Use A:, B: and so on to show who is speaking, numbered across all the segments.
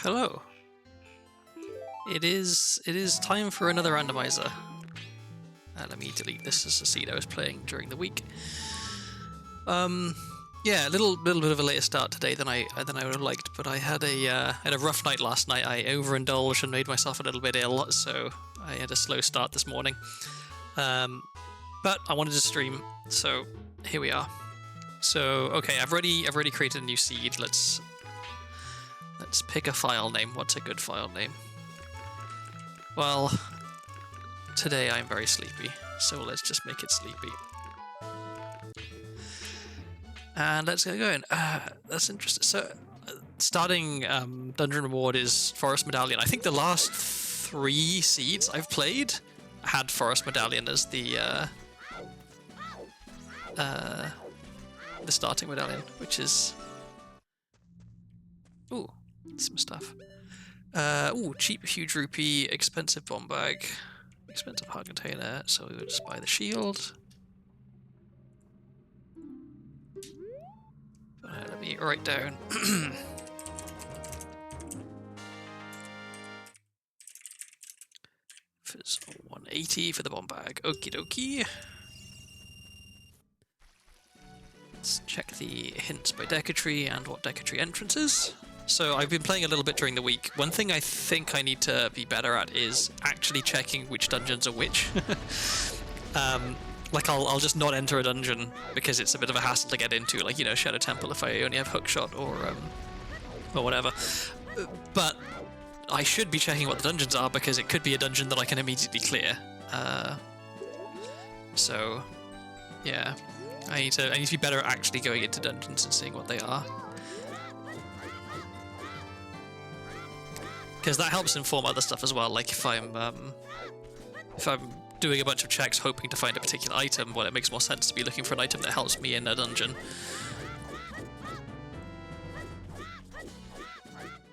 A: Hello. It is time for another randomizer. Let me delete this as a seed I was playing during the week. Yeah, a little bit of a later start today than I would have liked, but I had a rough night last night. I overindulged and made myself a little bit ill, so I had a slow start this morning. But I wanted to stream, so here we are. So okay, I've already created a new seed. Let's pick a file name. What's a good file name? Well, today I'm very sleepy, so let's just make it sleepy. And let's get going. That's interesting. So, starting dungeon reward is Forest Medallion. I think the last 3 seeds I've played had Forest Medallion as the starting medallion, which is some stuff. Cheap huge rupee, expensive bomb bag, expensive hard container. So we would just buy the shield. Let me write down. It's 180 for the bomb bag. Okie dokie. Let's check the hints by Decatree and what Decatree entrances. So I've been playing a little bit during the week. One thing I think I need to be better at is actually checking which dungeons are which. Like I'll just not enter a dungeon because it's a bit of a hassle to get into, like, you know, Shadow Temple if I only have hookshot or whatever. But I should be checking what the dungeons are because it could be a dungeon that I can immediately clear. So yeah, I need to be better at actually going into dungeons and seeing what they are. Because that helps inform other stuff as well. Like if I'm doing a bunch of checks hoping to find a particular item, well, it makes more sense to be looking for an item that helps me in a dungeon.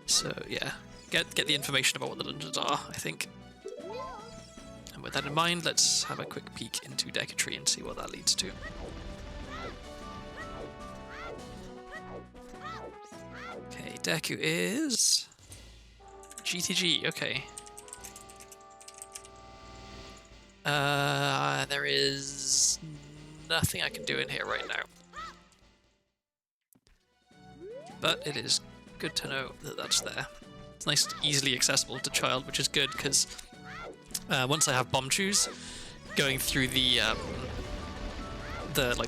A: So yeah, get the information about what the dungeons are, I think. And with that in mind, let's have a quick peek into Decatree and see what that leads to. Okay, Deku is GTG, okay. There is nothing I can do in here right now. But it is good to know that that's there. It's nice and easily accessible to child, which is good, because once I have bomb shoes, going through the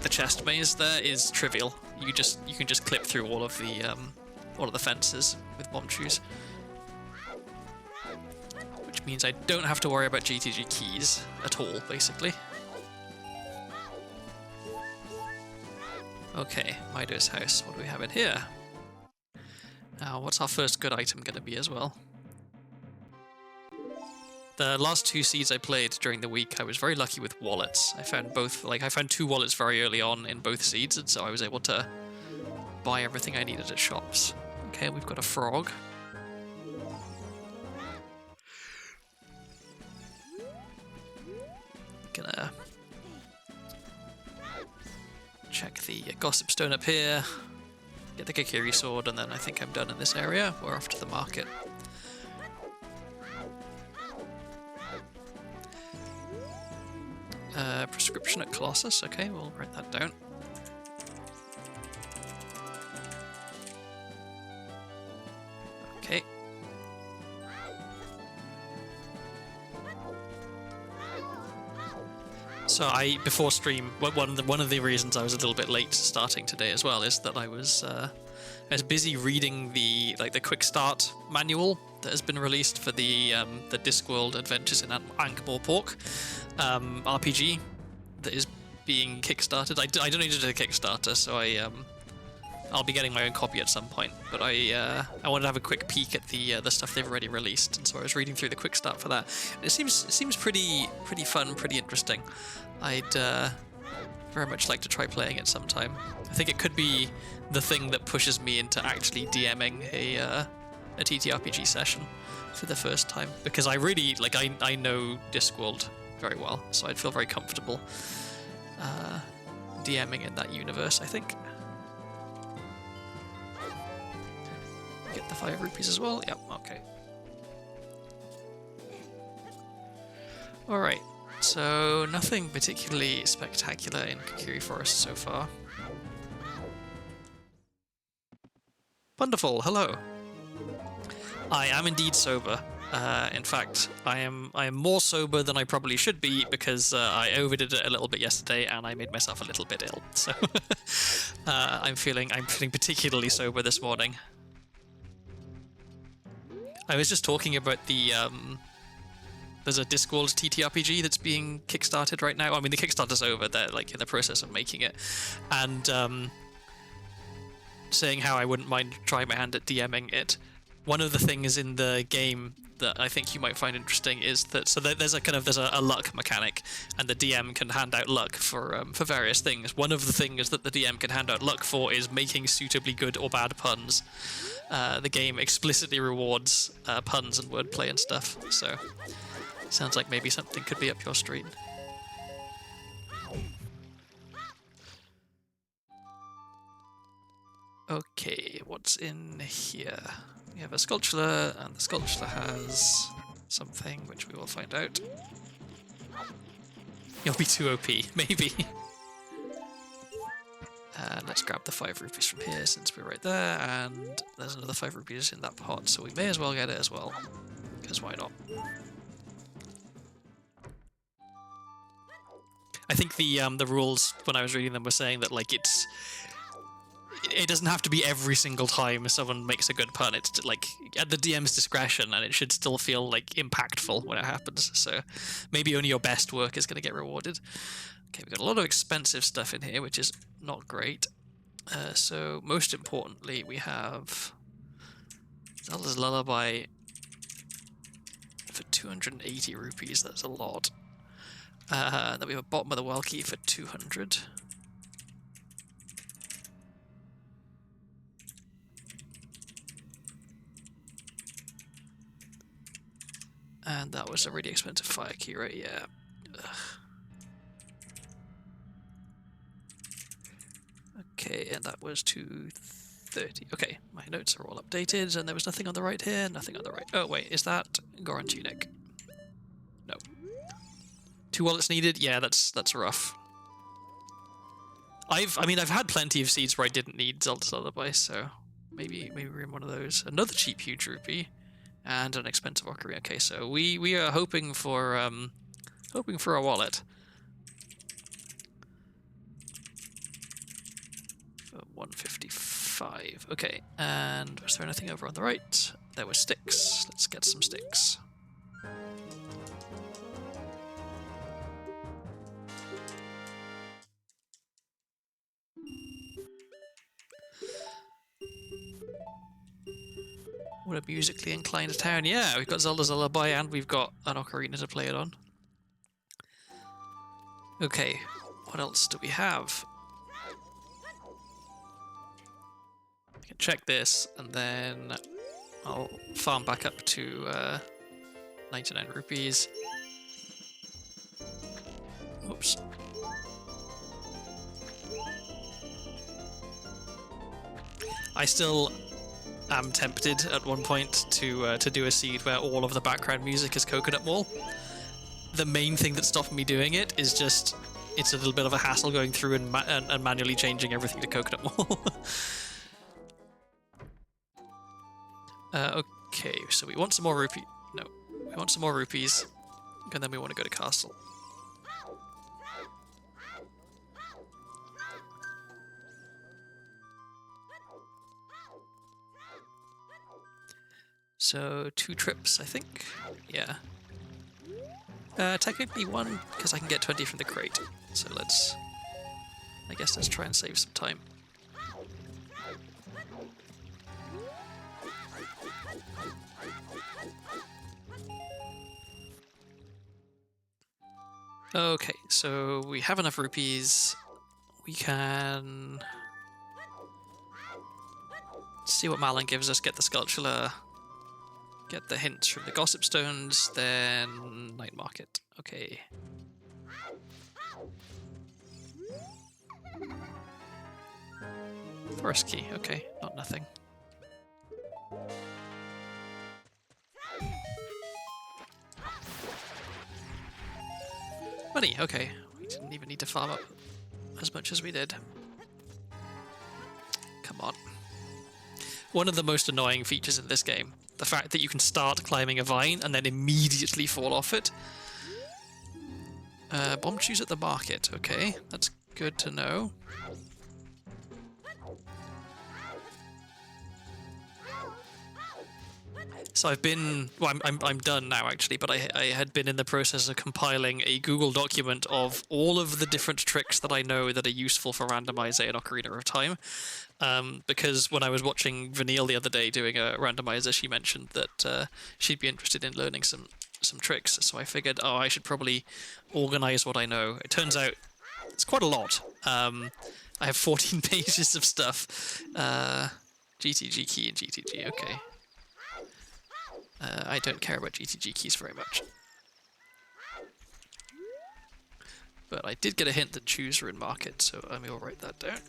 A: chest maze there is trivial. You can just clip through all of the fences with bomb shoes. Which means I don't have to worry about GTG keys at all, basically. Okay, Mido's house. What do we have in here? Now, what's our first good item going to be as well? The last 2 seeds I played during the week, I was very lucky with wallets. I found 2 wallets very early on in both seeds, and so I was able to buy everything I needed at shops. Okay, we've got a frog. Gonna check the gossip stone up here, get the Kikiri sword, and then I think I'm done in this area. We're off to the market. Prescription at Colossus. Okay, we'll write that down. Okay. So before stream, one of the reasons I was a little bit late starting today as well is that I was busy reading the quick start manual that has been released for the Discworld Adventures in Ankh-Morpork RPG that is being kickstarted. I donated to a Kickstarter, so I'll be getting my own copy at some point, but I wanted to have a quick peek at the stuff they've already released, and so I was reading through the quick start for that. And it seems pretty fun, pretty interesting. I'd very much like to try playing it sometime. I think it could be the thing that pushes me into actually DMing a TTRPG session for the first time, because I really I know Discworld very well, so I'd feel very comfortable DMing in that universe, I think. Get the 5 rupees as well. Yep, okay. Alright, so nothing particularly spectacular in Kokiri Forest so far. Wonderful, hello. I am indeed sober. In fact, I am more sober than I probably should be, because I overdid it a little bit yesterday and I made myself a little bit ill. So I'm feeling particularly sober this morning. I was just talking about the there's a Discworld TTRPG that's being kickstarted right now. I mean, the Kickstarter's over; they're like in the process of making it, and saying how I wouldn't mind trying my hand at DMing it. One of the things in the game that I think you might find interesting is that there's a luck mechanic, and the DM can hand out luck for various things. One of the things that the DM can hand out luck for is making suitably good or bad puns. The game explicitly rewards puns and wordplay and stuff, so sounds like maybe something could be up your street. Okay, what's in here? We have a sculpture, and the sculpture has something which we will find out. You'll be too OP, maybe. And let's grab the 5 rupees from here since we're right there, and there's another 5 rupees in that pot, so we may as well get it as well, because why not? I think the rules when I was reading them were saying that like it doesn't have to be every single time someone makes a good pun. It's like at the DM's discretion, and it should still feel like impactful when it happens. So maybe only your best work is going to get rewarded. Okay, we've got a lot of expensive stuff in here, which is not great. So most importantly, we have Zelda's Lullaby for 280 rupees. That's a lot. Then we have a Bottom of the Well Key for 200. And that was a really expensive fire key, right? Yeah. Ugh. Okay, and that was 230. Okay, my notes are all updated, and there was nothing on the right here, nothing on the right. Oh, wait, is that Goron Tunic? No. 2 wallets needed? Yeah, that's rough. I've had plenty of seeds where I didn't need Zelda's Lullaby, so maybe we're in one of those. Another cheap huge rupee. And an expensive Ocarina. Okay, so we are hoping for a wallet. 155. Okay, and was there anything over on the right? There were sticks. Let's get some sticks. What a musically inclined town. Yeah, we've got Zelda's Lullaby and we've got an Ocarina to play it on. Okay, what else do we have? I can check this and then I'll farm back up to 99 rupees. Whoops. I still am tempted at one point to do a seed where all of the background music is Coconut Mall. The main thing that stopped me doing it is just it's a little bit of a hassle going through and manually changing everything to Coconut Mall. Okay, so we want some more rupee. No, we want some more rupees, and then we want to go to Castle. So 2 trips, I think. Yeah. Technically 1, because I can get 20 from the crate. So let's try and save some time. Okay, so we have enough rupees. We can see what Malin gives us, get the sculpture, get the hints from the gossip stones, then night market. Okay. Forest key, okay, not nothing. Money, okay. We didn't even need to farm up as much as we did. Come on. One of the most annoying features in this game, the fact that you can start climbing a vine and then immediately fall off it. Bomb chews at the market, okay, that's good to know. So I've been, well, I'm done now actually, but I had been in the process of compiling a Google document of all of the different tricks that I know that are useful for Randomizer in Ocarina of Time. Because when I was watching Vanille the other day doing a Randomizer, she mentioned that she'd be interested in learning some tricks. So I figured, oh, I should probably organize what I know. It turns out it's quite a lot. I have 14 pages of stuff. GTG key and GTG, okay. I don't care about GTG keys very much. But I did get a hint that chews are in market, so I will write that down.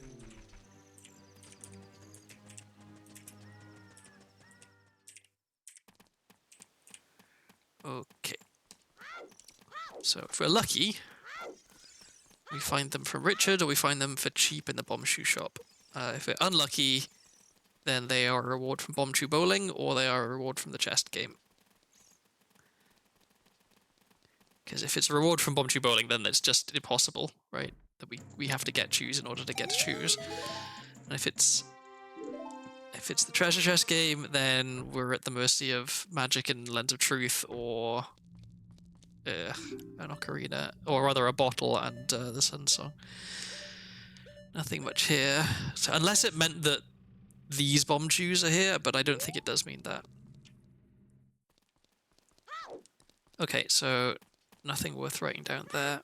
A: Okay. So if we're lucky, we find them from Richard, or we find them for cheap in the bomb shoe shop. If we're unlucky, then they are a reward from Bomb Chew Bowling, or they are a reward from the chest game. Because if it's a reward from Bomb Chew Bowling, then it's just impossible, right? That we have to get chews in order to get to choose. And if it's the treasure chest game, then we're at the mercy of Magic and Lens of Truth, or an Ocarina, or rather a bottle and the Sun Song. Nothing much here. So unless it meant that these bomb chews are here, but I don't think it does mean that. Okay, so nothing worth writing down there.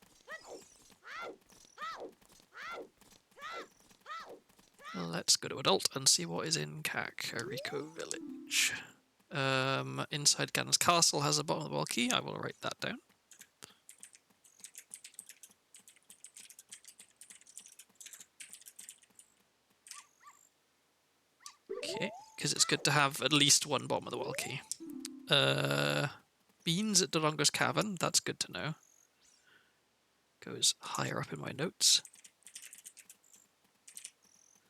A: Let's go to Adult and see what is in Kakariko Village. Inside Ganon's Castle has a bottom of the wall key. I will write that down. Okay, because it's good to have at least one bottom of the well key. Beans at Dodongo's Cavern, that's good to know. Goes higher up in my notes.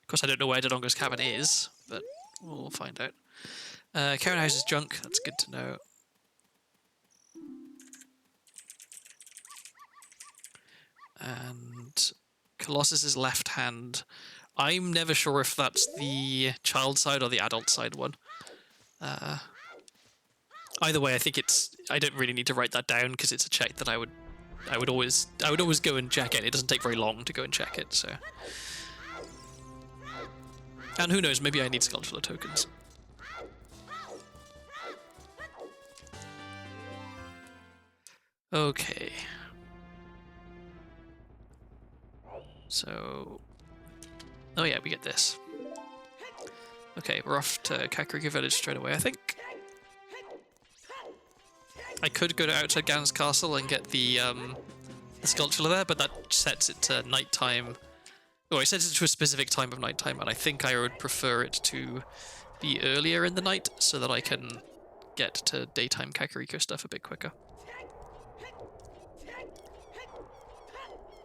A: Of course, I don't know where Dodongo's Cavern is, but we'll find out. Karen House's junk, that's good to know. And Colossus's left hand. I'm never sure if that's the child side or the adult side one. Either way, I think I don't really need to write that down because it's a check that I would always go and check it. It doesn't take very long to go and check it, so. And who knows, maybe I need sculptural tokens. Okay. So, oh yeah, we get this. Okay, we're off to Kakariko Village straight away, I think. I could go to outside Ganon's Castle and get the sculpture there, but that sets it to nighttime. Oh, it sets it to a specific time of nighttime, and I think I would prefer it to be earlier in the night so that I can get to daytime Kakariko stuff a bit quicker.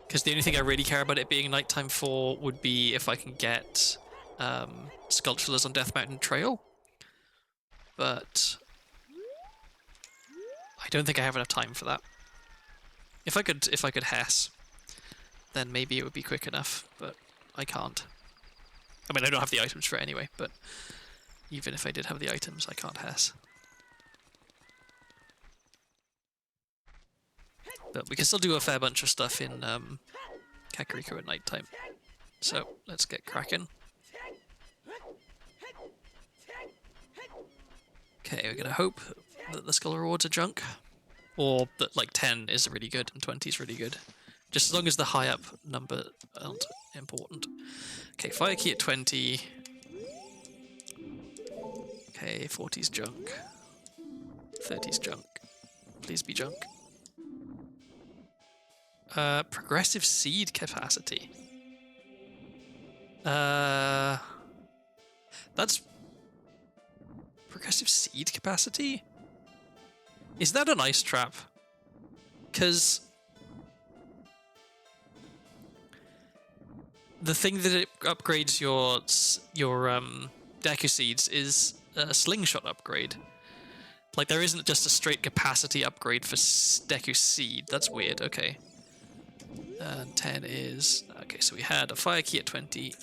A: Because the only thing I really care about it being nighttime for would be if I can get sculptures on Death Mountain Trail. But I don't think I have enough time for that. If I could Hess, then maybe it would be quick enough, but I can't. I mean, I don't have the items for it anyway, but even if I did have the items, I can't Hess. But we can still do a fair bunch of stuff in Kakariko at night time. So let's get cracking. Okay, we're gonna hope that the skull rewards are junk. or that like 10 is really good and 20 is really good. Just as long as the high up number aren't important. Okay, fire key at 20. Okay, 40's junk. 30's junk. Please be junk. Progressive seed capacity. That's progressive seed capacity? Is that an ice trap? Because the thing that it upgrades your Deku seeds is a slingshot upgrade. Like, there isn't just a straight capacity upgrade for Deku seed. That's weird. Okay. And 10 is... Okay, so we had a fire key at 20.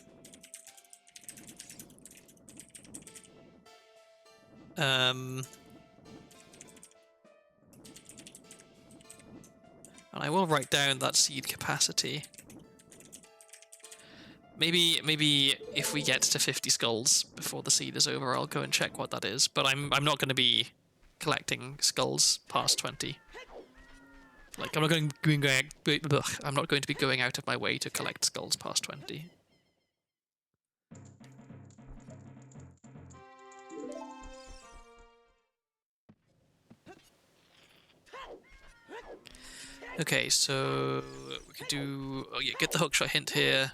A: And I will write down that seed capacity. Maybe if we get to 50 skulls before the seed is over, I'll go and check what that is. But I'm not going to be collecting skulls past 20. Like, I'm not going to be going out of my way to collect skulls past 20. Okay, so we could do... Oh yeah, get the hookshot hint here.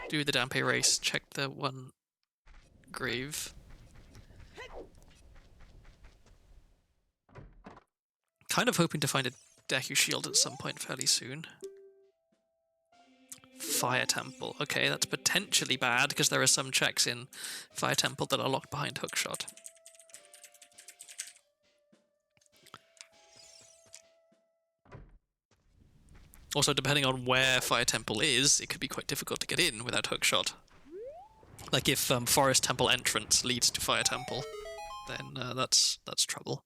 A: Do the Dampe race. Check the one grave. Kind of hoping to find a Deku shield at some point fairly soon. Fire Temple. Okay, that's potentially bad because there are some checks in Fire Temple that are locked behind hookshot. Also, depending on where Fire Temple is, it could be quite difficult to get in without hookshot. Like if Forest Temple entrance leads to Fire Temple, then that's trouble.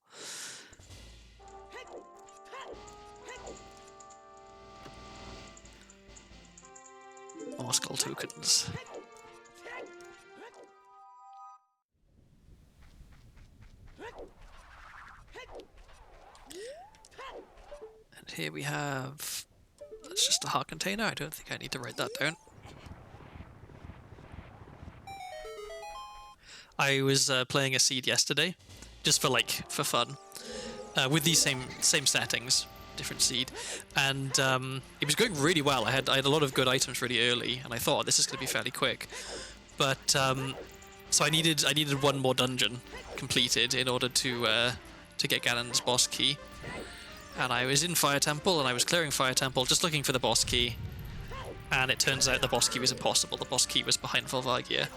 A: More skull tokens. And here we have... That's just a heart container. I don't think I need to write that down. I was playing a seed yesterday, just for fun, with these same settings, different seed, and it was going really well. I had a lot of good items really early, and I thought this is going to be fairly quick. But so I needed one more dungeon completed in order to get Ganon's boss key. And I was in Fire Temple, and I was clearing Fire Temple, just looking for the boss key. And it turns out the boss key was impossible. The boss key was behind Volvagia.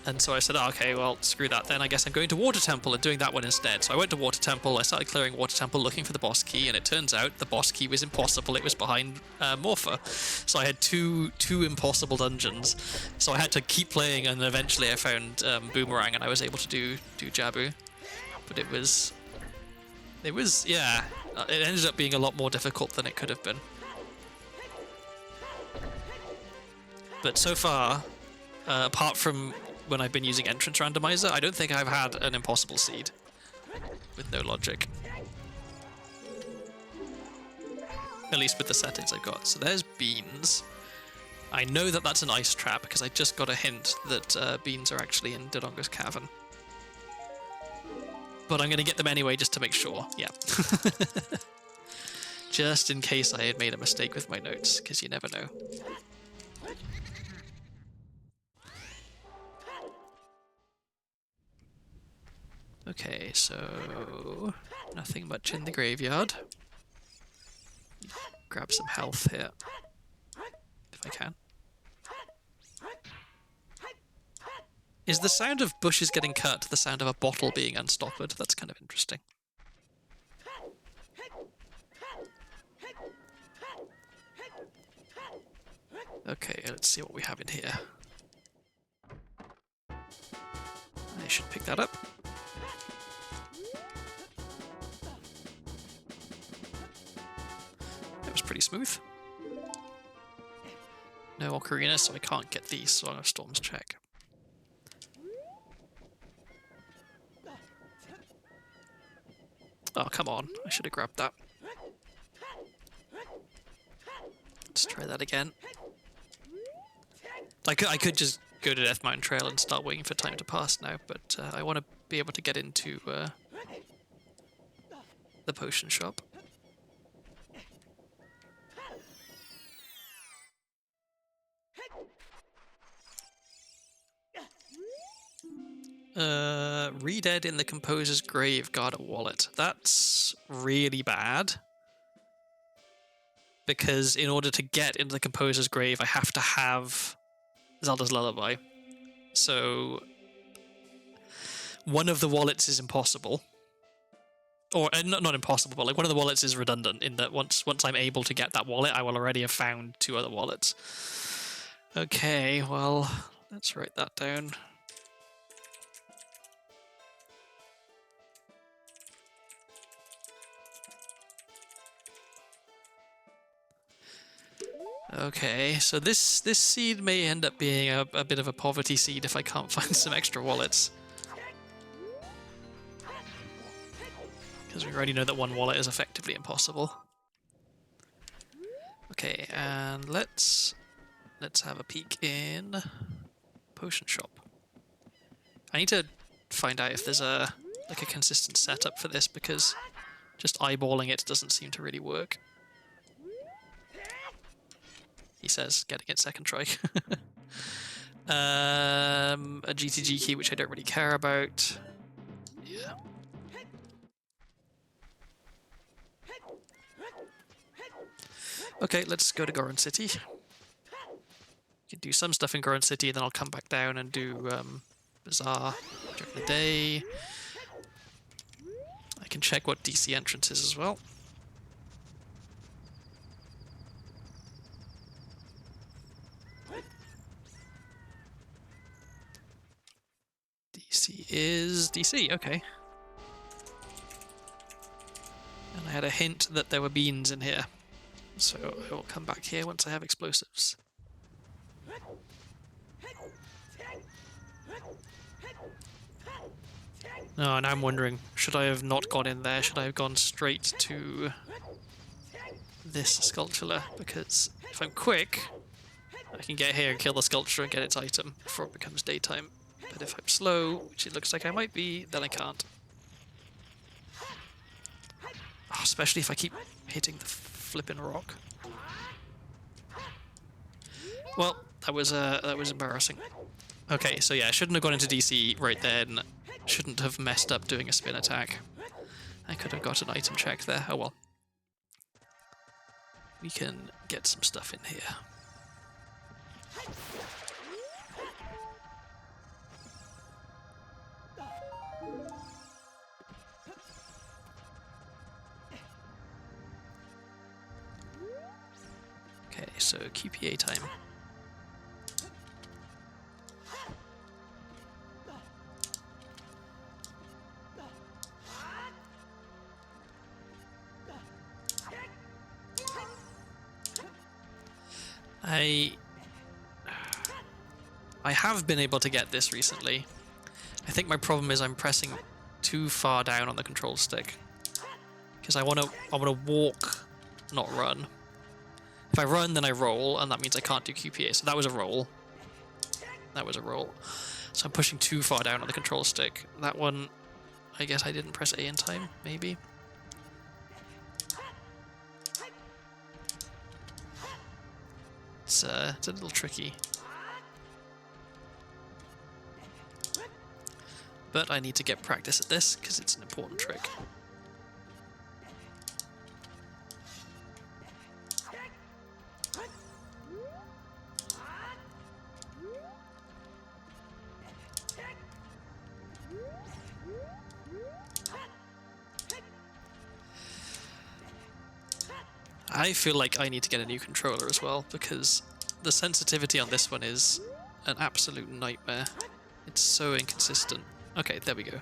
A: And so I said, oh, okay, well, screw that then. I guess I'm going to Water Temple and doing that one instead. So I went to Water Temple, I started clearing Water Temple, looking for the boss key, and it turns out the boss key was impossible. It was behind Morpha. So I had two impossible dungeons. So I had to keep playing, and eventually I found Boomerang, and I was able to do Jabu. But it was, yeah, it ended up being a lot more difficult than it could have been. But so far, apart from when I've been using Entrance Randomizer, I don't think I've had an impossible seed with no logic. At least with the settings I've got. So there's beans. I know that that's an ice trap because I just got a hint that beans are actually in Dodongo's cavern. But I'm going to get them anyway just to make sure. Yeah. Just in case I had made a mistake with my notes, because you never know. Okay, so nothing much in the graveyard. Grab some health here, if I can. Is the sound of bushes getting cut the sound of a bottle being unstoppered? That's kind of interesting. Okay, let's see what we have in here. I should pick that up. That was pretty smooth. No Ocarina, so I can't get the Song of Storms check. Oh, come on. I should have grabbed that. Let's try that again. I could just go to Death Mountain Trail and start waiting for time to pass now, but I want to be able to get into the potion shop. Redead in the Composer's Grave got a wallet. That's really bad. Because in order to get into the Composer's Grave, I have to have Zelda's Lullaby. So one of the wallets is impossible. Or not impossible, but like one of the wallets is redundant in that once I'm able to get that wallet, I will already have found 2 other wallets. Okay, well, let's write that down. Okay, so this seed may end up being a bit of a poverty seed if I can't find some extra wallets. Because we already know that one wallet is effectively impossible. Okay, and let's have a peek in potion shop. I need to find out if there's a consistent setup for this, because just eyeballing it doesn't seem to really work. He says, getting it second try. A GTG key, which I don't really care about. Yeah. Okay, let's go to Goron City. We can do some stuff in Goron City, and then I'll come back down and do Bazaar during the day. I can check what DC entrance is as well. DC is DC, okay. And I had a hint that there were beans in here. So I will come back here once I have explosives. Oh, and I'm wondering, should I have not gone in there? Should I have gone straight to this sculpture? Because if I'm quick, I can get here and kill the sculpture and get its item before it becomes daytime. But if I'm slow, which it looks like I might be, then I can't. Oh, especially if I keep hitting the flipping rock. Well, that was embarrassing. Okay, so yeah, I shouldn't have gone into DC right then. Shouldn't have messed up doing a spin attack. I could have got an item check there. Oh well. We can get some stuff in here. Okay, so QPA time. I have been able to get this recently. I think my problem is I'm pressing too far down on the control stick. Because I wanna walk, not run. If I run, then I roll, and that means I can't do QPA. So that was a roll. That was a roll. So I'm pushing too far down on the control stick. That one, I guess I didn't press A in time, maybe. It's a little tricky. But I need to get practice at this, because it's an important trick. I feel like I need to get a new controller as well, because the sensitivity on this one is an absolute nightmare. It's so inconsistent. Okay, there we go.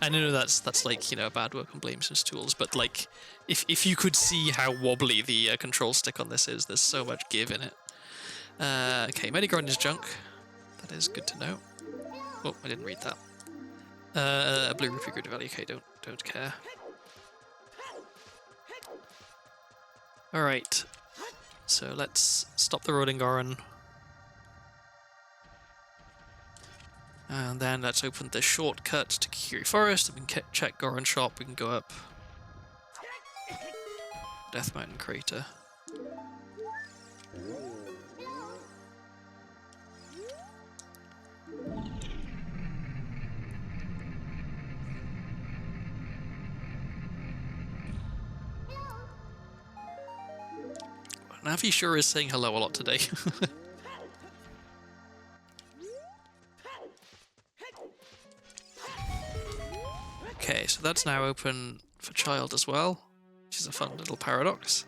A: I know that's like, you know, bad work on Blameson's tools, but like, if you could see how wobbly the control stick on this is, there's so much give in it. Okay, Medigorn is junk. That is good to know. Oh, I didn't read that. A blue rupee grid value. Okay, don't care. All right. So let's stop the road in Goron. And then let's open the shortcut to Kikiri Forest. We can check Goron Shop. We can go up Death Mountain Crater. Navi sure is saying hello a lot today. Okay, so that's now open for Child as well, which is a fun little paradox.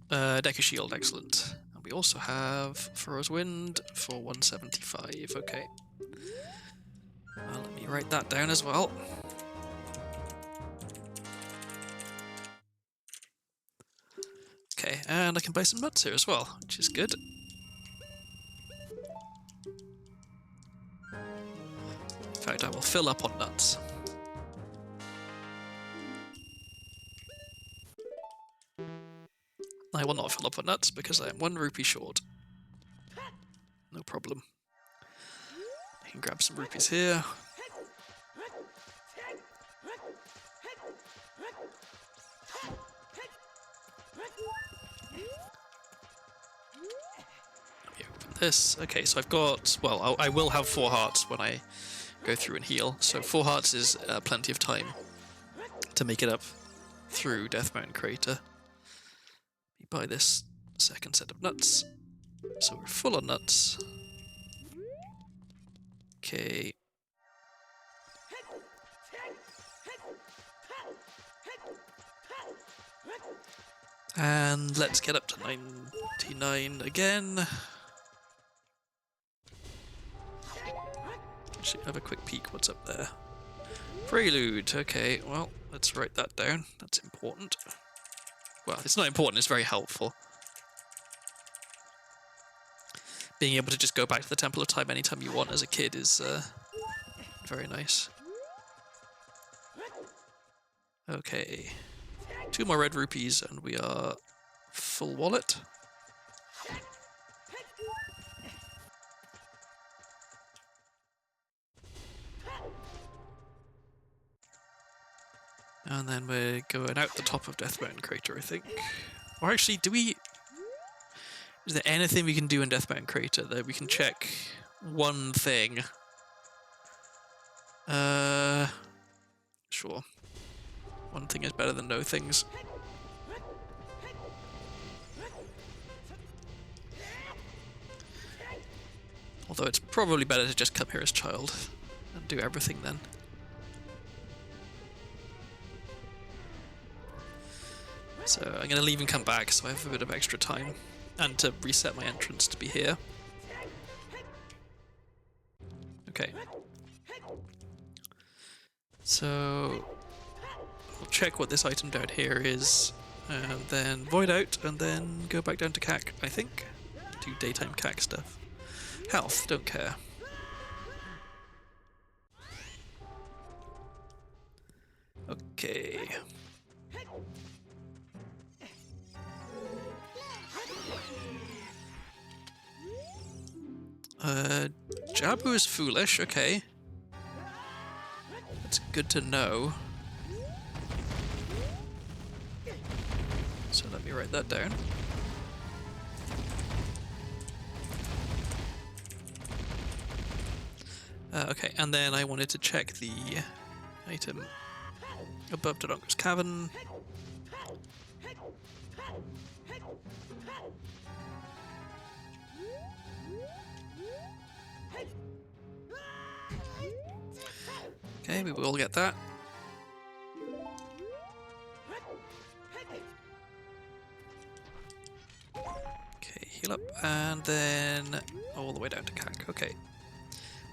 A: Deku Shield, excellent. And we also have Furrow's Wind for 175, okay. Let me write that down as well. Okay, and I can buy some nuts here as well, which is good. In fact, I will fill up on nuts. I will not fill up on nuts because I am 1 rupee short. No problem. I can grab some rupees here. Let me open this. Okay, so I've got... Well, I will have 4 hearts when I go through and heal. So 4 hearts is plenty of time to make it up through Death Mountain Crater. Buy this second set of nuts. So we're full of nuts. Okay. And let's get up to 99 again. Actually, have a quick peek what's up there. Prelude. Okay, well, let's write that down. That's important. Well, it's not important, it's very helpful. Being able to just go back to the Temple of Time anytime you want as a kid is very nice. Okay. 2 more red rupees and we are full wallet. And then we're going out the top of Death Mountain Crater, I think. Or actually, is there anything we can do in Death Mountain Crater that we can check one thing? Sure. One thing is better than no things. Although it's probably better to just come here as Child and do everything then. So I'm going to leave and come back so I have a bit of extra time. And to reset my entrance to be here. Okay. So I'll check what this item down here is, and then void out, and then go back down to CAC, I think. Do daytime CAC stuff. Health, don't care. Okay. Jabu is foolish, okay. That's good to know. So let me write that down. Okay, and then I wanted to check the item above Dodongo's Cavern. Okay, we will get that. Okay, heal up, and then all the way down to CAC. Okay.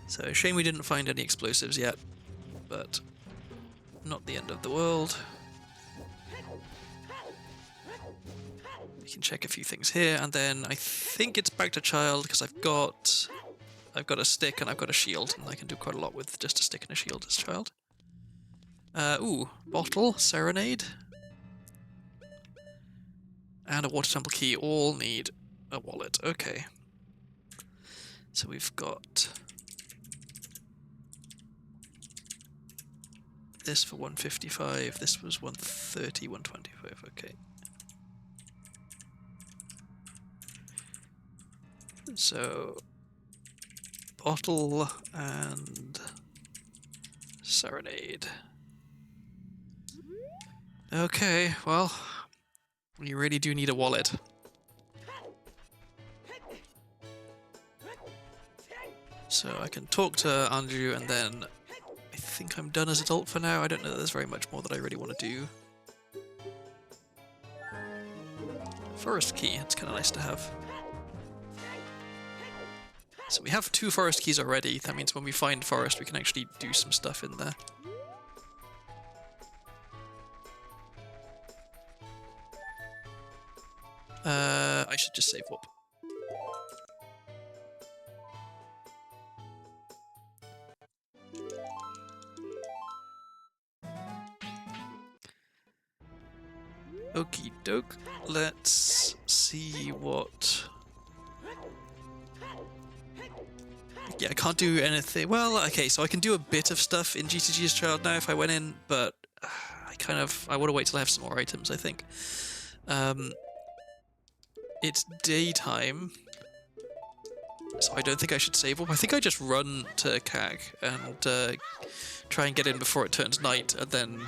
A: So, shame we didn't find any explosives yet, but not the end of the world. We can check a few things here, and then I think it's back to Child, because I've got I've got a stick and I've got a shield, and I can do quite a lot with just a stick and a shield as a child. Ooh, bottle, serenade, and a water temple key all need a wallet. Okay. So we've got this for 155, this was 130, 125, okay. So, bottle and serenade. Okay, well, we really do need a wallet. So I can talk to Andrew, and then I think I'm done as adult for now. I don't know that there's very much more that I really want to do. Forest key, it's kind of nice to have. So we have 2 forest keys already. That means when we find forest, we can actually do some stuff in there. I should just save up. Okie doke. Let's see what... Yeah, I can't do anything. Well, okay, so I can do a bit of stuff in GTG as Child now if I went in, but I want to wait till I have some more items, I think. It's daytime, so I don't think I should save up. I think I just run to CAG and try and get in before it turns night, and then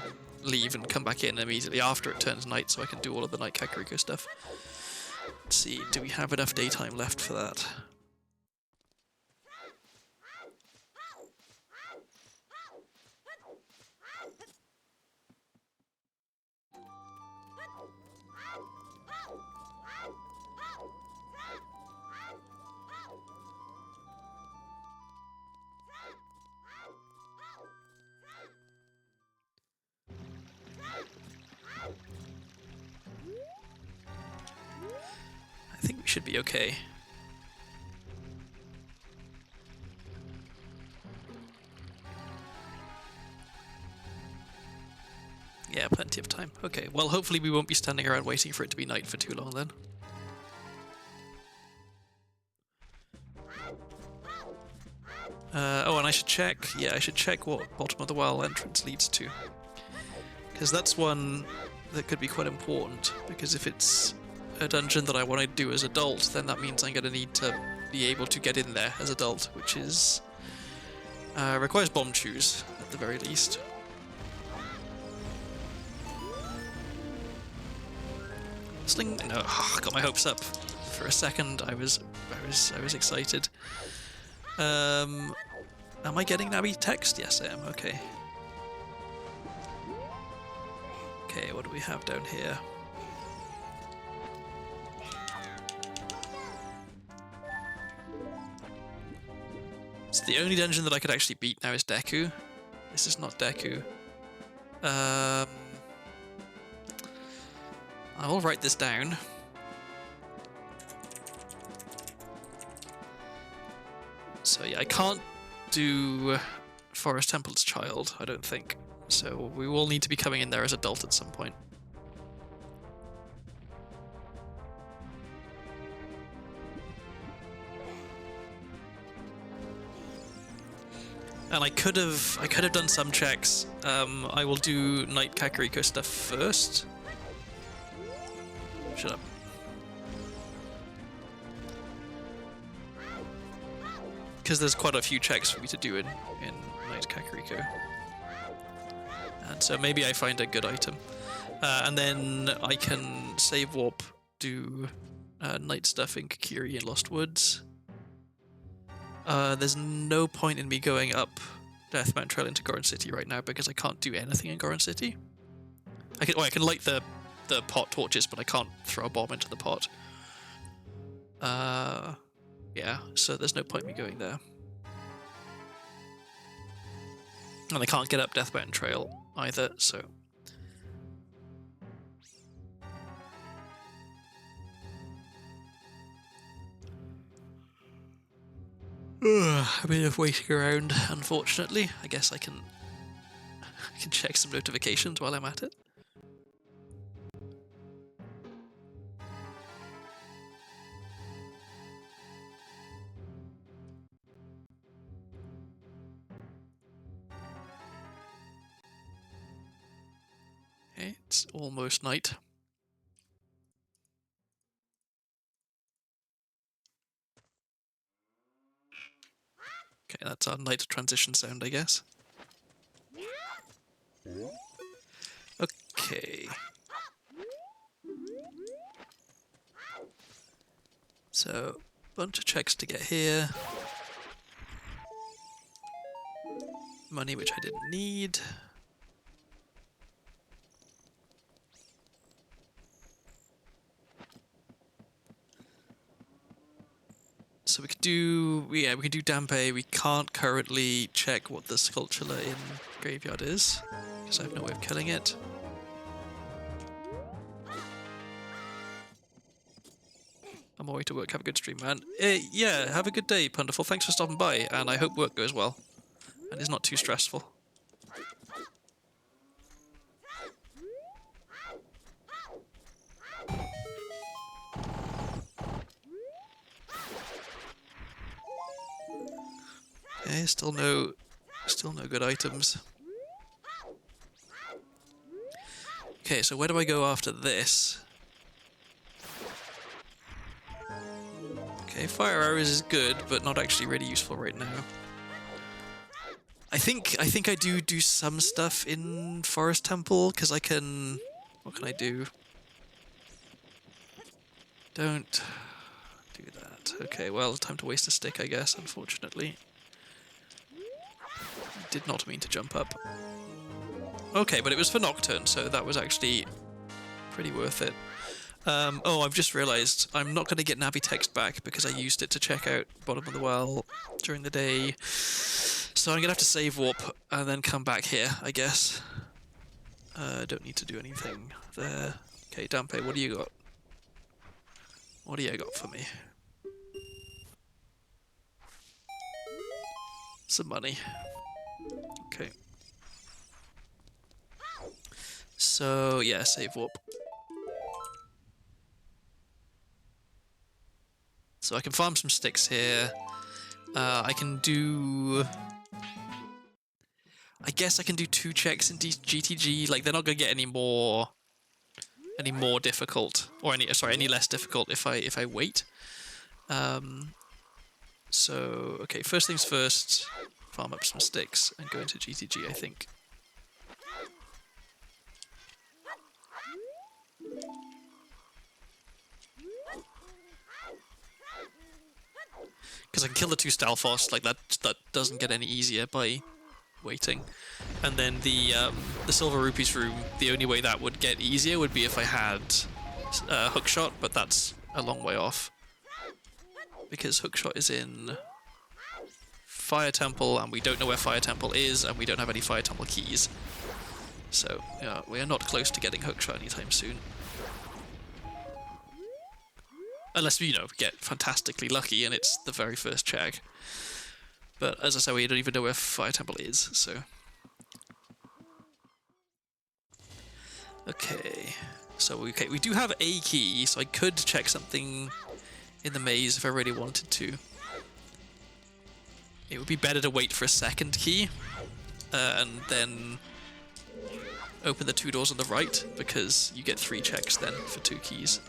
A: leave and come back in immediately after it turns night so I can do all of the night Kakariko stuff. Let's see, do we have enough daytime left for that? I think we should be okay. Yeah, plenty of time. Okay, well hopefully we won't be standing around waiting for it to be night for too long then. Oh, and I should check, yeah, I should check what bottom of the well entrance leads to. Because that's one that could be quite important, because if it's a dungeon that I want to do as adult, then that means I'm going to need to be able to get in there as adult, which is... requires bomb chews, at the very least. Sling... No, got my hopes up. For a second, I was excited. Am I getting Navi text? Yes, I am. Okay. Okay, what do we have down here? So the only dungeon that I could actually beat now is Deku. This is not Deku. I will write this down. So yeah, I can't do Forest Temple's Child, I don't think. So we will need to be coming in there as adult at some point. And I could have done some checks. I will do Night Kakariko stuff first. Shut up. Because there's quite a few checks for me to do in Night Kakariko. And so maybe I find a good item. And then I can save warp, do night stuff in Kakiri and Lost Woods. There's no point in me going up Deathmount Trail into Goron City right now because I can't do anything in Goron City. I can light the pot torches, but I can't throw a bomb into the pot. Yeah, so there's no point in me going there. And I can't get up Death Mountain Trail either, so... A bit of waiting around, unfortunately. I guess I can check some notifications while I'm at it. Okay, it's almost night. Okay, that's our night transition sound, I guess. Okay. So, bunch of checks to get here. Money which I didn't need. So we could do, we could do Dampe. We can't currently check what the sculpture in Graveyard is, because I have no way of killing it. I'm on my way to work. Have a good stream, man. Yeah, have a good day, Punderful. Thanks for stopping by, and I hope work goes well, and it's not too stressful. Okay, still no good items. Okay, so where do I go after this? Okay, fire arrows is good, but not actually really useful right now. I think I do some stuff in Forest Temple, because I can... What can I do? Don't do that. Okay, well, time to waste a stick, I guess, unfortunately. Did not mean to jump up. Okay, but it was for Nocturne, so that was actually pretty worth it. Oh, I've just realised I'm not going to get Navi text back because I used it to check out bottom of the well during the day. So I'm going to have to save warp and then come back here, I guess. Don't need to do anything there. Okay, Dampe, what do you got? What do you got for me? Some money. Okay. So, yeah, save warp. So I can farm some sticks here. I can do... I guess I can do 2 checks in GTG. Like, they're not going to get any more difficult, or any less difficult if I wait. So, okay, first things first, farm up some sticks and go into GTG, I think. Because I can kill the 2 Stalfos, like that doesn't get any easier by waiting. And then the Silver Rupees room, the only way that would get easier would be if I had Hookshot, but that's a long way off. Because Hookshot is in Fire Temple, and we don't know where Fire Temple is, and we don't have any Fire Temple keys. So, yeah, we are not close to getting Hookshot anytime soon. Unless we, you know, get fantastically lucky and it's the very first check. But as I said, we don't even know where Fire Temple is, so... Okay. So, we do have a key, so I could check something in the maze if I really wanted to. It would be better to wait for a second key, and then open the 2 doors on the right, because you get 3 checks then for 2 keys.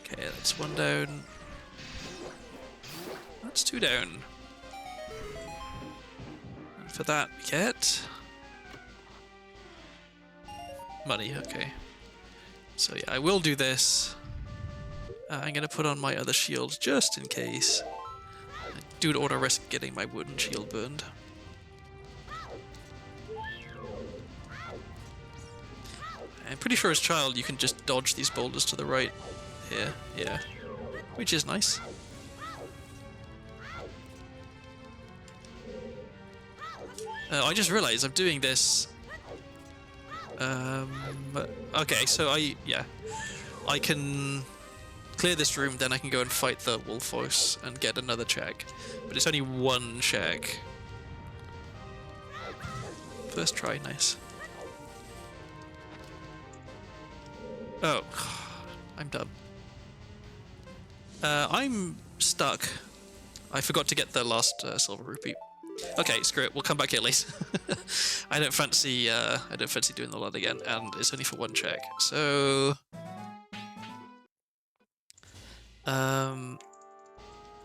A: Okay, that's 1 down. That's 2 down. And for that, we get... money, okay. So yeah, I will do this. I'm going to put on my other shield just in case. I do want to risk getting my wooden shield burned. I'm pretty sure as child you can just dodge these boulders to the right here, yeah. Which is nice. I just realized I'm doing this... okay, so I can clear this room, then I can go and fight the wolf voice and get another check. But it's only one check. First try, nice. Oh, I'm dumb. I'm stuck. I forgot to get the last silver rupee. Okay, screw it. We'll come back here later. I don't fancy doing the lot again, and it's only for one check. So,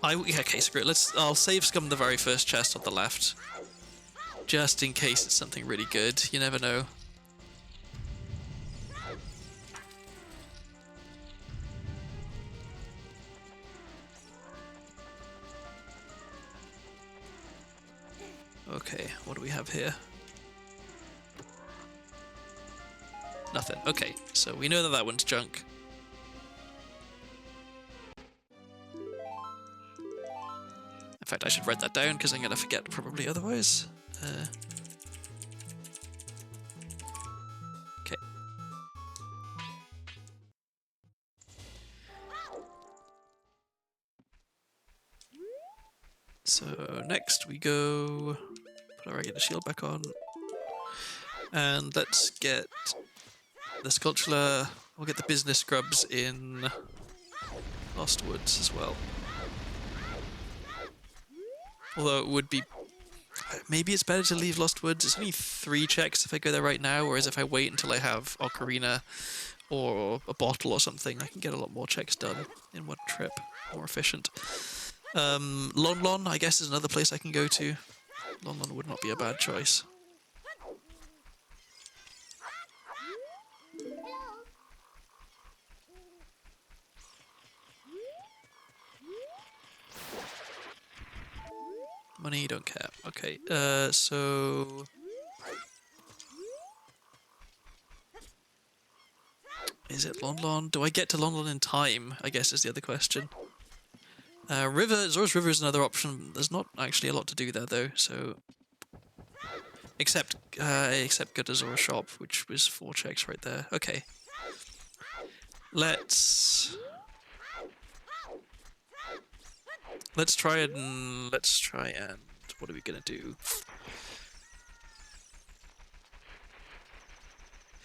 A: okay, screw it. I'll save scum the very first chest on the left, just in case it's something really good. You never know. Okay, what do we have here? Nothing. Okay, so we know that that one's junk. In fact, I should write that down because I'm gonna forget probably otherwise. Okay. So next we go put our regular shield back on, and let's get the sculpture. We'll get the business scrubs in Lost Woods as well. Although it would be... maybe it's better to leave Lost Woods. It's only 3 checks if I go there right now, whereas if I wait until I have Ocarina or a bottle or something, I can get a lot more checks done in one trip. More efficient. Lon Lon, I guess, is another place I can go to. Lon Lon would not be a bad choice. Money, don't care. Okay, so... is it Lon Lon? Do I get to Lon Lon in time, I guess is the other question. Zora's River is another option. There's not actually a lot to do there, though, so... Except go to Zora's shop, which was 4 checks right there. Okay. Let's try and... what are we gonna do?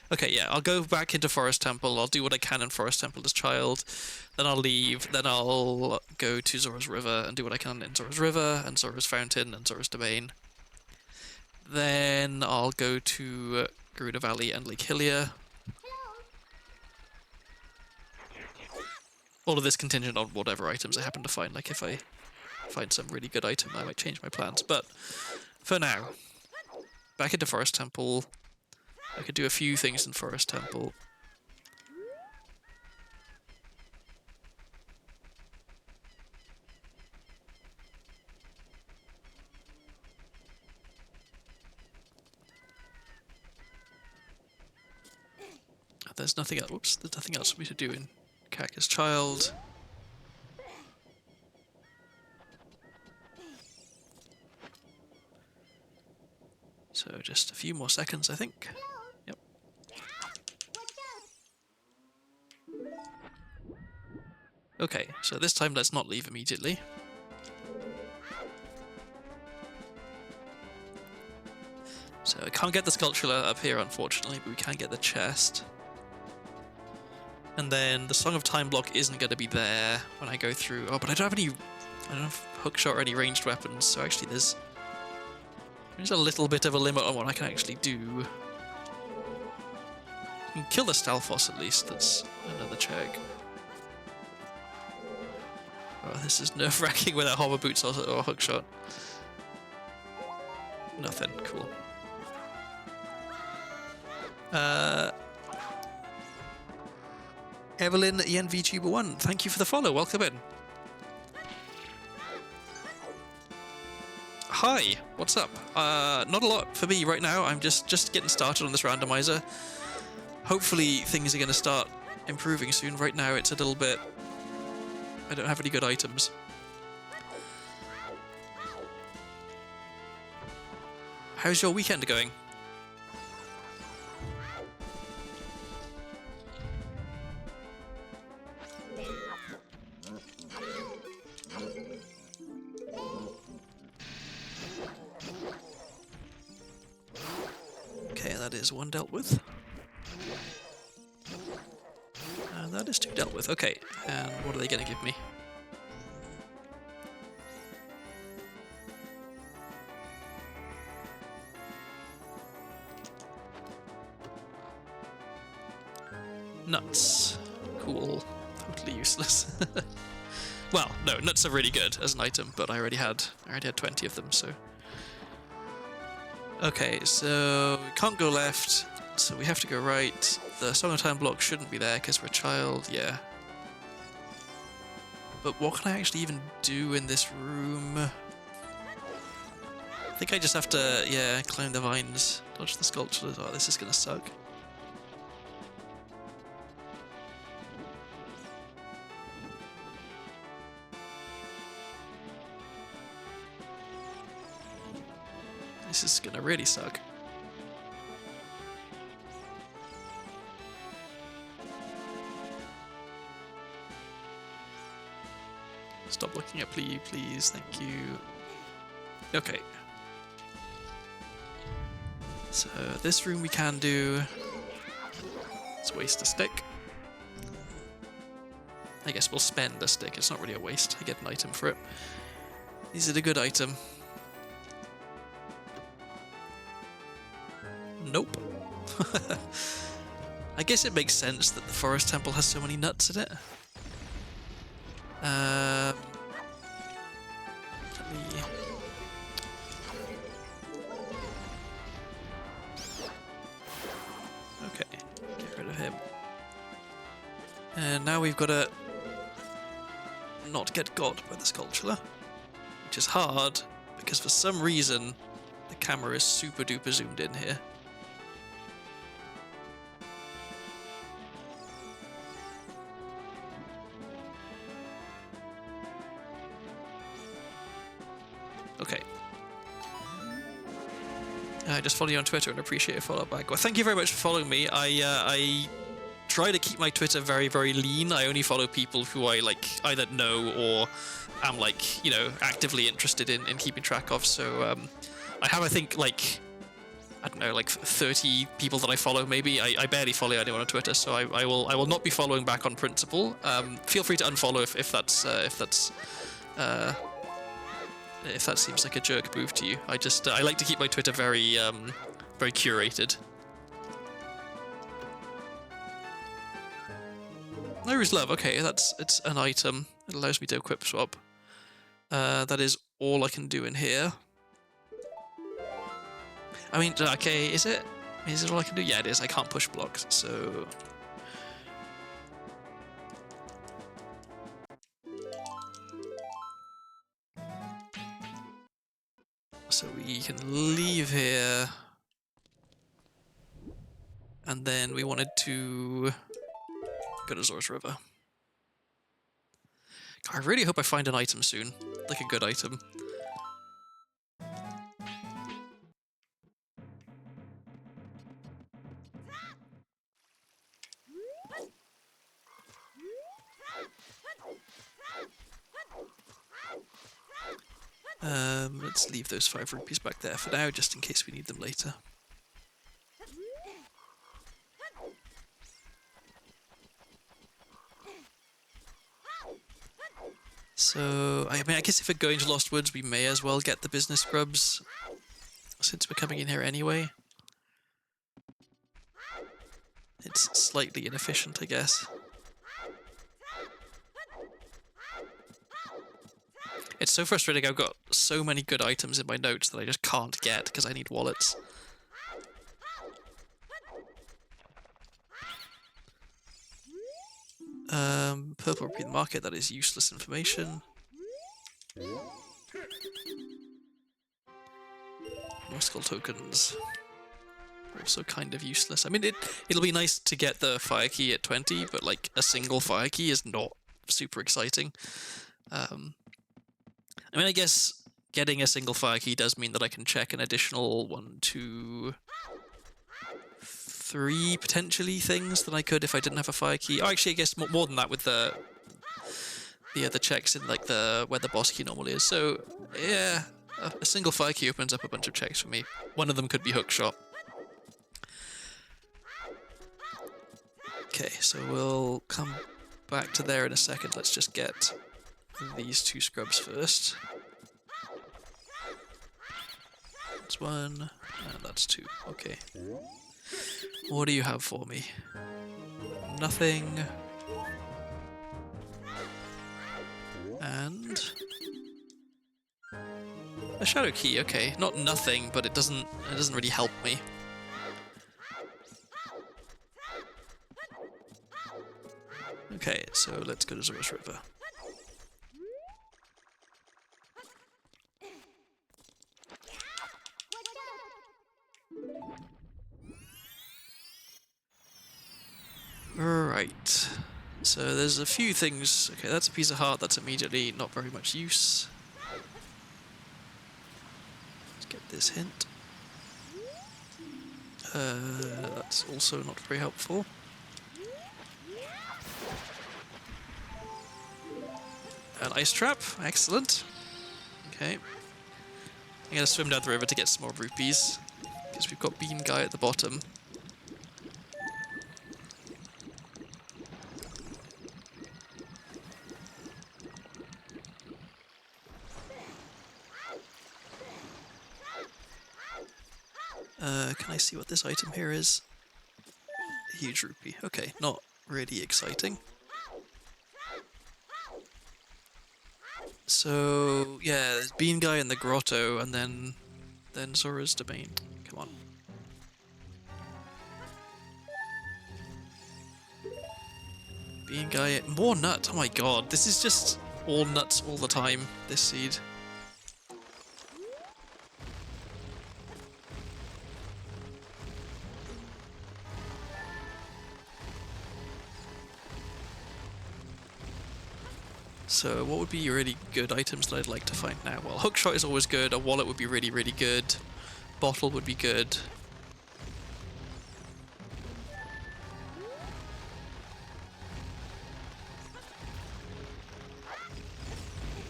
A: Okay, yeah, I'll go back into Forest Temple, I'll do what I can in Forest Temple as child, then I'll leave, then I'll go to Zora's River and do what I can in Zora's River, and Zora's Fountain, and Zora's Domain. Then I'll go to Gerudo Valley and Lake Hylia. All of this contingent on whatever items I happen to find, like if I find some really good item, I might change my plans, but for now, back into Forest Temple. I could do a few things in Forest Temple. There's nothing else. Whoops, there's nothing else for me to do in Cactus Child. So just a few more seconds, I think. Yep. Okay, so this time let's not leave immediately. So I can't get the sculpture up here, unfortunately, but we can get the chest. And then the Song of Time block isn't going to be there when I go through. Oh, but I don't have hookshot or any ranged weapons, so actually there's a little bit of a limit on what I can actually do. I can kill the Stalfos at least, that's another check. Oh, this is nerve-wracking without hover boots or hookshot. Nothing, cool. Evelyn ENVTuber1, thank you for the follow, welcome in. Hi, what's up? Not a lot for me right now, I'm just getting started on this randomizer. Hopefully things are going to start improving soon. Right now it's a little bit... I don't have any good items. How's your weekend going? that is one dealt with. And that is two dealt with. Okay, and what are they going to give me? Nuts. Cool. Totally useless. Well, no, nuts are really good as an item, but I already had 20 of them, so. Okay, so we can't go left, so we have to go right. The Song of Time block shouldn't be there because we're a child, yeah. But what can I actually even do in this room? I think I just have to, yeah, climb the vines, dodge the sculptures. Oh, this is gonna suck. This is gonna really suck. Stop looking at me, please. Thank you. Okay. So this room we can do. Let's waste a stick. I guess we'll spend a stick. It's not really a waste. I get an item for it. Is it a good item? Nope. I guess it makes sense that the forest temple has so many nuts in it. Let me... Okay, get rid of him. And now we've got to not get got by the sculpture, which is hard because for some reason the camera is super duper zoomed in here. Okay. I just follow you on Twitter and appreciate a follow back. Well, thank you very much for following me. I try to keep my Twitter very, very lean. I only follow people who I either know or am actively interested in keeping track of. So I have, I think, I don't know, 30 people that I follow. Maybe I barely follow anyone on Twitter, so I will not be following back on principle. Feel free to unfollow if that seems like a jerk move to you. I like to keep my Twitter very very curated. There is love. Okay, it's an item. It allows me to equip swap. That is all I can do in here. I mean, okay, is it all I can do? Yeah, it is. I can't push blocks, so... So we can leave here. And then we wanted to go to Zor's River. God, I really hope I find an item soon. Like a good item. Let's leave those 5 rupees back there for now, just in case we need them later. So, I mean, I guess if we're going to Lost Woods, we may as well get the business grubs, since we're coming in here anyway. It's slightly inefficient, I guess. It's so frustrating. I've got so many good items in my notes that I just can't get because I need wallets. Purple rupee in the market, that is useless information. More skull tokens. Also kind of useless. I mean, it'll be nice to get the fire key at 20, but a single fire key is not super exciting. I mean, I guess getting a single fire key does mean that I can check an additional 1, 2, 3 potentially things than I could if I didn't have a fire key. Oh, actually, I guess more than that with the other checks in where the boss key normally is. So yeah, a single fire key opens up a bunch of checks for me. One of them could be hookshot. Okay, so we'll come back to there in a second. Let's just get these 2 scrubs first. That's 1, and that's 2. Okay. What do you have for me? Nothing. And a shadow key. Okay, not nothing, but it doesn't really help me. Okay, so let's go to Zora's River. Right. So there's a few things. Okay, that's a piece of heart. That's immediately not very much use. Let's get this hint. That's also not very helpful. An ice trap. Excellent. Okay. I'm gonna swim down the river to get some more rupees, because we've got Bean Guy at the bottom. Can I see what this item here is? A huge rupee. Okay, not really exciting. So yeah, there's Bean Guy in the grotto, and then Zora's domain. Come on. Bean Guy, more nut. Oh my god, this is just all nuts all the time. This seed. So what would be really good items that I'd like to find now? Well, hookshot is always good, a wallet would be really, really good, bottle would be good.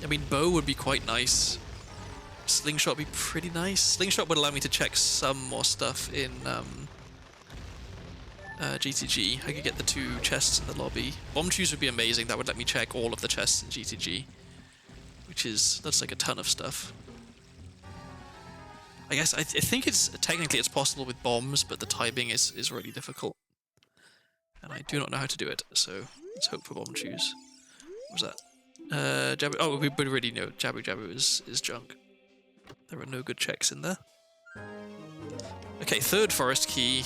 A: I mean, bow would be quite nice. Slingshot would be pretty nice. Slingshot would allow me to check some more stuff in GTG. I could get the 2 chests in the lobby. Bomb Chews would be amazing. That would let me check all of the chests in GTG, that's like a ton of stuff. I guess I think technically it's possible with bombs, but the timing is really difficult, and I do not know how to do it. So let's hope for Bomb Chews. What was that? Jabu. Oh, we already know Jabu Jabu is junk. There are no good checks in there. Okay, 3rd forest key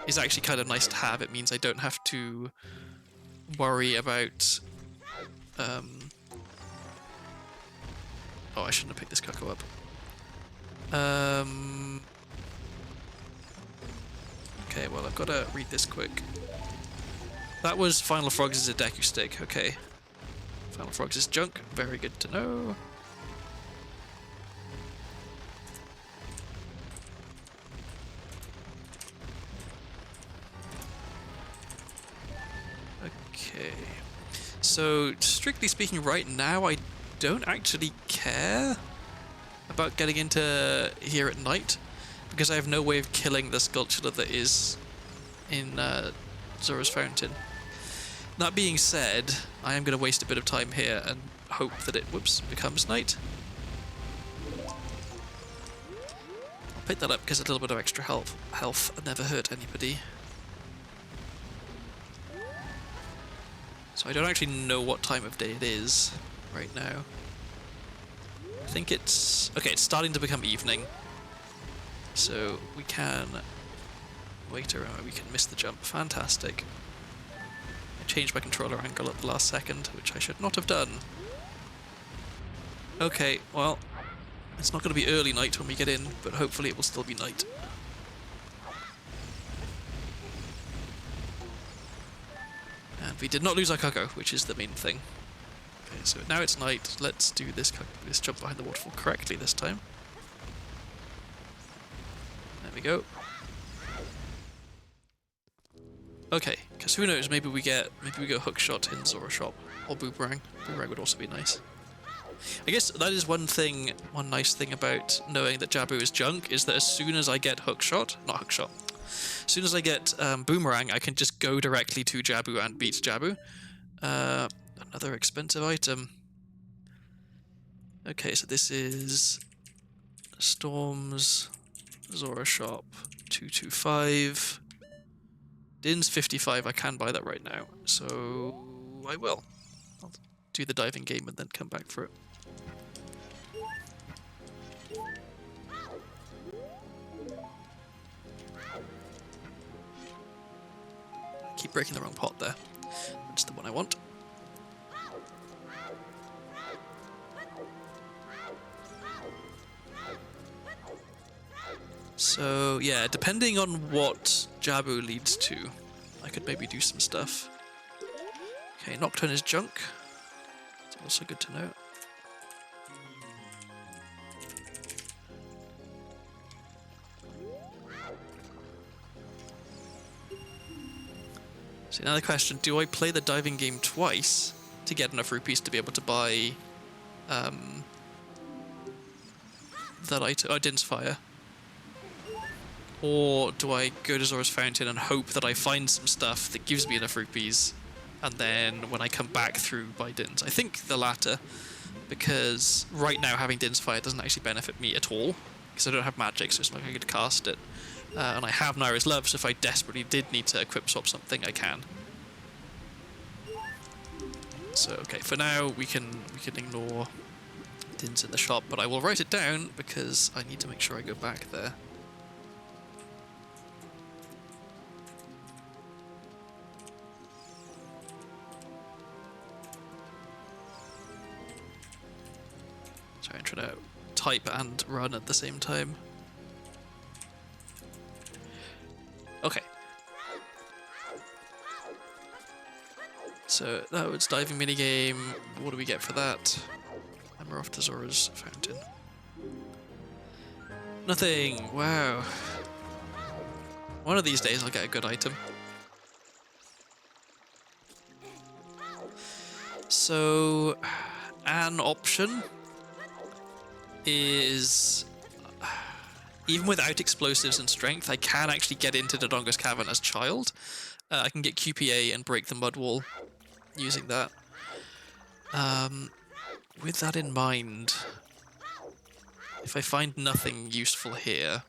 A: is actually kind of nice to have. It means I don't have to worry about... Oh, I shouldn't have picked this cuckoo up. Okay, well, I've got to read this quick. That was Final Frogs' a Deku Stick. Okay. Final Frogs is junk. Very good to know. Okay, so strictly speaking right now I don't actually care about getting into here at night, because I have no way of killing the sculpture that is in Zora's Fountain. That being said, I am going to waste a bit of time here and hope that it, becomes night. I'll pick that up because a little bit of extra health never hurt anybody. So I don't actually know what time of day it is right now. I think it's... Okay, it's starting to become evening. So we can wait around, we can miss the jump. Fantastic. I changed my controller angle at the last second, which I should not have done. Okay, well, it's not going to be early night when we get in, but hopefully it will still be night. And we did not lose our Cuckoo, which is the main thing. Okay, so now it's night. Let's do this jump behind the waterfall correctly this time. There we go. Okay, because who knows, maybe we go hookshot in Zora shop, or boomerang. Boomerang would also be nice. I guess that is one nice thing about knowing that Jabu is junk, is that as soon as I get not hookshot, As soon as I get Boomerang, I can just go directly to Jabu and beat Jabu. Another expensive item. Okay, so this is Storms, Zora Shop, 225. Din's 55, I can buy that right now, so I will. I'll do the diving game and then come back for it. Keep breaking the wrong pot there. That's the one I want. So, yeah, depending on what Jabu leads to, I could maybe do some stuff. Okay, Nocturne is junk. It's also good to know. So now the question, do I play the diving game twice to get enough rupees to be able to buy that item, Din's Fire? Or do I go to Zora's Fountain and hope that I find some stuff that gives me enough rupees, and then when I come back through buy Din's? I think the latter, because right now having Din's Fire doesn't actually benefit me at all, because I don't have magic, so it's not like I could cast it. And I have Naira's Love, so if I desperately did need to equip swap something, I can. So okay, for now we can ignore Din's in the shop, but I will write it down because I need to make sure I go back there. Sorry, I'm trying to type and run at the same time. Okay. So that was diving minigame. What do we get for that? And we're off to Zora's Fountain. Nothing. Wow. One of these days I'll get a good item. So an option is, even without explosives and strength, I can actually get into Dodongo's Cavern as child. I can get QPA and break the mud wall using that. With that in mind, if I find nothing useful here,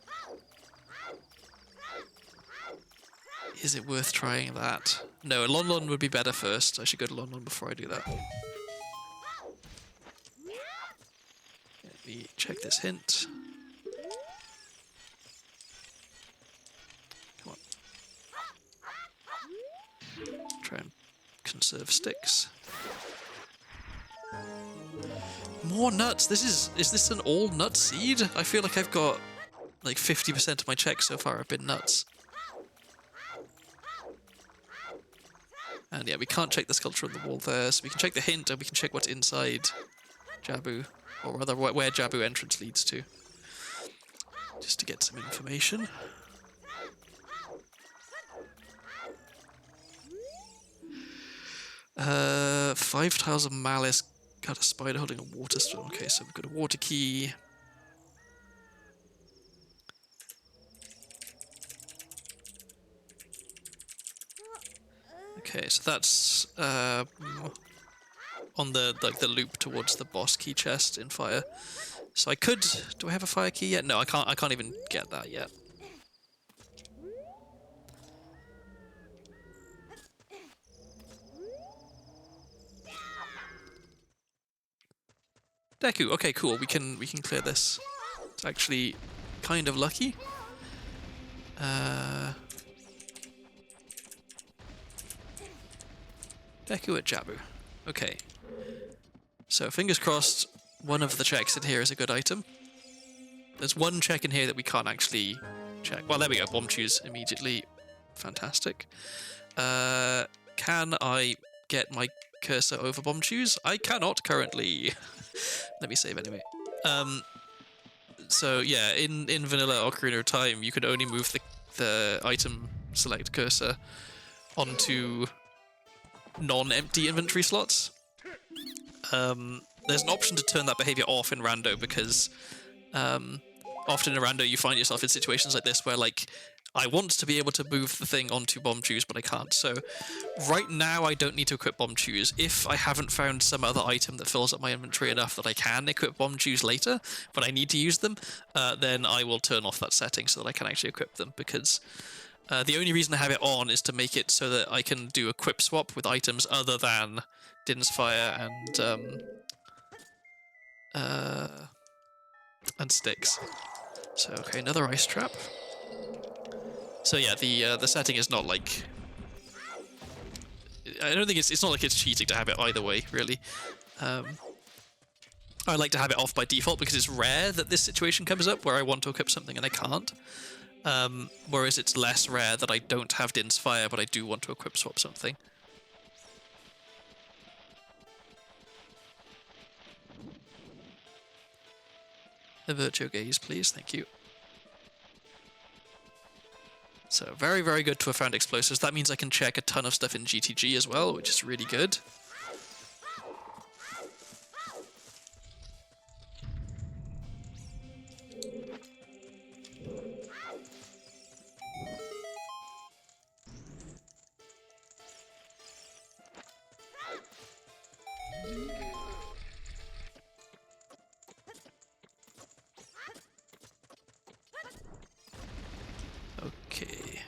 A: is it worth trying that? No, Lon Lon would be better first. I should go to Lon Lon before I do that. Let me check this hint. Come on. Try and conserve sticks. More nuts! Is this an all nut seed? I feel like I've got like 50% of my checks so far have been nuts. And yeah, we can't check the sculpture on the wall there, so we can check the hint and we can check what's inside Jabu, or rather where Jabu entrance leads to, just to get some information. Five tiles of malice. Got a spider holding a water stone. Okay, so we've got a water key. Okay, so that's on the loop towards the boss key chest in fire. So I could. Do I have a fire key yet? No, I can't. I can't even get that yet. Deku. Okay, cool. We can clear this. It's actually kind of lucky. Deku at Jabu. Okay. So fingers crossed. One of the checks in here is a good item. There's one check in here that we can't actually check. Well, there we go. Bomb choose immediately. Fantastic. Can I get my cursor over bomb choose? I cannot currently. Let me save anyway. So yeah, in vanilla Ocarina of Time, you could only move the item select cursor onto non-empty inventory slots. There's an option to turn that behavior off in Rando because often in Rando you find yourself in situations like this where like I want to be able to move the thing onto bomb chews, but I can't. So right now I don't need to equip bomb chews. If I haven't found some other item that fills up my inventory enough that I can equip bomb chews later, but I need to use them, then I will turn off that setting so that I can actually equip them, because the only reason I have it on is to make it so that I can do a equip swap with items other than Din's Fire and sticks. So okay, another ice trap. So yeah, the setting is not like, I don't think it's not like it's cheating to have it either way, really. I like to have it off by default because it's rare that this situation comes up where I want to equip something and I can't. Whereas it's less rare that I don't have Din's Fire but I do want to equip swap something. Avert your gaze, please. Thank you. So very, very good to have found explosives. That means I can check a ton of stuff in GTG as well, which is really good. Okay,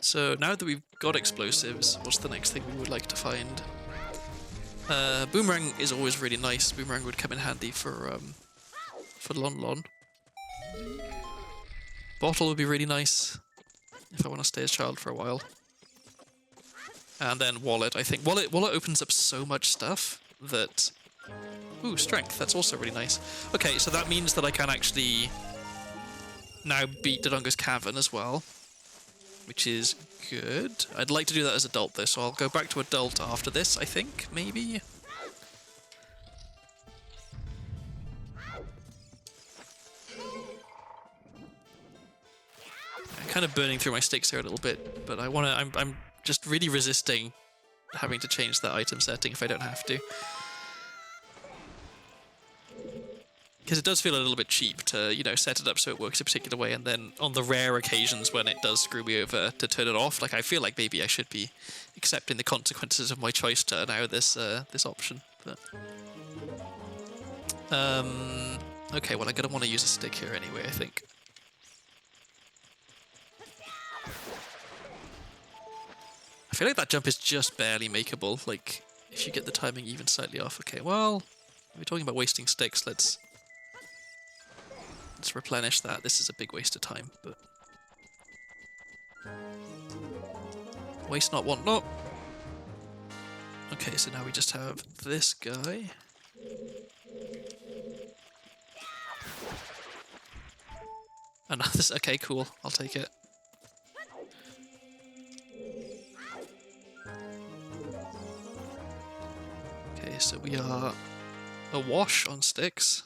A: so now that we've got explosives, what's the next thing we would like to find? Boomerang is always really nice. Boomerang would come in handy for Lon Lon. Bottle would be really nice if I want to stay as child for a while. And then wallet, I think. Wallet opens up so much stuff that... Ooh, strength, that's also really nice. Okay, so that means that I can actually now beat Dodongo's Cavern as well, which is good. I'd like to do that as adult though, so I'll go back to adult after this, I think, maybe? I'm kind of burning through my sticks here a little bit, but I'm just really resisting having to change that item setting if I don't have to. Because it does feel a little bit cheap to, you know, set it up so it works a particular way, and then on the rare occasions when it does screw me over to turn it off, like I feel like maybe I should be accepting the consequences of my choice to allow this this option. But okay, well I'm gonna want to use a stick here anyway, I think. I feel like that jump is just barely makeable. Like if you get the timing even slightly off. Okay, well, we're talking about wasting sticks. Let's replenish that. This is a big waste of time, but... Waste not, want not. Okay, so now we just have this guy. And this, okay, cool. I'll take it. Okay, so we are awash on sticks.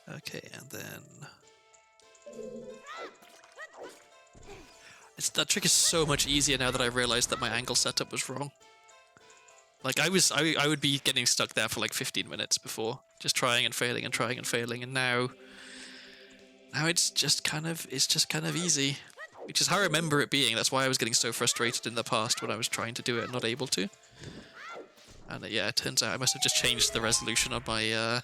A: Okay, and then... that trick is so much easier now that I realized that my angle setup was wrong. Like, I would be getting stuck there for like 15 minutes before, just trying and failing and trying and failing, and now it's just kind of easy. Which is how I remember it being. That's why I was getting so frustrated in the past when I was trying to do it and not able to. And yeah, it turns out I must have just changed the resolution on my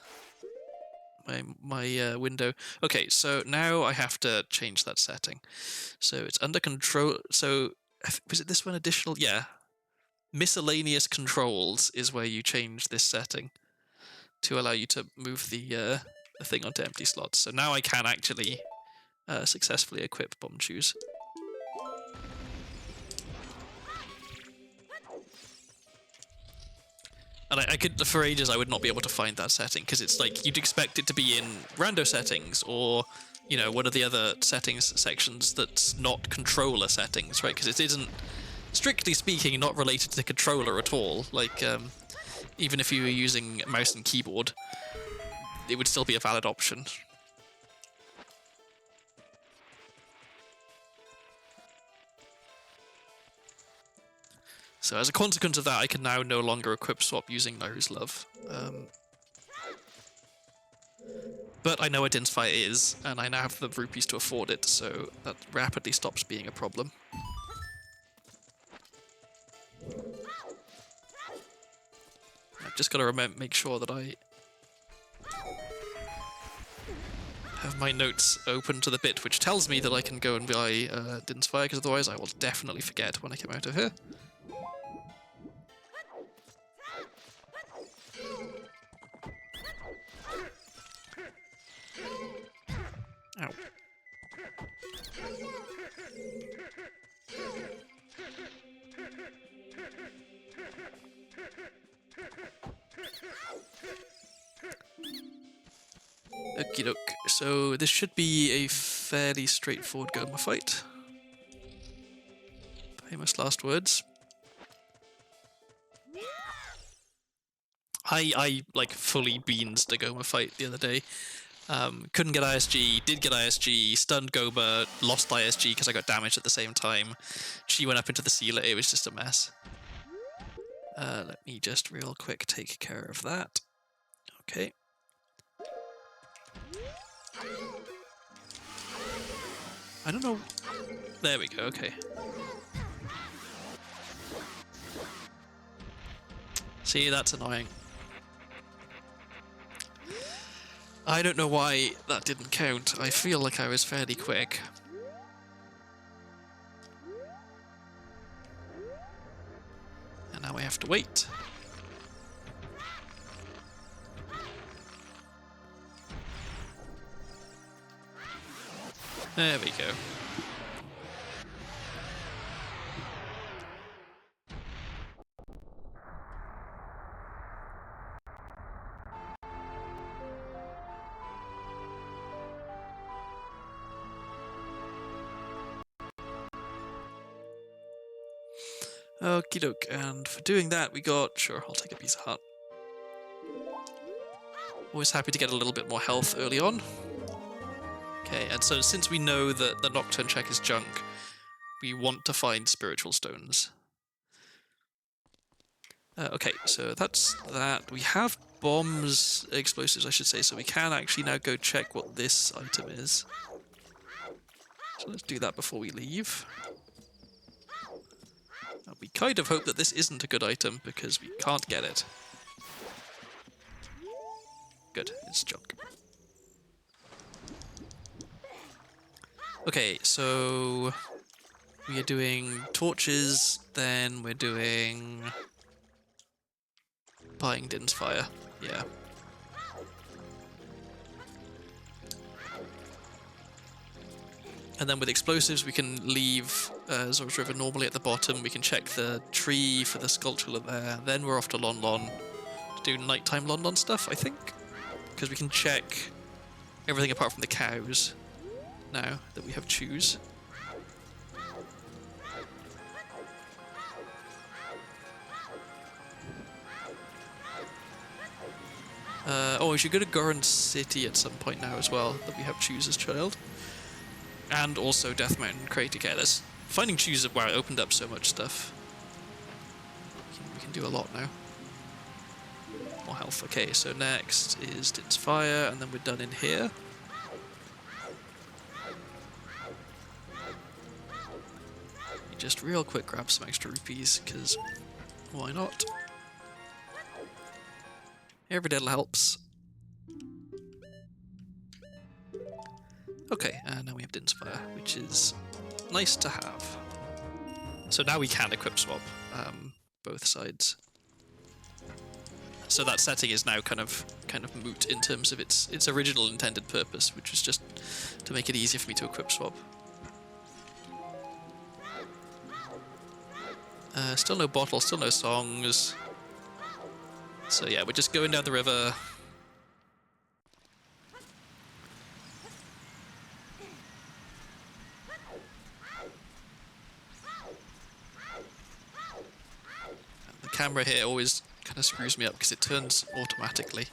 A: my window. Okay, so now I have to change that setting. So it's under control. So was it this one additional? Yeah. Miscellaneous controls is where you change this setting to allow you to move the thing onto empty slots. So now I can actually successfully equip bomb chews. And I could, for ages, I would not be able to find that setting, because it's like, you'd expect it to be in rando settings, or, you know, one of the other settings sections that's not controller settings, right? Because it isn't, strictly speaking, not related to the controller at all. Like, even if you were using mouse and keyboard, it would still be a valid option. So as a consequence of that, I can now no longer equip swap using Nairu's Love. But I know what Dinsfire is, and I now have the rupees to afford it, so that rapidly stops being a problem. I've just got to make sure that I have my notes open to the bit which tells me that I can go and buy Dinsfire, because otherwise I will definitely forget when I come out of here. Ow. Okie doke. So this should be a fairly straightforward Goma fight. Famous last words. I like fully beans the Goma fight the other day. Couldn't get ISG, did get ISG, stunned Goma, lost ISG because I got damaged at the same time. She went up into the sealer, it was just a mess. Let me just real quick take care of that. Okay. I don't know. There we go, okay. See, that's annoying. I don't know why that didn't count. I feel like I was fairly quick. And now I have to wait. There we go. Okie doke, and for doing that we got... Sure, I'll take a piece of heart. Always happy to get a little bit more health early on. Okay, and so since we know that the Nocturne check is junk, we want to find spiritual stones. Okay, so that's that. We have bombs, explosives I should say, so we can actually now go check what this item is. So let's do that before we leave. We kind of hope that this isn't a good item, because we can't get it. Good, it's junk. Okay, so we are doing torches, then we're doing... buying Dinsfire, yeah. And then with explosives, we can leave Zora's River normally at the bottom. We can check the tree for the sculptura there. Then we're off to Lon Lon to do nighttime Lon Lon stuff, I think. Because we can check everything apart from the cows now that we have choose. Oh, we should go to Goron City at some point now as well, that we have choose as child. And also Death Mountain Crater Careless. Finding choose, wow, it opened up so much stuff. We can do a lot now. More health. Okay, so next is Dinsfire, and then we're done in here. Just real quick grab some extra rupees, because why not? Every little helps. Okay, and now we have Dinsfire, which is nice to have. So now we can equip swap both sides. So that setting is now kind of moot in terms of its original intended purpose, which was just to make it easier for me to equip swap. Still no bottle, still no songs. So yeah, we're just going down the river. The camera here always kind of screws me up because it turns automatically.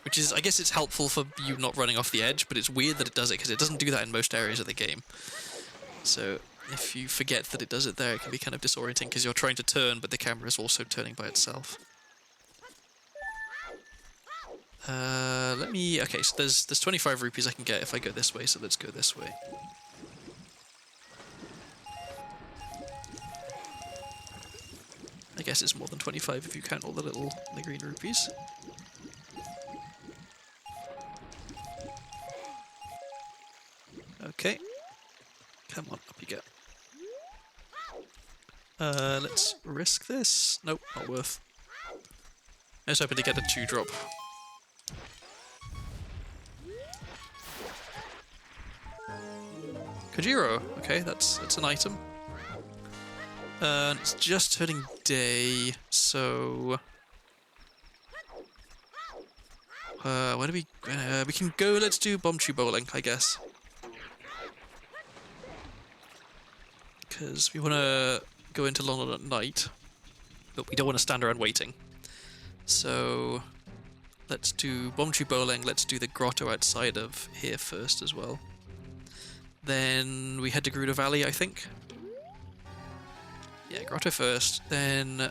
A: Which is, I guess it's helpful for you not running off the edge, but it's weird that it does it because it doesn't do that in most areas of the game. So if you forget that it does it there, it can be kind of disorienting because you're trying to turn, but the camera is also turning by itself. Let me... Okay, so there's 25 rupees I can get if I go this way, so let's go this way. I guess it's more than 25 if you count all the green rupees. Okay. Come on, up you go. Let's risk this. Nope, not worth. I was hoping to get a 2-drop. Kojiro. Okay, that's an item. It's just turning day, so... where do we... we can go, let's do Bombchu Bowling, I guess. Because we want to go into London at night, but we don't want to stand around waiting. So... let's do Bombchu Bowling, let's do the grotto outside of here first as well. Then we head to Gerudo Valley, I think. Yeah, grotto first, then...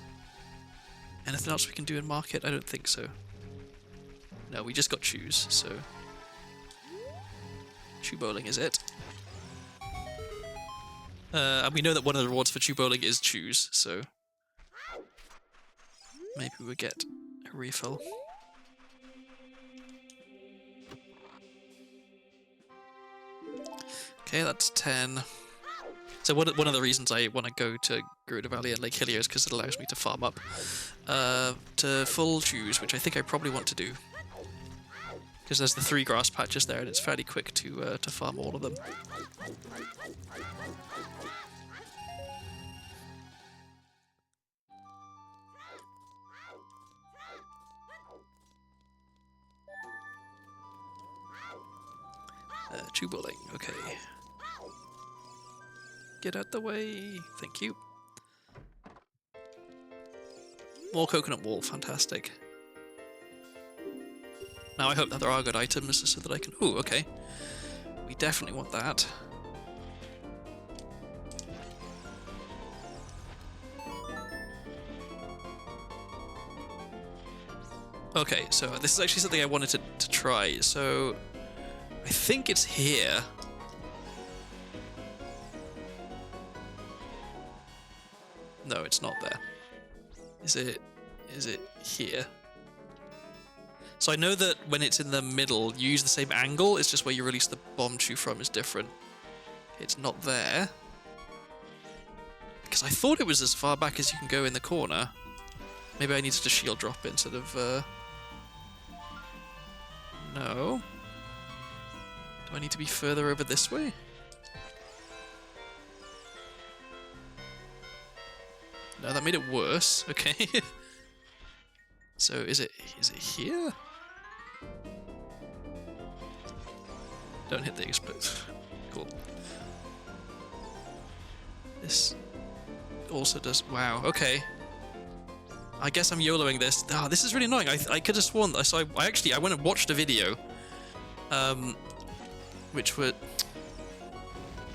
A: anything else we can do in market? I don't think so. No, we just got choose, so... Chew Bowling is it. And we know that one of the rewards for Chew Bowling is choose, so... maybe we'll get a refill. Okay, that's 10. So one of the reasons I want to go to Gerudo Valley and Lake Hillier is because it allows me to farm up to full choose, which I think I probably want to do. Because there's the 3 grass patches there, and it's fairly quick to farm all of them. Chew Bowling, okay. Get out the way, thank you. More coconut wool, fantastic. Now I hope that there are good items so that I can... Ooh, okay. We definitely want that. Okay, so this is actually something I wanted to try, so... I think it's here. No, it's not there. Is it here? So I know that when it's in the middle, you use the same angle, it's just where you release the Bombchu from is different. It's not there. Because I thought it was as far back as you can go in the corner. Maybe I needed to shield drop it instead of... No. Do I need to be further over this way? No, that made it worse. Okay. So is it here? Don't hit the explosive. Cool. This also does... Wow, okay. I guess I'm YOLOing this. Ah, this is really annoying. I could have sworn that I went and watched a video. Which were...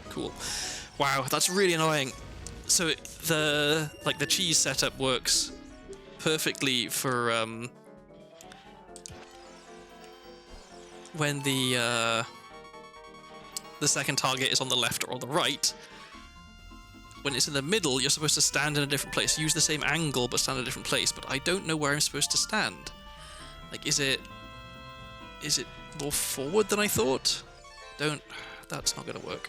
A: Cool. Wow, that's really annoying. So the cheese setup works perfectly for when the second target is on the left or on the right. When it's in the middle, you're supposed to stand in a different place. Use the same angle, but stand in a different place. But I don't know where I'm supposed to stand. Like, is it more forward than I thought? That's not gonna work.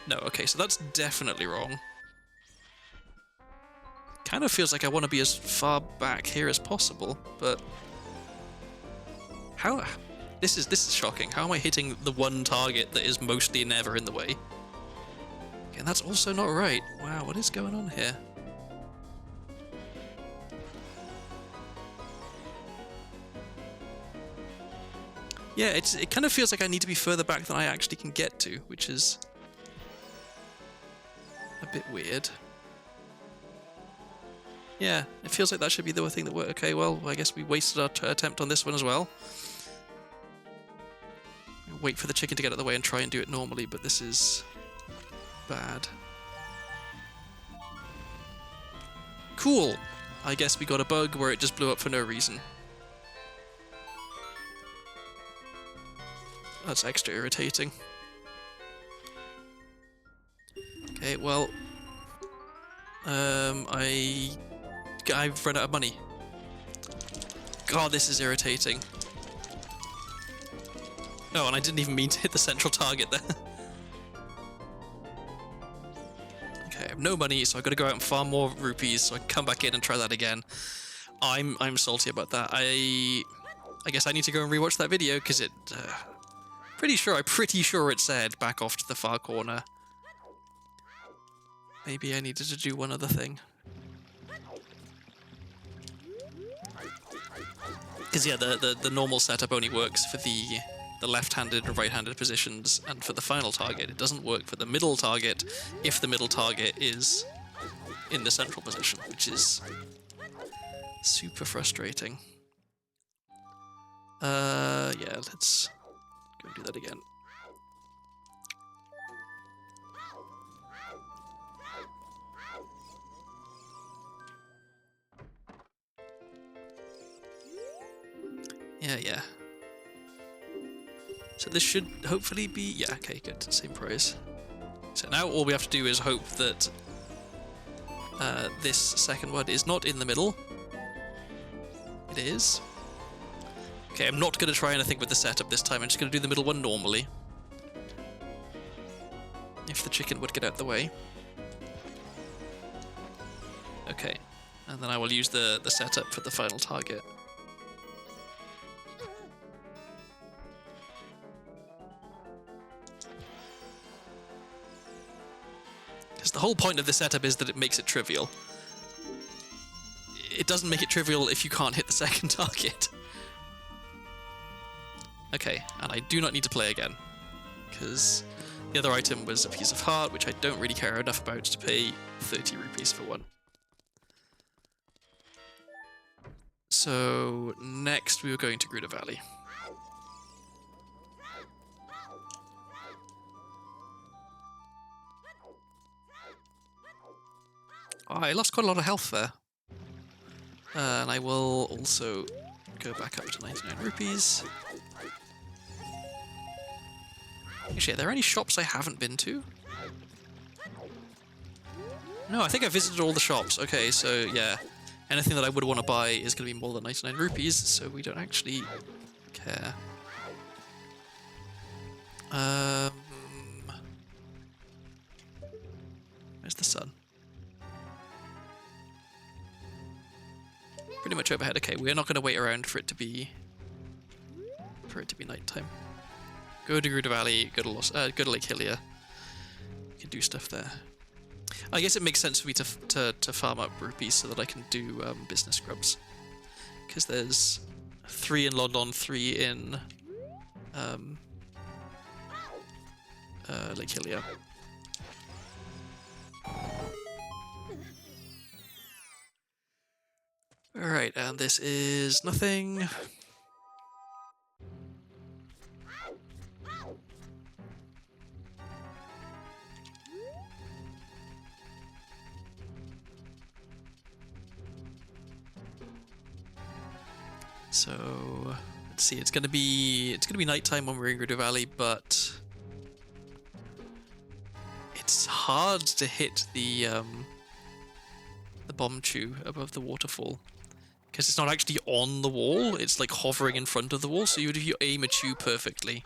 A: No, okay, so that's definitely wrong. Kind of feels like I want to be as far back here as possible, but... How... This is shocking. How am I hitting the one target that is mostly never in the way? Okay, and that's also not right. Wow, what is going on here? Yeah, it kind of feels like I need to be further back than I actually can get to, which is a bit weird. Yeah, it feels like that should be the thing that worked. Okay, well, I guess we wasted our attempt on this one as well. Wait for the chicken to get out of the way and try and do it normally, but this is bad. Cool. I guess we got a bug where it just blew up for no reason. That's extra irritating. Okay, well... I've run out of money. God, this is irritating. Oh, and I didn't even mean to hit the central target there. Okay, I have no money, so I've got to go out and farm more rupees so I can come back in and try that again. I'm salty about that. I guess I need to go and rewatch that video because it... I'm pretty sure it said back off to the far corner. Maybe I needed to do one other thing. Because yeah, the normal setup only works for the left-handed and right-handed positions, and for the final target it doesn't work for the middle target if the middle target is in the central position, which is super frustrating. Yeah, let's go do that again. Yeah. So this should hopefully be... Yeah, okay, good. Same price. So now all we have to do is hope that this second one is not in the middle. It is. Okay, I'm not going to try anything with the setup this time. I'm just going to do the middle one normally. If the chicken would get out of the way. Okay. And then I will use the setup for the final target. The whole point of the setup is that it makes it trivial. It doesn't make it trivial if you can't hit the second target. Okay, and I do not need to play again, because the other item was a piece of heart, which I don't really care enough about to pay 30 rupees for one. So next we were going to Gruda Valley. Oh, I lost quite a lot of health there. And I will also go back up to 99 rupees. Actually, are there any shops I haven't been to? No, I think I visited all the shops. Okay, so yeah. Anything that I would want to buy is going to be more than 99 rupees, so we don't actually care. Where's the sun? Pretty much overhead. Okay, we're not going to wait around for it to be nighttime. Go to Gruda Valley, go to Lake Hylia. You can do stuff there. I guess it makes sense for me to farm up rupees so that I can do business grubs. Because there's 3 in London, 3 in Lake Hylia. Alright, and this is nothing. So let's see, it's gonna be nighttime when we're in Gruda Valley, but it's hard to hit the bomb chew above the waterfall. Because it's not actually on the wall, it's like hovering in front of the wall, so if you aim a chew perfectly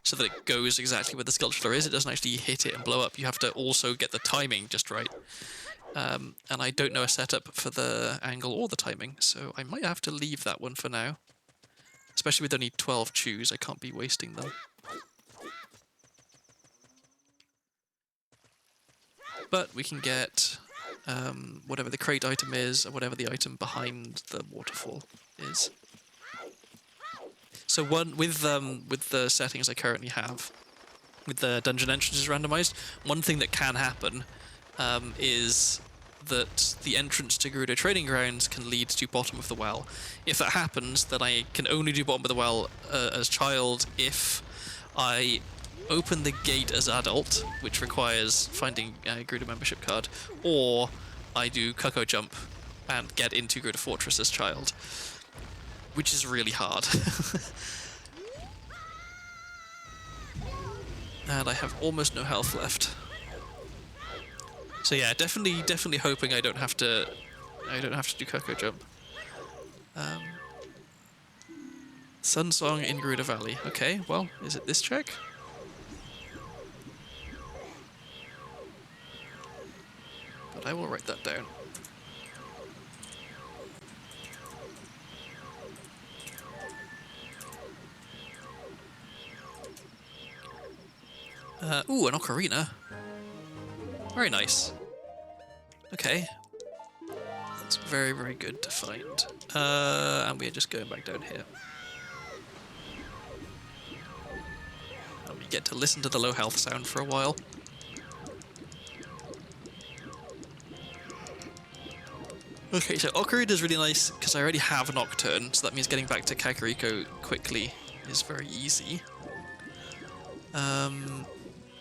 A: so that it goes exactly where the sculpture is, it doesn't actually hit it and blow up. You have to also get the timing just right. And I don't know a setup for the angle or the timing, so I might have to leave that one for now. Especially with only 12 chews, I can't be wasting them. But we can get whatever the crate item is, or whatever the item behind the waterfall is. So with the settings I currently have, with the dungeon entrances randomized, one thing that can happen is that the entrance to Gerudo Training Grounds can lead to bottom of the well. If that happens, then I can only do bottom of the well as child if I open the gate as adult, which requires finding a Gerudo membership card, or I do Cucko Jump and get into Go to Fortress as child, which is really hard. And I have almost no health left. So yeah, definitely hoping I don't have to do Cocoa Jump. Sun Song in Gerudo Valley. Okay, well, is it this check? But I will write that down. Ooh, an Ocarina. Very nice. Okay. That's very, very good to find. And we're just going back down here. And we get to listen to the low health sound for a while. Okay, so Ocarina is really nice because I already have Nocturne, so that means getting back to Kakariko quickly is very easy.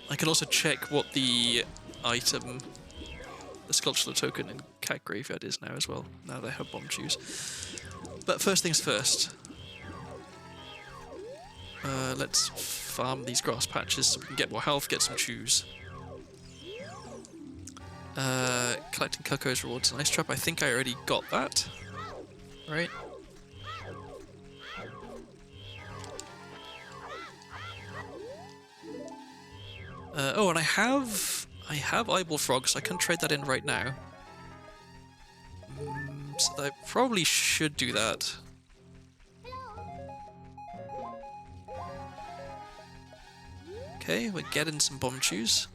A: I can also check what the item, the sculptural token in Cat Graveyard is now as well, now that I have bomb shoes. But first things first. Let's farm these grass patches so we can get more health, get some shoes. Collecting Coco's rewards an ice trap. I think I already got that. Right? Oh, and I have eyeball frog, so I can trade that in right now. So I probably should do that. Okay, we're getting some bomb shoes.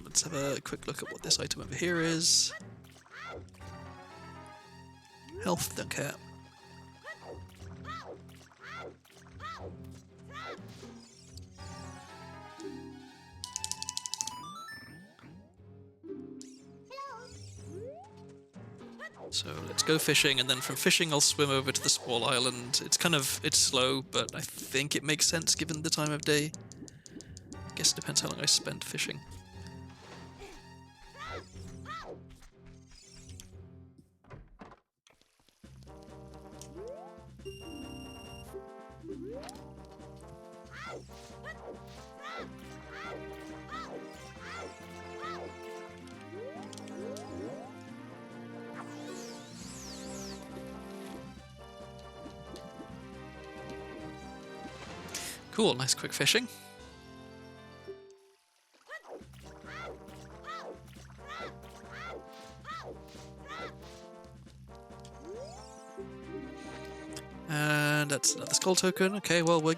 A: Let's have a quick look at what this item over here is. Health, don't care. So let's go fishing, and then from fishing I'll swim over to the small island. It's slow, but I think it makes sense given the time of day. I guess it depends how long I spent fishing. Cool, nice quick fishing. And that's another skull token. Okay, well, we're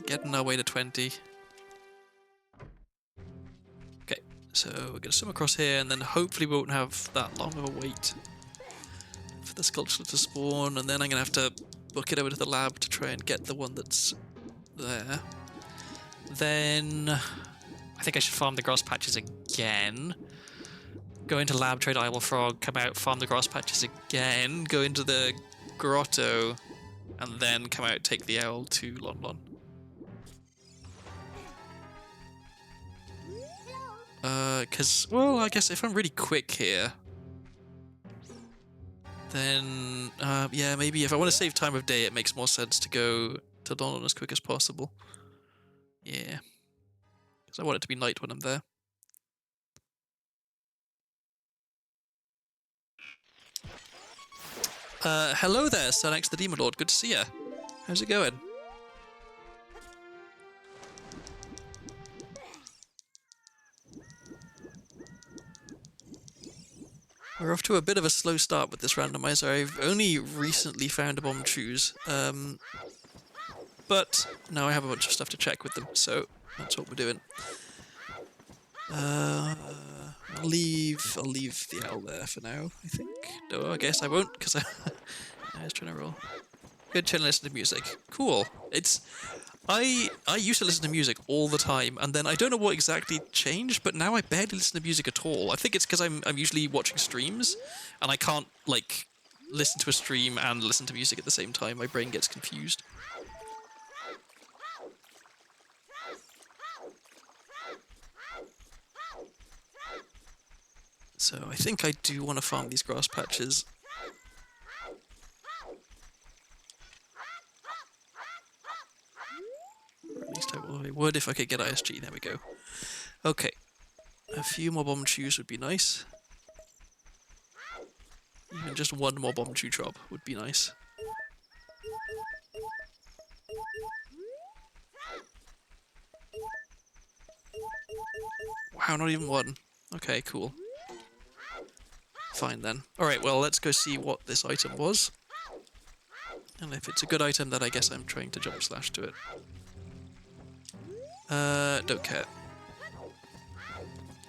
A: getting our way to 20. Okay, so we're going to swim across here, and then hopefully we won't have that long of a wait for the sculpture to spawn, and then I'm going to have to book it over to the lab to try and get the one that's there. Then I think I should farm the grass patches again. Go into lab, trade eyeball frog, come out, farm the grass patches again, go into the grotto, and then come out, take the owl to Lon Lon. Well, I guess if I'm really quick here, then, yeah, maybe if I want to save time of day, it makes more sense to go to Lon Lon as quick as possible. Yeah. Because I want it to be night when I'm there. Hello there, Sernax the Demon Lord. Good to see ya. How's it going? We're off to a bit of a slow start with this randomizer. I've only recently found a bomb choose, but now I have a bunch of stuff to check with them, so that's what we're doing. I'll leave the owl there for now, I think. No, I guess I won't, because I was trying to roll. Good trying to listen to music. Cool. I used to listen to music all the time, and then I don't know what exactly changed, but now I barely listen to music at all. I think it's because I'm usually watching streams, and I can't, like, listen to a stream and listen to music at the same time. My brain gets confused. So I think I do want to farm these grass patches. Or at least I would if I could get ISG. There we go. Okay. A few more bomb chews would be nice. Even just one more bomb chew drop would be nice. Wow, not even one. Okay, cool. Fine then. Alright, well, let's go see what this item was. And if it's a good item, then I guess I'm trying to jump slash to it. Don't care.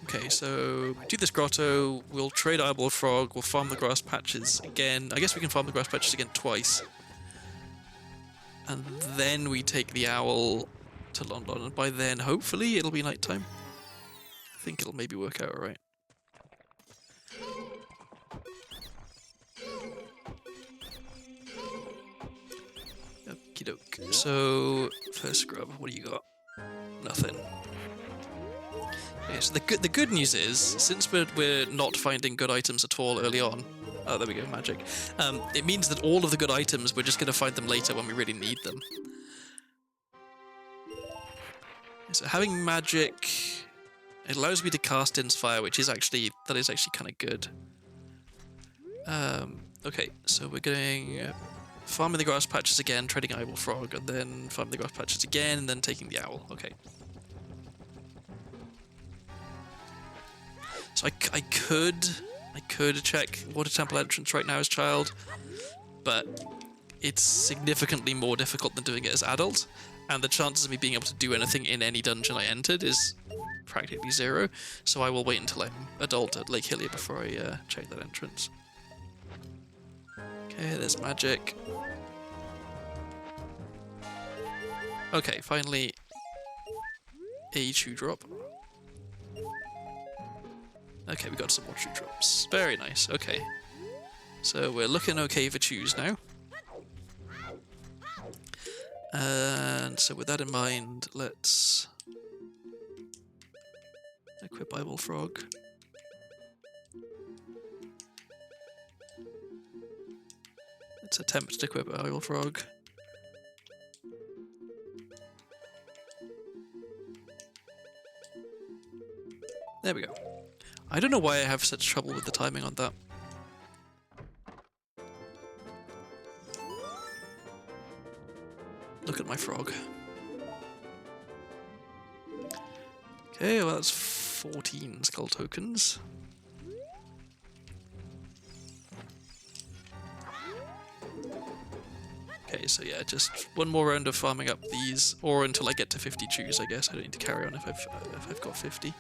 A: Okay, so we do this grotto, we'll trade Eyeball Frog, we'll farm the grass patches again. I guess we can farm the grass patches again twice. And then we take the owl to London, and by then, hopefully, it'll be nighttime. I think it'll maybe work out alright. Okie doke. So, first scrub, what do you got? Nothing. Okay, so the good news is, since we're not finding good items at all early on, oh there we go, magic. It means that all of the good items we're just going to find them later when we really need them. So having magic, it allows me to cast Inspire, which is actually kind of good. Okay, so we're going farming the grass patches again, trading Eyeball Frog, and then farming the grass patches again, and then taking the owl. Okay. So I could check Water Temple entrance right now as child, but it's significantly more difficult than doing it as adult, and the chances of me being able to do anything in any dungeon I entered is practically zero, so I will wait until I'm adult at Lake Hylia before I check that entrance. Okay, there's magic. Okay, finally a chew drop. Okay, we got some more chew drops. Very nice, okay. So we're looking okay for chews now. And so with that in mind, let's equip Eyeball Frog. Let's attempt to equip Eyeball Frog. There we go. I don't know why I have such trouble with the timing on that. Look at my frog. Okay, well that's 14 skull tokens. Okay, so yeah, just one more round of farming up these, or until I get to 50 chews, I guess. I don't need to carry on if I've got 50.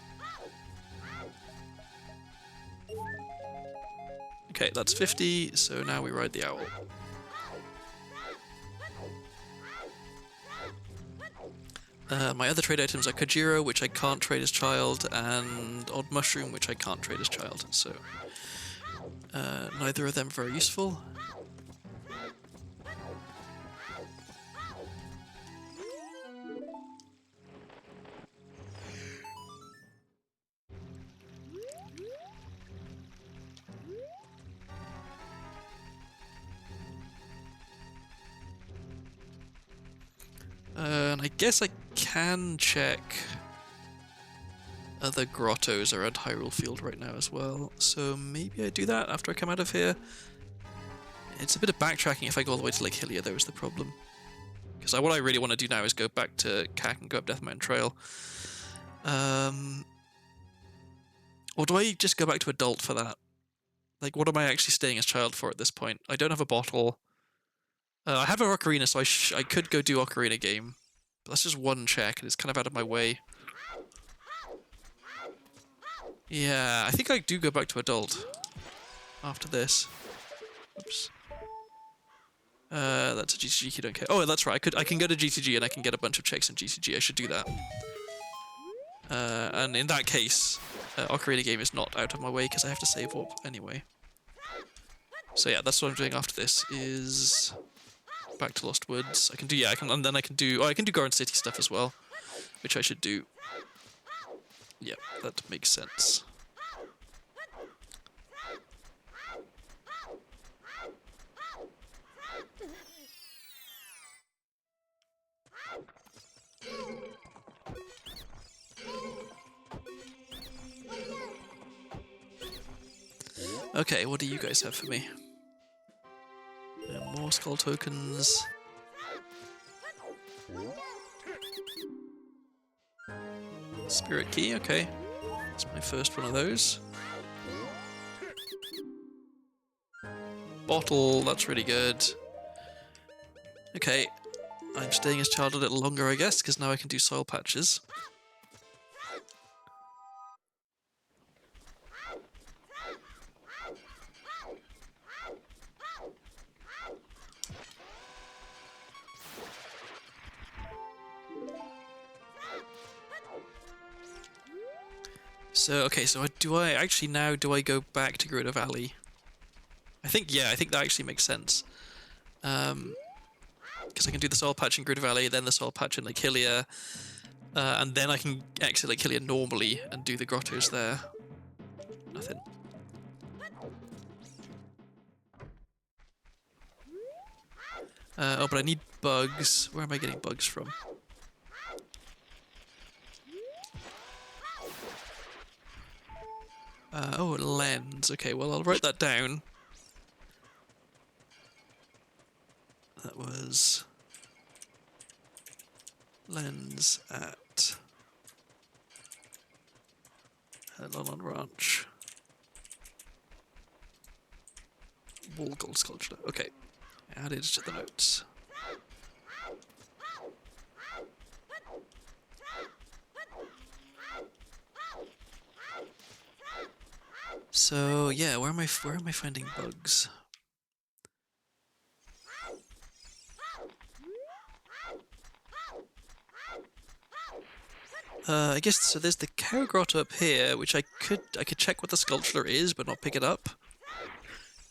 A: Okay, that's 50, so now we ride the owl. My other trade items are Kajiro, which I can't trade as child, and Odd Mushroom, which I can't trade as child, so neither of them very useful. And I guess I can check other grottos around Hyrule Field right now as well, so maybe I do that after I come out of here. It's a bit of backtracking if I go all the way to Lake Hylia, though, is the problem. Because what I really want to do now is go back to CAC and go up Death Mountain Trail. Or do I just go back to adult for that? Like, what am I actually staying as child for at this point? I don't have a bottle. I have a Ocarina, so I could go do Ocarina game. But that's just one check, and it's kind of out of my way. Yeah, I think I do go back to adult after this. Oops. That's a GTG, you don't care. Oh, that's right, I can go to GTG and I can get a bunch of checks in GTG, I should do that. And in that case, Ocarina game is not out of my way because I have to save up anyway. So yeah, that's what I'm doing after this, is back to Lost Woods. I can do, yeah, and then I can do Garden City stuff as well, which I should do. Yeah, that makes sense. Okay, what do you guys have for me? More skull tokens. Spirit key, okay. That's my first one of those. Bottle, that's really good. Okay, I'm staying as child a little longer, I guess, because now I can do soil patches. So, okay, so do I go back to Gruda Valley? I think that actually makes sense. Because I can do the soil patch in Gruda Valley, then the soil patch in Lake Hylia, and then I can exit Lake Hylia normally and do the grottos there. Nothing. Oh, but I need bugs. Where am I getting bugs from? Oh, lens. Okay, well, I'll write that down. That was lens at London Ranch. Wall gold sculpture. Okay, added to the notes. So yeah, where am I finding bugs? I guess so. There's the cow grotto up here, which I could check what the sculpture is, but not pick it up.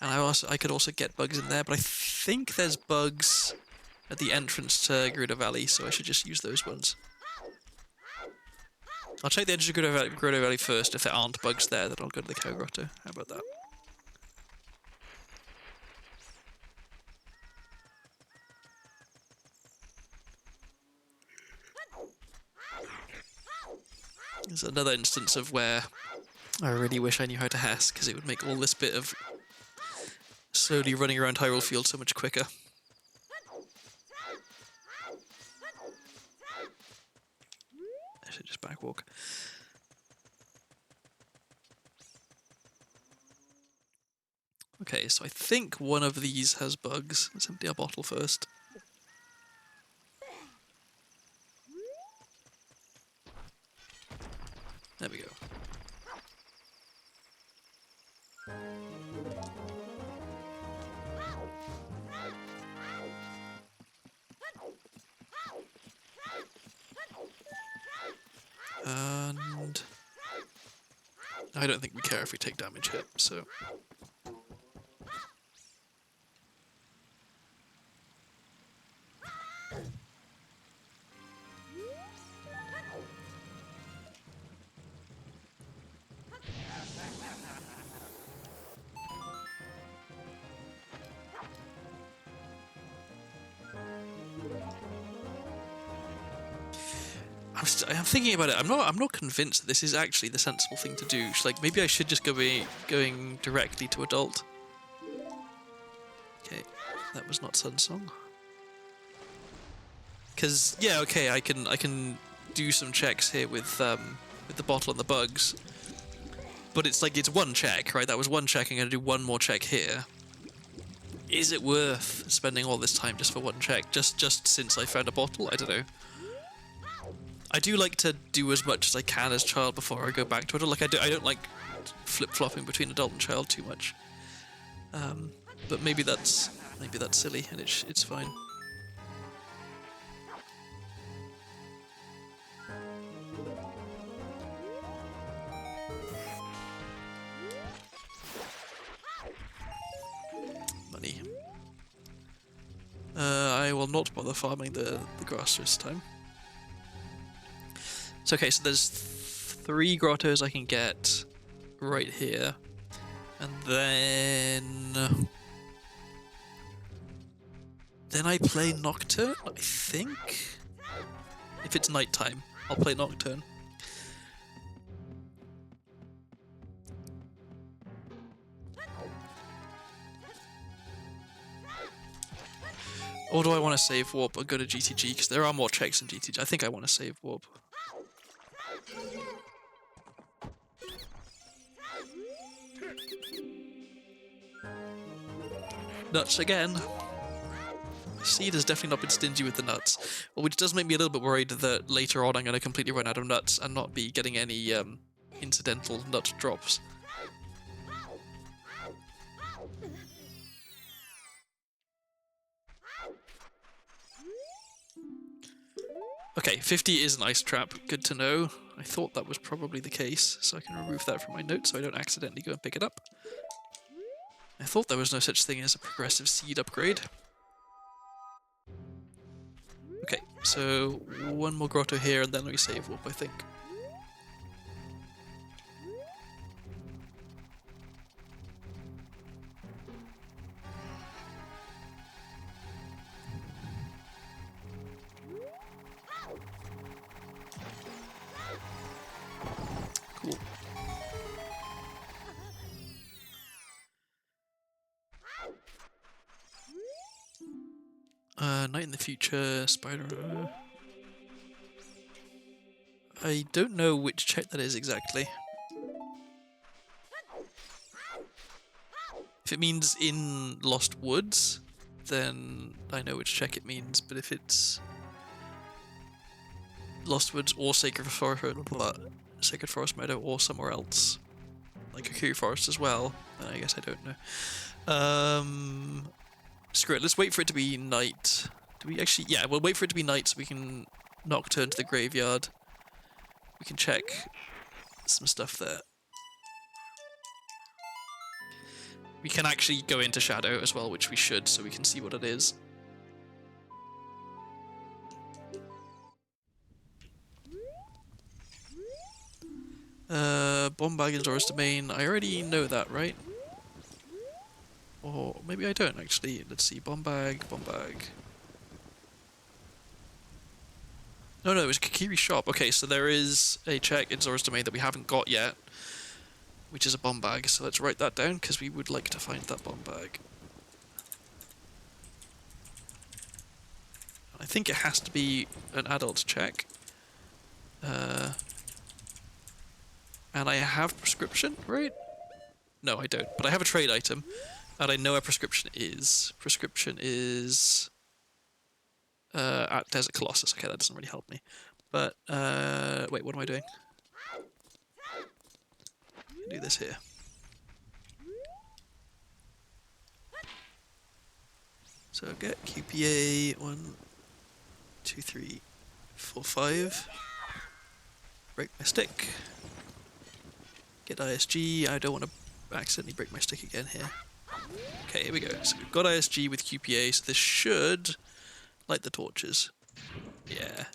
A: And I could also get bugs in there, but I think there's bugs at the entrance to Gruda Valley, so I should just use those ones. I'll check the edge of Gruda Valley first. If there aren't bugs there, then I'll go to the cow grotto. How about that? There's another instance of where I really wish I knew how to Hask, because it would make all this bit of slowly running around Hyrule Field so much quicker. I should just backwalk. Okay, so I think one of these has bugs. Let's empty our bottle first. There we go. And I don't think we care if we take damage hit, so... I'm thinking about it. I'm not convinced that this is actually the sensible thing to do. Like, maybe I should just going directly to adult. Okay, that was not Sunsong. Because yeah, okay, I can do some checks here with the bottle and the bugs. But it's like, it's one check, right? That was one check. I'm gonna do one more check here. Is it worth spending all this time just for one check? Just since I found a bottle? I don't know. I do like to do as much as I can as child before I go back to adult. Like, I don't like flip-flopping between adult and child too much. But maybe that's silly, and it's fine. Money. I will not bother farming the grass this time. So okay, so there's 3 grottos I can get right here, and then I play Nocturne, I think. If it's nighttime, I'll play Nocturne. Or do I want to save warp and go to GTG? Because there are more checks in GTG. I think I want to save warp. Nuts again. Seed has definitely not been stingy with the nuts, which does make me a little bit worried that later on I'm going to completely run out of nuts and not be getting any incidental nut drops. Okay, 50 is an ice trap. Good to know. I thought that was probably the case, so I can remove that from my notes so I don't accidentally go and pick it up. I thought there was no such thing as a progressive seed upgrade. Okay, so one more grotto here and then we save warp, I think. Cool. Night in the future, spider. I don't know which check that is exactly. If it means in Lost Woods, then I know which check it means, but if it's Lost Woods or Sacred Forest Meadow or somewhere else, like Ocarina Forest as well, then I guess I don't know. Screw it, let's wait for it to be night. Do we actually... Yeah, we'll wait for it to be night so we can nocturne to the graveyard. We can check some stuff there. We can actually go into Shadow as well, which we should, so we can see what it is. Bombag in Zora's Domain. I already know that, right? Or maybe I don't, actually. Let's see. Bombag. No, it was Kakiri's shop. Okay, so there is a check in Zora's Domain that we haven't got yet, which is a bombag. So let's write that down, because we would like to find that bombag. I think it has to be an adult check. And I have prescription, right? No, I don't. But I have a trade item, and I know a prescription is. Prescription is... at Desert Colossus. Okay, that doesn't really help me. But, wait, what am I doing? Do this here. So get QPA 1, 2, 3, 4, 5. Break my stick. Get ISG. I don't want to accidentally break my stick again here. Okay, here we go. So we've got ISG with QPA, so this should light the torches. Yeah.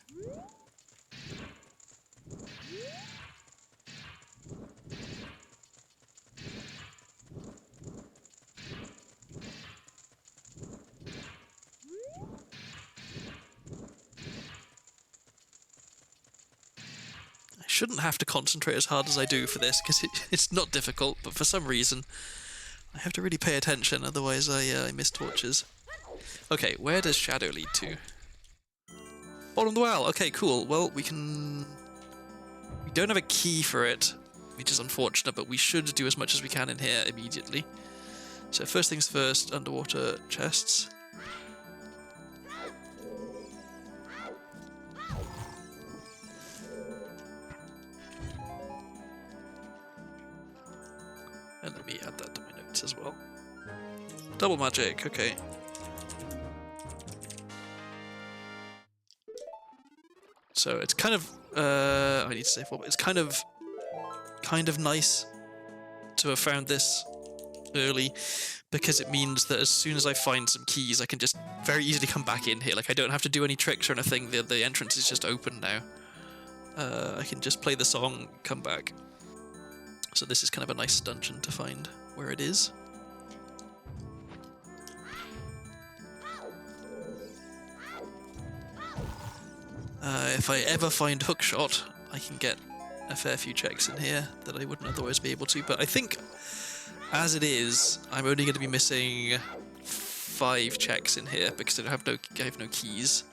A: I shouldn't have to concentrate as hard as I do for this, because it's not difficult, but for some reason I have to really pay attention, otherwise I miss torches. Okay, where does Shadow lead to? Bottom of the well. Okay, cool. Well, we don't have a key for it, which is unfortunate, but we should do as much as we can in here immediately. So first things first, underwater chests. And let me add that to my notes as well. Double magic, okay. So it's kind of, I need to say for, it's kind of nice to have found this early, because it means that as soon as I find some keys, I can just very easily come back in here. Like, I don't have to do any tricks or anything. The entrance is just open now. I can just play the song, come back. So this is kind of a nice dungeon to find where it is. If I ever find Hookshot, I can get a fair few checks in here that I wouldn't otherwise be able to. But I think, as it is, I'm only going to be missing 5 checks in here because I have no keys.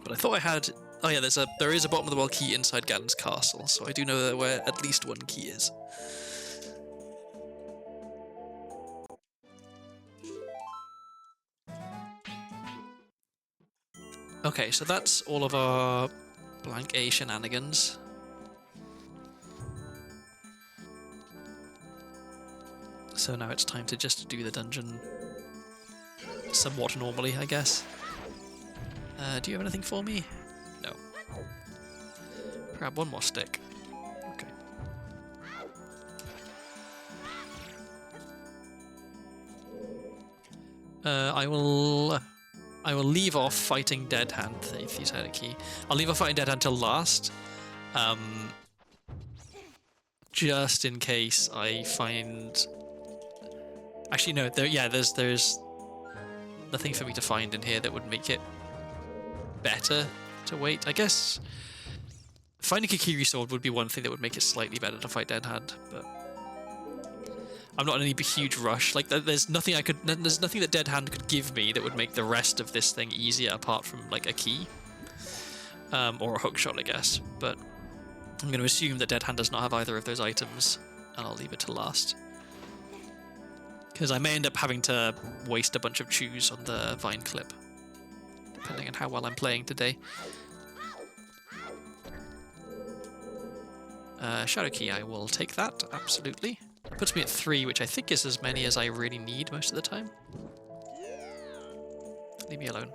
A: But I thought I had. Oh yeah, there is a bottom of the world key inside Ganon's castle, so I do know where at least one key is. Okay, so that's all of our blank A shenanigans. So now it's time to just do the dungeon somewhat normally, I guess. Do you have anything for me? No. Grab one more stick. Okay. I will leave off fighting Dead Hand if he's had a key. I'll leave off fighting Dead Hand till last. Just in case I find. Actually, no. There's nothing for me to find in here that would make it better to wait. I guess finding a Kikiri sword would be one thing that would make it slightly better to fight Dead Hand, but I'm not in any huge rush. Like, there's nothing that Dead Hand could give me that would make the rest of this thing easier apart from like a key, or a hookshot, I guess. But I'm going to assume that Dead Hand does not have either of those items, and I'll leave it to last. Because I may end up having to waste a bunch of chews on the vine clip, depending on how well I'm playing today. Shadow Key, I will take that, absolutely. Puts me at 3, which I think is as many as I really need most of the time. Leave me alone.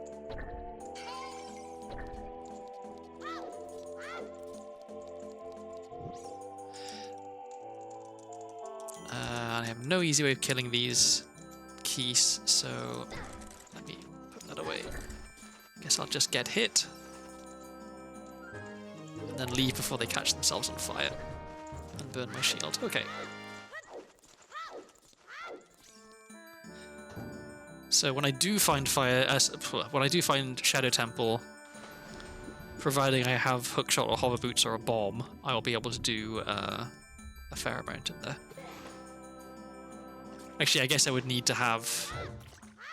A: I have no easy way of killing these keys, so let me put that away. Guess I'll just get hit and then leave before they catch themselves on fire and burn my shield. Okay. So when I do find Shadow Temple, providing I have hookshot or hover boots or a bomb, I will be able to do a fair amount in there. Actually, I guess I would need to have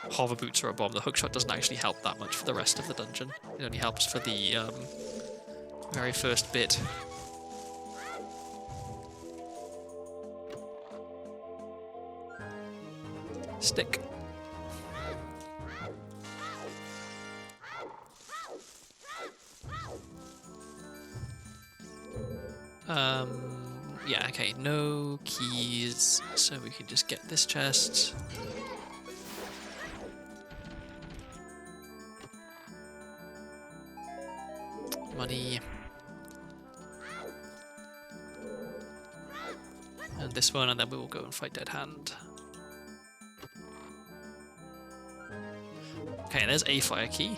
A: hover boots or a bomb. The hookshot doesn't actually help that much for the rest of the dungeon. It only helps for the very first bit. Stick. Yeah, okay, no keys, so we can just get this chest. Money. And this one, and then we will go and fight Dead Hand. Okay, there's a fire key.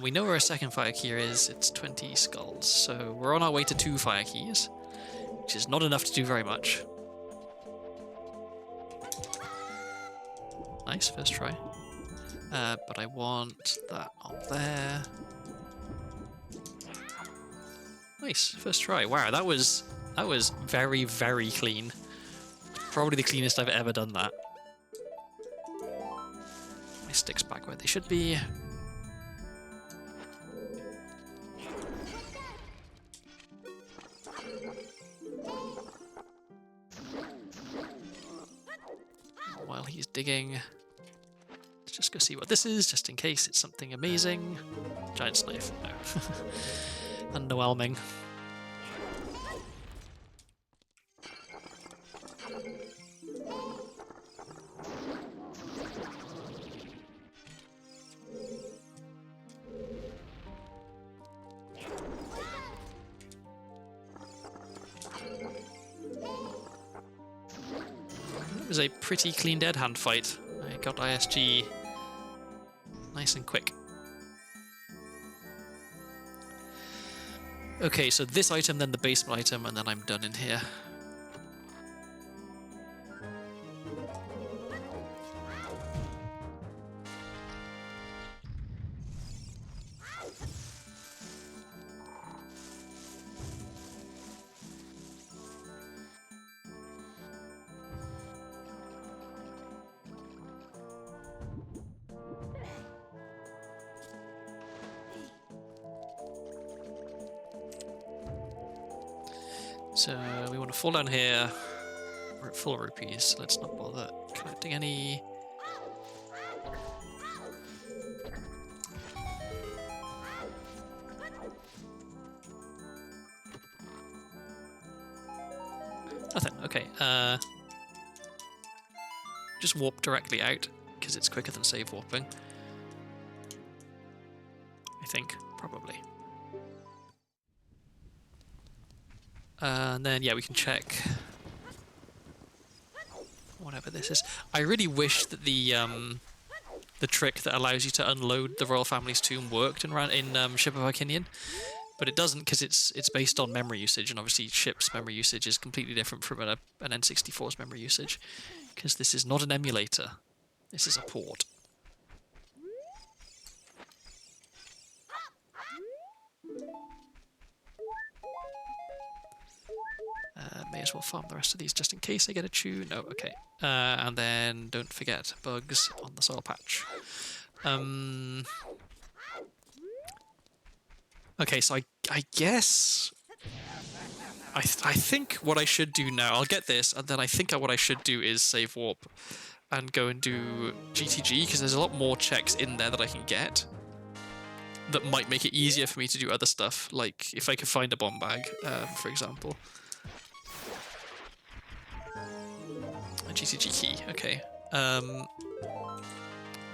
A: We know where a second fire key is. It's 20 skulls. So we're on our way to 2 fire keys, which is not enough to do very much. Nice, first try. But I want that on there. Nice, first try. Wow, that was very, very clean. Probably the cleanest I've ever done that. My sticks back where they should be. While he's digging, let's just go see what this is, just in case it's something amazing. Giant knife, no. Underwhelming. It was a pretty clean Dead Hand fight. I got ISG nice and quick. Okay, so this item, then the basement item, and then I'm done in here. So we want to fall down here. We're at full rupees. Let's not bother collecting any. Nothing. Okay. Just warp directly out because it's quicker than save warping. I think, probably. And then yeah, we can check whatever this is. I really wish that the trick that allows you to unload the royal family's tomb worked in Ship of Arcinian. But it doesn't because it's based on memory usage, and obviously Ship's memory usage is completely different from an N64's memory usage, because this is not an emulator. This is a port. May as well farm the rest of these just in case I get a chew. No, okay. And then don't forget bugs on the soil patch. Okay, so I guess I think what I should do now, I'll get this, and then I think what I should do is save warp and go and do GTG, because there's a lot more checks in there that I can get that might make it easier for me to do other stuff, like if I could find a bomb bag, for example. A GTG key, okay.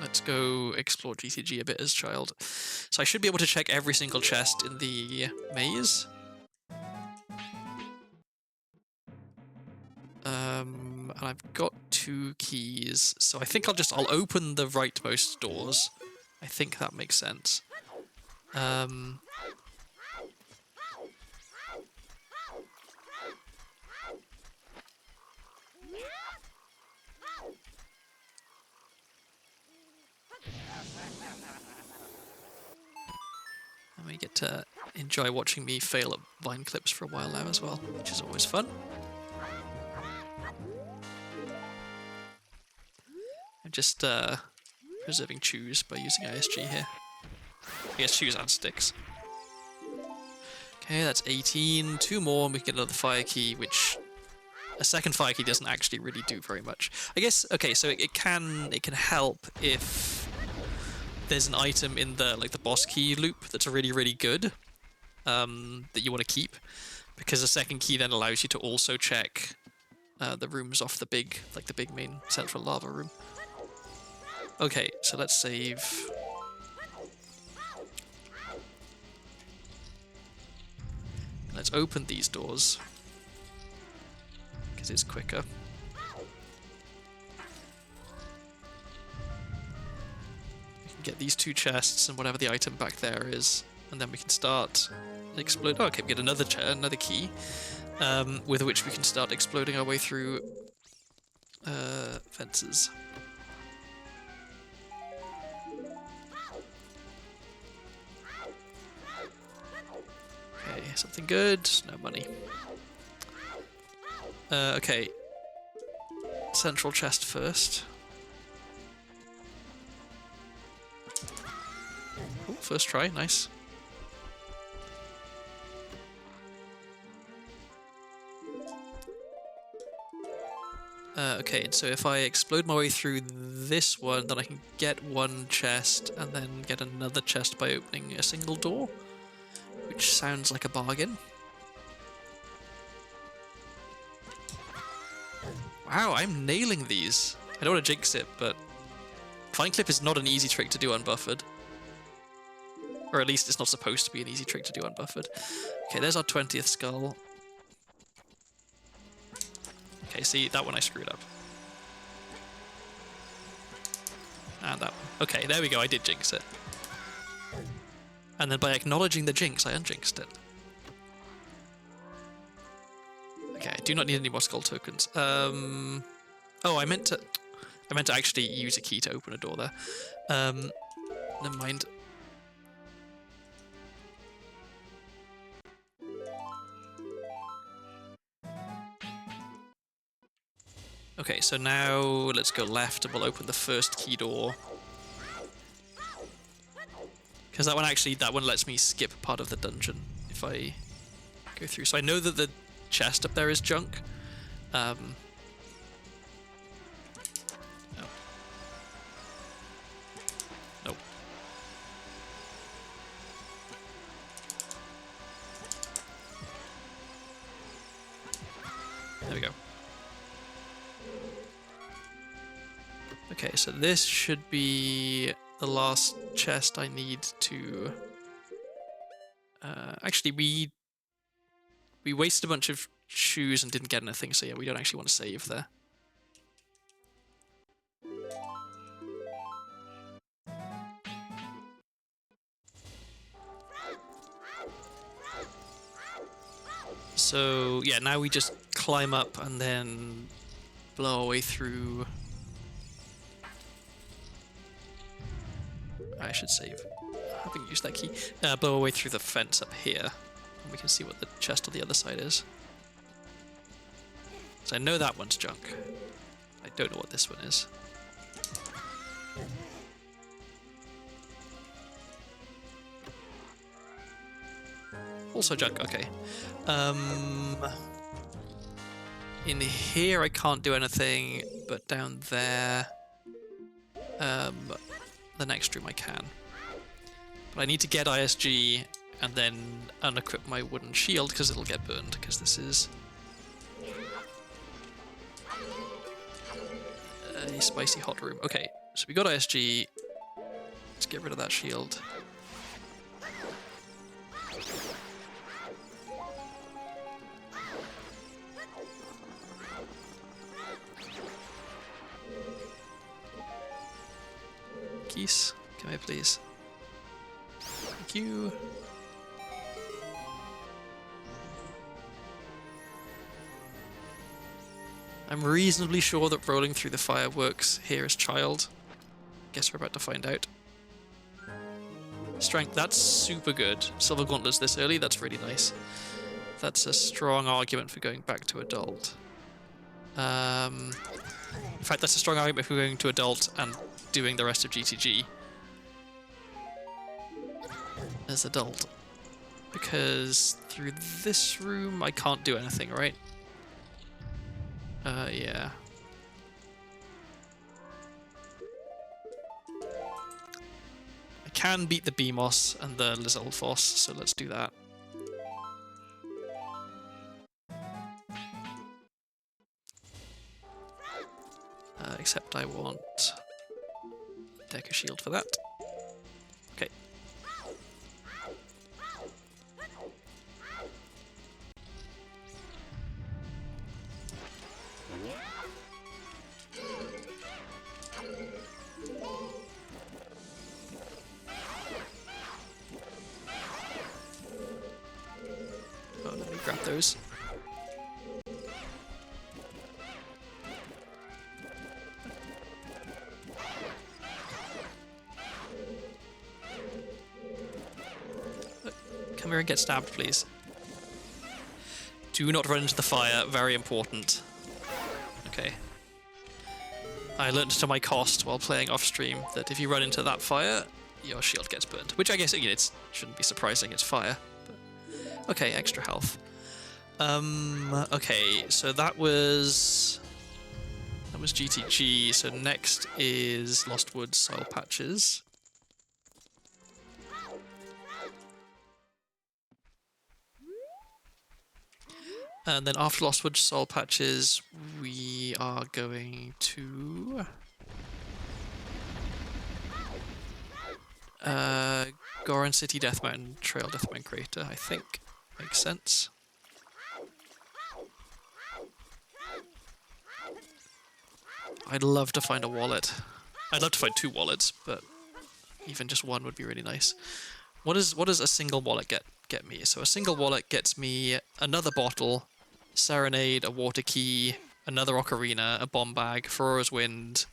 A: Let's go explore GTG a bit as child. So I should be able to check every single chest in the maze. And I've got 2 keys, so I think I'll open the rightmost doors. I think that makes sense. And we get to enjoy watching me fail at Vine clips for a while now as well, which is always fun. I'm just preserving chews by using ISG here. I guess chews and sticks. Okay, that's 18. 2 more and we can get another fire key, which a second fire key doesn't actually really do very much. I guess, okay, so it can help if there's an item in the boss key loop that's really, really good that you want to keep, because a second key then allows you to also check the rooms off the big main central lava room. Okay, so let's save. Let's open these doors because it's quicker. We can get these 2 chests and whatever the item back there is, and then we can start explode. Oh, okay, we get another key, with which we can start exploding our way through fences. Okay, something good. No money. Okay. Central chest first. Oh, first try, nice. Okay, so if I explode my way through this one, then I can get 1 chest and then get another chest by opening a single door, which sounds like a bargain. Wow, I'm nailing these. I don't want to jinx it, but Fine Clip is not an easy trick to do unbuffered. Or at least it's not supposed to be an easy trick to do unbuffered. Okay, there's our 20th skull. Okay, see, that one I screwed up. And that one. Okay, there we go, I did jinx it. And then by acknowledging the jinx, I unjinxed it. Okay, I do not need any more skull tokens. Oh, I meant to actually use a key to open a door there. Never mind. Okay, so now let's go left and we'll open the first key door. Because that one lets me skip part of the dungeon if I go through. So I know that the chest up there is junk. No. Nope. There we go. Okay, so this should be the last chest I need to... actually, we wasted a bunch of shoes and didn't get anything, so yeah, we don't actually want to save there. So yeah, now we just climb up and then blow our way through. I should save. I haven't used that key. Blow our way through the fence up here, and we can see what the chest on the other side is. So I know that one's junk. I don't know what this one is. Also junk, okay. In here I can't do anything, but down there, the next room I can. But I need to get ISG and then unequip my wooden shield because it'll get burned, because this is a spicy hot room. Okay, so we got ISG. Let's get rid of that shield. Geese, come here please. Thank you. I'm reasonably sure that rolling through the fireworks here is child. Guess we're about to find out. Strength, that's super good. Silver gauntlets this early, that's really nice. That's a strong argument for going back to adult. In fact, that's a strong argument for going to adult and doing the rest of GTG as adult. Because through this room I can't do anything, right? Yeah. I can beat the BMOS and the Lizalfos, so let's do that. Except I want Deca Shield for that. Okay. Oh, let me grab those. Come here and get stabbed, please. Do not run into the fire, very important. Okay. I learned to my cost while playing off stream that if you run into that fire, your shield gets burned. Which I guess, you know, it shouldn't be surprising, it's fire. But... okay, extra health. Okay, so that was GTG, so next is Lost Woods Soil Patches. And then after Lost Woods Soul Patches, we are going to... Goron City Death Mountain Trail Death Mountain Crater, I think. Makes sense. I'd love to find a wallet. I'd love to find 2 wallets, but even just one would be really nice. What does a single wallet get me? So a single wallet gets me another bottle, Serenade, a water key, another ocarina, a bomb bag, Furor's Wind,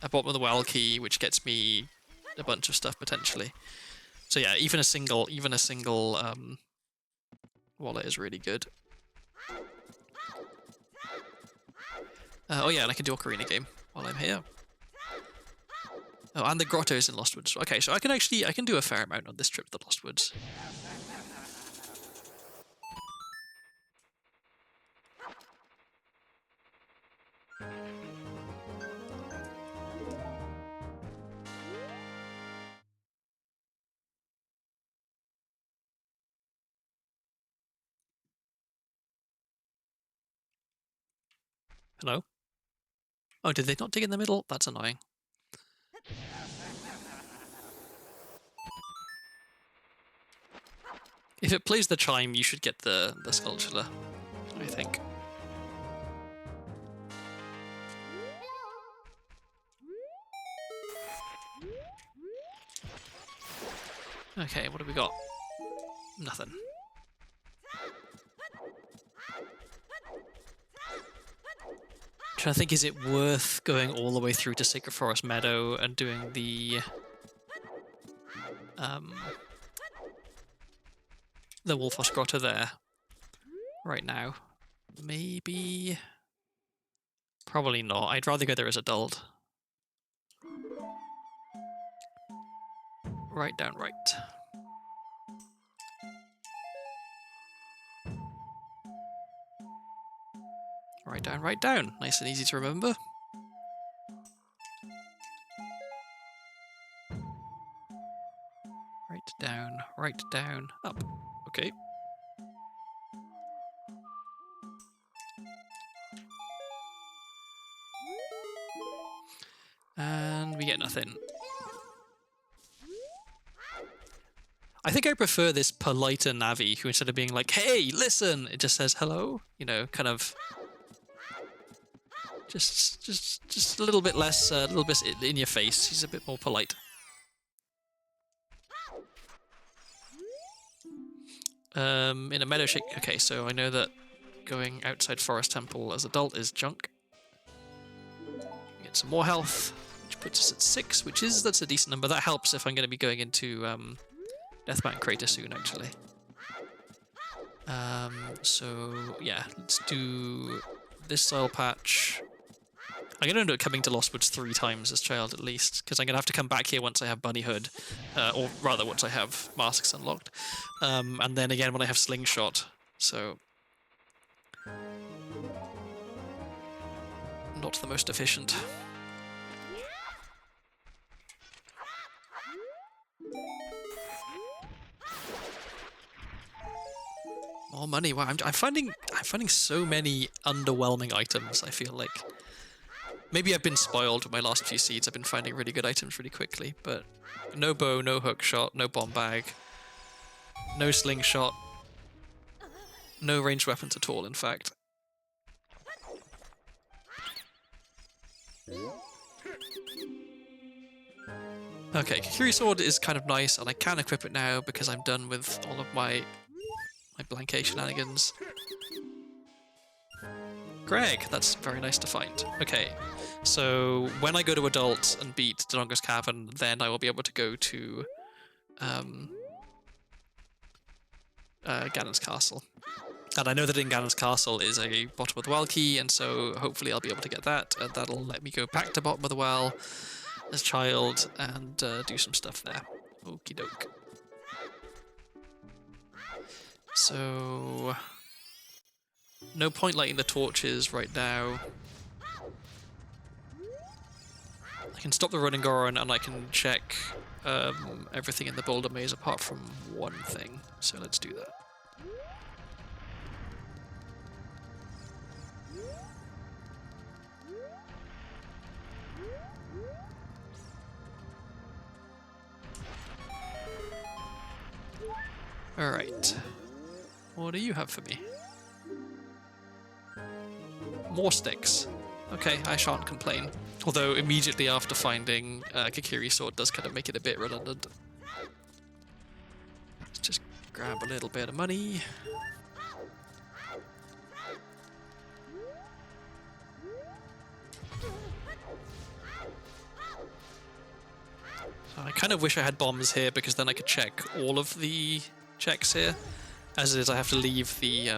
A: a bottom of the well key, which gets me a bunch of stuff potentially. So yeah, even a single wallet is really good. Oh yeah, and I can do Ocarina game while I'm here. Oh, and the grottos in Lost Woods. Okay, so I can do a fair amount on this trip to the Lost Woods. Hello? Oh, did they not dig in the middle? That's annoying. If it plays the chime, you should get the sculpture, I think. Okay, what have we got? Nothing. Trying to think, is it worth going all the way through to Sacred Forest Meadow and doing the Wolfhouse Grotto there right now? Maybe. Probably not. I'd rather go there as adult. Right down, right. Right down, right down. Nice and easy to remember. Right down, up. Okay. And we get nothing. I think I prefer this politer Navi who, instead of being like, hey, listen, it just says hello. You know, kind of just a little bit less, a little bit in your face. He's a bit more polite. In a meadow shake. Okay, so I know that going outside Forest Temple as adult is junk. Get some more health, which puts us at 6, that's a decent number. That helps if I'm going to be going into Deathbank Crater soon, actually. So yeah, let's do this soil patch. I'm going to end up coming to Lost Woods 3 times as child at least, because I'm going to have to come back here once I have Bunnyhood, or rather once I have Masks unlocked, and then again when I have Slingshot, so not the most efficient. More money. Wow, I'm finding so many underwhelming items. I feel like maybe I've been spoiled with my last few seeds. I've been finding really good items really quickly, but no bow, no hook shot, no bomb bag, no slingshot, no ranged weapons at all. In fact. Okay, Kikiri Sword is kind of nice, and I can equip it now because I'm done with all of my Blankay shenanigans. Greg, that's very nice to find. Okay, so when I go to adult and beat Delonga's Cavern, then I will be able to go to Ganon's Castle. And I know that in Ganon's Castle is a Bottom of the Well key, and so hopefully I'll be able to get that, and that'll let me go back to Bottom of the Well as child and do some stuff there. Okie doke. So no point lighting the torches right now. I can stop the running Goron and I can check everything in the Boulder Maze apart from one thing. So let's do that. Alright. What do you have for me? More sticks. Okay, I shan't complain. Although immediately after finding Kikiri Sword does kind of make it a bit redundant. Let's just grab a little bit of money. So I kind of wish I had bombs here because then I could check all of the checks here. As it is, I have to leave the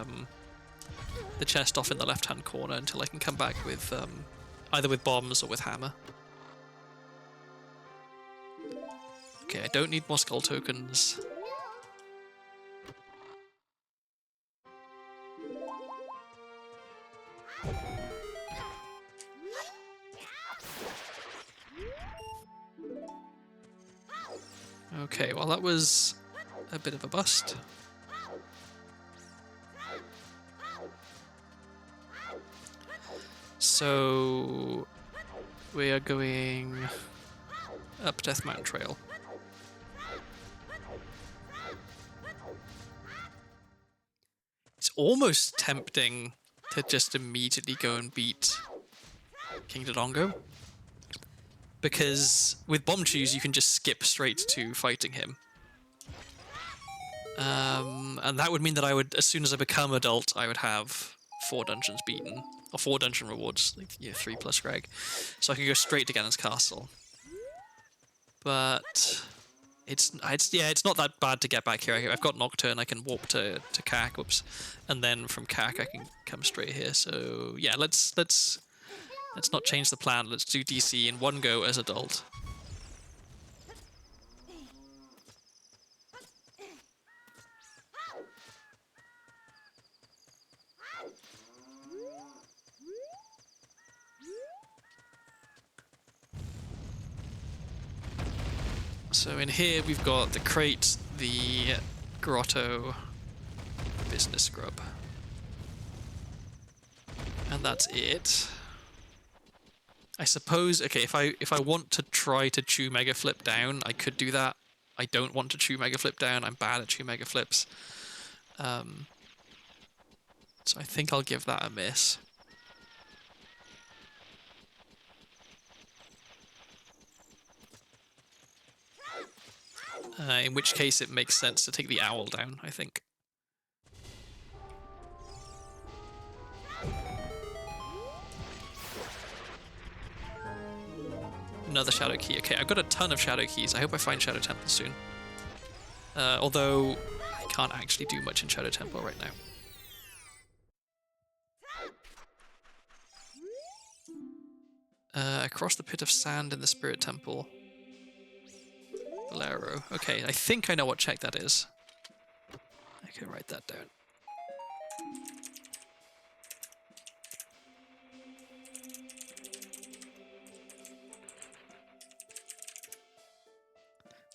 A: chest off in the left-hand corner until I can come back with either with bombs or with hammer. Okay, I don't need more skull tokens. Okay, well that was a bit of a bust. So we are going up Death Mountain Trail. It's almost tempting to just immediately go and beat King Dodongo, because with Bomb Chews you can just skip straight to fighting him. And that would mean that I would, as soon as I become adult, I would have 4 dungeons beaten, or 4 dungeon rewards, like 3 plus Greg. So I could go straight to Ganon's castle. But it's not that bad to get back here. I've got Nocturne, I can warp to Cac, whoops, and then from Cac I can come straight here. So yeah, let's not change the plan. Let's do DC in one go as adult. So in here we've got the crate, the grotto, the business scrub. And that's it. I suppose, okay, if I want to try to chew Mega Flip down, I could do that. I don't want to chew Mega Flip down, I'm bad at chew Mega Flips. So I think I'll give that a miss. In which case it makes sense to take the owl down, I think. Another Shadow Key. Okay, I've got a ton of Shadow Keys. I hope I find Shadow Temple soon. Although I can't actually do much in Shadow Temple right now. Across the Pit of Sand in the Spirit Temple. Bolero. Okay, I think I know what check that is. I can write that down.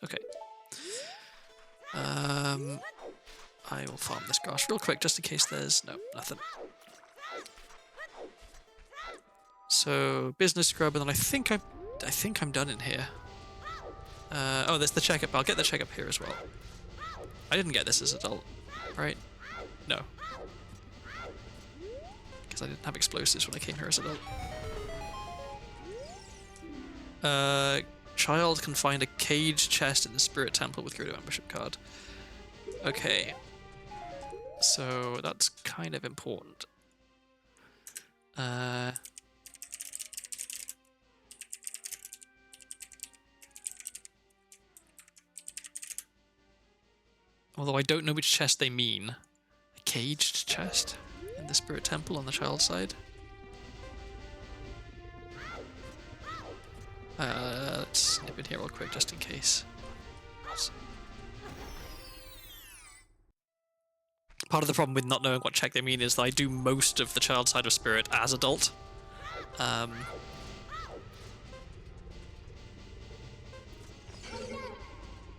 A: Okay. I will farm this grass real quick just in case there's... no, nothing. So, business scrub, and then I think I'm done in here. Oh, there's the checkup. I'll get the checkup here as well. I didn't get this as adult, right? No. Because I didn't have explosives when I came here as adult. Child can find a cage chest in the Spirit Temple with Gerudo membership card. Okay. So that's kind of important. Although I don't know which chest they mean. A caged chest in the Spirit Temple on the child side. Let's snip in here real quick just in case. Part of the problem with not knowing what check they mean is that I do most of the child side of Spirit as adult.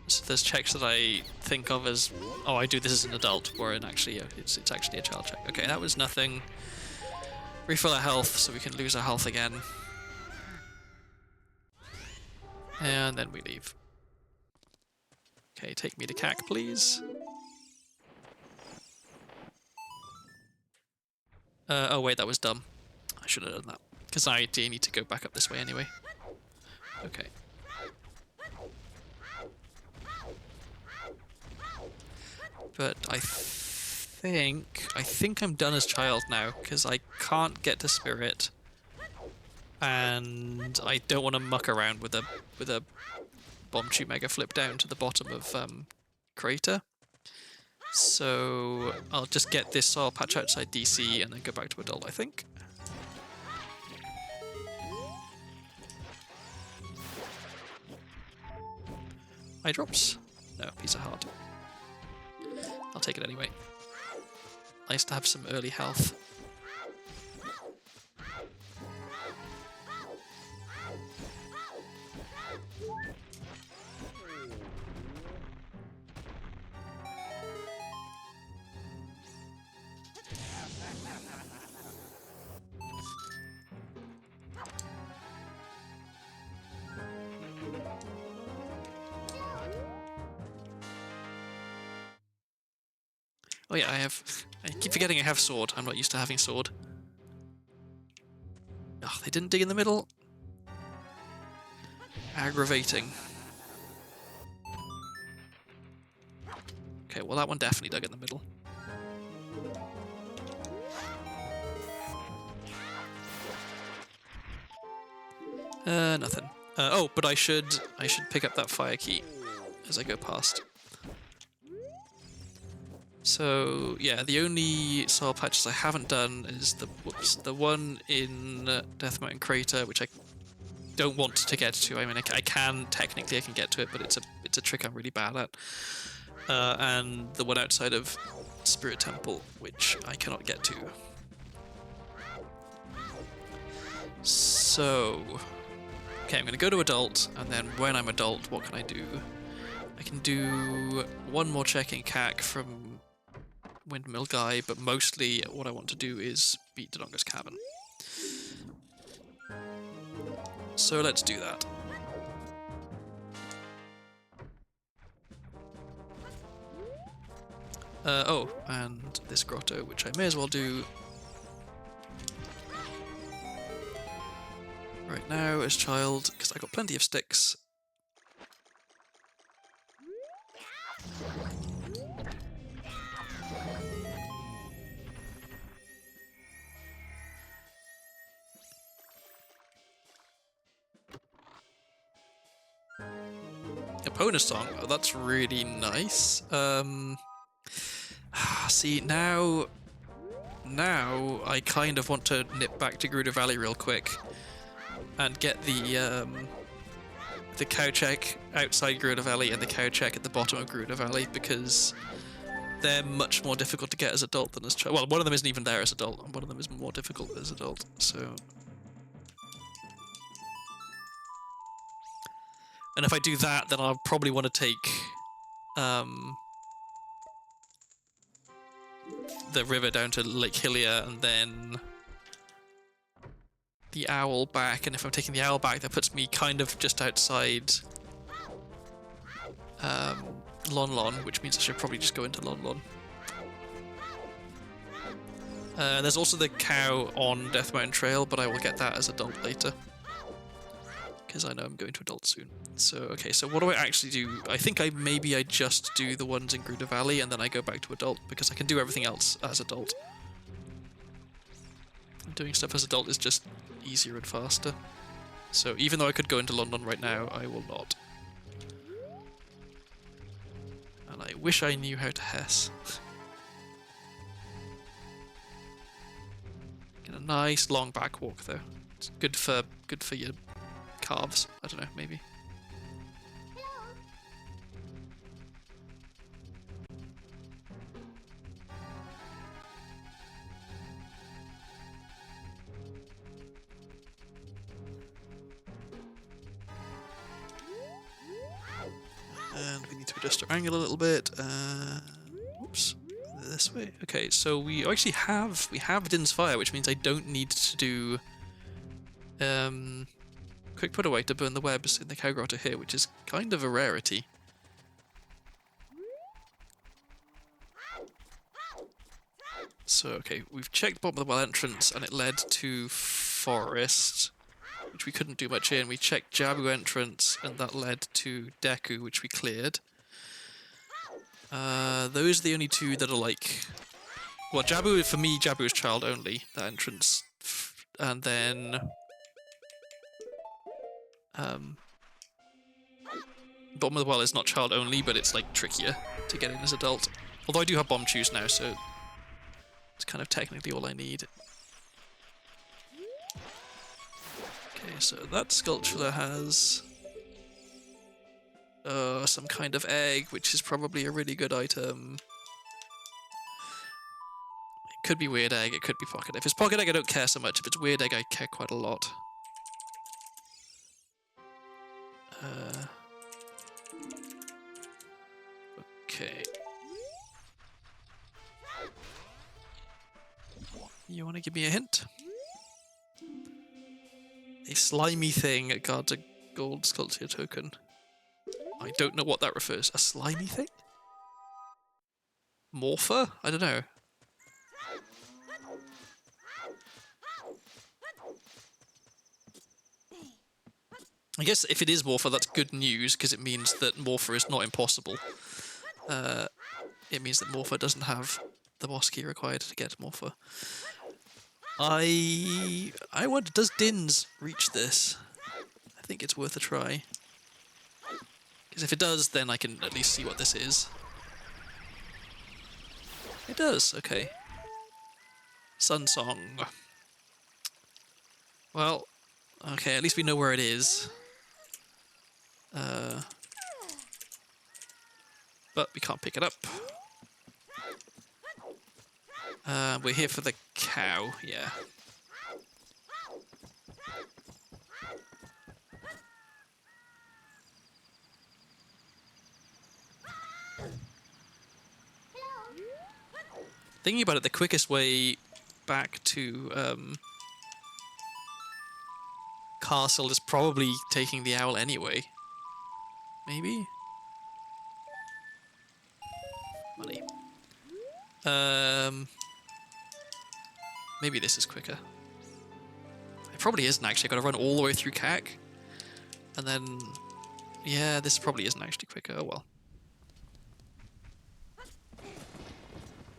A: So there's checks that I think of as, oh, I do this as an adult, wherein actually it's actually a child check. Okay, that was nothing. Refill our health so we can lose our health again. And then we leave. Okay, take me to CAC, please. Oh wait, that was dumb. I should have done that. Because I do need to go back up this way anyway. Okay. But I think I'm done as child now, because I can't get to Spirit. And I don't want to muck around with a Bomb Chew Mega Flip down to the bottom of Crater. So I'll just get this soil patch outside DC and then go back to adult, I think. Eye drops? No, piece of heart. I'll take it anyway. Nice to have some early health. Oh yeah, I keep forgetting I have sword. I'm not used to having sword. Oh, they didn't dig in the middle? Aggravating. Okay, well that one definitely dug in the middle. Nothing. Oh, but I should pick up that fire key as I go past. So yeah, the only soil patches I haven't done is the one in Death Mountain Crater, which I don't want to get to. I mean, I can technically get to it, but it's a trick I'm really bad at. And the one outside of Spirit Temple, which I cannot get to. So, okay, I'm going to go to adult, and then when I'm adult, what can I do? I can do one more check in CAC from Windmill Guy, but mostly what I want to do is beat Dodonga's Cabin. So let's do that. Oh, and this grotto, which I may as well do right now as child, because I got plenty of sticks. A bonus song? Oh, that's really nice. See, now I kind of want to nip back to Gruder Valley real quick and get the cow check outside Gruder Valley and the cow check at the bottom of Gruder Valley, because they're much more difficult to get as adult than as child. Well, one of them isn't even there as adult, and one of them is more difficult as adult, so... And if I do that, then I'll probably want to take the river down to Lake Hillier and then the owl back. And if I'm taking the owl back, that puts me kind of just outside Lon Lon, which means I should probably just go into Lon Lon. There's also the cow on Death Mountain Trail, but I will get that as adult later, because I know I'm going to adult soon. So, okay, so what do I actually do? I think maybe I just do the ones in Gruder Valley and then I go back to adult, because I can do everything else as adult. And doing stuff as adult is just easier and faster. So even though I could go into London right now, I will not. And I wish I knew how to Hess. Get a nice long back walk though. It's good for your calves. I don't know, maybe. And we need to adjust our angle a little bit. Oops, this way. Okay, so we actually have Din's Fire, which means I don't need to do quick put away to burn the webs in the cow grotto here, which is kind of a rarity. So okay, we've checked bottom of the well entrance, and it led to forest, which we couldn't do much in. We checked Jabu entrance, and that led to Deku, which we cleared. Those are the only two that are like... Well, Jabu, for me, Jabu is child only, that entrance. And then... bottom of the well is not child only, but it's like trickier to get in as adult. Although I do have bomb chews now, so it's kind of technically all I need. Okay, so that sculpture has some kind of egg, which is probably a really good item. It could be weird egg, it could be pocket egg. If it's pocket egg, I don't care so much. If it's weird egg, I care quite a lot. Okay. You want to give me a hint? A slimy thing guards a gold sculpture token. I don't know what that refers. A slimy thing? Morpher? I don't know. I guess if it is Morpher, that's good news, because it means that Morpher is not impossible. It means that Morpher doesn't have the boss key required to get Morpher. I wonder, does Dins reach this? I think it's worth a try. Because if it does, then I can at least see what this is. It does, okay. Sun Song. Well, okay, at least we know where it is. But we can't pick it up. We're here for the cow, yeah. Thinking about it, the quickest way back to Castle is probably taking the owl anyway. Maybe? Money. Maybe this is quicker. It probably isn't actually. I've got to run all the way through CAC. And then... yeah, this probably isn't actually quicker. Oh well.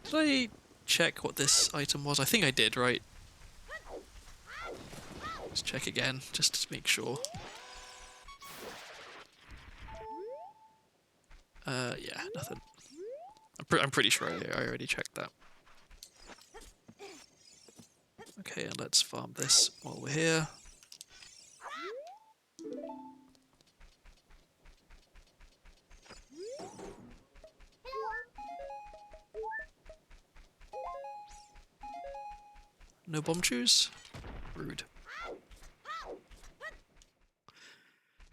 A: Did I check what this item was? I think I did, right? Let's check again, just to make sure. Yeah, nothing. I'm pretty sure I already checked that. Okay, and let's farm this while we're here. No bomb chews? Rude.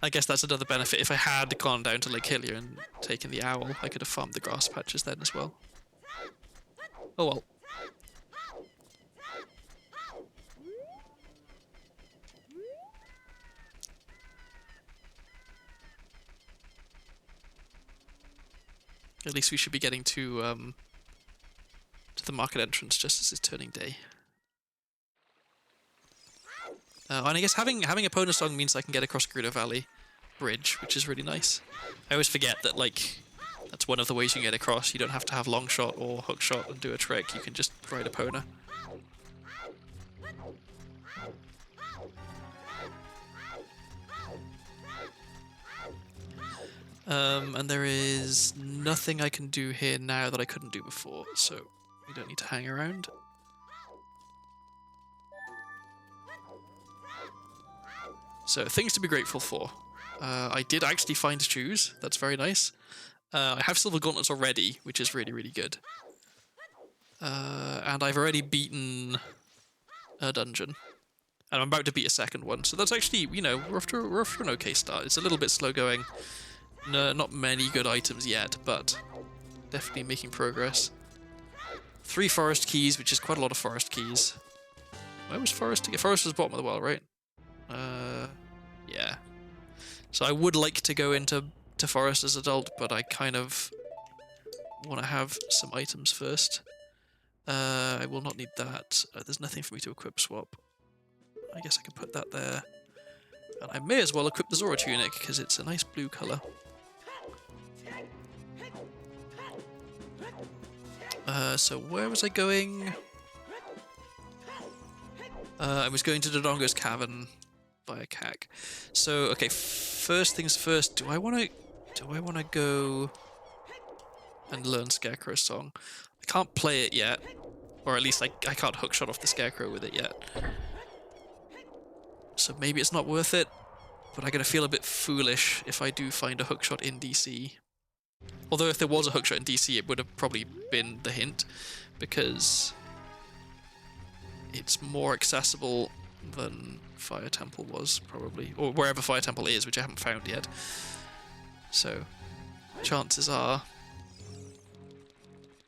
A: I guess that's another benefit. If I had gone down to Lake Hillier and taken the owl, I could have farmed the grass patches then as well. Oh well. At least we should be getting to the market entrance just as it's turning day. And I guess having a bonus song means I can get across Gruner Valley Bridge, which is really nice. I always forget that, like, that's one of the ways you can get across. You don't have to have long shot or hook shot and do a trick. You can just ride a Pona. And there is nothing I can do here now that I couldn't do before, so we don't need to hang around. So, things to be grateful for. I did actually find shoes. That's very nice. I have silver gauntlets already, which is really, really good. And I've already beaten a dungeon. And I'm about to beat a second one. So that's actually, you know, we're off to an okay start. It's a little bit slow going. No, not many good items yet, but definitely making progress. 3 forest keys, which is quite a lot of forest keys. Where was forest again? Forest was bottom of the well, right? Yeah. So I would like to go into forest as adult, but I kind of want to have some items first. I will not need that. There's nothing for me to equip swap. I guess I can put that there. And I may as well equip the Zora tunic, because it's a nice blue colour. So where was I going? I was going to Dodongo's Cavern via CAC. So, okay, first things first, do I want to go and learn Scarecrow's song? I can't play it yet, or at least I can't hookshot off the Scarecrow with it yet. So maybe it's not worth it, but I'm going to feel a bit foolish if I do find a hookshot in DC. Although if there was a hookshot in DC, it would have probably been the hint, because it's more accessible than Fire Temple was, probably. Or wherever Fire Temple is, which I haven't found yet. So, chances are...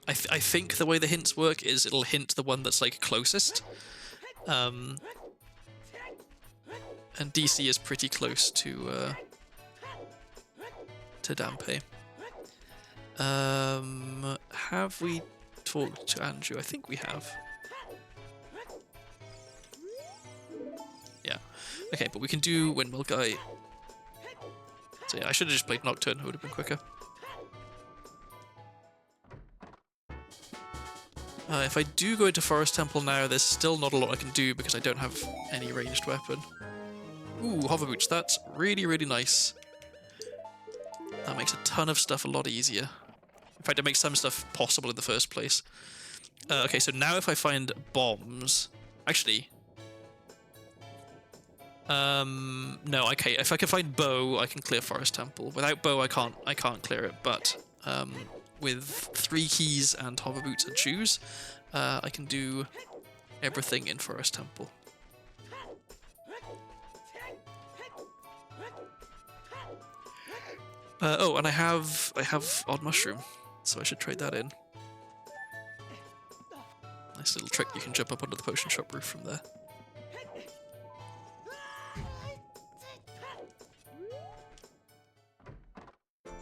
A: I think the way the hints work is it'll hint the one that's, like, closest. And DC is pretty close to Dampe. Have we talked to Andrew? I think we have. Yeah. Okay, but we can do Windmill Guy. So yeah, I should have just played Nocturne, it would have been quicker. If I do go into Forest Temple now, there's still not a lot I can do because I don't have any ranged weapon. Ooh, Hover Boots, that's really, really nice. That makes a ton of stuff a lot easier. In fact, it makes some stuff possible in the first place. Okay, so now if I find bombs... Actually... no, okay, if I can find bow, I can clear Forest Temple. Without bow, I can't clear it, but... with 3 keys and Hover Boots and shoes, I can do everything in Forest Temple. Oh, and I have Odd Mushroom, so I should trade that in. Nice little trick, you can jump up onto the potion shop roof from there.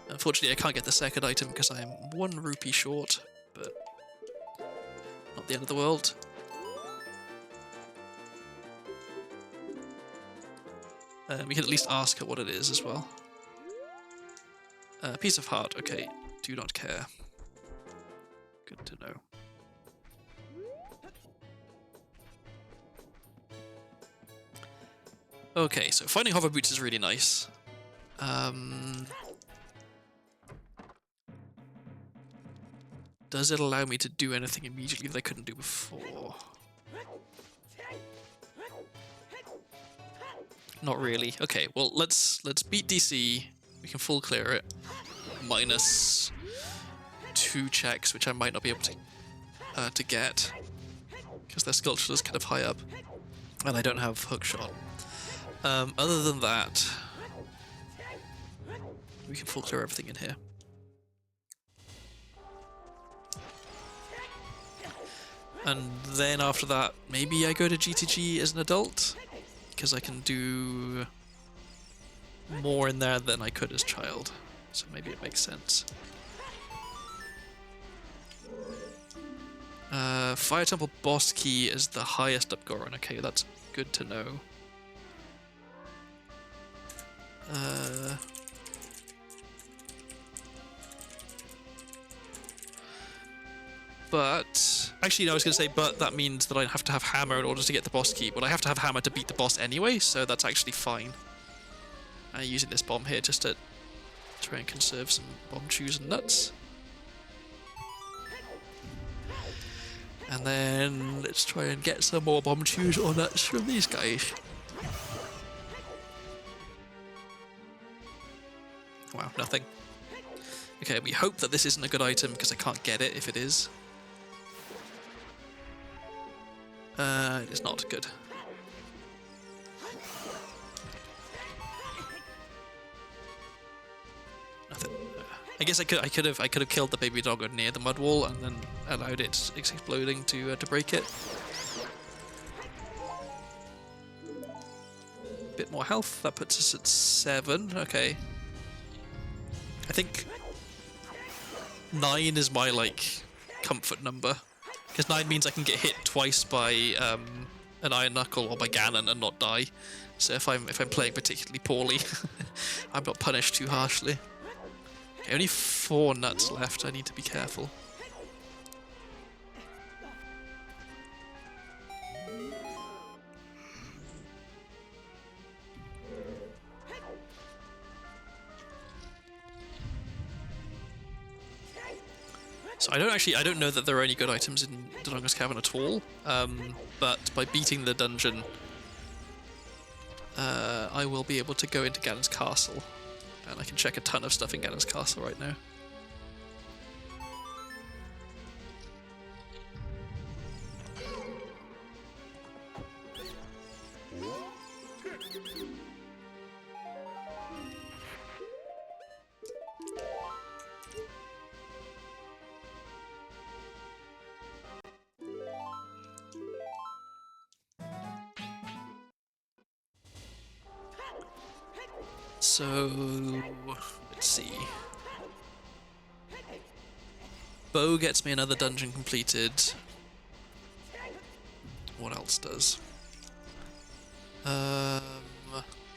A: Unfortunately, I can't get the second item because I am 1 rupee short, but not the end of the world. We can at least ask her what it is as well. Piece of heart, okay. Do not care. Good to know. Okay, so finding Hover Boots is really nice. Does it allow me to do anything immediately that I couldn't do before? Not really. Okay, well let's beat DC. We can full clear it. Minus 2 checks, which I might not be able to get because their sculpture is kind of high up, and I don't have hookshot. Other than that, we can full clear everything in here. And then after that, maybe I go to GTG as an adult, because I can do more in there than I could as child. So maybe it makes sense. Fire Temple Boss Key is the highest up Goron. Okay, that's good to know. But actually, no, I was going to say, but that means that I have to have hammer in order to get the boss key. But I have to have hammer to beat the boss anyway, so that's actually fine. Using this bomb here just to try and conserve some bomb chews and nuts. And then let's try and get some more bomb chews or nuts from these guys. Wow, nothing. Okay, we hope that this isn't a good item because I can't get it if it is. It is not good. Nothing. I guess I could have killed the baby dog near the mud wall and then allowed it exploding to break it. Bit more health. That puts us at 7. Okay. I think 9 is my comfort number. Because 9 means I can get hit twice by an Iron Knuckle or by Ganon and not die. So if I'm playing particularly poorly, I'm not punished too harshly. Okay, only 4 nuts left. I need to be careful. So I don't know that there are any good items in Dodongo's Cavern at all, but by beating the dungeon, I will be able to go into Ganon's Castle, and I can check a ton of stuff in Ganon's Castle right now. So, let's see. bow gets me another dungeon completed. What else does?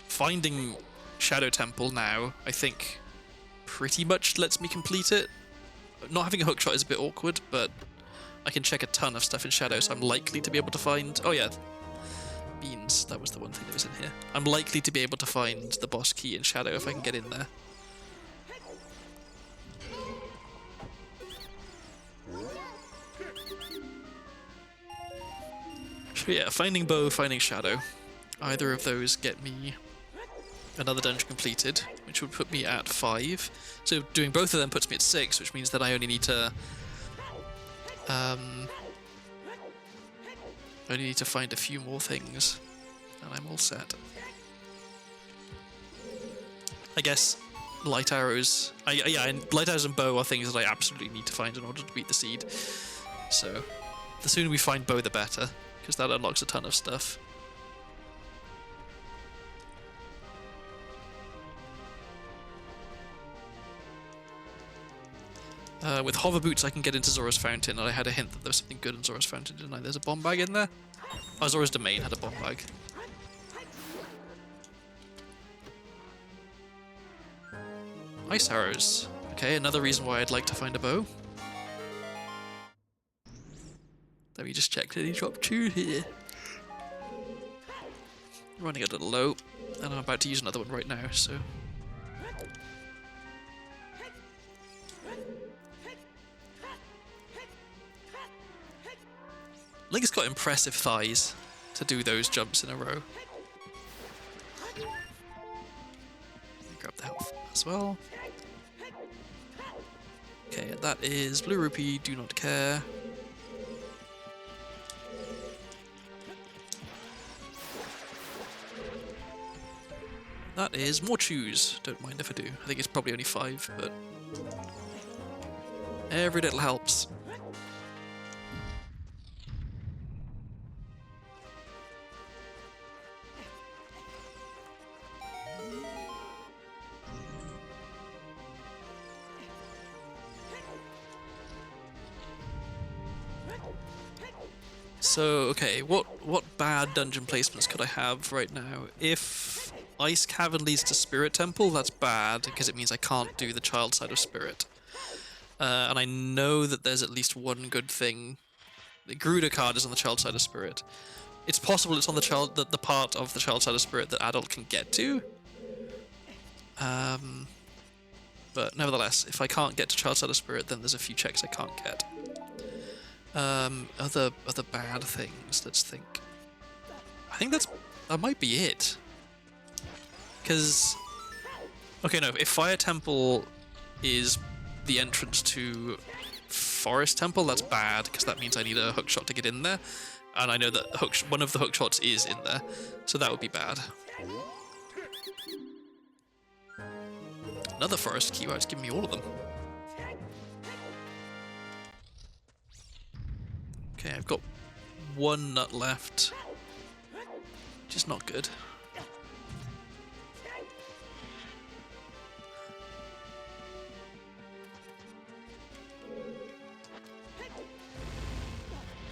A: Finding Shadow Temple now, I think, pretty much lets me complete it. Not having a hookshot is a bit awkward, but I can check a ton of stuff in Shadow, so I'm likely to be able to find... Oh yeah, beans, that was the one thing that was in here. I'm likely to be able to find the boss key in Shadow if I can get in there. So yeah, finding bow, finding Shadow. Either of those get me another dungeon completed, which would put me at 5. So doing both of them puts me at 6, which means that I only need to find a few more things, and I'm all set. I guess light arrows. And light arrows and bow are things that I absolutely need to find in order to beat the seed. So the sooner we find bow, the better, because that unlocks a ton of stuff. With hover boots I can get into Zora's Fountain, and I had a hint that there was something good in Zora's Fountain, didn't I? There's a bomb bag in there? Oh, Zora's Domain had a bomb bag. Ice arrows. Okay, another reason why I'd like to find a bow. Let me just check, did he drop 2 here? Running a little low, and I'm about to use another one right now, so... Link's got impressive thighs to do those jumps in a row. Grab the health as well. Okay, that is Blue Rupee, do not care. That is more chews, don't mind if I do. I think it's probably only 5, but every little helps. So, okay, what bad dungeon placements could I have right now? If Ice Cavern leads to Spirit Temple, that's bad, because it means I can't do the child side of Spirit. And I know that there's at least one good thing. The Gruda card is on the child side of Spirit. It's possible it's on the part of the child side of Spirit that Adult can get to. But nevertheless, if I can't get to child side of Spirit, then there's a few checks I can't get. Other bad things, let's think. I think that might be it. Because, okay, no, if Fire Temple is the entrance to Forest Temple, that's bad, because that means I need a hookshot to get in there. And I know that one of the hookshots is in there, so that would be bad. Another forest key, wow, it's giving me all of them. Okay, I've got 1 nut left, which is not good.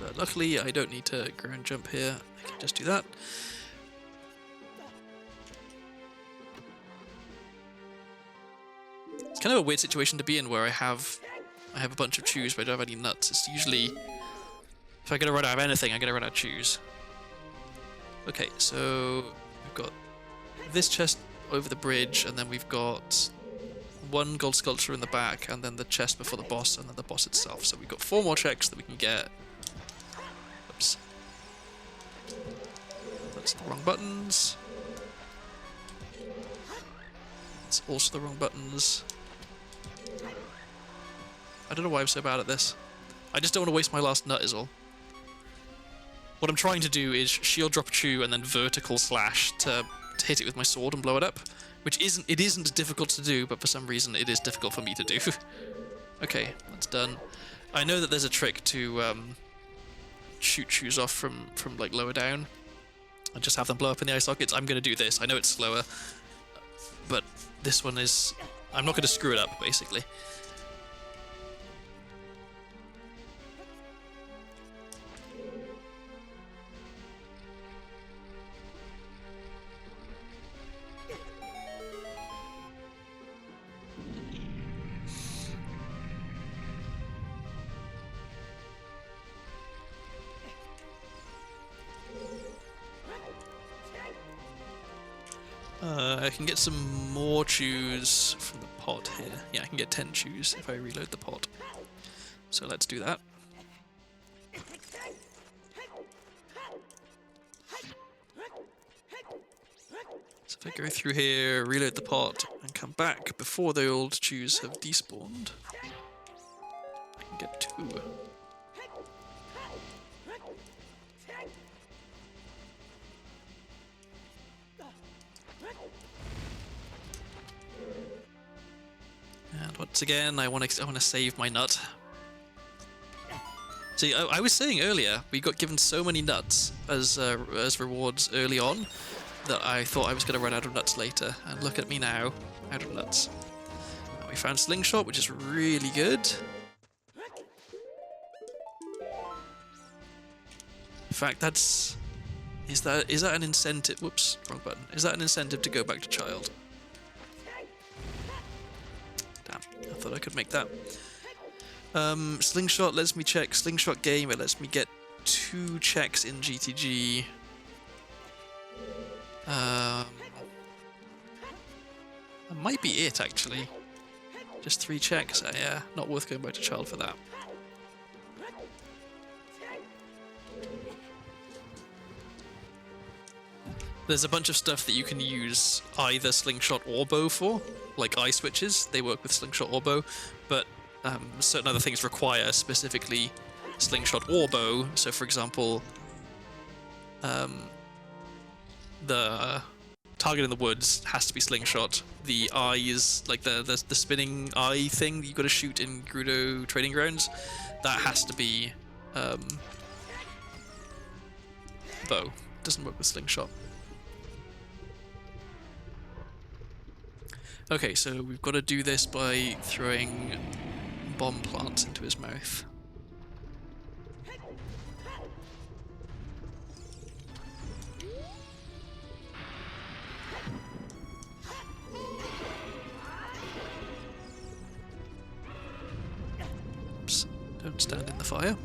A: But luckily, I don't need to ground jump here. I can just do that. It's kind of a weird situation to be in where I have a bunch of chews, but I don't have any nuts. It's usually, if I'm going to run out of anything, I'm going to run out of chews. Okay, so we've got this chest over the bridge, and then we've got 1 gold sculpture in the back, and then the chest before the boss, and then the boss itself. So we've got 4 more checks that we can get. Oops. That's the wrong buttons. It's also the wrong buttons. I don't know why I'm so bad at this. I just don't want to waste my last nut is all. What I'm trying to do is shield drop chew and then vertical slash to hit it with my sword and blow it up, which isn't difficult to do, but for some reason it is difficult for me to do. Okay, that's done. I know that there's a trick to shoot chews off from like lower down and just have them blow up in the eye sockets. I'm going to do this. I know it's slower, but this one is... I'm not going to screw it up, basically. I can get some more chews from the pot here. Yeah, I can get 10 chews if I reload the pot. So let's do that. So if I go through here, reload the pot, and come back before the old chews have despawned, I can get 2. And once again, I want to save my nut. See, I was saying earlier, we got given so many nuts as rewards early on that I thought I was going to run out of nuts later. And look at me now, out of nuts. And we found Slingshot, which is really good. In fact, is that an incentive? Whoops, wrong button. Is that an incentive to go back to child? Damn, I thought I could make that. Slingshot lets me check Slingshot game. It lets me get 2 checks in GTG. That might be it, actually. Just 3 checks. Yeah, not worth going back to child for that. There's a bunch of stuff that you can use either Slingshot or bow for, like eye switches. They work with Slingshot or bow, but certain other things require specifically Slingshot or bow. So, for example, the target in the woods has to be Slingshot. The eyes, like the spinning eye thing that you got to shoot in Gerudo Trading Grounds, that has to be bow. It doesn't work with Slingshot. Okay, so we've got to do this by throwing bomb plants into his mouth. Oops, don't stand in the fire.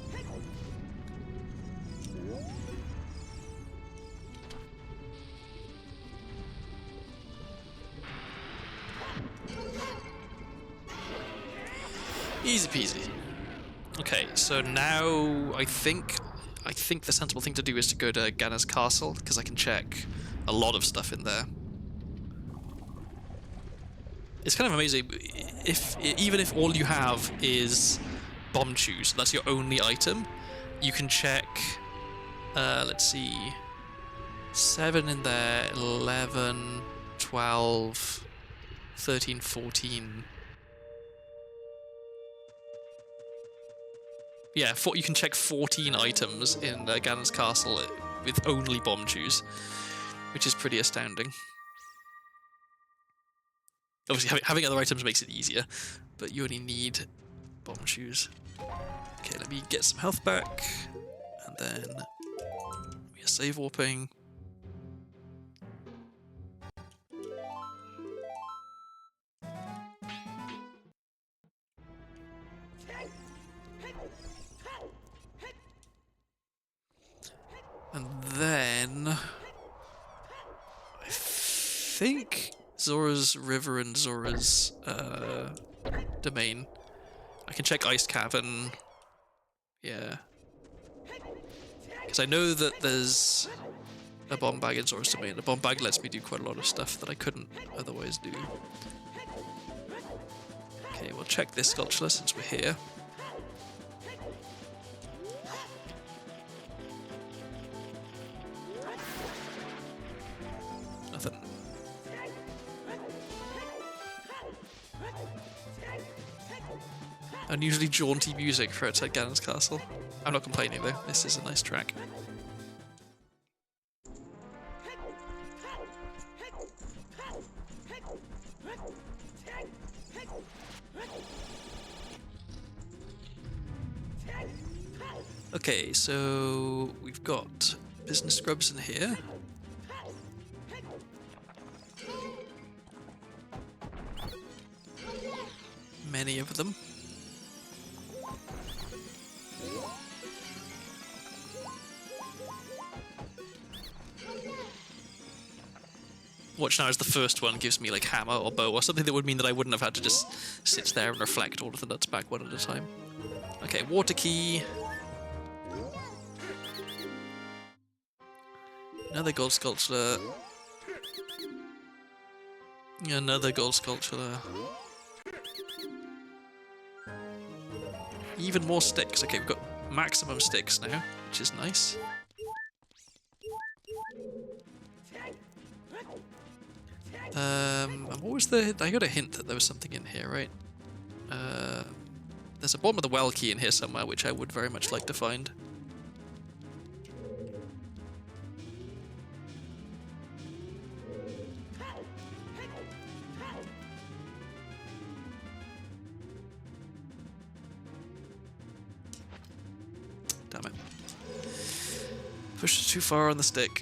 A: Easy peasy. Okay, so now I think the sensible thing to do is to go to Ganna's castle, because I can check a lot of stuff in there. It's kind of amazing, even if all you have is bomb chews, that's your only item, you can check, let's see, 7 in there, 11, 12, 13, 14... Yeah, you can check 14 items in Ganon's castle with only bomb chews, which is pretty astounding. Obviously, having other items makes it easier, but you only need bomb chews. Okay, let me get some health back, and then we are save warping. And then I think Zora's River and Zora's domain. I can check Ice Cavern. Yeah. Because I know that there's a bomb bag in Zora's domain. The bomb bag lets me do quite a lot of stuff that I couldn't otherwise do. Okay, we'll check this sculpture since we're here. Nothing. Unusually jaunty music for outside Ganon's castle. I'm not complaining though, this is a nice track. Okay, so we've got business scrubs in here. Many of them. Watch now as the first one gives me like hammer or bow or something that would mean that I wouldn't have had to just sit there and reflect all of the nuts back one at a time. Okay, water key. Another gold sculpture. Another gold sculpture. Even more sticks. Okay, we've got maximum sticks now, which is nice. What was the... I got a hint that there was something in here, right? There's a bottom of the well key in here somewhere, which I would very much like to find. Damn it. Pushed too far on the stick.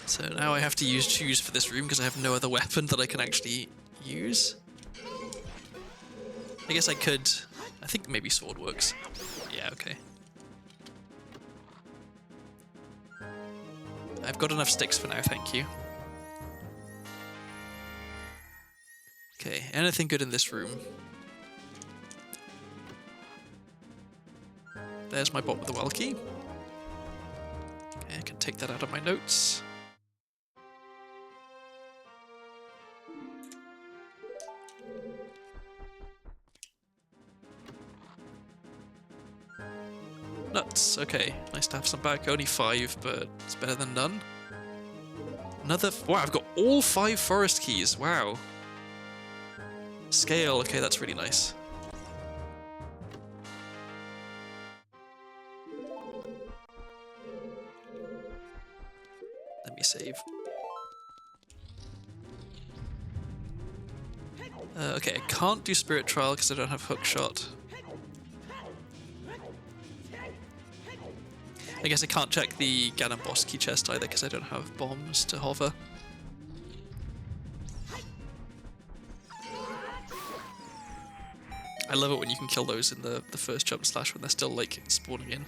A: So now I have to use choose for this room because I have no other weapon that I can actually use. I guess I could... I think maybe sword works. Yeah, okay. I've got enough sticks for now, thank you. Okay, anything good in this room? There's my bot with the well key. Okay, I can take that out of my notes. Nuts, okay. Nice to have some back. Only 5, but it's better than none. Another... Wow, I've got all 5 forest keys. Wow. Scale, okay, that's really nice. Let me save. Okay, I can't do Spirit Trial because I don't have Hook Shot. I guess I can't check the Ganon boss key chest either because I don't have bombs to hover. I love it when you can kill those in the first jump slash when they're still like spawning in.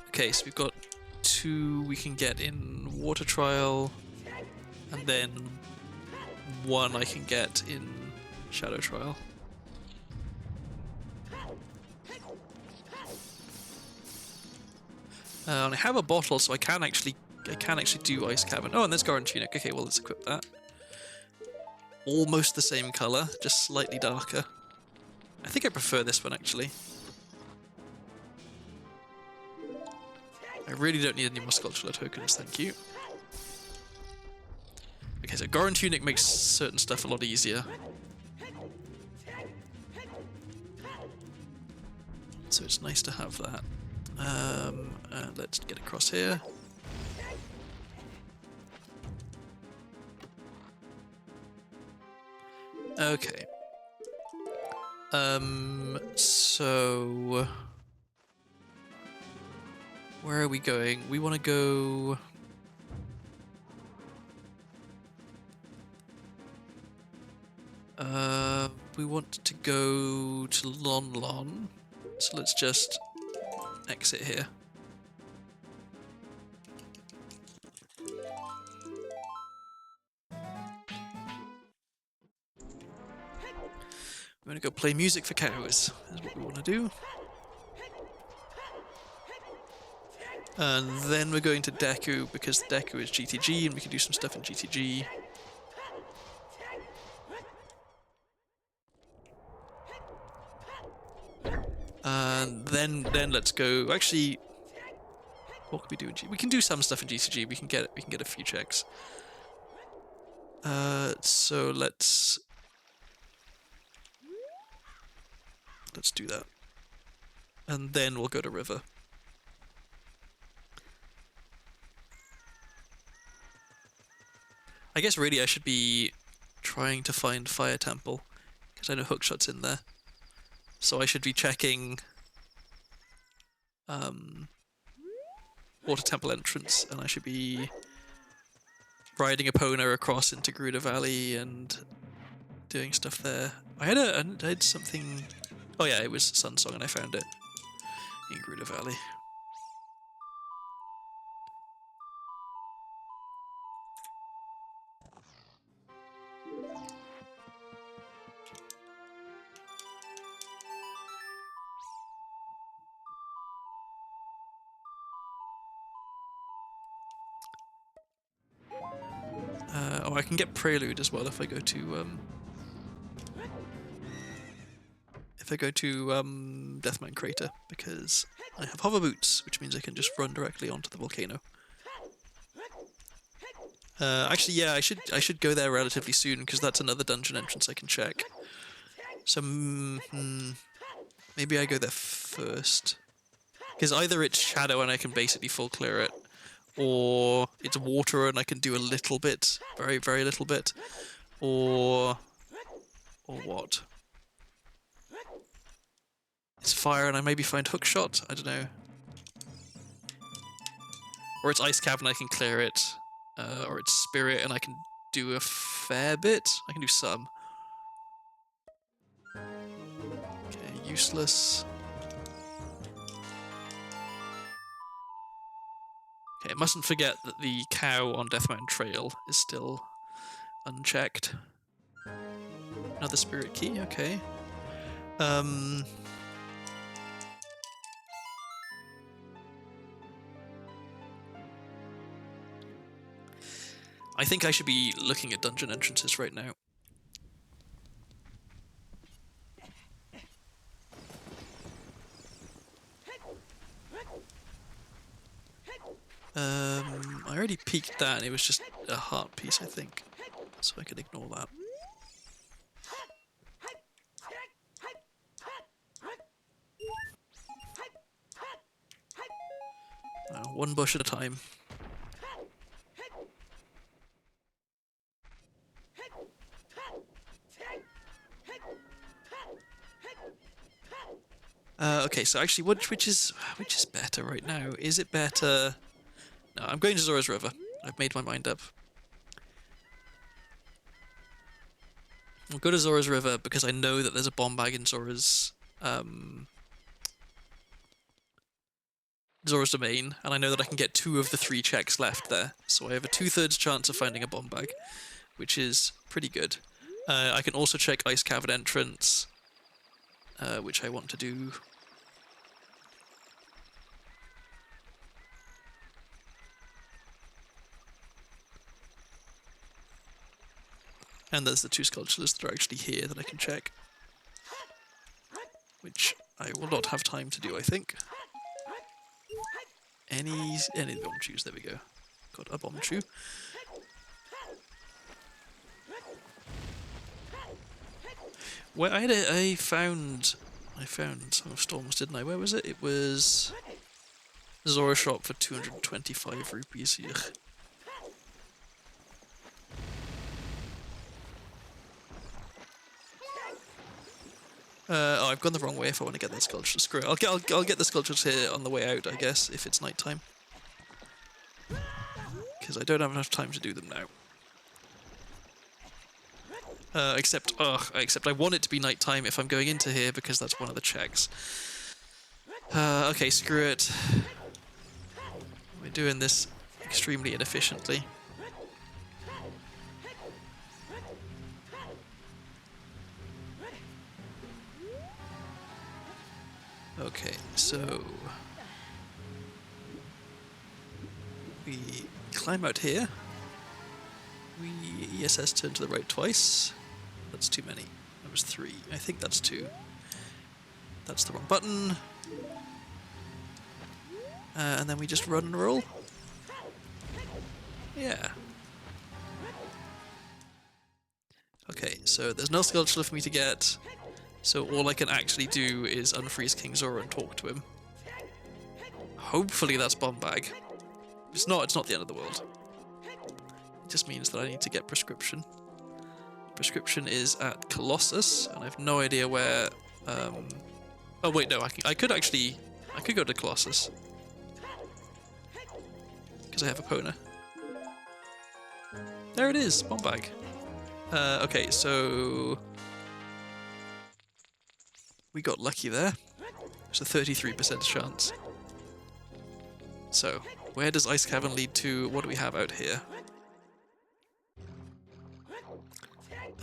A: Okay, so we've got 2 we can get in Water Trial, and then 1 I can get in Shadow Trial. And I have a bottle, so I can actually do Ice Cavern. Oh, and there's Goron Tunic. Okay, well let's equip that. Almost the same color, just slightly darker. I think I prefer this one actually. I really don't need any more sculptural tokens, thank you. Okay, so Goron Tunic makes certain stuff a lot easier. So it's nice to have that. Let's get across here. Okay. So... Where are we going? We want to go... we want to go to Lon Lon. So let's just exit here. We're going to go play music for cows, is what we want to do. And then we're going to Deku, because Deku is GTG, and we can do some stuff in GTG. And then let's go... Actually, what can we do in GTG? We can do some stuff in GTG, we can get a few checks. So let's do that. And then we'll go to River. I guess really I should be trying to find Fire Temple, because I know Hookshot's in there. So I should be checking Water Temple entrance, and I should be riding Epona across into Gruda Valley and doing stuff there. I had something... Oh yeah, it was Sunsong and I found it in Gruda Valley. Oh, I can get Prelude as well if I go to Deathmine Crater, because I have hover boots, which means I can just run directly onto the volcano. Actually, yeah, I should go there relatively soon, because that's another dungeon entrance I can check. So maybe I go there first, because either it's Shadow and I can basically full clear it, or it's Water and I can do a little bit, very, very little bit, or what? It's Fire and I maybe find Hookshot? I don't know. Or it's Ice Cavern, I can clear it. Or it's Spirit and I can do a fair bit. I can do some. Okay, useless. Okay, I mustn't forget that the cow on Death Mountain Trail is still unchecked. Another Spirit Key, okay. I think I should be looking at dungeon entrances right now. I already peeked that and it was just a heart piece, I think. So I can ignore that. One bush at a time. Okay, so actually, which is better right now? Is it better? No, I'm going to Zora's River. I've made my mind up. I'll go to Zora's River because I know that there's a bomb bag in Zora's domain, and I know that I can get 2 of the 3 checks left there. So I have a 2/3 chance of finding a bomb bag, which is pretty good. I can also check Ice Cavern entrance, which I want to do. And there's the 2 sculptures that are actually here that I can check, which I will not have time to do, I think. Any bomb chews, there we go. Got a bomb chew. Well, I found Song of Storms, didn't I? Where was it? It was Zora shop for 225 rupees here. Oh, I've gone the wrong way if I want to get that sculpture. Screw it. I'll get the sculptures here on the way out, I guess, if it's nighttime. Because I don't have enough time to do them now. Except I want it to be nighttime if I'm going into here, because that's one of the checks. Okay, screw it. We're doing this extremely inefficiently. Okay, so we climb out here. We ESS turn to the right twice. That's too many. That was 3. I think that's 2. That's the wrong button. And then we just run and roll. Yeah. Okay, so there's no sculpture for me to get. So all I can actually do is unfreeze King Zora and talk to him. Hopefully that's bomb bag. If it's not the end of the world. It just means that I need to get prescription. Prescription is at Colossus, and I have no idea where... Oh wait, no, I could go to Colossus. Because I have a Pona. There it is, bomb bag. Okay, so... We got lucky there. There's a 33% chance. So, where does Ice Cavern lead to? What do we have out here?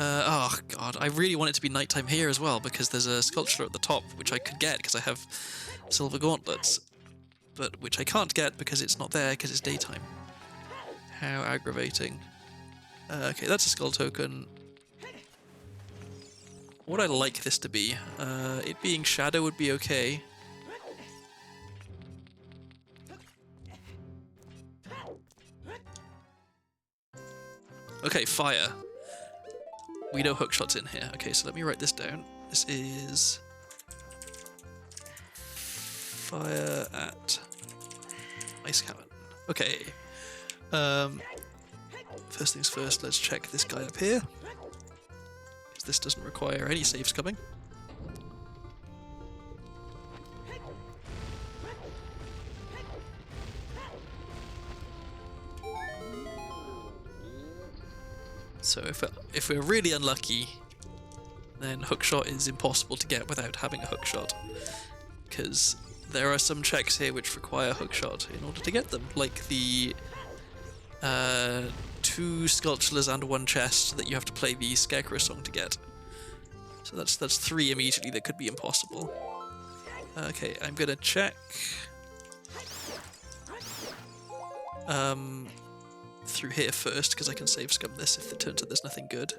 A: Oh god, I really want it to be nighttime here as well, because there's a sculpture at the top, which I could get because I have silver gauntlets, but which I can't get because it's not there because it's daytime. How aggravating. Okay, that's a skull token. What would I like this to be? It being shadow would be okay. Okay, fire. We know hookshot's in here. Okay, so let me write this down. This is... Fire at Ice Cavern. Okay. First things first, let's check this guy up here. Because this doesn't require any saves coming. So if we're really unlucky, then hookshot is impossible to get without having a hookshot. Because there are some checks here which require hookshot in order to get them, like the 2 sculptures and 1 chest that you have to play the Scarecrow song to get. So that's 3 immediately that could be impossible. Okay, I'm gonna check. Through here first, because I can save scum this if it turns out there's nothing good.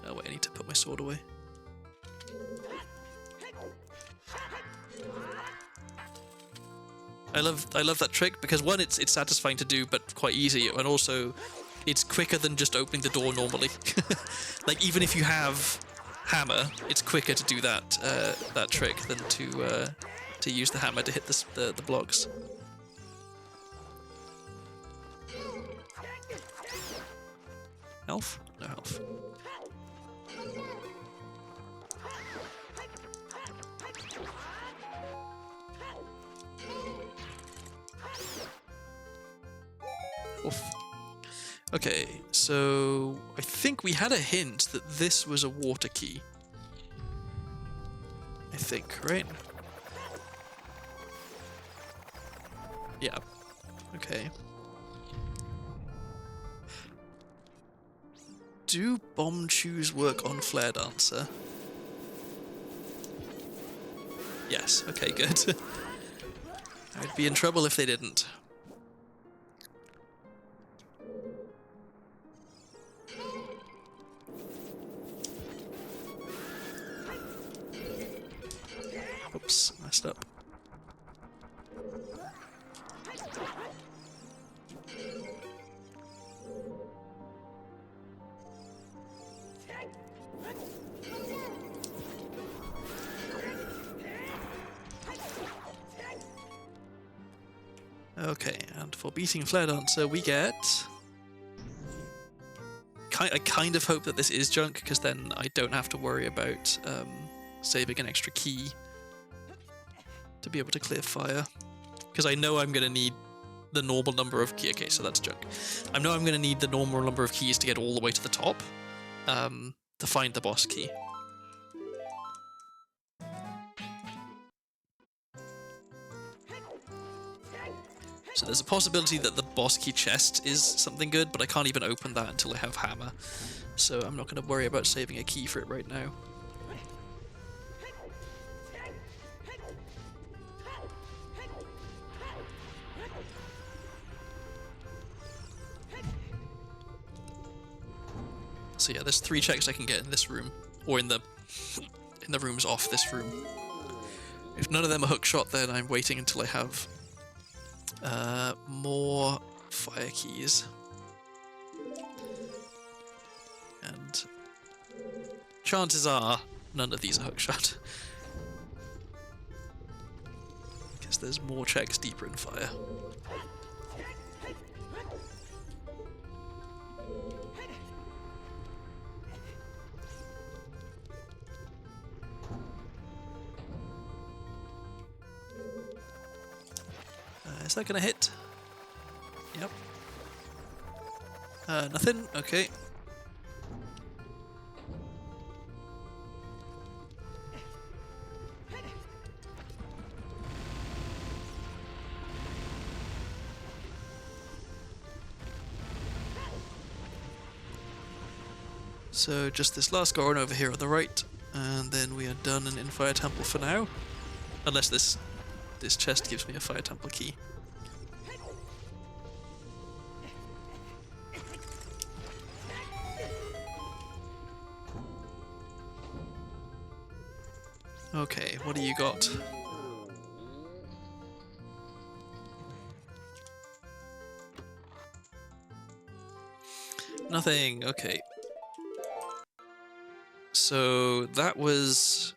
A: Oh wait, I need to put my sword away. I love that trick because one, it's satisfying to do but quite easy, and also it's quicker than just opening the door normally. Like even if you have hammer, it's quicker to do that that trick than to use the hammer to hit the blocks. Health? No health. Oof. Okay, so I think we had a hint that this was a water key. I think, right? Yeah. Okay. Do bomb chews work on Flare Dancer? Yes, okay, good. I'd be in trouble if they didn't. Oops, messed up. Okay, and for beating Flare Dancer we get... I kind of hope that this is junk, because then I don't have to worry about saving an extra key to be able to clear fire. Because I know I'm going to need the normal number of keys. Okay, so that's junk. I know I'm going to need the normal number of keys to get all the way to the top to find the boss key. So there's a possibility that the boss key chest is something good, but I can't even open that until I have hammer. So I'm not going to worry about saving a key for it right now. So yeah, there's 3 checks I can get in this room, or in the rooms off this room. If none of them are hookshot, then I'm waiting until I have more fire keys. And chances are none of these are hookshot. Because there's more checks deeper in fire. Is that gonna hit? Yep. Nothing? Okay. So just this last Goron over here on the right, and then we are done in Fire Temple for now. Unless this chest gives me a Fire Temple key. Okay, what do you got? Nothing, okay. So that was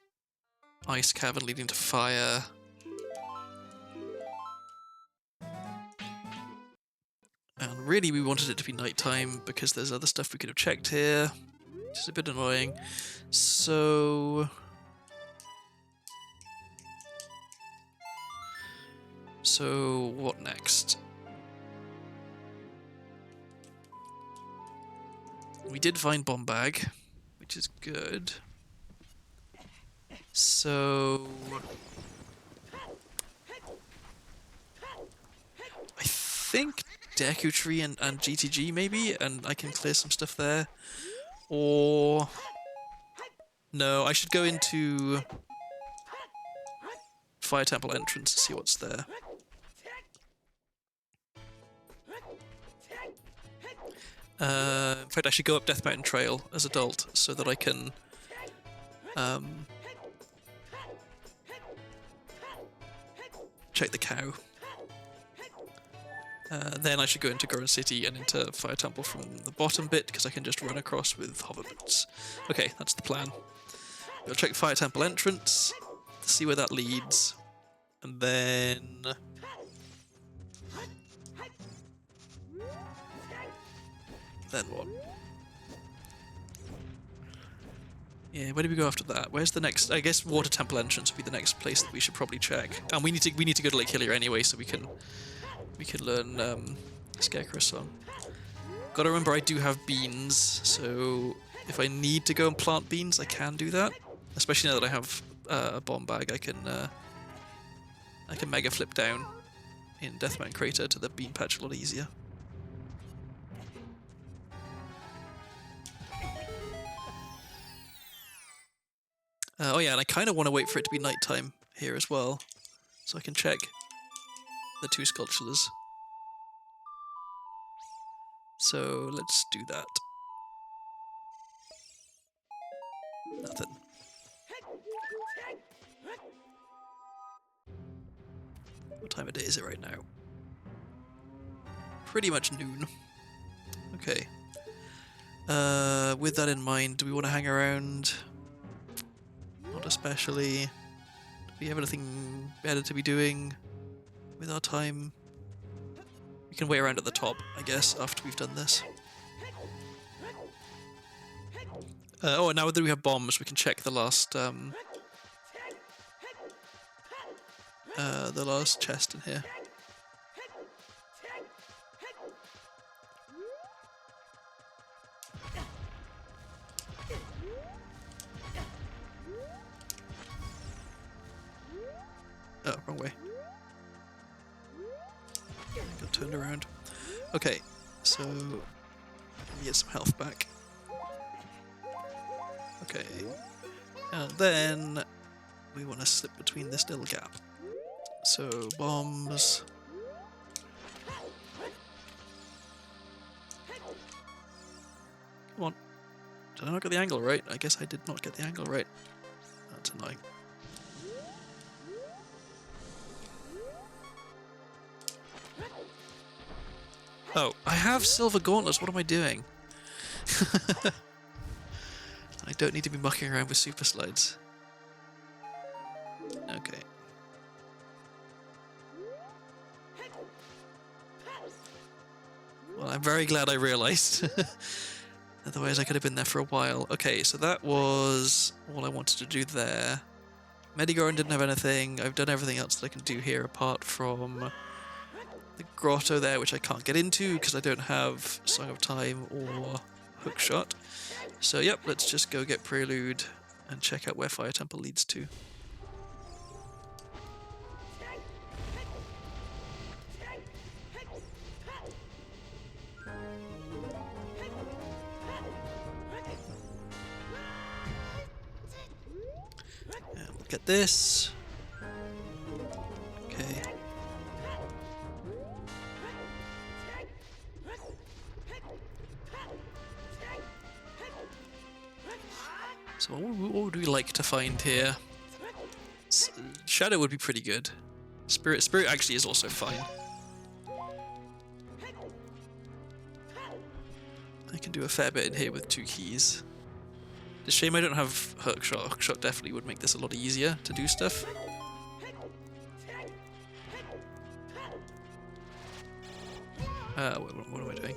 A: Ice Cavern leading to fire. And really we wanted it to be nighttime because there's other stuff we could have checked here, which is a bit annoying. So what next? We did find Bomb Bag, which is good. So I think Deku Tree and GTG maybe, and I can clear some stuff there. Or no, I should go into Fire Temple entrance to see what's there. In fact, I should go up Death Mountain Trail as adult so that I can check the cow. Then I should go into Goron City and into Fire Temple from the bottom bit because I can just run across with hover boots. Okay, that's the plan. We'll check Fire Temple entrance to see where that leads, and then what? Yeah, where do we go after that? Where's the next? I guess Water Temple entrance would be the next place that we should probably check. And we need to go to Lake Hillier anyway, so we can learn Scarecrow's song. Gotta remember I do have beans, so if I need to go and plant beans, I can do that. Especially now that I have a bomb bag, I can mega flip down in Death Mountain Crater to the bean patch a lot easier. Oh yeah, and I kind of want to wait for it to be nighttime here as well, so I can check the two sculptures. So let's do that. Nothing. What time of day is it right now? Pretty much noon. Okay. With that in mind, do we want to hang around? Not especially. Do we have anything better to be doing with our time? We can wait around at the top, I guess, after we've done this. Oh, and now that we have bombs, we can check the last chest in here. Oh, wrong way. Got turned around. Okay, so let me get some health back. Okay, and then we want to slip between this little gap. So bombs. Come on. Did I not get the angle right? I guess I did not get the angle right. That's annoying. Oh, I have silver gauntlets. What am I doing? I don't need to be mucking around with super slides. Okay. Well, I'm very glad I realized. Otherwise I could have been there for a while. Okay, so that was all I wanted to do there. Medigoron didn't have anything. I've done everything else that I can do here apart from the grotto there, which I can't get into because I don't have Song of Time or Hookshot. So yep, let's just go get Prelude and check out where Fire Temple leads to. And we'll get this. Okay. So what would we like to find here? Shadow would be pretty good. Spirit actually is also fine. I can do a fair bit in here with 2 keys. It's a shame I don't have Hookshot. Hookshot definitely would make this a lot easier to do stuff. What am I doing?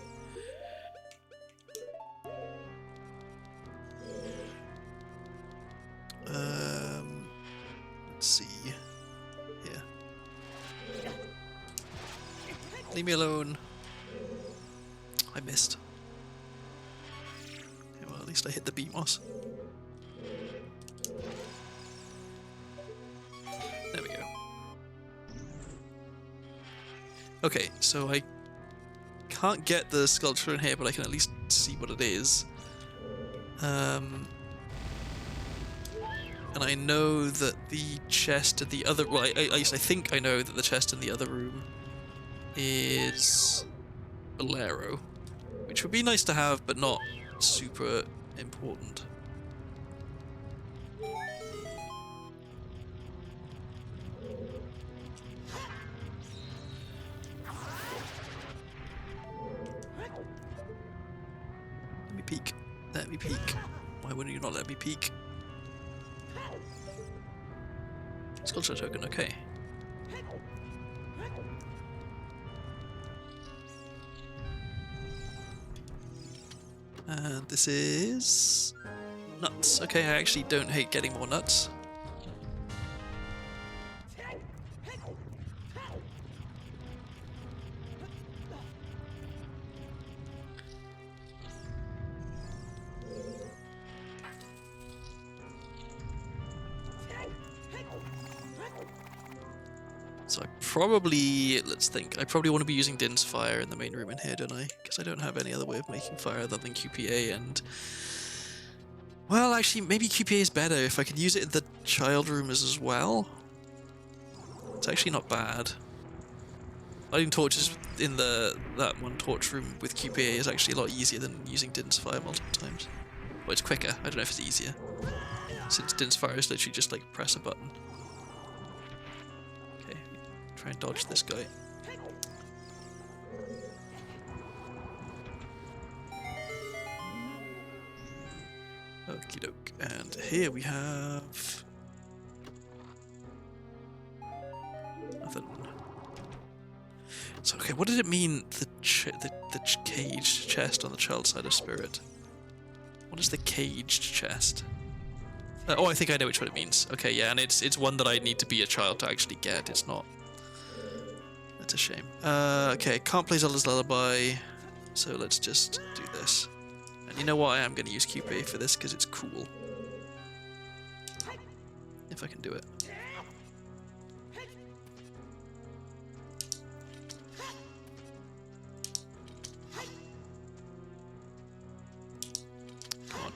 A: Let's see. Here. Leave me alone. I missed. Okay, well, at least I hit the beat moss. There we go. Okay, so I can't get the sculpture in here, but I can at least see what it is. And I know that the chest at the other... Well, at least I think I know that the chest in the other room is Bolero, which would be nice to have, but not super important. Let me peek. Let me peek. Why wouldn't you not let me peek? Sculpture token, okay. And this is... nuts. Okay, I actually don't hate getting more nuts. So I probably, let's think, I probably want to be using Din's Fire in the main room in here, don't I? Because I don't have any other way of making fire other than QPA and... Well, actually, maybe QPA is better if I could use it in the child room as well. It's actually not bad. Lighting torches in that one torch room with QPA is actually a lot easier than using Din's Fire multiple times. Well, it's quicker. I don't know if it's easier. Since Din's Fire is literally just like press a button. Try and dodge this guy. Okie doke. And here we have nothing. So okay, what did it mean? The caged chest on the child side of spirit. What is the caged chest? Oh, I think I know which one it means. Okay, yeah, and it's one that I need to be a child to actually get. It's not. That's a shame. Okay, can't play Zelda's Lullaby, so let's just do this. And you know what? I am going to use QPA for this because it's cool. If I can do it. Come on.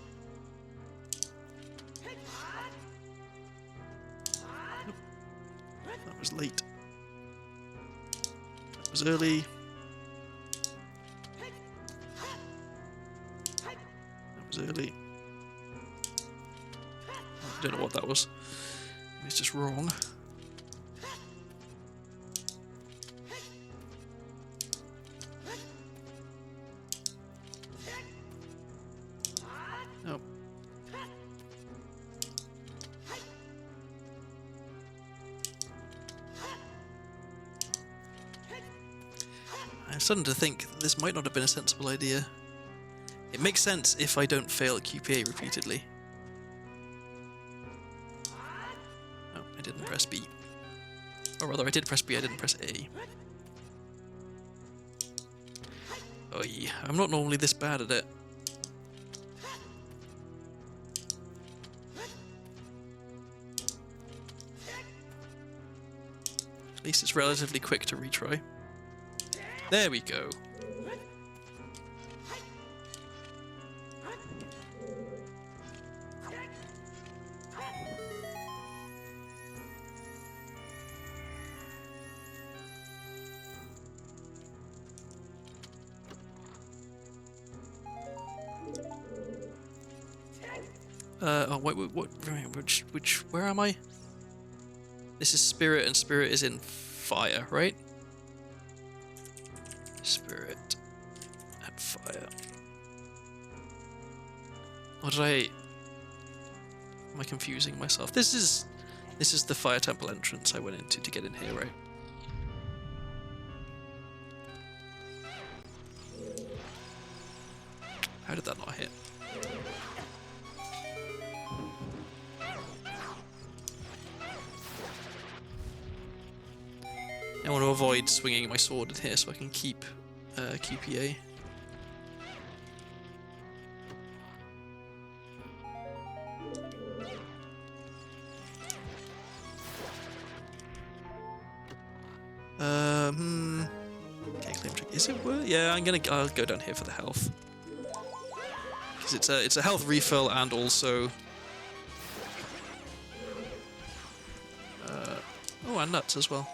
A: Nope. That was late. Was early. That was early. I don't know what that was. It's just wrong. No. I'm starting to think this might not have been a sensible idea. It makes sense if I don't fail at QPA repeatedly. Oh, I didn't press B. Or rather, I did press B, I didn't press A. Oh yeah, I'm not normally this bad at it. At least it's relatively quick to retry. There we go. Oh wait, where am I? This is spirit, and spirit is in fire, right? Spirit and fire. Or did I? Am I confusing myself? This is the fire temple entrance I went into to get in here, right? How did that not hit? I want to avoid swinging my sword in here so I can keep QPA. Okay, claim trick. Is it worth? Yeah, I'll go down here for the health. Because it's a health refill and also oh, and nuts as well.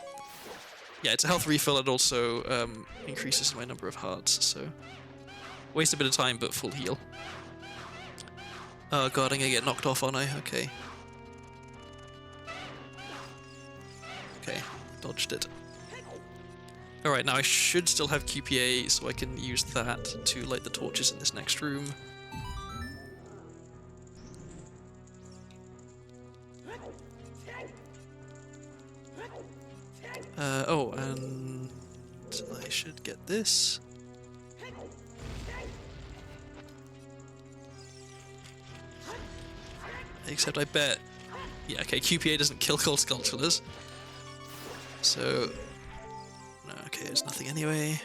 A: Yeah, it's a health refill and also increases my number of hearts, so waste a bit of time but full heal. Oh god, I'm gonna get knocked off, aren't I? Okay. Okay, dodged it. Alright, now I should still have QPA, so I can use that to light the torches in this next room. Oh, and I should get this. Except I bet... Yeah, okay, QPA doesn't kill cold sculptures. So... No, okay, there's nothing anyway.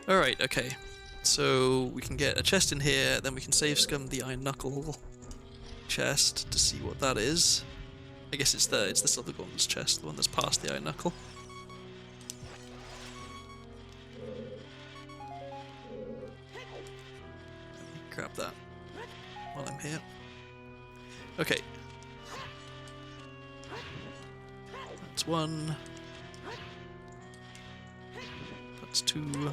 A: Alright, okay. So we can get a chest in here, then we can save scum the iron knuckle chest to see what that is. I guess it's the silver gauntlet's chest, the one that's past the iron knuckle. Grab that while I'm here. Okay. That's one. That's two.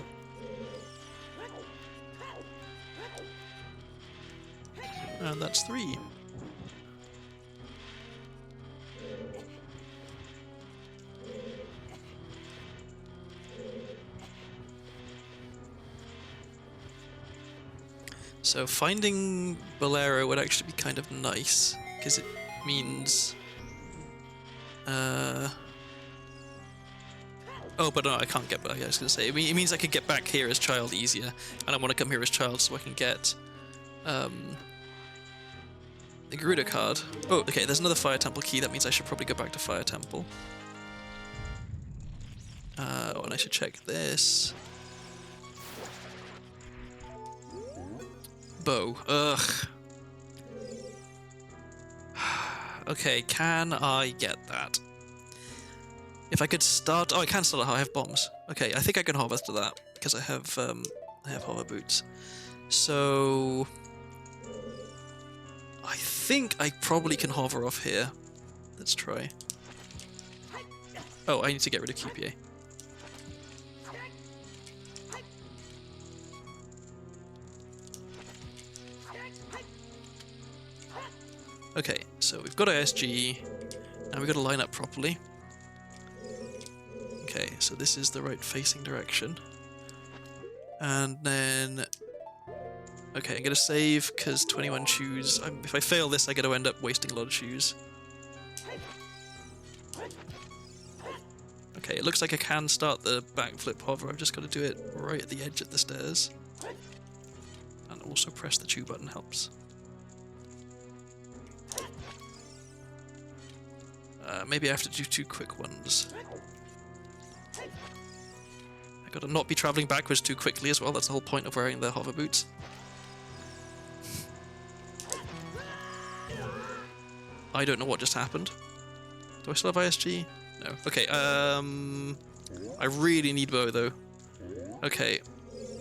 A: And that's three. So finding Bolero would actually be kind of nice, because it means... Oh, but no, I can't get back. I was going to say, it means I could get back here as child easier, and I want to come here as child so I can get the Garuda card. Oh, okay, there's another Fire Temple key. That means I should probably go back to Fire Temple. Oh, and I should check this. Bow. Ugh. Okay, can I get that? If I could start... Oh, I can start... I have bombs. Okay, I think I can hover to that, because I have hover boots. So... I think I probably can hover off here. Let's try. Oh, I need to get rid of QPA. Okay, so we've got our SG, and we've got to line up properly. Okay, so this is the right facing direction. And then... Okay, I'm going to save, because 21 shoes. If I fail this, I'm going to end up wasting a lot of shoes. Okay, it looks like I can start the backflip hover. I've just got to do it right at the edge of the stairs. And also press the 2 button helps. Maybe I have to do 2 quick ones. Gotta not be traveling backwards too quickly as well. That's the whole point of wearing the hover boots. I don't know what just happened. Do I still have ISG? No. Okay, I really need bow though. Okay.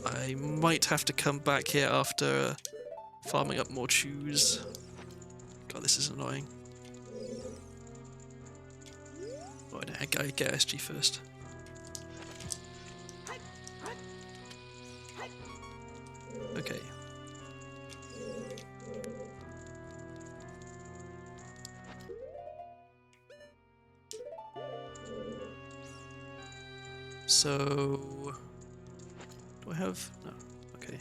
A: I might have to come back here after farming up more chews. God, this is annoying. Oh, I gotta get SG first. Okay. So, do I have? No. Okay.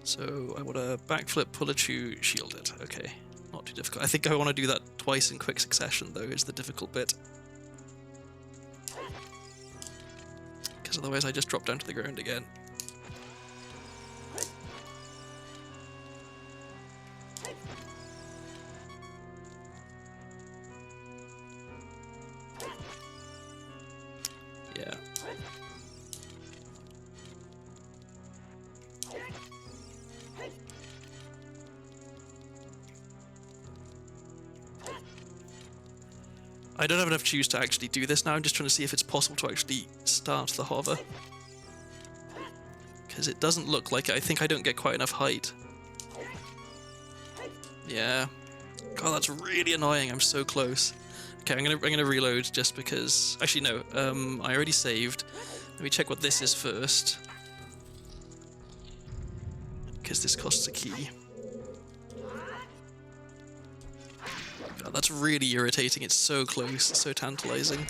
A: So I want to backflip, pull a chew, shield it. Okay, not too difficult. I think I want to do that twice in quick succession, though, is the difficult bit. Because otherwise I just drop down to the ground again. Yeah. I don't have enough chews to actually do this now. I'm just trying to see if it's possible to actually start the hover. Because it doesn't look like it. I think I don't get quite enough height. Yeah. God, that's really annoying. I'm so close. Okay, I'm gonna reload just because. Actually, no. I already saved. Let me check what this is first. Because this costs a key. God, that's really irritating. It's so close. It's so tantalizing.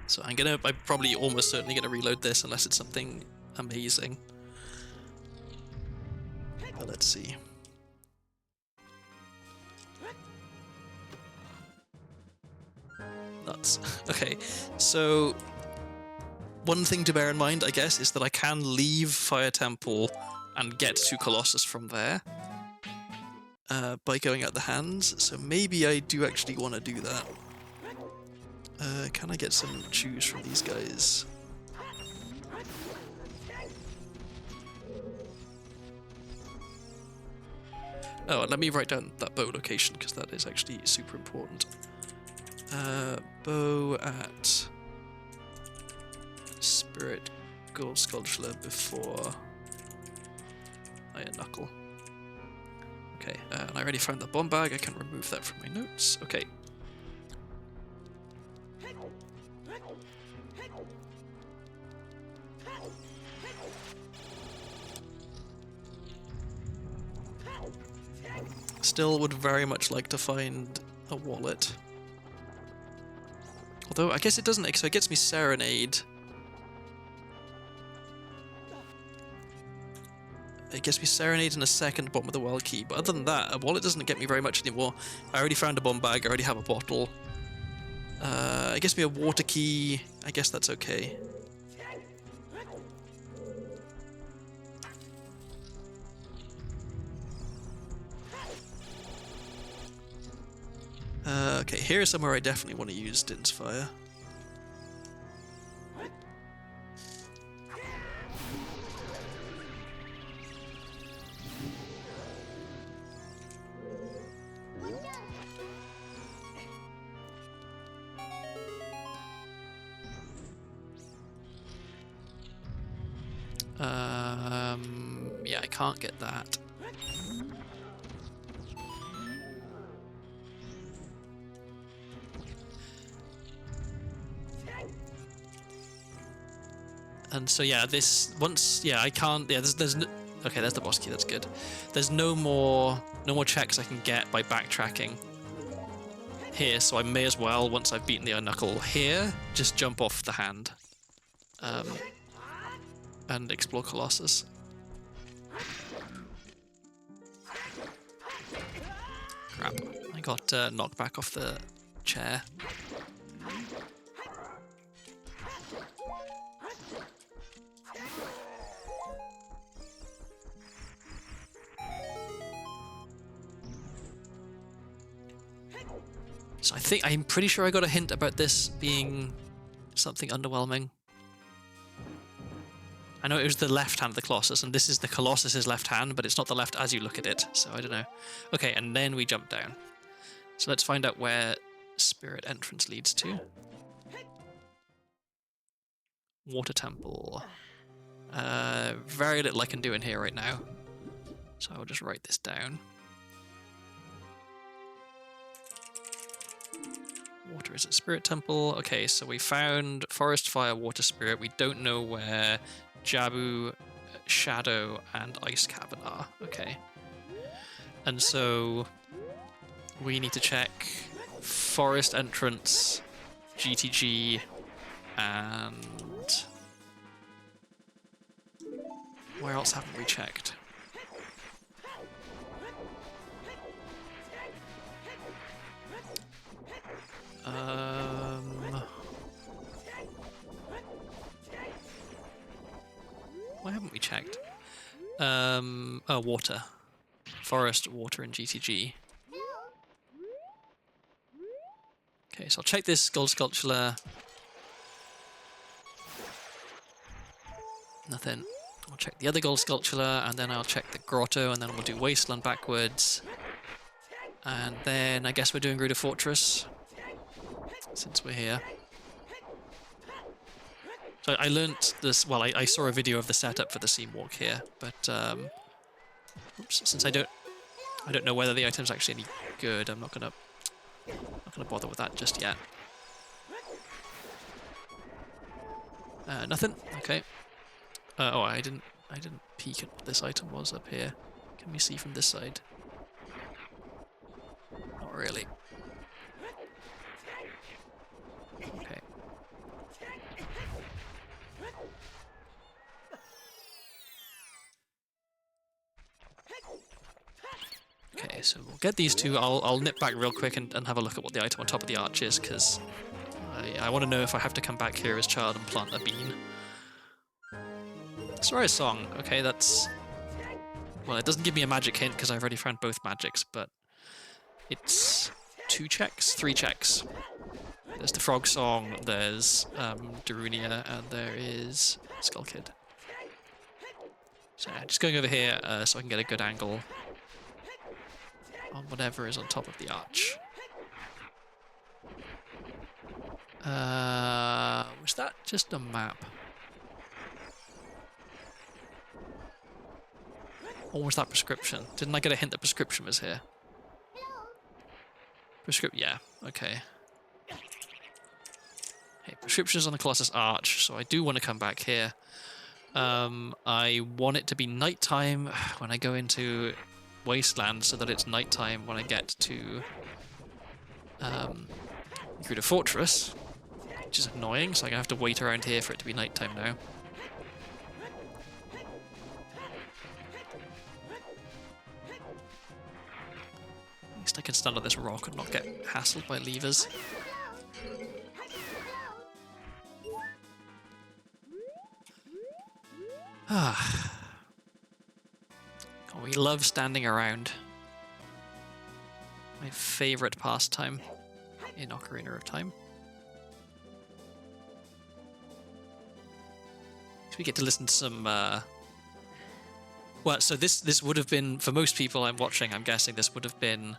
A: So I'm probably almost certainly gonna reload this unless it's something amazing. But let's see. Nuts. Okay, so one thing to bear in mind, I guess, is that I can leave Fire Temple and get to Colossus from there by going out the hands. So maybe I do actually want to do that. Can I get some chews from these guys? Oh, and let me write down that bow location, because that is actually super important. Bow at Spirit Gold Sculpture before Iron Knuckle. Okay, and I already found the bomb bag. I can remove that from my notes. Okay. Still would very much like to find a wallet. Although, I guess it doesn't, so it gets me Serenade. It gets me Serenade and a second bottom of the well key, but other than that, a wallet doesn't get me very much anymore. I already found a bomb bag, I already have a bottle. It gets me a water key, I guess that's okay. Okay, here is somewhere I definitely want to use Din's Fire. Yeah, I can't get that. And so yeah, this once I can't. Yeah, there's no, okay. There's the boss key. That's good. There's no more checks I can get by backtracking here. So I may as well, once I've beaten the Iron Knuckle here, just jump off the hand, and explore Colossus. Crap! I got knocked back off the chair. So I'm pretty sure I got a hint about this being something underwhelming. I know it was the left hand of the Colossus, and this is the Colossus's left hand, but it's not the left as you look at it, so I don't know. Okay, and then we jump down. So let's find out where Spirit Entrance leads to. Water Temple. Very little I can do in here right now, so I'll just write this down. Water is at Spirit Temple. Okay, so we found Forest, Fire, Water, Spirit. We don't know where Jabu, Shadow, and Ice Cavern are. Okay. And so we need to check Forest Entrance, GTG, and where else haven't we checked? Why haven't we checked? Oh, water. Forest, water, and GTG. Okay, so I'll check this gold sculpture. Nothing. I'll check the other gold sculpture, and then I'll check the grotto, and then we'll do Wasteland backwards. And then I guess we're doing Gruta Fortress, since we're here. So I learnt this, well, I saw a video of the setup for the Seam Walk here, but oops, since I don't know whether the item's actually any good, I'm not gonna bother with that just yet. Nothing. Okay. Oh, I didn't peek at what this item was up here. Can we see from this side? Not really. Okay. Okay, so we'll get these two. I'll nip back real quick and have a look at what the item on top of the arch is, because I want to know if I have to come back here as child and plant a bean. Soraya Song. Okay, that's... Well, it doesn't give me a magic hint because I've already found both magics, but it's 2 checks, 3 checks. There's the Frog Song, there's Darunia, and there is Skull Kid. So yeah, just going over here so I can get a good angle on whatever is on top of the arch. Was that just a map? Or was that prescription? Didn't I get a hint that prescription was here? Yeah, okay. Hey, prescription is on the Colossus Arch, so I do want to come back here. I want it to be nighttime when I go into Wasteland, so that it's nighttime when I get to Gruta Fortress, which is annoying, so I'm going to have to wait around here for it to be nighttime now. At least I can stand on this rock and not get hassled by levers. Ah. Oh, we love standing around. My favourite pastime in Ocarina of Time. So we get to listen to some... Well, so this would have been, for most people I'm watching, I'm guessing this would have been...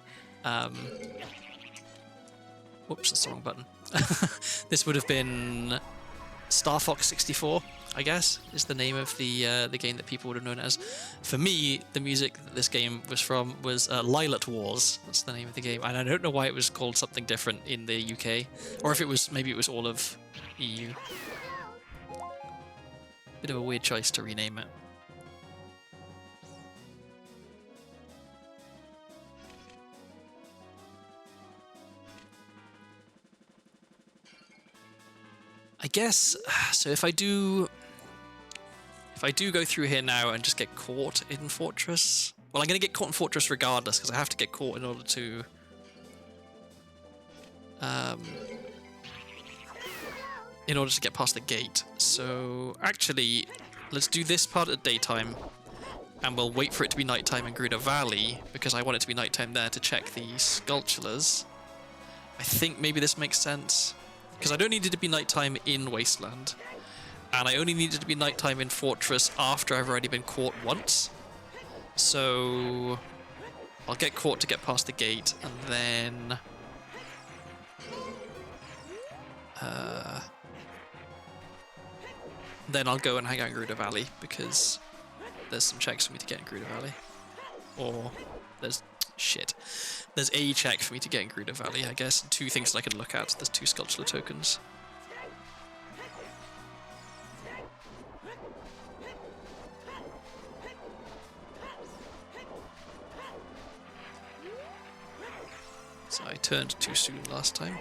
A: Whoops, that's the wrong button. This would have been Star Fox 64. I guess, is the name of the game that people would have known it as. For me, the music that this game was from was Lilat Wars. That's the name of the game, and I don't know why it was called something different in the UK, or if it was, maybe it was all of EU. Bit of a weird choice to rename it. I guess, so if I do go through here now and just get caught in Fortress... Well, I'm going to get caught in Fortress regardless, because I have to get caught in order to... in order to get past the gate. So, actually, let's do this part at daytime, and we'll wait for it to be nighttime in Gruta Valley, because I want it to be nighttime there to check the sculptures. I think maybe this makes sense. Because I don't need it to be nighttime in Wasteland. And I only need it to be nighttime in Fortress after I've already been caught once. So I'll get caught to get past the gate, and then I'll go and hang out in Gerudo Valley, because there's some checks for me to get in Gerudo Valley. Or there's a check for me to get in Gerudo Valley, I guess, and 2 things that I can look at. There's 2 sculptural tokens. So I turned too soon last time.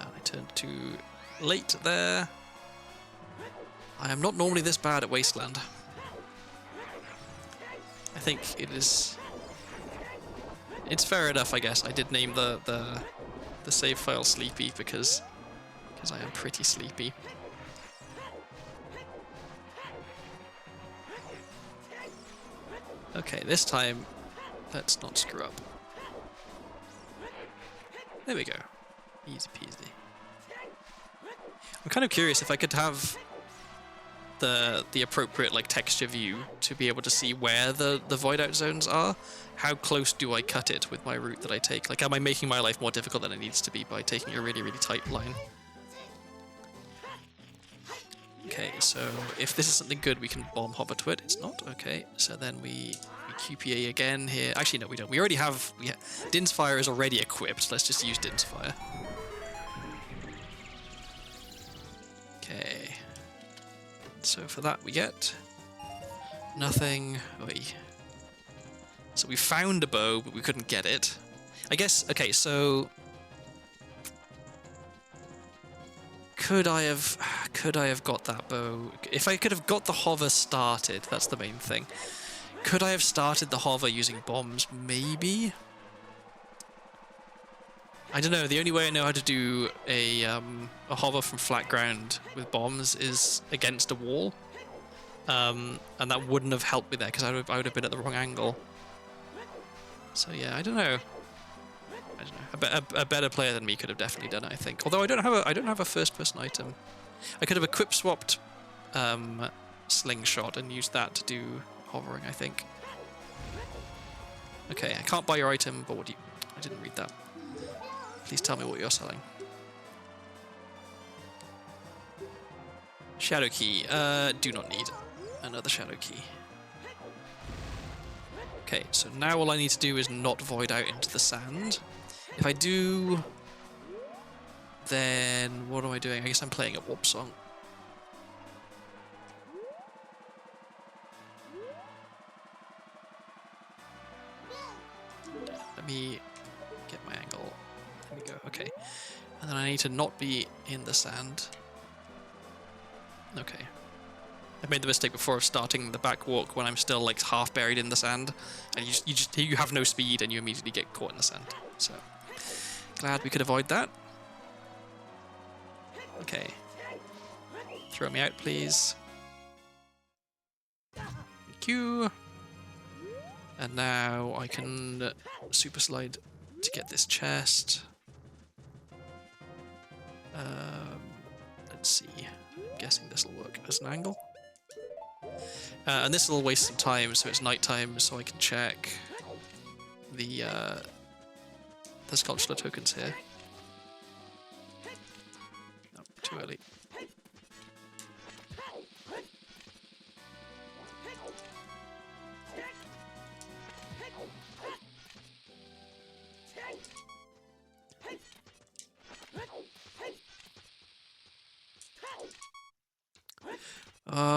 A: And I turned too late there. I am not normally this bad at Wasteland. I think it is... It's fair enough, I guess. I did name the save file Sleepy because I am pretty sleepy. Okay, this time, let's not screw up. There we go. Easy peasy. I'm kind of curious if I could have the appropriate like texture view to be able to see where the void out zones are. How close do I cut it with my route that I take? Like, am I making my life more difficult than it needs to be by taking a really, really tight line? Okay, so if this is something good, we can bomb hover to it. It's not. Okay, so then we QPA again here. Actually, no, we don't. We already have... Din's Fire is already equipped. Let's just use Din's Fire. Okay. So for that, we get nothing. Oy. So we found a bow, but we couldn't get it. I guess... Okay, so... Could I have got that bow? If I could have got the hover started, that's the main thing. Could I have started the hover using bombs? Maybe? I don't know. The only way I know how to do a hover from flat ground with bombs is against a wall. And that wouldn't have helped me there because I would have been at the wrong angle. So yeah, I don't know. A better player than me could have definitely done it, I think. Although I don't have a first-person item. I could have equip swapped slingshot and used that to do hovering, I think. Okay, I can't buy your item, but what do you... I didn't read that. Please tell me what you're selling. Shadow key. Do not need another shadow key. Okay, so now all I need to do is not void out into the sand. If I do, then what am I doing? I guess I'm playing a warp song. Let me get my angle. There we go. Okay. And then I need to not be in the sand. Okay. I made the mistake before of starting the back walk when I'm still like half buried in the sand, and you have no speed and you immediately get caught in the sand. So glad we could avoid that. Okay. Throw me out, please. Thank you. And now I can super slide to get this chest. Let's see. I'm guessing this will work as an angle. And this will waste some time, so it's nighttime, so I can check the sculptural tokens here. No, too early.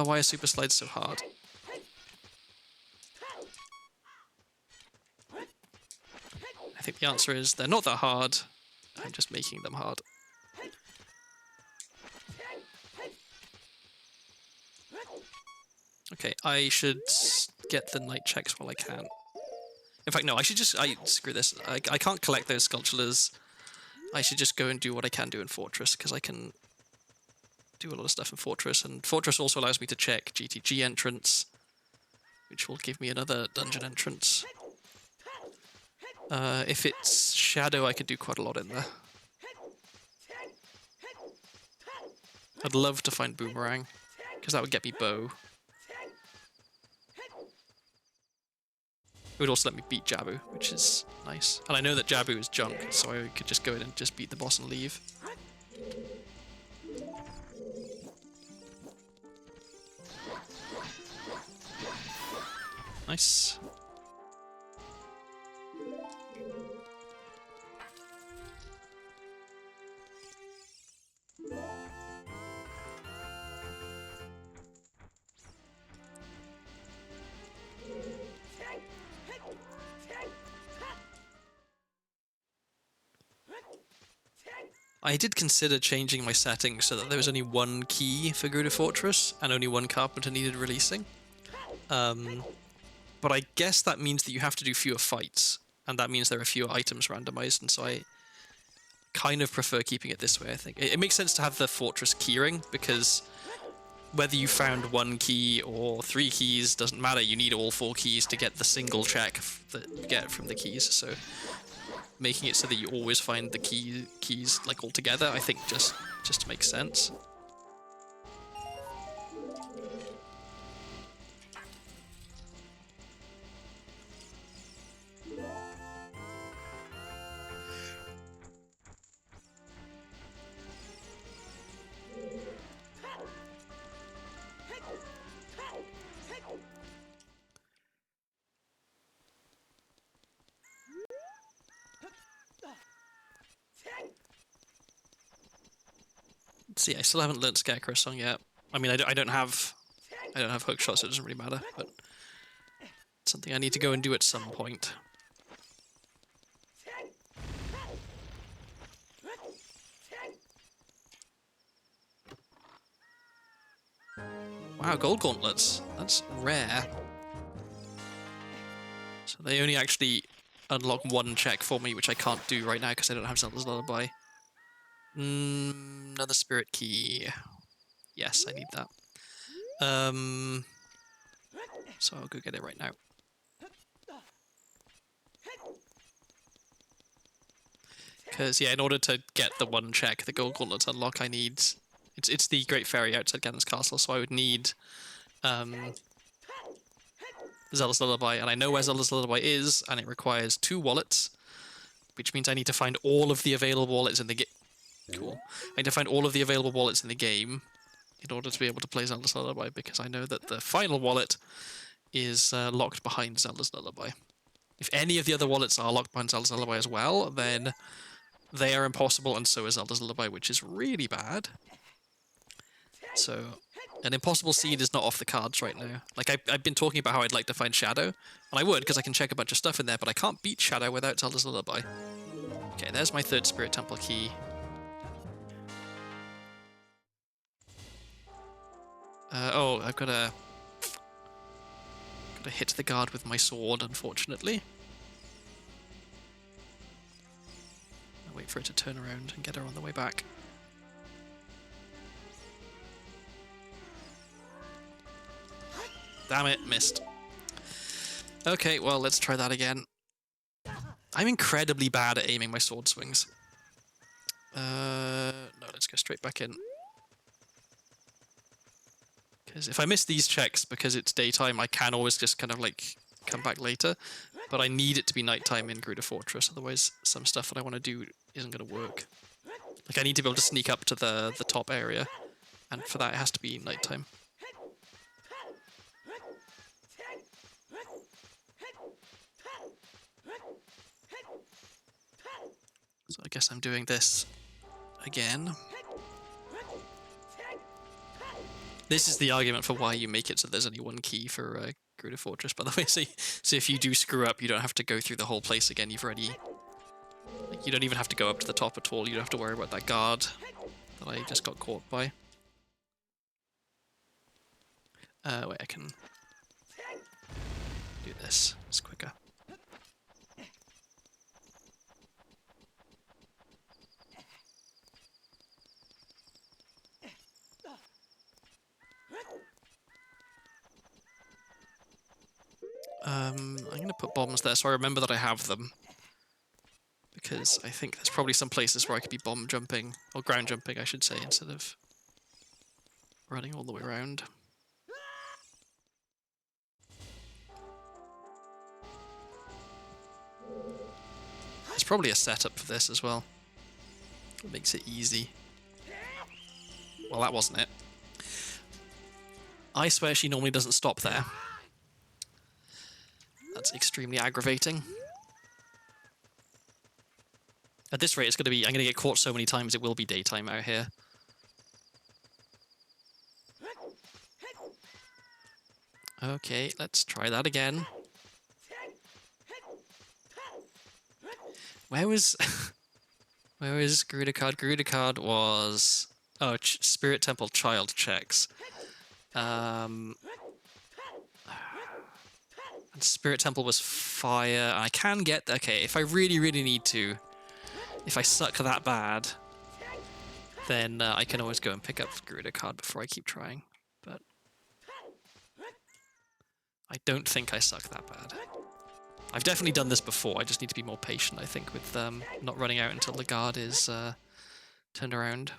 A: Why are super slides so hard? I think the answer is they're not that hard. I'm just making them hard. Okay, I should get the night checks while I can. In fact, no, I should just... screw this. I can't collect those sculptures. I should just go and do what I can do in Fortress, because I can do a lot of stuff in Fortress, and Fortress also allows me to check GTG entrance, which will give me another dungeon entrance. If it's Shadow, I could do quite a lot in there. I'd love to find Boomerang, because that would get me Bow. It would also let me beat Jabu, which is nice. And I know that Jabu is junk, so I could just go in and just beat the boss and leave. Nice. I did consider changing my settings so that there was only one key for Gruda Fortress and only one carpenter needed releasing. But I guess that means that you have to do fewer fights, and that means there are fewer items randomized, and so I kind of prefer keeping it this way, I think. It makes sense to have the Fortress keyring, because whether you found one key or 3 keys doesn't matter. You need all 4 keys to get the single check that you get from the keys, so making it so that you always find the keys like all together, I think just makes sense. See, I still haven't learned Scarecrow song yet. I mean, I don't have hookshot, so it doesn't really matter, but it's something I need to go and do at some point. Wow, gold gauntlets. That's rare. So they only actually unlock one check for me, which I can't do right now because I don't have Zelda's Lullaby. Another spirit key. Yes, I need that. So I'll go get it right now. Because, yeah, in order to get the one check, the gold gauntlets unlock, I need... It's the Great Fairy outside Ganon's castle, so I would need Zelda's Lullaby, and I know where Zelda's Lullaby is, and it requires 2 wallets, which means I need to find all of the available wallets in the game. Cool. I need to find all of the available wallets in the game in order to be able to play Zelda's Lullaby, because I know that the final wallet is locked behind Zelda's Lullaby. If any of the other wallets are locked behind Zelda's Lullaby as well, then they are impossible, and so is Zelda's Lullaby, which is really bad. So, an impossible seed is not off the cards right now. Like, I've been talking about how I'd like to find Shadow, and I would, because I can check a bunch of stuff in there, but I can't beat Shadow without Zelda's Lullaby. Okay, there's my 3rd Spirit Temple key. Oh, I've got to hit the guard with my sword, unfortunately. I'll wait for it to turn around and get her on the way back. Damn it, missed. Okay, well, let's try that again. I'm incredibly bad at aiming my sword swings. No, let's go straight back in. Because if I miss these checks because it's daytime, I can always just kind of like come back later. But I need it to be nighttime in Gruda Fortress, otherwise some stuff that I want to do isn't going to work. Like, I need to be able to sneak up to the top area, and for that it has to be nighttime. So I guess I'm doing this again. This is the argument for why you make it so there's only one key for Gruda Fortress, by the way. So if you do screw up, you don't have to go through the whole place again. You've already... Like, you don't even have to go up to the top at all. You don't have to worry about that guard that I just got caught by. Wait, I can do this. It's quicker. I'm going to put bombs there so I remember that I have them. Because I think there's probably some places where I could be bomb jumping, or ground jumping I should say, instead of running all the way around. There's probably a setup for this as well. It makes it easy. Well, that wasn't it. I swear she normally doesn't stop there. That's extremely aggravating. At this rate, it's going to be... I'm going to get caught so many times it will be daytime out here. Okay, let's try that again. Where was... Where is Garuda card? Garuda card was... Oh, Spirit Temple Child checks. And Spirit Temple was fire. I can get... Okay, if I really, really need to... If I suck that bad, then I can always go and pick up Garuda card before I keep trying. But I don't think I suck that bad. I've definitely done this before. I just need to be more patient, I think, with not running out until the guard is turned around.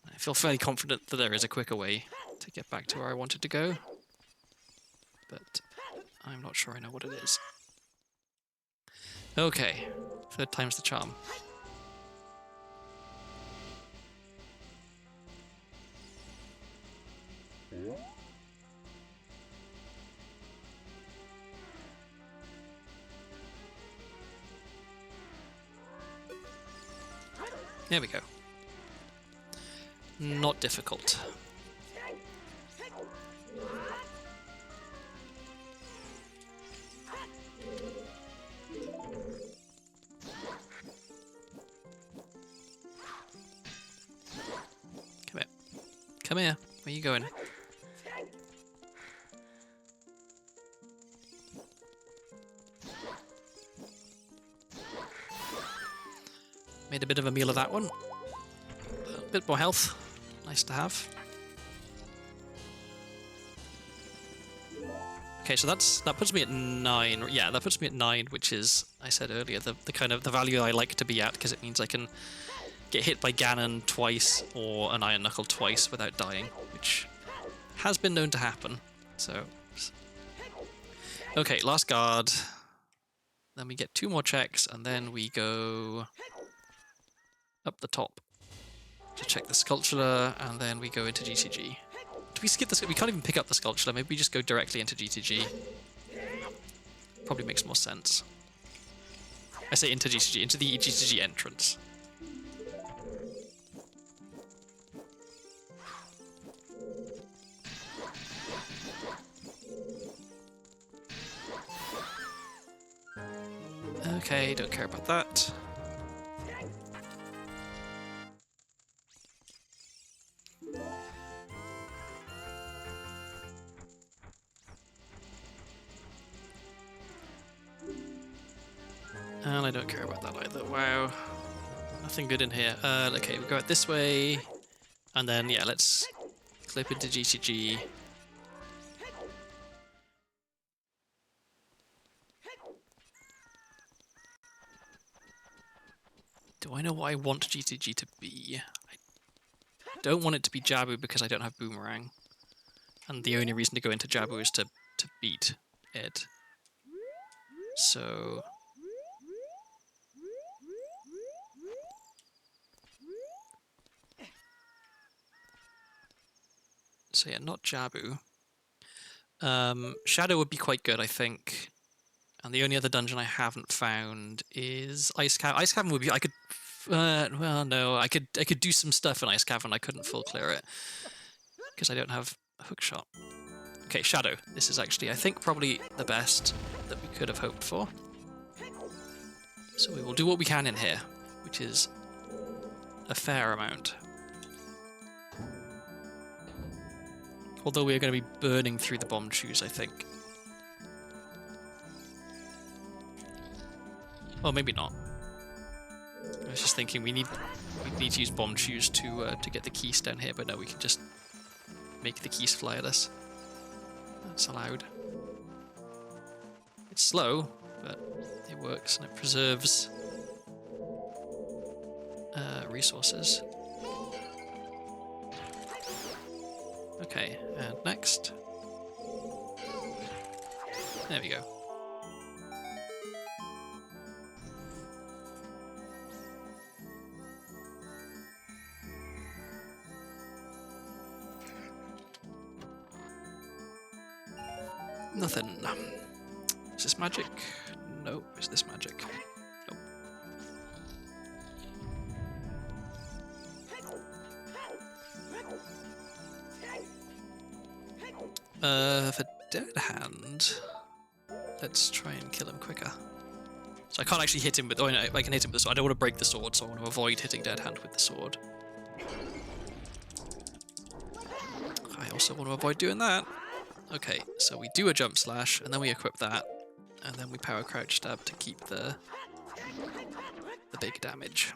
A: I feel fairly confident that there is a quicker way to get back to where I wanted to go, but I'm not sure I know what it is. Okay, third time's the charm. There we go. Not difficult. Come here. Come here. Where are you going? Made a bit of a meal of that one. A bit more health. Nice to have. Okay, so that puts me at 9. Yeah, that puts me at 9, which is, I said earlier, the kind of the value I like to be at, because it means I can get hit by Ganon twice or an Iron Knuckle twice without dying, which has been known to happen. So, okay, last guard. Then we get 2 more checks, and then we go up the top to check the sculpture, and then we go into GTG. Do we skip this? We can't even pick up the sculpture. Maybe we just go directly into GTG. Probably makes more sense. I say into GTG, into the GTG entrance. Okay, don't care about that. And I don't care about that either. Wow. Nothing good in here. Okay, we go out this way. And then, yeah, let's clip into GTG. Do I know what I want GTG to be? I don't want it to be Jabu because I don't have Boomerang. And the only reason to go into Jabu is to beat it. So... So yeah, not Jabu. Shadow would be quite good, I think. And the only other dungeon I haven't found is Ice Cavern. Ice Cavern would be... I could... well, no. I could do some stuff in Ice Cavern. I couldn't full clear it. Because I don't have a hookshot. Okay, Shadow. This is actually, I think, probably the best that we could have hoped for. So we will do what we can in here, which is a fair amount. Although we are going to be burning through the bomb shoes, I think. Well, maybe not. I was just thinking we need to use bomb shoes to get the keys down here, but no, we can just make the keys fly at us. That's allowed. It's slow, but it works and it preserves resources. Okay, and next. There we go. Nothing. Is this magic? No. Is this magic? Nope. For Dead Hand, let's try and kill him quicker. So I can't actually hit him with... Oh, no, I can hit him with the sword. I don't want to break the sword, so I want to avoid hitting Dead Hand with the sword. I also want to avoid doing that. Okay, so we do a jump slash, and then we equip that, and then we power crouch stab to keep the big damage.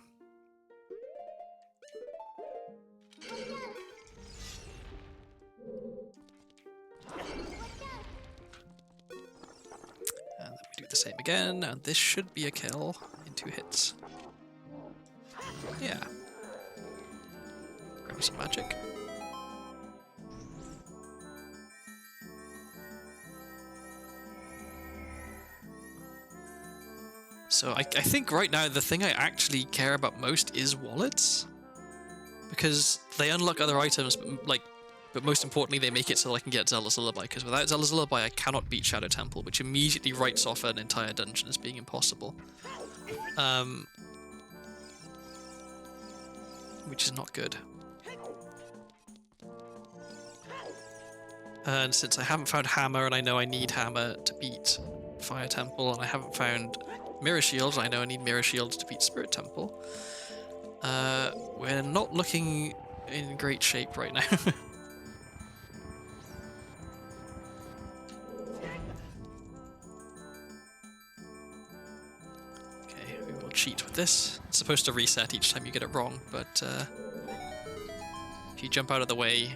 A: And then we do the same again, and this should be a kill in 2 hits. Yeah. Grab some magic. So I think right now the thing I actually care about most is wallets, because they unlock other items, but most importantly they make it so that I can get Zelda's Lullaby, because without Zelda's Lullaby I cannot beat Shadow Temple, which immediately writes off an entire dungeon as being impossible. Which is not good. And since I haven't found Hammer, and I know I need Hammer to beat Fire Temple, and I haven't found Mirror Shields, I know I need Mirror Shields to beat Spirit Temple. We're not looking in great shape right now. Okay, we will cheat with this. It's supposed to reset each time you get it wrong, but if you jump out of the way,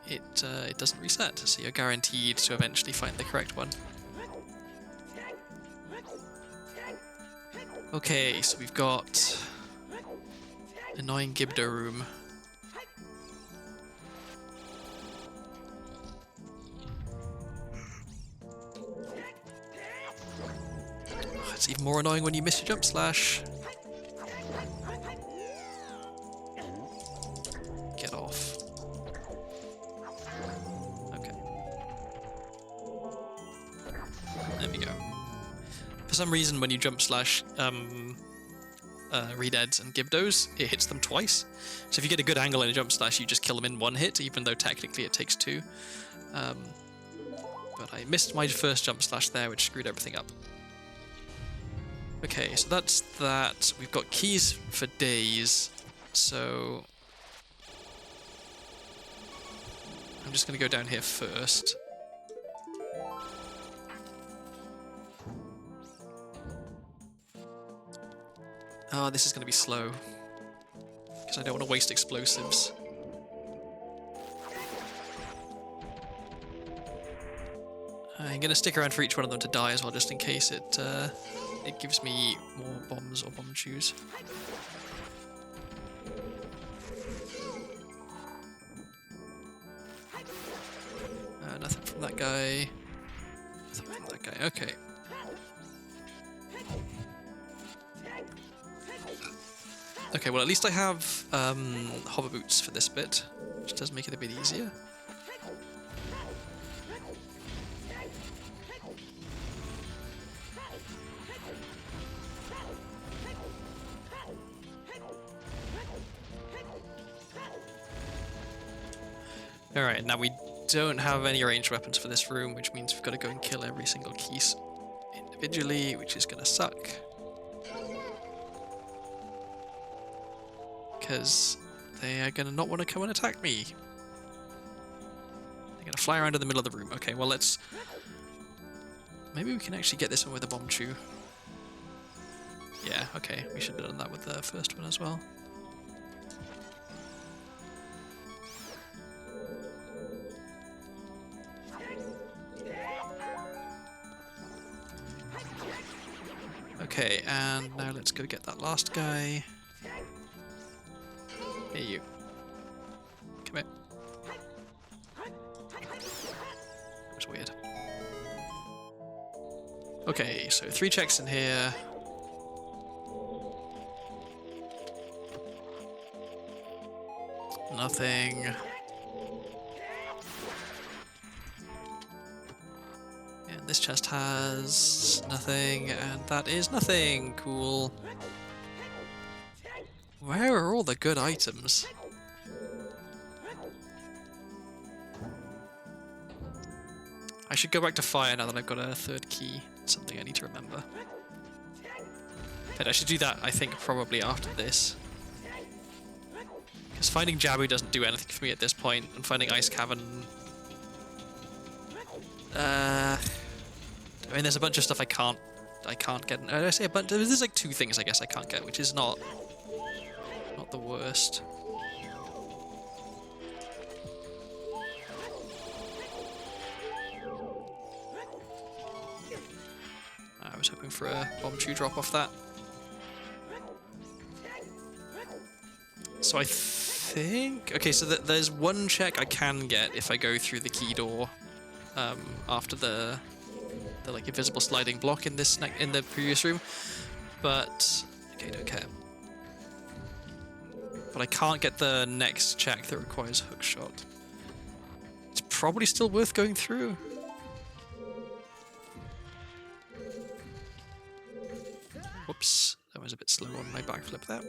A: it doesn't reset, so you're guaranteed to eventually find the correct one. Okay, so we've got annoying Gibdo room. It's even more annoying when you miss your jump slash. Get off. Okay. There we go. For some reason, when you jump slash Redeads and Gibdos, it hits them twice. So if you get a good angle in a jump slash, you just kill them in 1 hit, even though technically it takes 2. But I missed my first jump slash there, which screwed everything up. Okay, so that's that. We've got keys for days, so I'm just going to go down here first. Oh, this is going to be slow, because I don't want to waste explosives. I'm going to stick around for each one of them to die as well, just in case it gives me more bombs or bomb shoes. Nothing from that guy. Nothing from that guy. Okay. Okay, well at least I have hover boots for this bit, which does make it a bit easier. Alright, now we don't have any ranged weapons for this room, which means we've got to go and kill every single keys individually, which is going to suck. Because they are going to not want to come and attack me. They're gonna fly around in the middle of the room. Okay, well let's... Maybe we can actually get this one with a bomb chew. Yeah, okay, we should have done that with the first one as well. Okay, and now let's go get that last guy. Hey, you. Come here. That was weird. Okay, so 3 checks in here. Nothing. And this chest has nothing, and that is nothing. Cool. Where are all the good items? I should go back to fire now that I've got a 3rd key. It's something I need to remember. But I should do that, I think, probably after this. Because finding Jabu doesn't do anything for me at this point, and finding Ice Cavern... I mean, there's a bunch of stuff I can't get. I say a bunch. There's like 2 things I guess I can't get, which is not the worst. I was hoping for a bomb chew drop off that. So I think... Okay, so there's 1 check I can get if I go through the key door after the like invisible sliding block in this in the previous room, but okay, don't care. But I can't get the next check that requires hook shot. It's probably still worth going through. Whoops, that was a bit slow on my backflip there.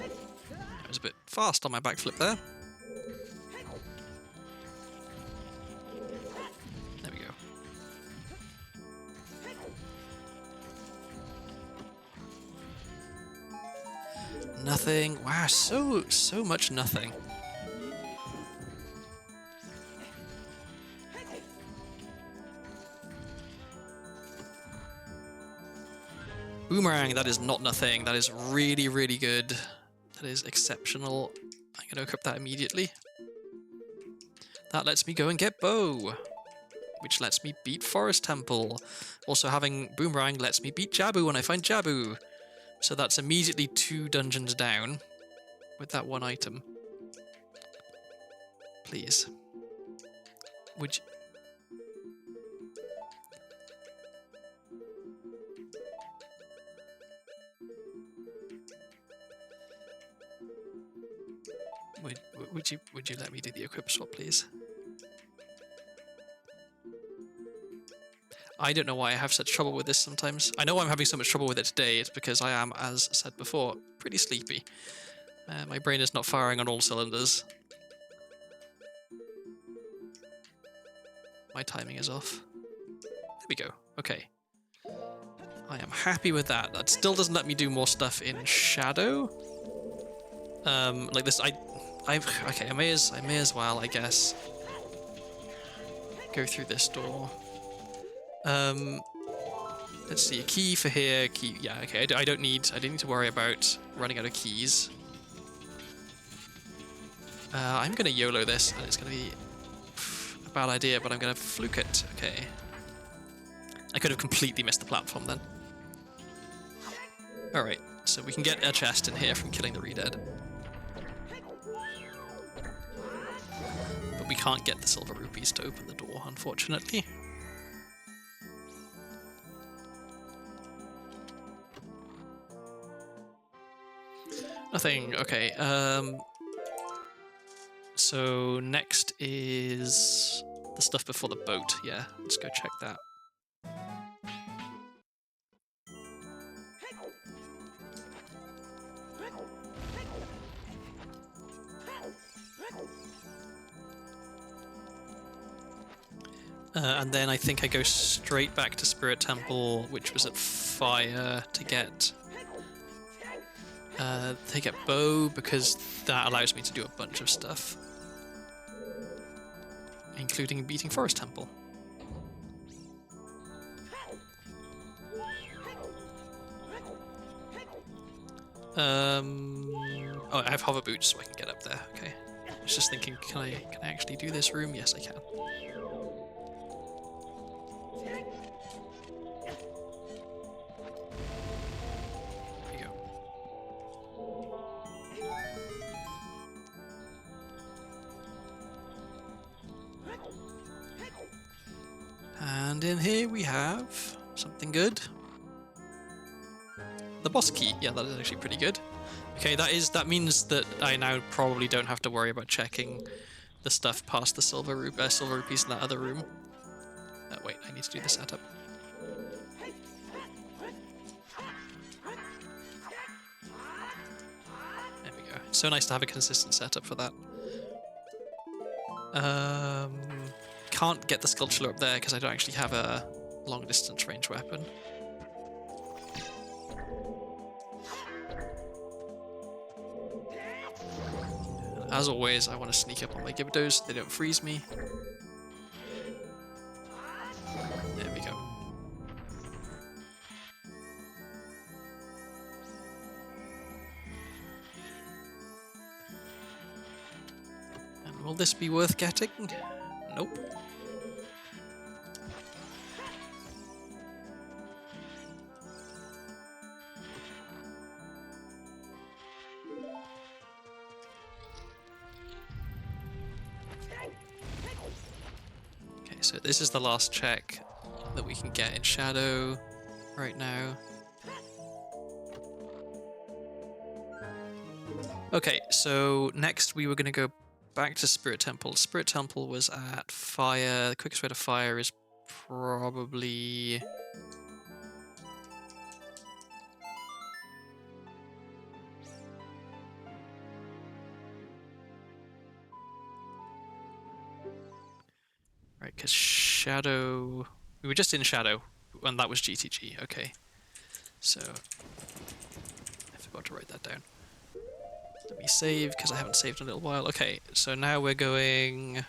A: That was a bit fast on my backflip there. Nothing. Wow, so much nothing. Boomerang, that is not nothing. That is really, really good. That is exceptional. I'm going to equip that immediately. That lets me go and get Bow, which lets me beat Forest Temple. Also having Boomerang lets me beat Jabu when I find Jabu. So that's immediately 2 dungeons down with that 1 item. Please. Would you... Would you let me do the equip swap, please? I don't know why I have such trouble with this sometimes. I know I'm having so much trouble with it today. It's because I am, as said before, pretty sleepy. My brain is not firing on all cylinders. My timing is off. There we go. Okay. I am happy with that. That still doesn't let me do more stuff in Shadow. Like this, okay, I may as well, I guess, go through this door. Let's see, a key for here, key, yeah, okay, I don't need to worry about running out of keys. I'm gonna YOLO this, and it's gonna be a bad idea, but I'm gonna fluke it, okay. I could have completely missed the platform then. Alright, so we can get a chest in here from killing the Redead. But we can't get the silver rupees to open the door, unfortunately. Nothing, okay, so next is the stuff before the boat, yeah, let's go check that. And then I think I go straight back to Spirit Temple, which was at Fire, to get Bow, because that allows me to do a bunch of stuff. including beating Forest Temple. Oh, I have hover boots, so I can get up there. Okay. I was just thinking, can I actually do this room? Yes, I can. There you go. And in here we have something good. The boss key. Yeah, that is actually pretty good. Okay, that means that I now probably don't have to worry about checking the stuff past the silver rupees in that other room. Oh, wait, I need to do the setup. There we go. It's so nice to have a consistent setup for that. Can't get the sculpture up there because I don't actually have a long distance range weapon. As always, I want to sneak up on my Gibdos so they don't freeze me. There we go. And will this be worth getting? Nope. So this is the last check that we can get in Shadow right now. Okay, so next we were going to go back to Spirit Temple. Spirit Temple was at fire. The quickest way to fire is probably... Right, because Shadow... We were just in Shadow, and that was GTG. Okay. So... I forgot to write that down. Let me save, because I haven't saved in a little while. Okay, so now we're going...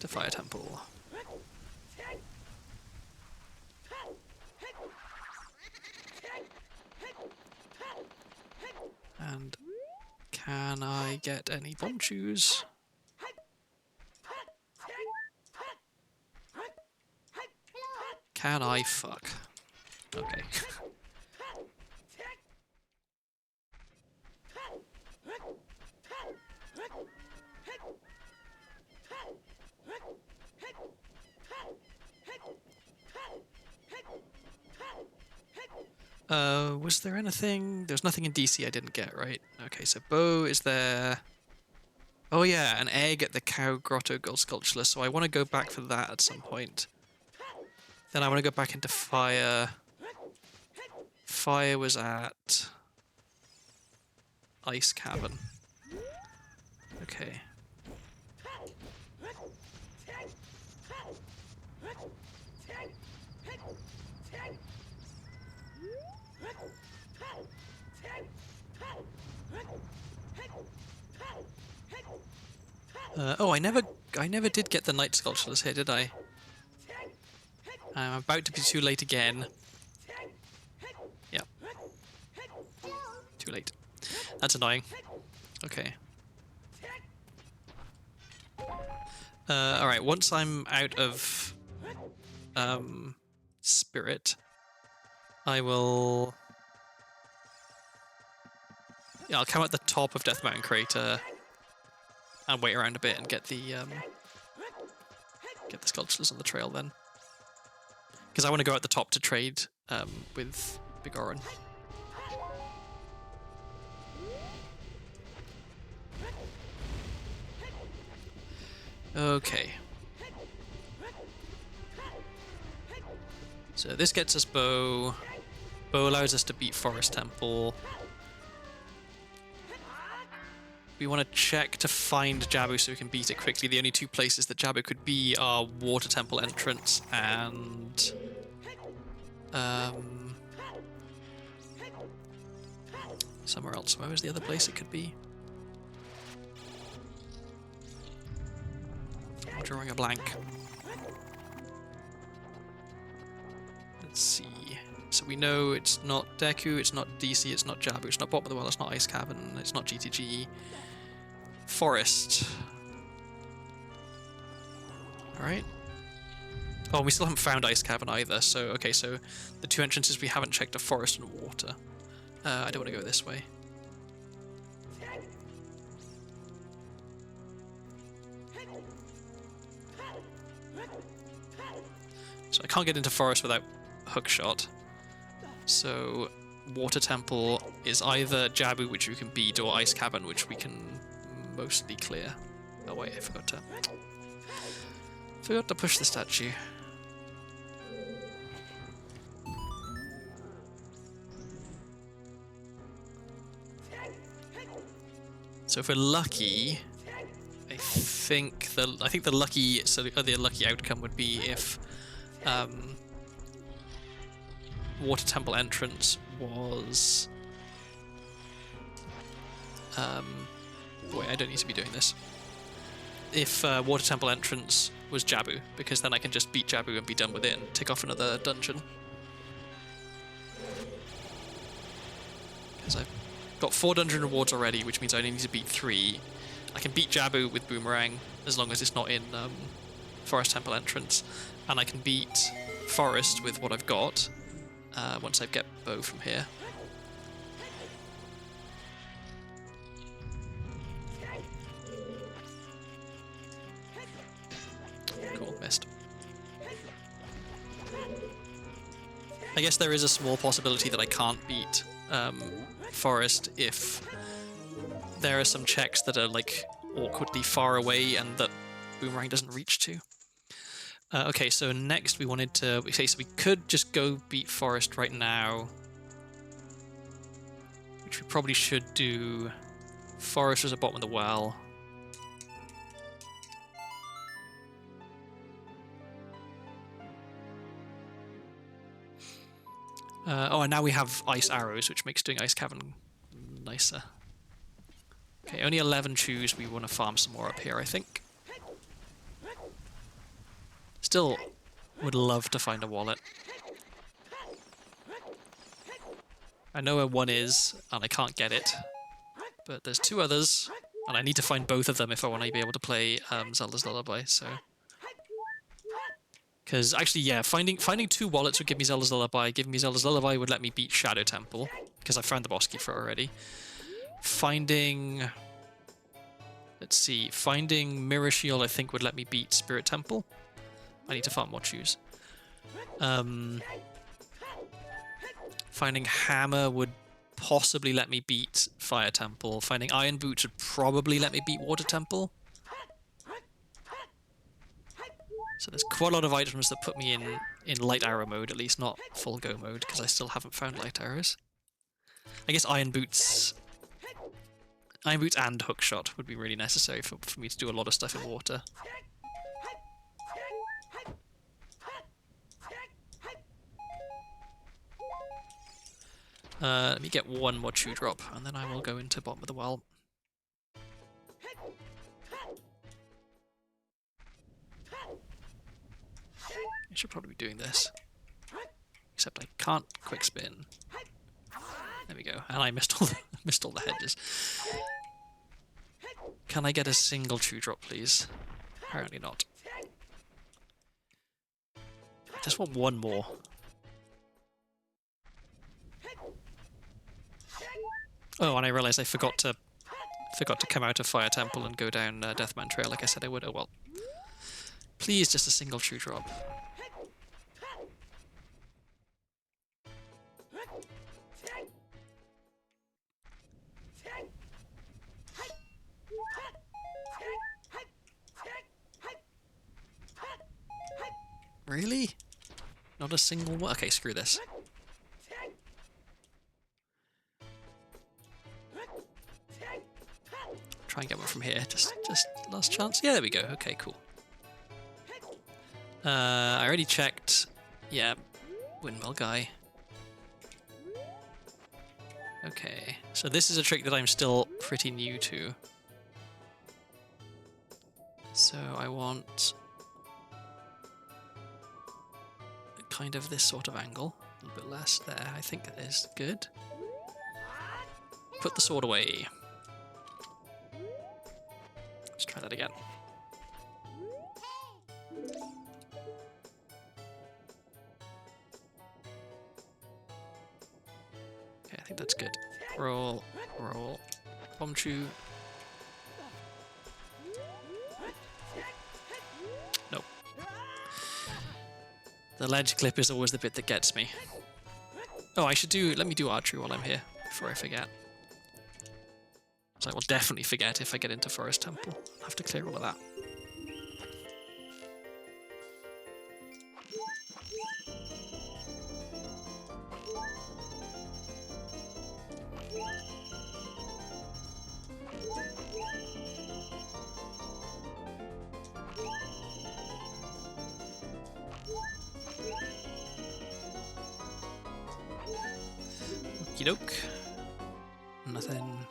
A: to Fire Temple. And... can I get any bomb shoes? Can I fuck? Okay. Was there anything? There's nothing in DC I didn't get, right? Okay, so Bo is there. Oh yeah, an egg at the Cow Grotto Gold Sculpture, so I want to go back for that at some point. Then I want to go back into Fire. Fire was at... Ice Cavern. Okay. Oh, I never did get the Night Sculptures here, did I? I'm about to be too late again. Yep. Too late. That's annoying. Okay. Alright, once I'm out of Spirit, I will... Yeah, I'll come at the top of Death Mountain Crater and wait around a bit and get the sculptures on the trail then. Because I want to go at the top to trade with Bigoran. Okay. So this gets us Bo. Bo allows us to beat Forest Temple. We want to check to find Jabu so we can beat it quickly. The only two places that Jabu could be are Water Temple entrance and... somewhere else. Where was the other place it could be? drawing a blank. Let's see. So we know it's not Deku, it's not DC, it's not Jabu, it's not Bottom of the Well, it's not Ice Cavern, it's not GTG. Forest. Alright. Oh, we still haven't found Ice Cavern either, so okay, so the two entrances we haven't checked are Forest and Water. I don't want to go this way. So I can't get into Forest without Hookshot. So Water Temple is either Jabu, which we can beat, or Ice Cavern, which we can mostly clear. Oh wait, I forgot to push the statue. So if we're lucky, I think the lucky outcome would be if Water Temple entrance was wait, I don't need to be doing this. If Water Temple entrance was Jabu, because then I can just beat Jabu and be done with it and tick off another dungeon. Because I've got 4 dungeon rewards already, which means I only need to beat 3. I can beat Jabu with Boomerang, as long as it's not in Forest Temple entrance. And I can beat Forest with what I've got, once I get Bow from here. Cool, missed. I guess there is a small possibility that I can't beat Forest if there are some checks that are like awkwardly far away and that Boomerang doesn't reach to. Okay, so next we wanted to... Okay, so we could just go beat Forest right now, which we probably should do. Forest was at bottom of the well. Oh, and now we have Ice Arrows, which makes doing Ice Cavern nicer. Okay, only 11 choose. We want to farm some more up here, I think. Still would love to find a wallet. I know where one is, and I can't get it. But there's 2 others, and I need to find both of them if I want to be able to play Zelda's Lullaby, so... Because actually, yeah, finding 2 wallets would give me Zelda's Lullaby. Giving me Zelda's Lullaby would let me beat Shadow Temple, because I found the boss key for it already. Finding... Let's see, finding Mirror Shield I think would let me beat Spirit Temple. I need to farm more choose. Finding Hammer would possibly let me beat Fire Temple. Finding Iron Boots would probably let me beat Water Temple. So there's quite a lot of items that put me in Light Arrow mode, at least not full go mode, because I still haven't found Light Arrows. I guess Iron Boots and Hookshot would be really necessary for me to do a lot of stuff in water. Let me get 1 more Chew Drop, and then I will go into bottom of the well. I should probably be doing this. Except I can't quick spin. There we go. And I missed all the hedges. Can I get a single Chew Drop, please? Apparently not. I just want 1 more. Oh, and I realised I forgot to come out of Fire Temple and go down Deathman Trail like I said I would. Oh well. Please, just a single Chew Drop. Really? Not a single one? Okay, screw this. Try and get one from here. Just last chance. Yeah, there we go. Okay, cool. I already checked. Yeah, windmill guy. Okay, so this is a trick that I'm still pretty new to. So I want kind of this sort of angle, a little bit less there. I think that is good. Put the sword away. Let's try that again. Okay, I think that's good. Roll, roll, bomb chew. Nope. The ledge clip is always the bit that gets me. Oh, let me do archery while I'm here, before I forget. So I will definitely forget if I get into Forest Temple. I'll have to clear all of that. Okie doke. Nothing.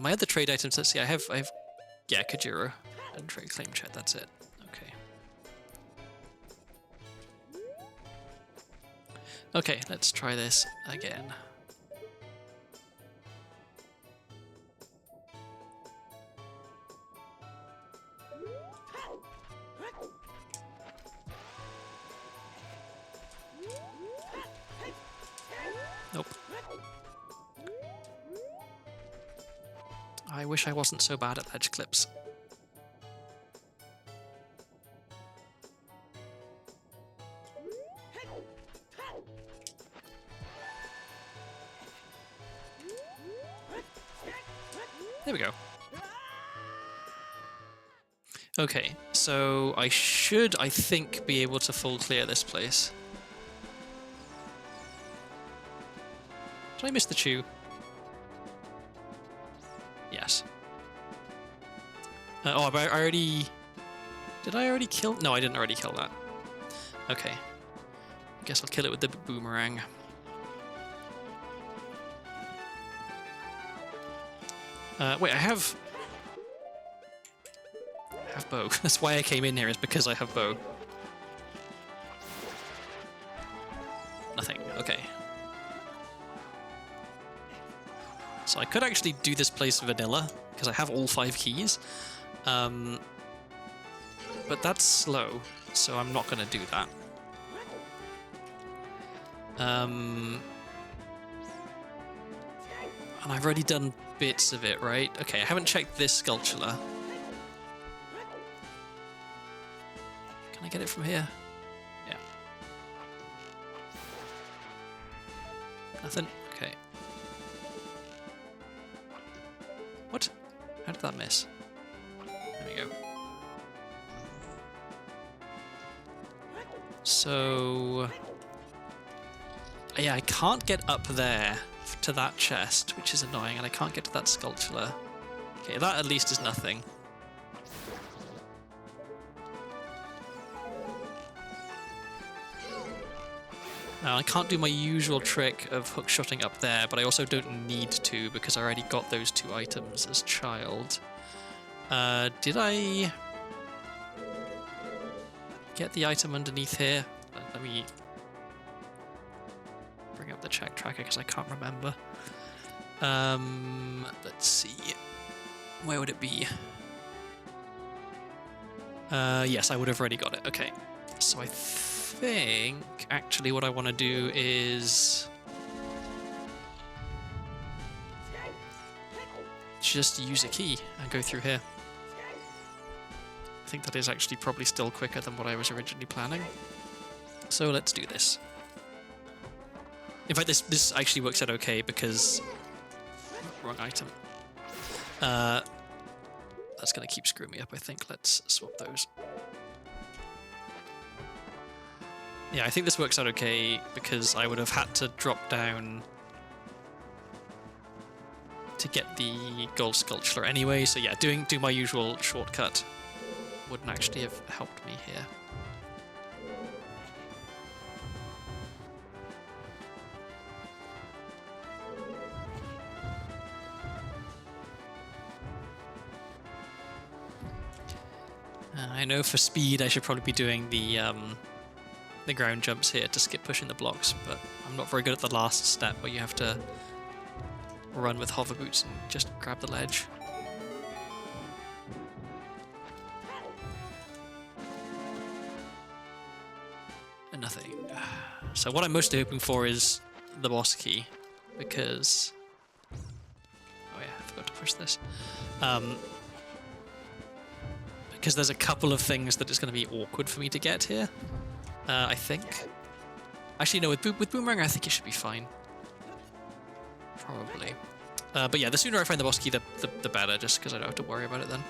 A: My other trade items, let's see, I have, yeah, Kajira and trade claim chat, that's it. Okay. Okay, let's try this again. Nope. I wish I wasn't so bad at ledge clips. There we go. Okay, so I should, I think, be able to full clear this place. Did I miss the chew? Yes. Oh, but I already... Did I already kill... No, I didn't already kill that. Okay. I guess I'll kill it with the boomerang. Wait, I have bow. That's why I came in here, is because I have bow. Nothing. Okay. So I could actually do this place vanilla, because I have all 5 keys. But that's slow, so I'm not going to do that. And I've already done bits of it, right? Okay, I haven't checked this sculpture. Can I get it from here? Yeah. Nothing? Okay. What? How did that miss? There we go. So... yeah, I can't get up there to that chest, which is annoying, and I can't get to that sculpture. Okay, that at least is nothing. Now, I can't do my usual trick of hookshotting up there, but I also don't need to because I already got those 2 items as child. Did I get the item underneath here? Let me bring up the check tracker because I can't remember. Let's see. Where would it be? Yes, I would have already got it. Okay. So I think actually what I want to do is just use a key and go through here. I think that is actually probably still quicker than what I was originally planning. So let's do this. In fact, this actually works out okay because... Wrong item. That's going to keep screwing me up, I think. Let's swap those. Yeah, I think this works out okay because I would have had to drop down to get the gold sculpture anyway. So yeah, do my usual shortcut wouldn't actually have helped me here. I know for speed I should probably be doing the ground jumps here to skip pushing the blocks, but I'm not very good at the last step where you have to run with hover boots and just grab the ledge. And nothing. So what I'm mostly hoping for is the boss key, because... Oh yeah, I forgot to push this. Because there's a couple of things that it's going to be awkward for me to get here, I think. Actually, no, with Boomerang, I think it should be fine. Probably. But yeah, the sooner I find the boss key, the better, just because I don't have to worry about it then.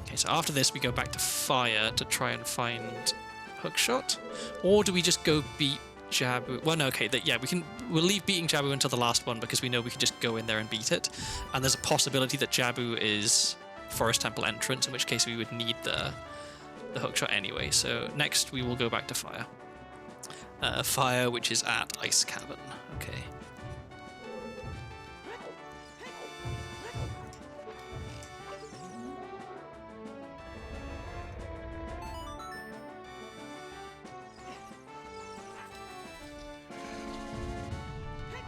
A: Okay, so after this, we go back to Fire to try and find Hookshot. Or do we just go beat Jabu? Well, no, okay, yeah, we'll leave beating Jabu until the last one because we know we can just go in there and beat it. And there's a possibility that Jabu is Forest Temple entrance, in which case we would need the hookshot anyway. So next we will go back to Fire. Fire, which is at Ice Cavern. Okay.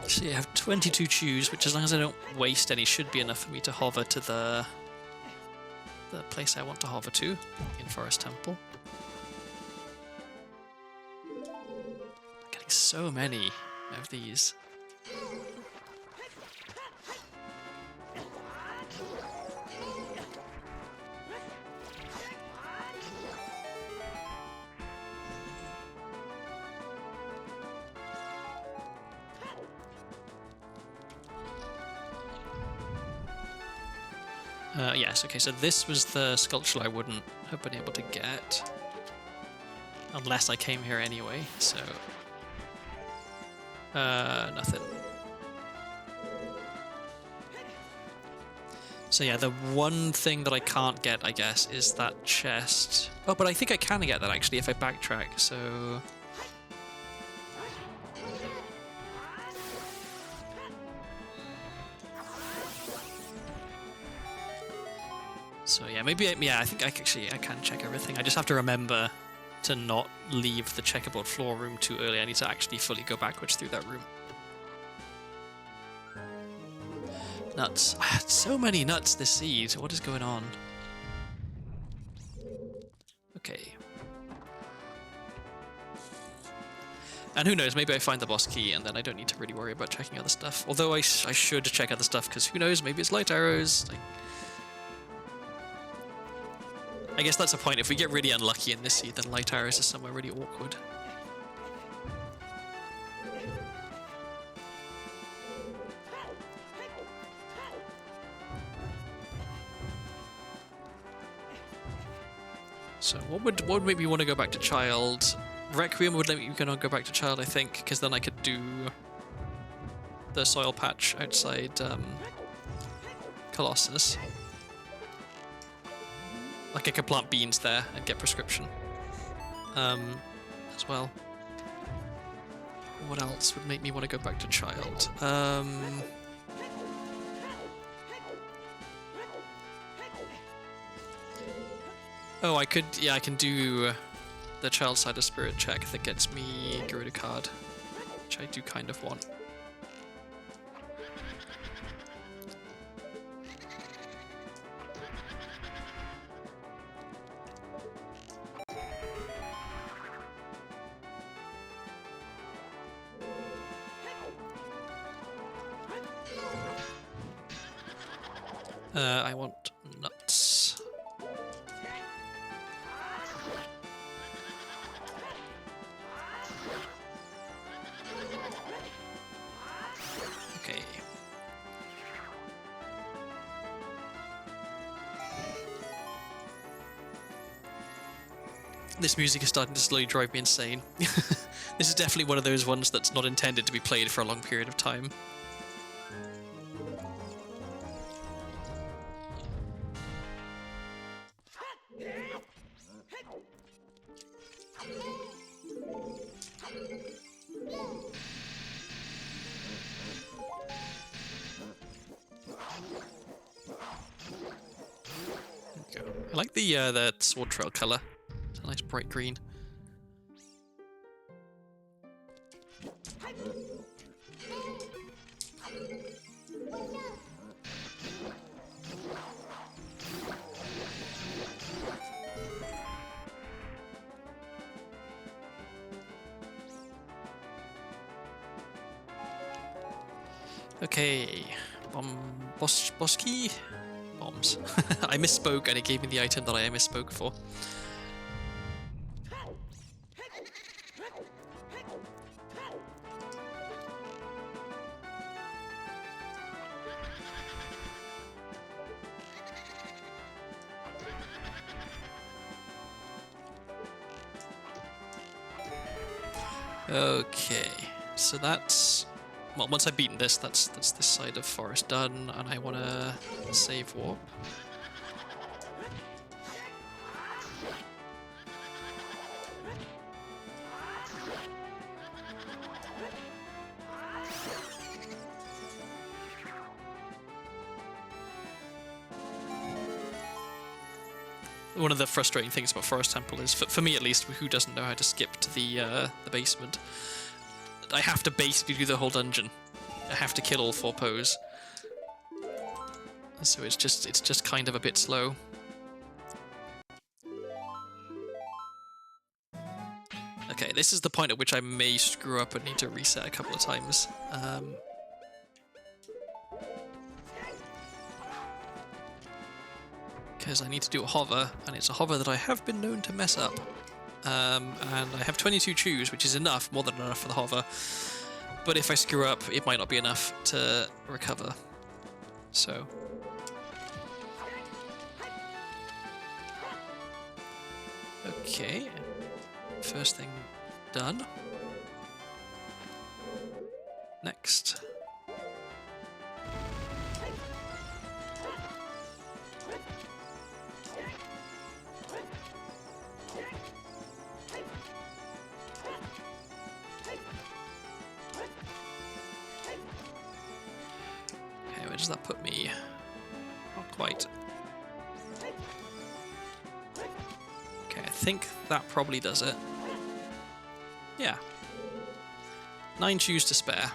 A: So you have 22 chews, which as long as I don't waste any, should be enough for me to hover to the place I want to hover to in Forest Temple. I'm getting so many of these. Yes, okay, so this was the sculpture I wouldn't have been able to get unless I came here anyway, so... nothing. So yeah, the one thing that I can't get, I guess, is that chest. Oh, but I think I can get that, actually, if I backtrack, so... So yeah, maybe, yeah, I think I can check everything. I just have to remember to not leave the checkerboard floor room too early. I need to actually fully go backwards through that room. Nuts. I had so many nuts this seed. What is going on? Okay. And who knows, maybe I find the boss key and then I don't need to really worry about checking other stuff. Although I should check other stuff, because who knows, maybe it's light arrows. I guess that's a point. If we get really unlucky in this seed, then light arrows is somewhere really awkward. So what would make me want to go back to Child? Requiem would let me go back to Child, I think, because then I could do the soil patch outside Colossus. Like I could plant beans there and get prescription as well. What else would make me want to go back to Child? Oh, I can do the Child Side of Spirit check that gets me Garuda card, which I do kind of want. I want nuts. Okay. This music is starting to slowly drive me insane. This is definitely one of those ones that's not intended to be played for a long period of time. I like the sword trail color. It's a nice bright green. Okay, boss key? Bombs. I misspoke and it gave me the item that I misspoke for. Okay, so that's... Well, once I've beaten this, that's this side of forest done, and I want to save warp. One of the frustrating things about Forest Temple is, for me at least, who doesn't know how to skip to the basement, I have to basically do the whole dungeon. I have to kill all 4 Poes. So it's just kind of a bit slow. Okay, this is the point at which I may screw up and need to reset a couple of times. Because I need to do a hover, and it's a hover that I have been known to mess up. And I have 22 chews, which is enough, more than enough for the hover. But if I screw up, it might not be enough to recover. So... Okay. First thing done. Next. Where does that put me? Not quite. Okay, I think that probably does it. Yeah. 9 chews to spare.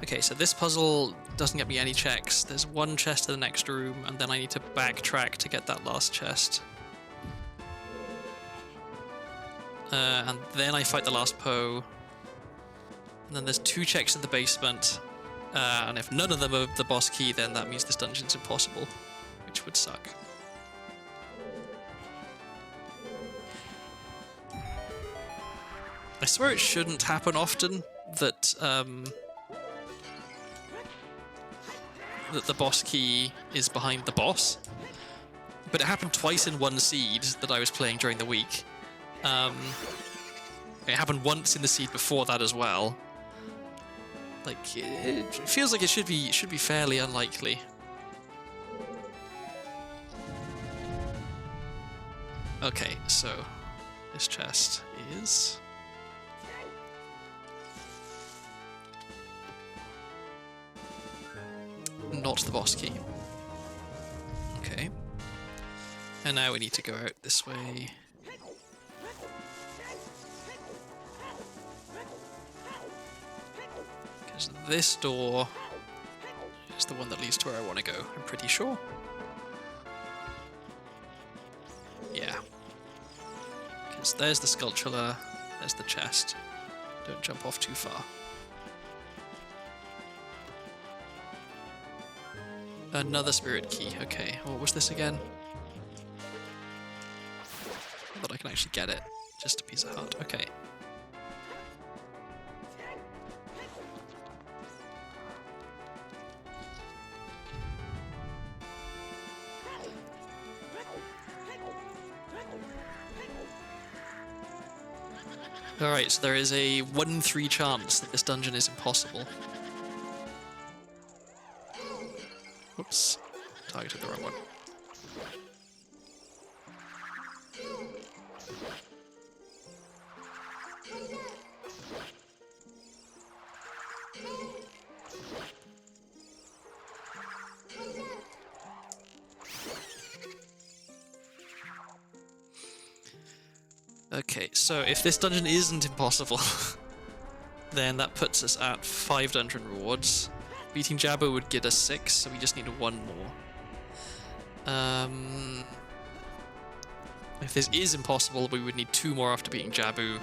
A: Okay, so this puzzle doesn't get me any checks. There's 1 chest to the next room, and then I need to backtrack to get that last chest. And then I fight the last Poe. And then there's 2 checks in the basement. And if none of them are the boss key, then that means this dungeon's impossible, which would suck. I swear it shouldn't happen often that that the boss key is behind the boss, but it happened twice in one seed that I was playing during the week. It happened once in the seed before that as well. Like, it feels like it should be fairly unlikely. Okay, so this chest is... not the boss key. Okay. And now we need to go out this way. Because this door is the one that leads to where I want to go, I'm pretty sure. Yeah. Because there's the sculpture, there's the chest. Don't jump off too far. Another spirit key. Okay, what was this again? But I can actually get it. Just a piece of heart. Okay. Alright, so there is a 1-3 chance that this dungeon is impossible. Whoops. Targeted the wrong one. Okay, so if this dungeon isn't impossible, then that puts us at 5 dungeon rewards. Beating Jabu would get us 6, so we just need 1 more. If this is impossible, we would need 2 more after beating Jabu,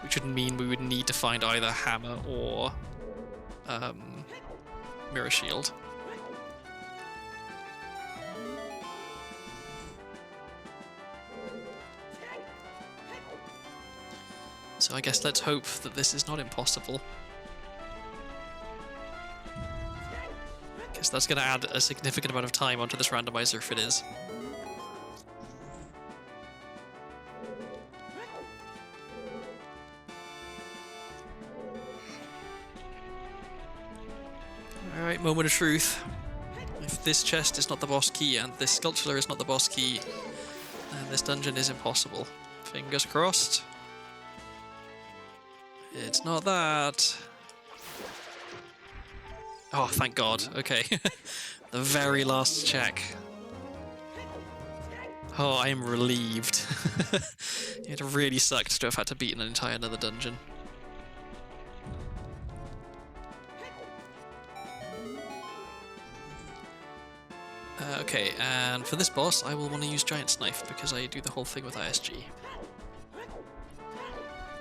A: which would mean we would need to find either Hammer or Mirror Shield. So I guess let's hope that this is not impossible. Guess that's going to add a significant amount of time onto this randomizer if it is. Alright, moment of truth. If this chest is not the boss key and this sculpture is not the boss key, then this dungeon is impossible. Fingers crossed. It's not that. Oh, thank God. Okay. The very last check. Oh, I am relieved. It really sucked to have had to beat an entire another dungeon. Okay, and for this boss, I will want to use Giant's Knife because I do the whole thing with ISG.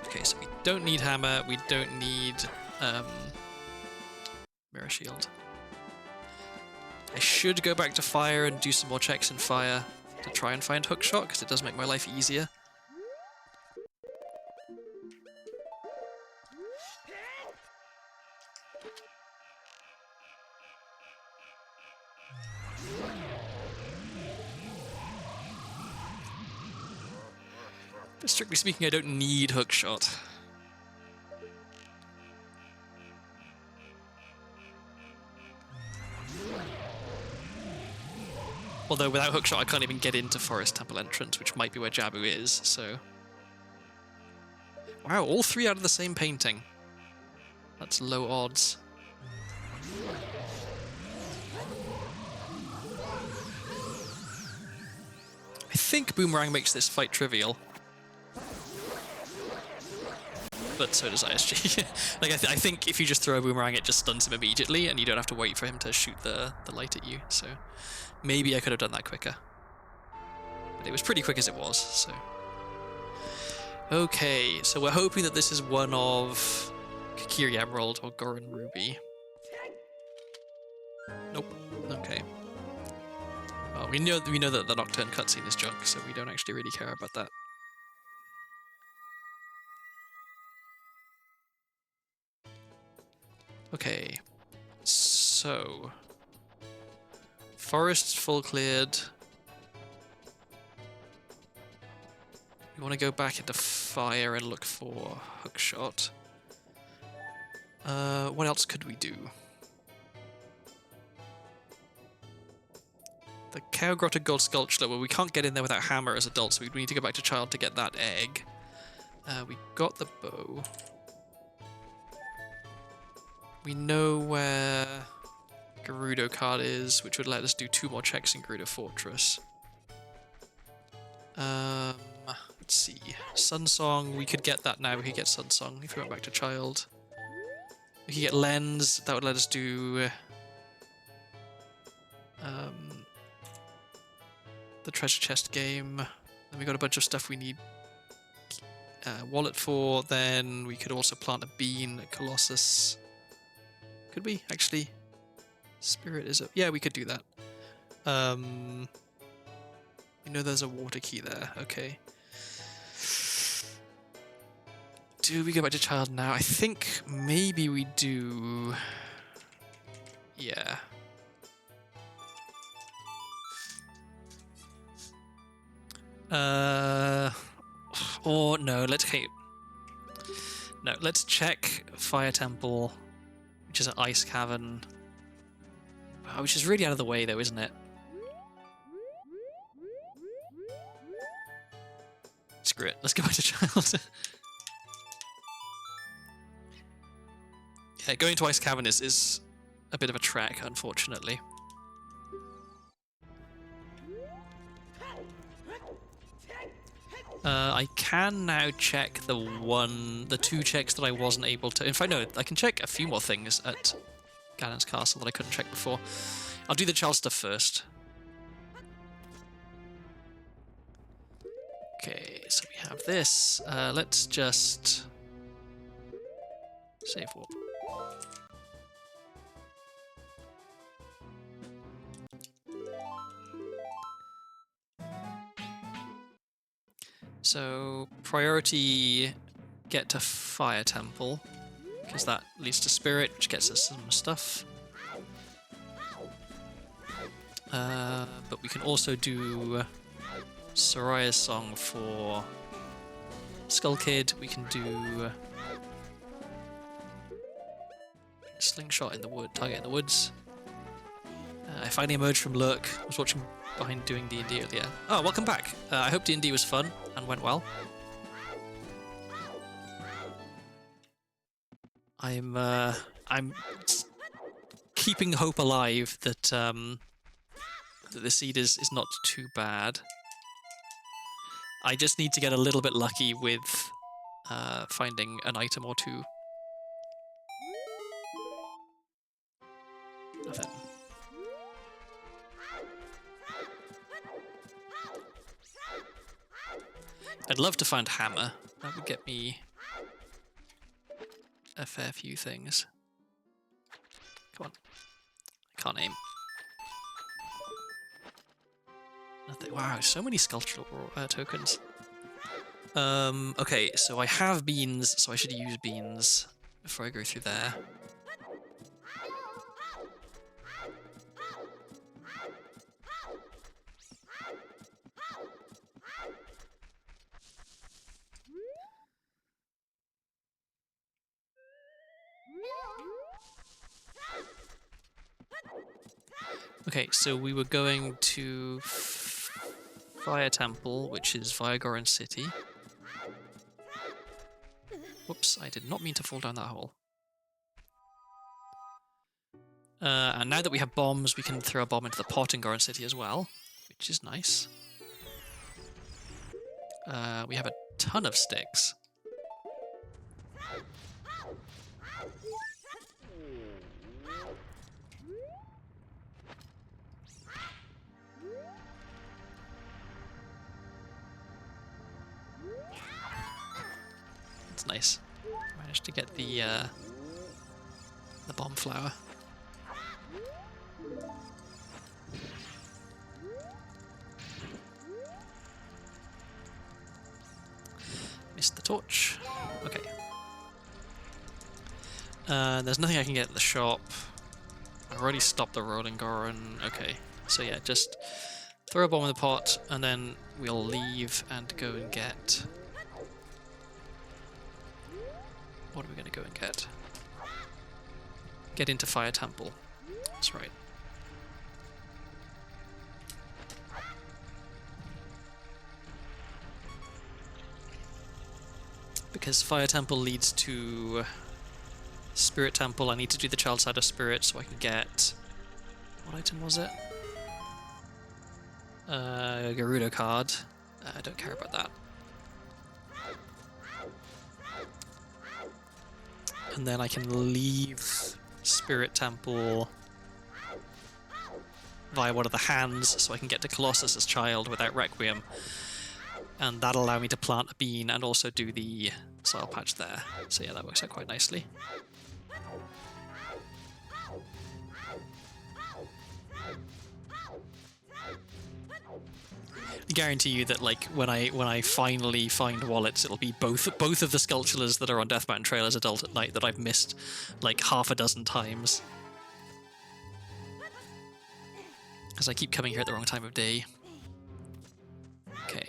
A: Okay, so we don't need Hammer, we don't need Mirror Shield. I should go back to Fire and do some more checks in Fire to try and find Hookshot, because it does make my life easier. But strictly speaking, I don't need Hookshot. Although without Hookshot I can't even get into Forest Temple entrance, which might be where Jabu is, so... Wow, all 3 out of the same painting. That's low odds. I think Boomerang makes this fight trivial. But so does ISG. Like, I think if you just throw a Boomerang, it just stuns him immediately, and you don't have to wait for him to shoot the light at you, so... Maybe I could have done that quicker. But it was pretty quick as it was, so... Okay, so we're hoping that this is one of Kakiri Emerald or Goron Ruby. Nope. Okay. Well, we know that the Nocturne cutscene is junk, so we don't actually really care about that. Okay. So... Forest's full cleared. We want to go back into Fire and look for Hookshot. What else could we do? The Cow Grotto Gold Sculpture, well, we can't get in there without Hammer as adults, so we need to go back to Child to get that egg. We got the bow. We know where Gerudo card is, which would let us do 2 more checks in Gerudo Fortress. Let's see. Sunsong, we could get that now. We could get Sunsong if we went back to Child. We could get Lens, that would let us do the treasure chest game. Then we got a bunch of stuff we need wallet for. Then we could also plant a bean at Colossus. Could we actually? Spirit is a... Yeah, we could do that. You know there's a water key there. Okay. Do we go back to Child now? I think maybe we do... Yeah. Or no, let's... Okay. No, let's check Fire Temple, which is an Ice Cavern. Which is really out of the way, though, isn't it? Screw it. Let's go back to Child. Yeah, going to Ice Cavern is a bit of a trek, unfortunately. I can now check the two checks that I wasn't able to. In fact, no, I can check a few more things at Ganon's Castle that I couldn't check before. I'll do the child stuff first. Okay, so we have this. Let's just save warp. So, priority get to Fire Temple, because that leads to Spirit, which gets us some stuff. But we can also do Soraya's song for Skull Kid. We can do Slingshot in the wood, target in the woods. I finally emerged from Lurk. I was watching behind doing D&D earlier. Oh, welcome back. I hope D&D was fun and went well. I'm keeping hope alive that that the seed is not too bad. I just need to get a little bit lucky with finding an item or two. Nothing. I'd love to find hammer. That would get me a fair few things. Come on. I can't aim. Nothing. Wow, so many sculptural tokens. Okay, so I have beans, so I should use beans before I go through there. Okay, so we were going to Fire Temple, which is Viagoran City. Whoops, I did not mean to fall down that hole. And now that we have bombs, we can throw a bomb into the pot in Goron City as well, which is nice. We have a ton of sticks. That's nice. Managed to get the bomb flower. Missed the torch. Okay. There's nothing I can get at the shop. I've already stopped the rolling Goron. Okay. So yeah, just throw a bomb in the pot, and then we'll leave and go and get... What are we going to go and get? Get into Fire Temple. That's right. Because Fire Temple leads to Spirit Temple, I need to do the Child Side of Spirit so I can get... What item was it? Gerudo card. I don't care about that. And then I can leave Spirit Temple via one of the hands so I can get to Colossus's child without Requiem. And that'll allow me to plant a bean and also do the soil patch there. So yeah, that works out quite nicely. I guarantee you that, like, when I finally find wallets, it'll be both of the sculptures that are on Death Mountain Trail as Adult at Night that I've missed like half a dozen times. Because I keep coming here at the wrong time of day. Okay.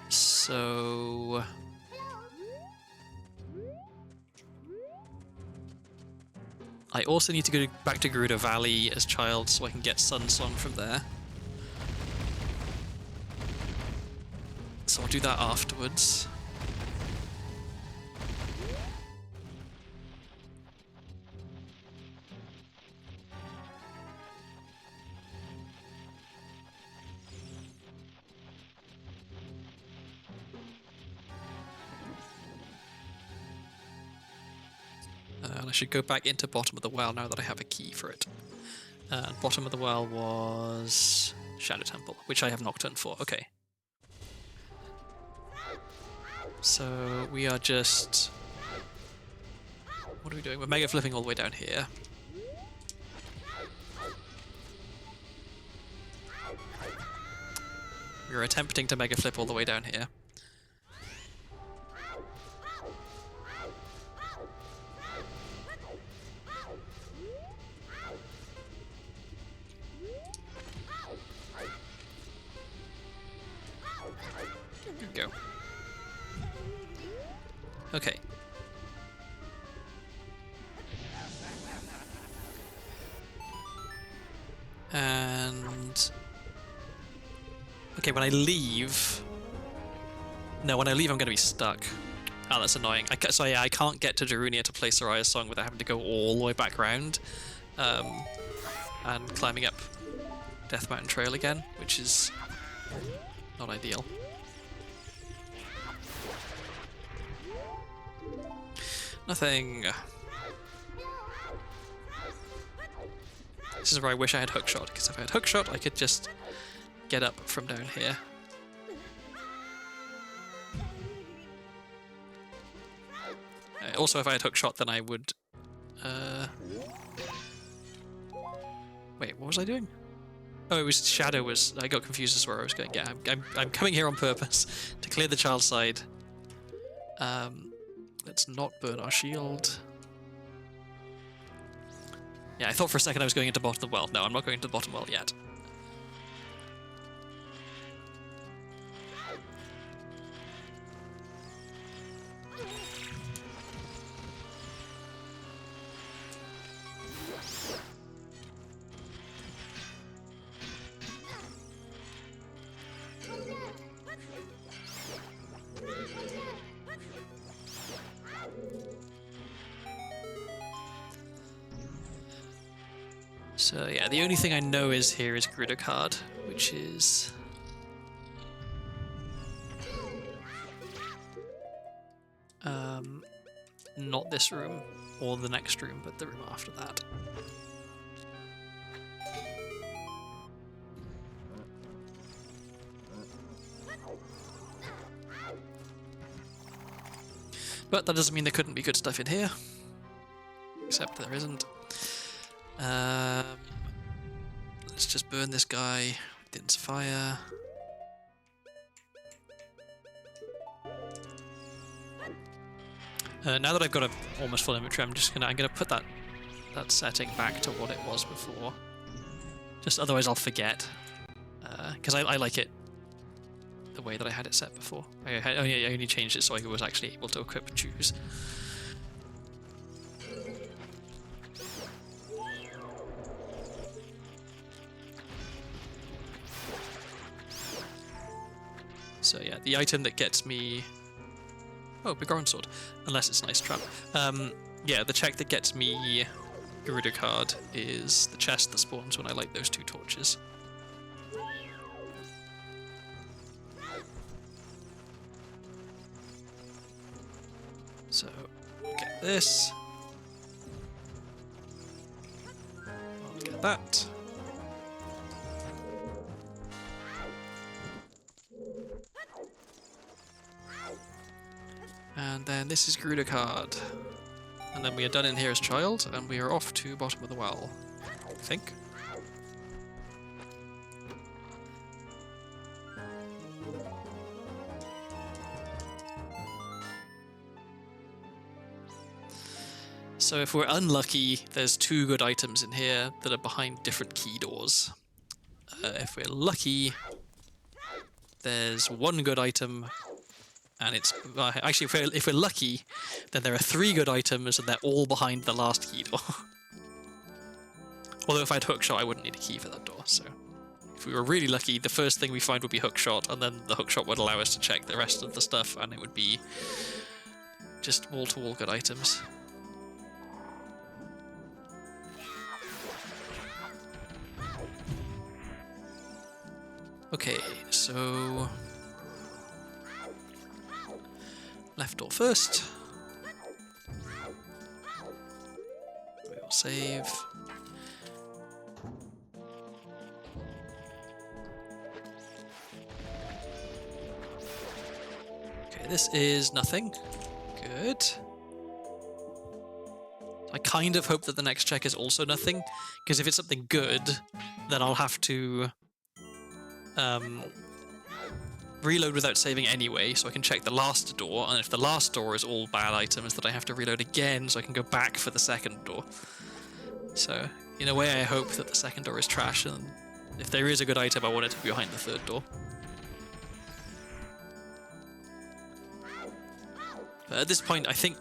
A: So... I also need to go back to Gerudo Valley as Child so I can get Sun Song from there. So I'll do that afterwards. should go back into bottom of the well now that I have a key for it. Bottom of the well was Shadow Temple, which I have Nocturne for. Okay. So we are just... What are we doing? We're mega flipping all the way down here. We're attempting to mega flip all the way down here. There we go. Okay. And... Okay, when I leave... No, when I leave I'm going to be stuck. Oh, that's annoying. So yeah, I can't get to Darunia to play Soraya's song without having to go all the way back round. And climbing up Death Mountain Trail again, which is not ideal. Nothing. This is where I wish I had hookshot, because if I had hookshot, I could just get up from down here. Also, if I had hookshot, then I would... Wait, what was I doing? Oh, it was Shadow was... I got confused as to where I was going. Yeah, I'm coming here on purpose to clear the child side. Let's not burn our shield. Yeah, I thought for a second I was going into bottom well. No, I'm not going into the bottom well yet. So yeah, the only thing I know is here is Gerudo card, which is... not this room, or the next room, but the room after that. But that doesn't mean there couldn't be good stuff in here. Except there isn't. Let's just burn this guy with Din's fire. Now that I've got a almost full inventory, I'm gonna put that setting back to what it was before. Just otherwise I'll forget, because I like it the way that I had it set before. I only changed it so I was actually able to equip choose. So yeah, the item that gets me... Oh, Begone Sword. Unless it's an Ice Trap. Yeah, the check that gets me Gerudo card is the chest that spawns when I light those two torches. So, get this. I'll get that. And then this is Gerudo card. And then we are done in here as child, and we are off to bottom of the well, I think. So if we're unlucky, there's two good items in here that are behind different key doors. If we're lucky, there's one good item. And it's actually, if we're lucky, then there are three good items, and they're all behind the last key door. Although if I had hookshot, I wouldn't need a key for that door. So if we were really lucky, the first thing we find would be hookshot, and then the hookshot would allow us to check the rest of the stuff, and it would be just wall-to-wall good items. Okay, so... left door first. save. Okay, this is nothing. Good. I kind of hope that the next check is also nothing, because if it's something good, then I'll have to reload without saving anyway, so I can check the last door, and if the last door is all bad items, then I have to reload again, so I can go back for the second door. So, in a way, I hope that the second door is trash, and if there is a good item, I want it to be behind the third door. But at this point, I think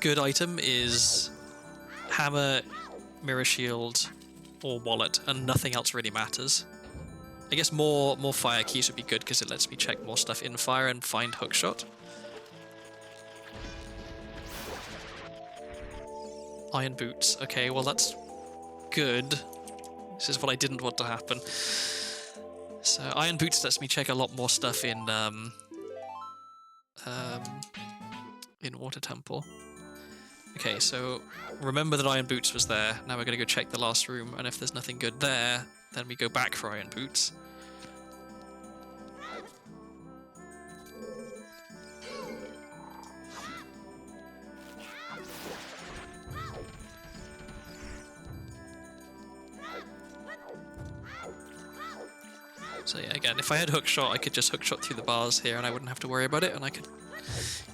A: good item is hammer, mirror shield, or wallet, and nothing else really matters. I guess more fire keys would be good because it lets me check more stuff in fire and find hookshot. Iron boots. Okay, well that's good. This is what I didn't want to happen. So iron boots lets me check a lot more stuff in Water Temple. Okay, so remember that iron boots was there. Now we're going to go check the last room, and if there's nothing good there, then we go back for iron boots. So yeah, again, if I had hookshot, I could just hookshot through the bars here, and I wouldn't have to worry about it, and I could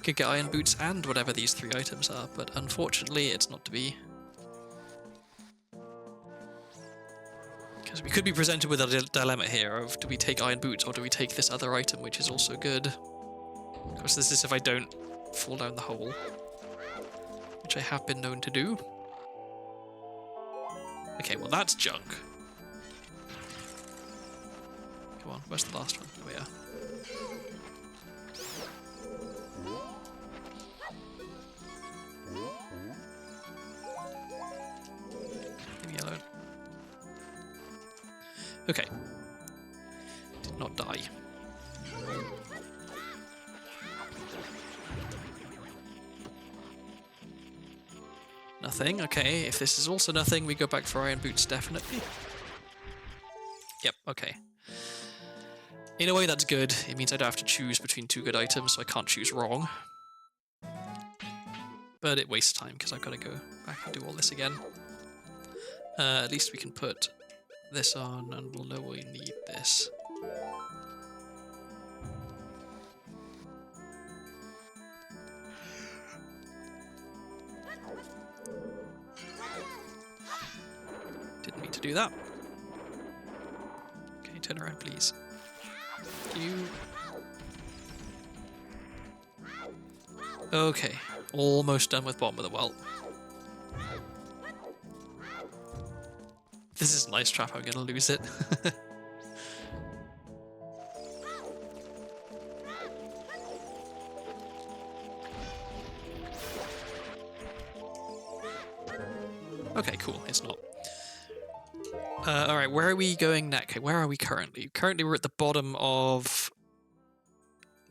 A: get iron boots and whatever these 3 items are, but unfortunately it's not to be. Because we could be presented with a dilemma here of, do we take iron boots or do we take this other item, which is also good? Of course, this is if I don't fall down the hole, which I have been known to do. Okay, well that's junk. Come on, where's the last one? There we are. Leave me alone. Okay. Did not die. Nothing. Okay, if this is also nothing, we go back for iron boots, definitely. Yep, okay. In a way, that's good. It means I don't have to choose between 2 good items, so I can't choose wrong. But it wastes time, because I've got to go back and do all this again. At least we can put this on, and we'll know we need this. Didn't mean to do that. Okay, turn around, please. You. Okay, almost done with bottom of the well. This is a nice trap, I'm gonna lose it. Okay, cool, it's not. Alright, where are we going next? Where are we currently? Currently we're at the bottom of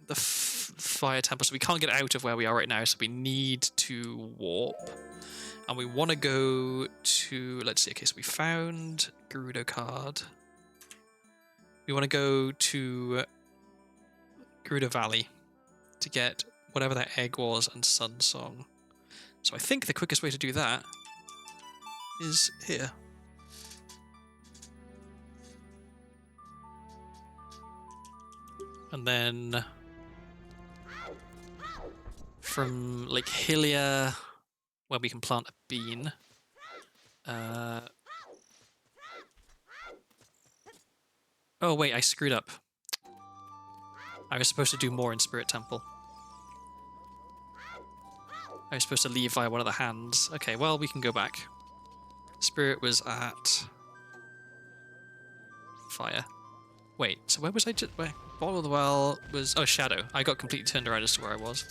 A: the fire temple, so we can't get out of where we are right now, so we need to warp. And we want to go to, let's see, okay, so we found Gerudo card. We want to go to Gerudo Valley to get whatever that egg was and Sun Song. So I think the quickest way to do that is here. And then from Lake Hylia, where we can plant a bean. Oh wait, I screwed up. I was supposed to do more in Spirit Temple. I was supposed to leave via one of the hands. Okay, well, we can go back. Spirit was at fire. Wait, so where was I just... Where? Bottom of the well was... Oh, Shadow. I got completely turned around as to where I was.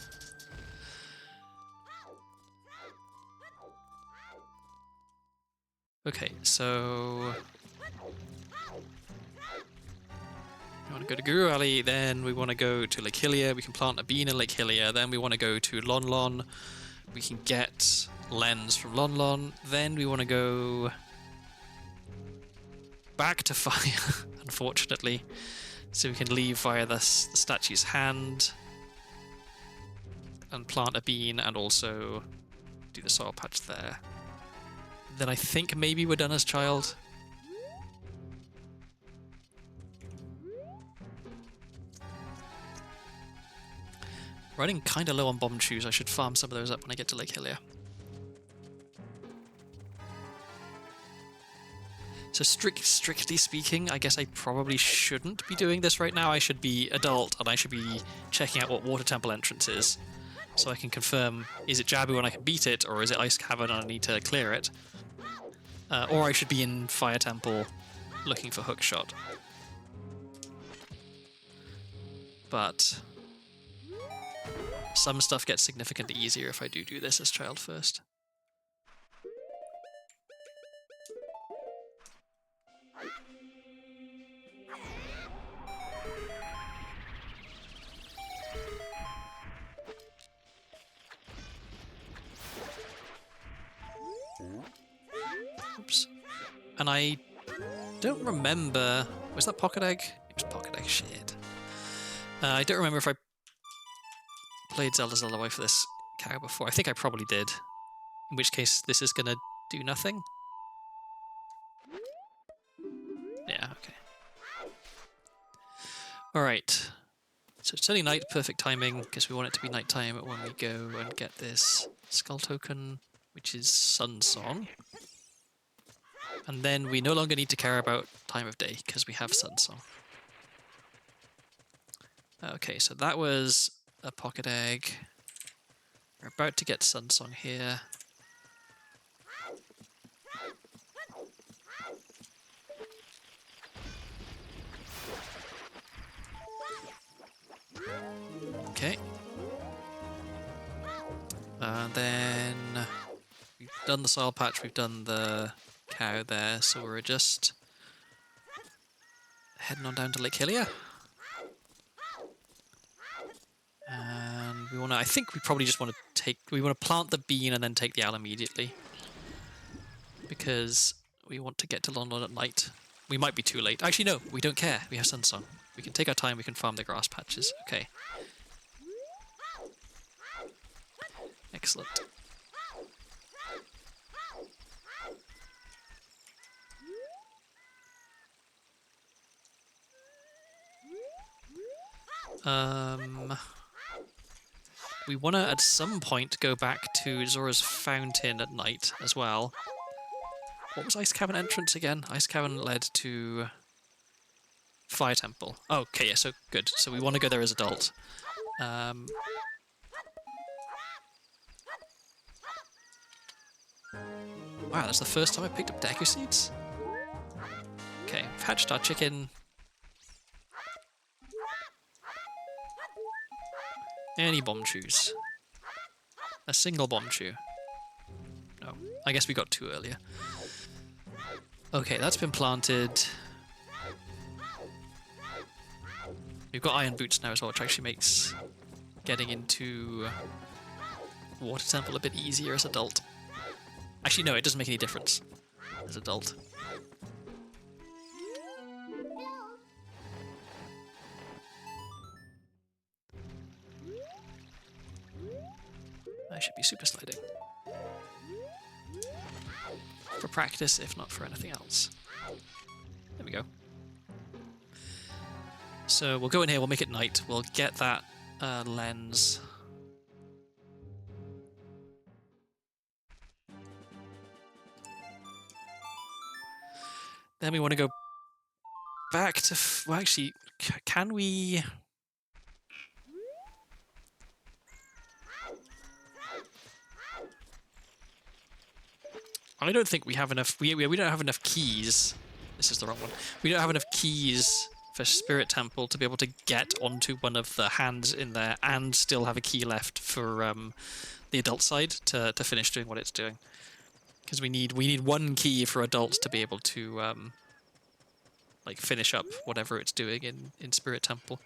A: Okay, so... We want to go to Guru Alley, then we want to go to Lake Hylia. We can plant a bean in Lake Hylia. Then we want to go to Lon Lon. We can get lens from Lon Lon. Then we want to go back to fire, unfortunately, so we can leave via the statue's hand and plant a bean and also do the soil patch there. Then I think maybe we're done as child. Running kind of low on bomb chews. I should farm some of those up when I get to Lake Hylia. So strictly speaking, I guess I probably shouldn't be doing this right now. I should be adult and I should be checking out what Water Temple entrance is, so I can confirm, is it Jabu and I can beat it, or is it Ice Cavern and I need to clear it? Or I should be in Fire Temple looking for Hookshot. But some stuff gets significantly easier if I do this as child first. Oops. And I don't remember... Was that Pocket Egg? It was Pocket Egg, shit. I don't remember if I played Zelda's Lullaby for this cow before. I think I probably did. In which case, this is gonna do nothing. Yeah, okay. Alright. So it's turning night, perfect timing, because we want it to be nighttime when we go and get this skull token, which is Sun Song. And then we no longer need to care about time of day, because we have Sun Song. Okay, so that was a Pocket Egg. We're about to get Sun Song here. Okay. And then we've done the soil patch, we've done the cow there, so we're just heading on down to Lake Hylia. And we want to, I think we probably just want to plant the bean and then take the owl immediately. Because we want to get to London at night. We might be too late. Actually, no, we don't care. We have Sun Song. We can take our time, we can farm the grass patches. Okay. Excellent. We want to, at some point, go back to Zora's Fountain at night as well. What was Ice Cavern entrance again? Ice Cavern led to Fire Temple. Oh, okay, yeah, so good. So we want to go there as adult. Wow, that's the first time I picked up Deku Seeds. Okay, we've hatched our chicken. Any bomb chews? A single bomb chew? No, I guess we got two earlier. Okay, that's been planted. We've got iron boots now as well, which actually makes getting into Water Temple a bit easier as adult. Actually, no, it doesn't make any difference as adult. I should be super sliding. For practice, if not for anything else. There we go. So we'll go in here, we'll make it night, we'll get that lens. Then we want to go back to... well, actually, can we... I don't think we have enough... We don't have enough keys. This is the wrong one. We don't have enough keys for Spirit Temple to be able to get onto one of the hands in there and still have a key left for the adult side to finish doing what it's doing. Because we need one key for adults to be able to like finish up whatever it's doing in Spirit Temple.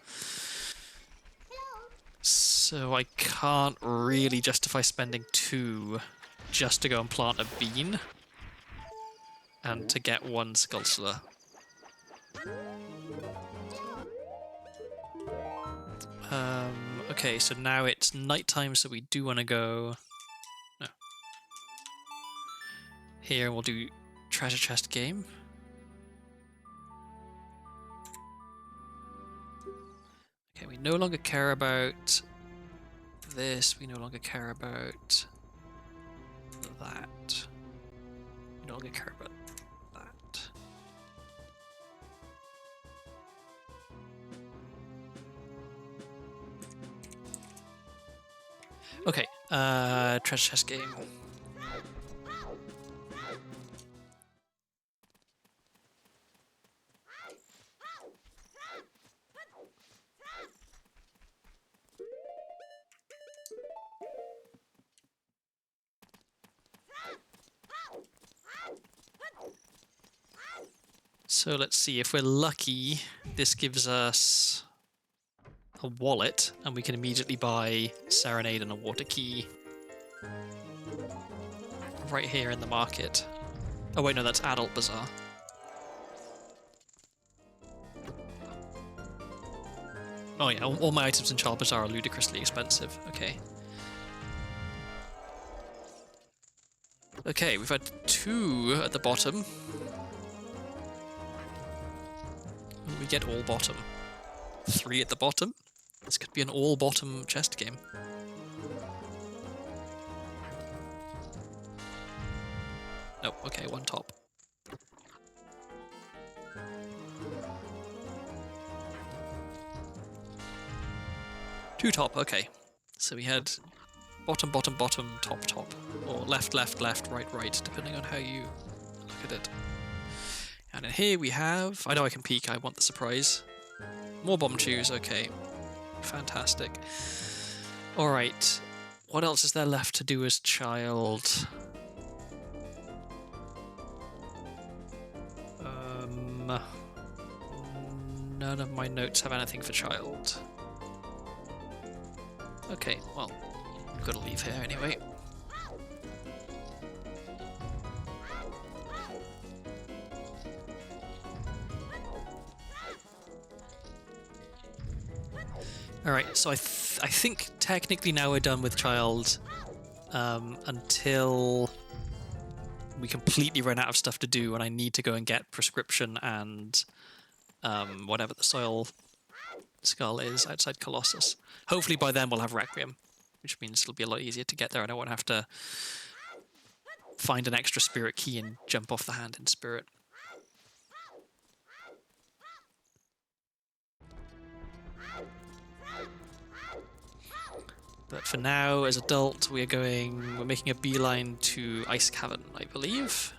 A: So I can't really justify spending two just to go and plant a bean and to get one Skulltula. Okay, so now it's nighttime, so we do want to go... No. Here we'll do treasure chest game. Okay, we no longer care about this. We no longer care about that. We no longer care about that. Okay, treasure chest game. So let's see, if we're lucky, this gives us a wallet, and we can immediately buy Serenade and a water key right here in the market. Oh wait, no, that's Adult Bazaar. Oh yeah, all my items in Child Bazaar are ludicrously expensive. Okay. Okay, we've had 2 at the bottom. We get all bottom. 3 at the bottom. This could be an all bottom chest game. Nope, okay, 1 top. Two top, okay. So we had bottom, bottom, bottom, top, top. Or left, left, left, right, right, depending on how you look at it. And in here we have... I know I can peek, I want the surprise. More bomb shoes, okay. Fantastic. Alright. What else is there left to do as child? None of my notes have anything for child. Okay, well, I've got to leave here anyway. Alright, so I think technically now we're done with child until we completely run out of stuff to do and I need to go and get prescription and whatever the soil skull is outside Colossus. Hopefully by then we'll have Requiem, which means it'll be a lot easier to get there and I won't have to find an extra spirit key and jump off the hand in spirit. But for now, as adult, we're making a beeline to Ice Cavern, I believe.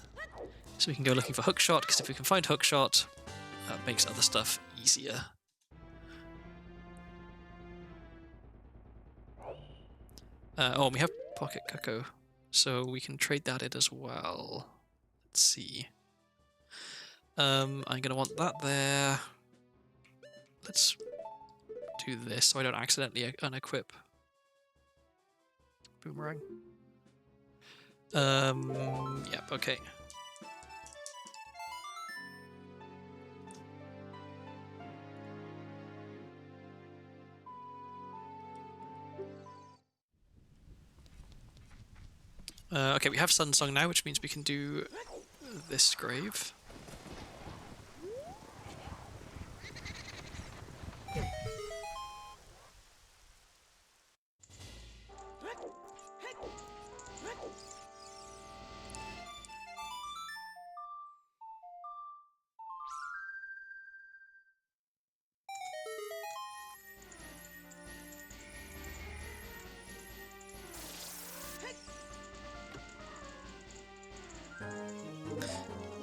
A: So we can go looking for Hookshot, because if we can find Hookshot, that makes other stuff easier. Oh, and we have Pocket Cuckoo, so we can trade that in as well. Let's see. I'm going to want that there. Let's do this so I don't accidentally unequip Boomerang. Yep, okay. Okay, we have Sunsong now, which means we can do this grave.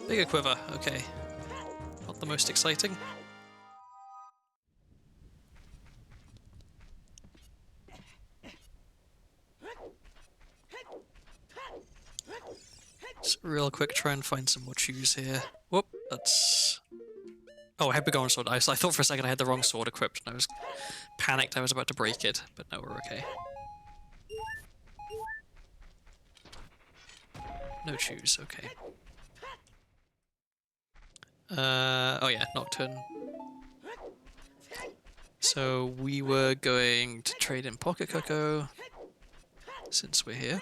A: Bigger quiver, okay. Not the most exciting. Just real quick, try and find some more shoes here. Whoop, that's... Oh, I had Begone Sword. I thought for a second I had the wrong sword equipped and I was panicked I was about to break it, but no, we're okay. No choose, okay. Oh yeah, Nocturne. So we were going to trade in Pocket Cocoa, since we're here.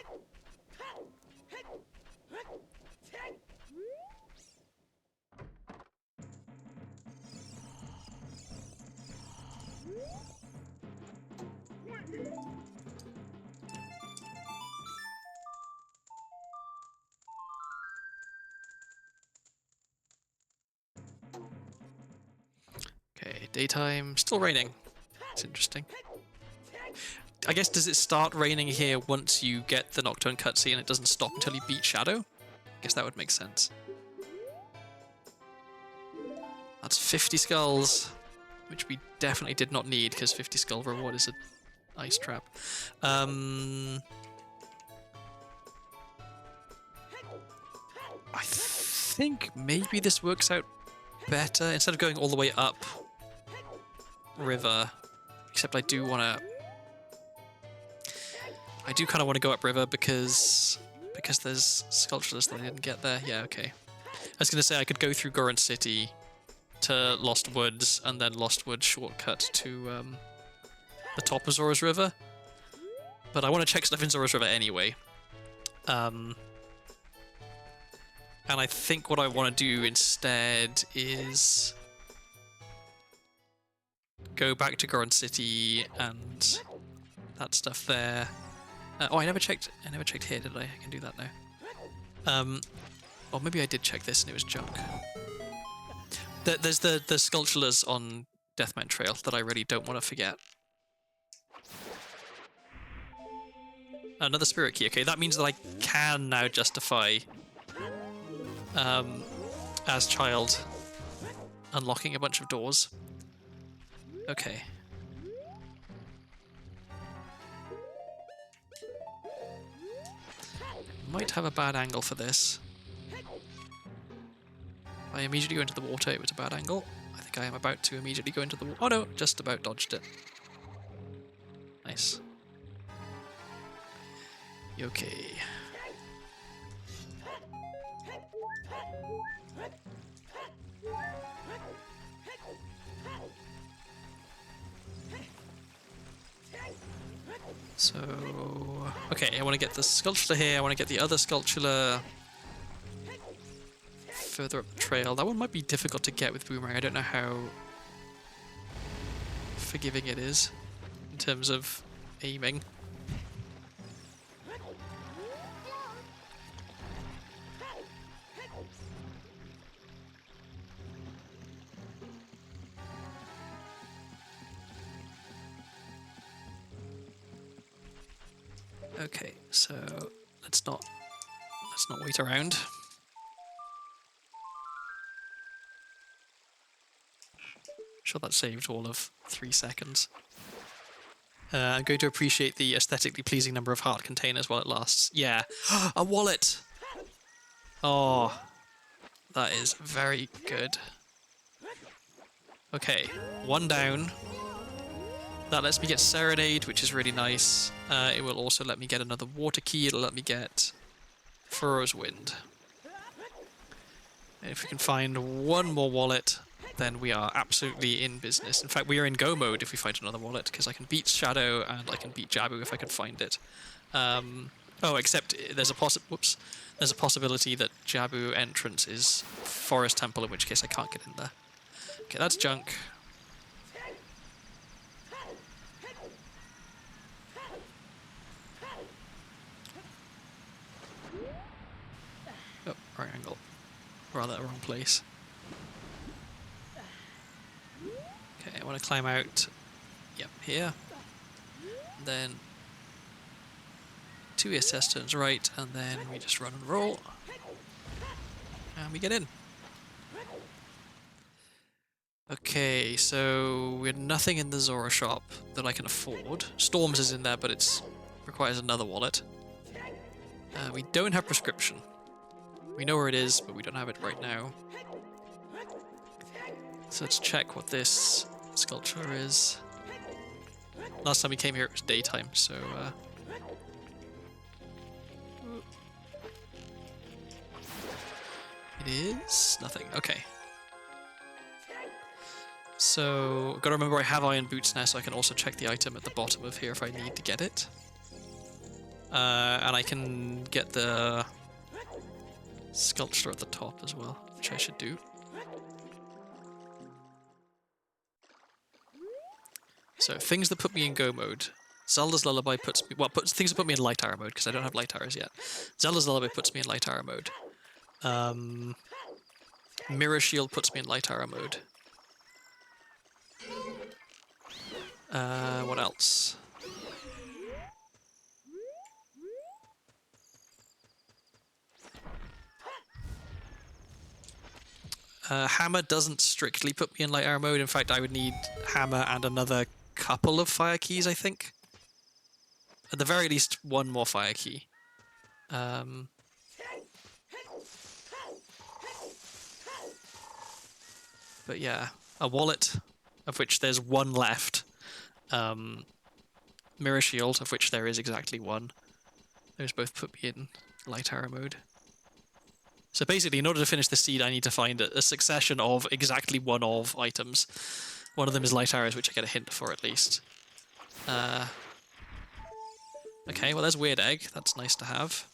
A: Okay, daytime, still raining. It's interesting. I guess, does it start raining here once you get the Nocturne cutscene and it doesn't stop until you beat Shadow? I guess that would make sense. That's 50 skulls, which we definitely did not need, because 50 skull reward is an ice trap. I think maybe this works out better, instead of going all the way up river, except I do kind of want to go up river because there's sculptures that I didn't get there. Yeah, okay. I was going to say I could go through Goron City to Lost Woods and then Lost Woods shortcut to the top of Zora's River, but I want to check stuff in Zora's River anyway. And I think what I want to do instead is go back to Goron City and that stuff there. Oh, I never checked here, did I? I can do that now. Or maybe I did check this and it was junk. There's the sculptures on Deathmine Trail that I really don't want to forget. Another spirit key. Okay, that means that I can now justify as child unlocking a bunch of doors. Okay. Might have a bad angle for this. I immediately go into the water, it was a bad angle. I think I am about to immediately go into the water. Oh no, just about dodged it. Nice. Okay. So, okay, I want to get the sculpture here, I want to get the other sculpture further up the trail. That one might be difficult to get with Boomerang. I don't know how forgiving it is in terms of aiming. Okay, so let's not wait around. Sure, that saved all of 3 seconds. I'm going to appreciate the aesthetically pleasing number of heart containers while it lasts. Yeah, a wallet. Oh, that is very good. Okay, one down. That lets me get Serenade, which is really nice. It will also let me get another water key. It'll let me get Furrow's Wind. And if we can find one more wallet, then we are absolutely in business. In fact, we are in go mode if we find another wallet, because I can beat Shadow and I can beat Jabu if I can find it. Oh, except there's a possibility that Jabu entrance is Forest Temple, in which case I can't get in there. Okay, that's junk. Oh, wrong angle. Rather, wrong place. Okay, I want to climb out, yep, here. Then 2 ESS turns right, and then we just run and roll. And we get in. Okay, so we had nothing in the Zora shop that I can afford. Storms is in there, but it requires another wallet. We don't have prescription. We know where it is, but we don't have it right now. So let's check what this sculpture is. Last time we came here it was daytime, so It is nothing. Okay. So, gotta remember I have iron boots now, so I can also check the item at the bottom of here if I need to get it. And I can get the sculpture at the top as well, which I should do. So, things that put me in go mode. Zelda's Lullaby puts me... Well, things that put me in light arrow mode, because I don't have light arrows yet. Zelda's Lullaby puts me in light arrow mode. Mirror Shield puts me in light arrow mode. What else? Hammer doesn't strictly put me in light arrow mode. In fact, I would need Hammer and another couple of fire keys, I think. At the very least, one more fire key. But yeah, a wallet, of which there's one left. Mirror Shield, of which there is exactly one. Those both put me in light arrow mode. So basically, in order to finish the seed, I need to find a succession of exactly one of items. One of them is light arrows, which I get a hint for at least. Okay, well there's Weird Egg. That's nice to have.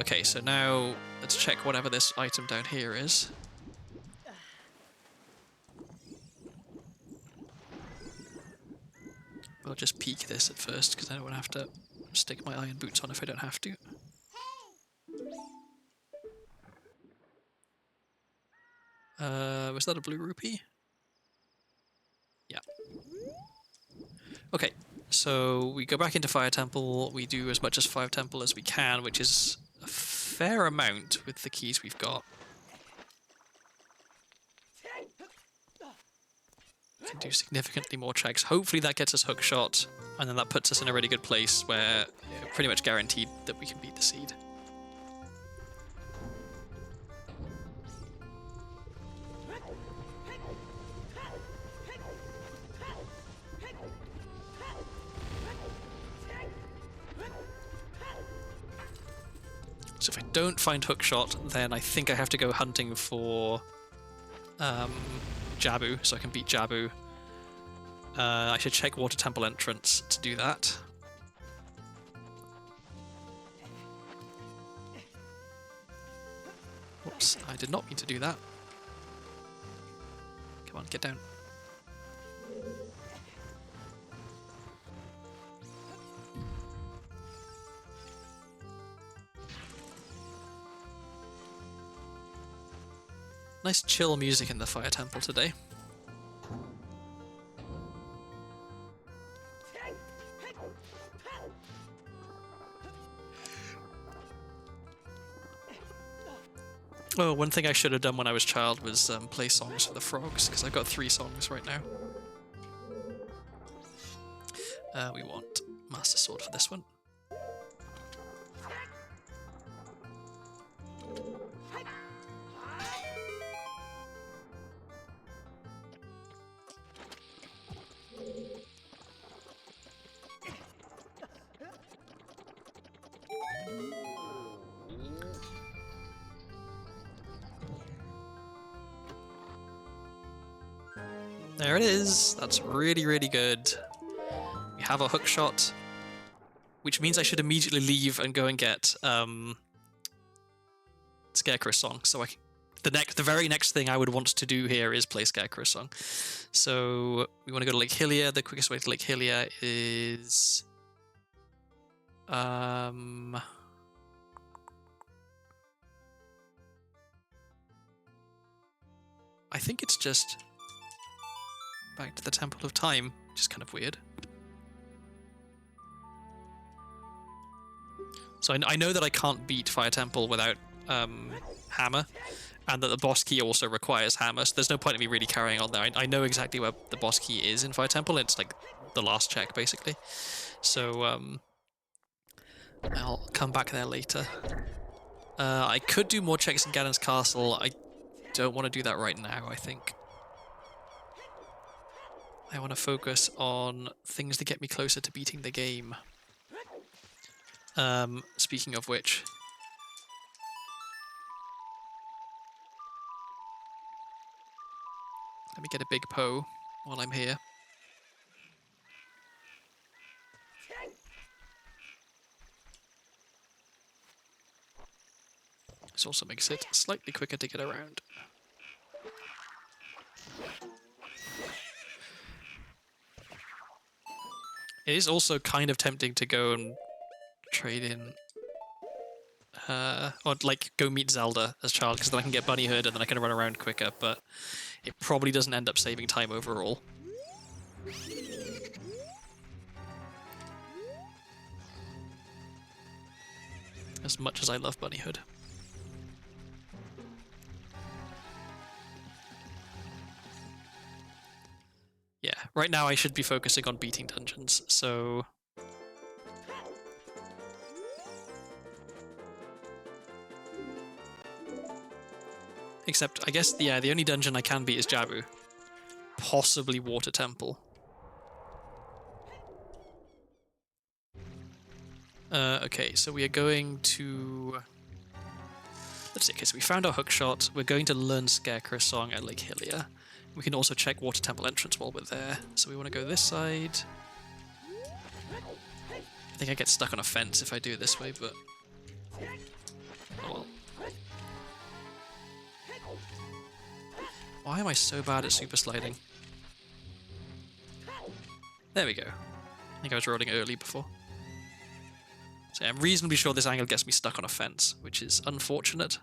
A: Okay, so now let's check whatever this item down here is. I'll just peek this at first, because I don't want to have to stick my iron boots on if I don't have to. Was that a blue rupee? Yeah. Okay, so we go back into Fire Temple, we do as much as Fire Temple as we can, which is a fair amount with the keys we've got. We can do significantly more checks. Hopefully that gets us Hookshot, and then that puts us in a really good place where pretty much guaranteed that we can beat the seed. So if I don't find Hookshot, then I think I have to go hunting for Jabu, so I can beat Jabu. I should check Water Temple entrance to do that. Whoops, I did not mean to do that. Come on, get down. Nice chill music in the Fire Temple today. Oh, one thing I should have done when I was a child was play songs for the frogs, because I've got 3 songs right now. We want Master Sword for this one. There it is. That's really, really good. We have a Hookshot, which means I should immediately leave and go and get Scarecrow Song. So the very next thing I would want to do here is play Scarecrow Song. So we want to go to Lake Hylia. The quickest way to Lake Hylia is I think it's just back to the Temple of Time, which is kind of weird. So I know that I can't beat Fire Temple without Hammer, and that the boss key also requires Hammer, so there's no point in me really carrying on there. I know exactly where the boss key is in Fire Temple, it's like the last check, basically. So I'll come back there later. I could do more checks in Ganon's Castle. I don't want to do that right now, I think. I want to focus on things that get me closer to beating the game. Speaking of which, let me get a big Poe while I'm here. This also makes it slightly quicker to get around. It is also kind of tempting to go and trade in, or like go meet Zelda as child, because then I can get Bunny Hood and then I can run around quicker, but it probably doesn't end up saving time overall. As much as I love Bunny Hood. Yeah, right now I should be focusing on beating dungeons, so... Except, I guess, yeah, the only dungeon I can beat is Jabu. Possibly Water Temple. Okay, so we are going to... Let's see, okay, so we found our hookshot. We're going to learn Scarecrow Song at Lake Hylia. We can also check Water Temple entrance while we're there. So we want to go this side. I think I get stuck on a fence if I do it this way, but... Oh well. Why am I so bad at super sliding? There we go. I think I was rolling early before. So I'm reasonably sure this angle gets me stuck on a fence, which is unfortunate.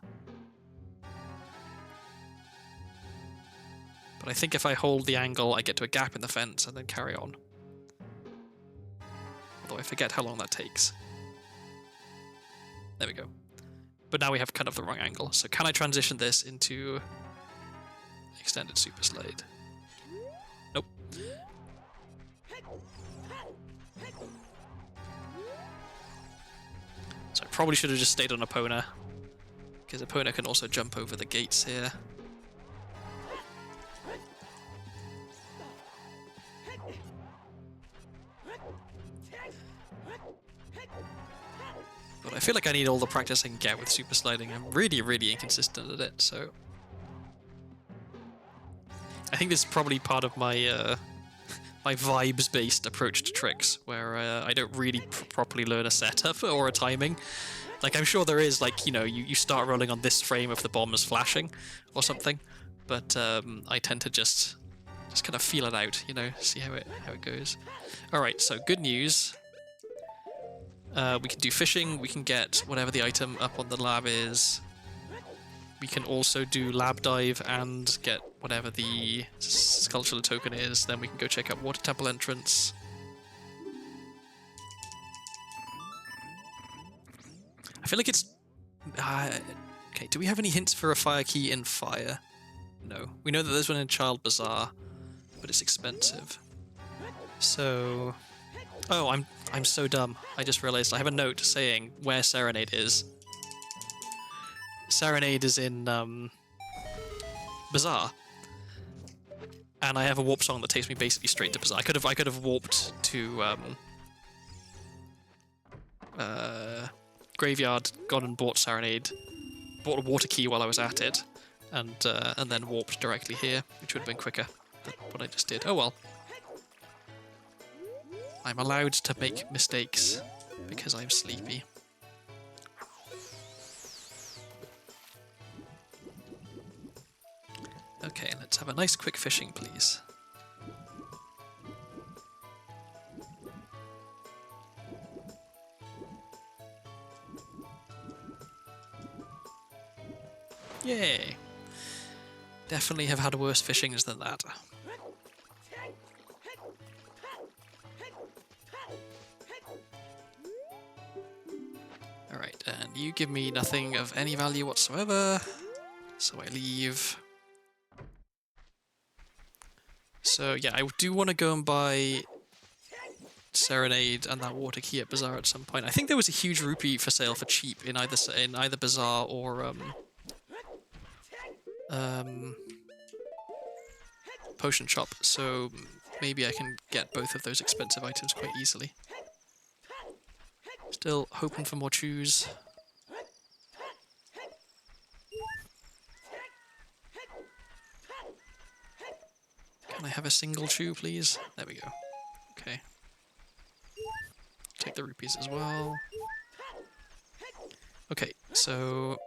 A: But I think if I hold the angle, I get to a gap in the fence and then carry on. Although I forget how long that takes. There we go. But now we have kind of the wrong angle. So can I transition this into extended super slide? Nope. So I probably should have just stayed on Epona, because Epona can also jump over the gates here. But I feel like I need all the practice I can get with super sliding. I'm really, really inconsistent at it, so... I think this is probably part of my my vibes-based approach to tricks, where I don't really properly learn a setup or a timing. Like, I'm sure there is, like, you know, you start rolling on this frame if the bomb is flashing or something, but I tend to just kind of feel it out, you know, see how it goes. Alright, so good news. We can do fishing, we can get whatever the item up on the lab is. We can also do lab dive and get whatever the sculptural token is. Then we can go check out Water Temple entrance. I feel like it's... okay, do we have any hints for a fire key in fire? No. We know that there's one in Child Bazaar, but it's expensive. So... Oh, I'm so dumb. I just realized I have a note saying where Serenade is. Serenade is in Bazaar, and I have a warp song that takes me basically straight to Bazaar. I could have warped to Graveyard, gone and bought Serenade, bought a water key while I was at it, and then warped directly here, which would have been quicker than what I just did. Oh well. I'm allowed to make mistakes because I'm sleepy. Okay, let's have a nice quick fishing, please. Yay! Definitely have had worse fishings than that. Alright, and you give me nothing of any value whatsoever, so I leave. So yeah, I do want to go and buy Serenade and that water key at Bazaar at some point. I think there was a huge rupee for sale for cheap in either Bazaar or Potion Shop, so maybe I can get both of those expensive items quite easily. Still hoping for more chews. Can I have a single chew, please? There we go. Okay. Take the rupees as well. Okay, so...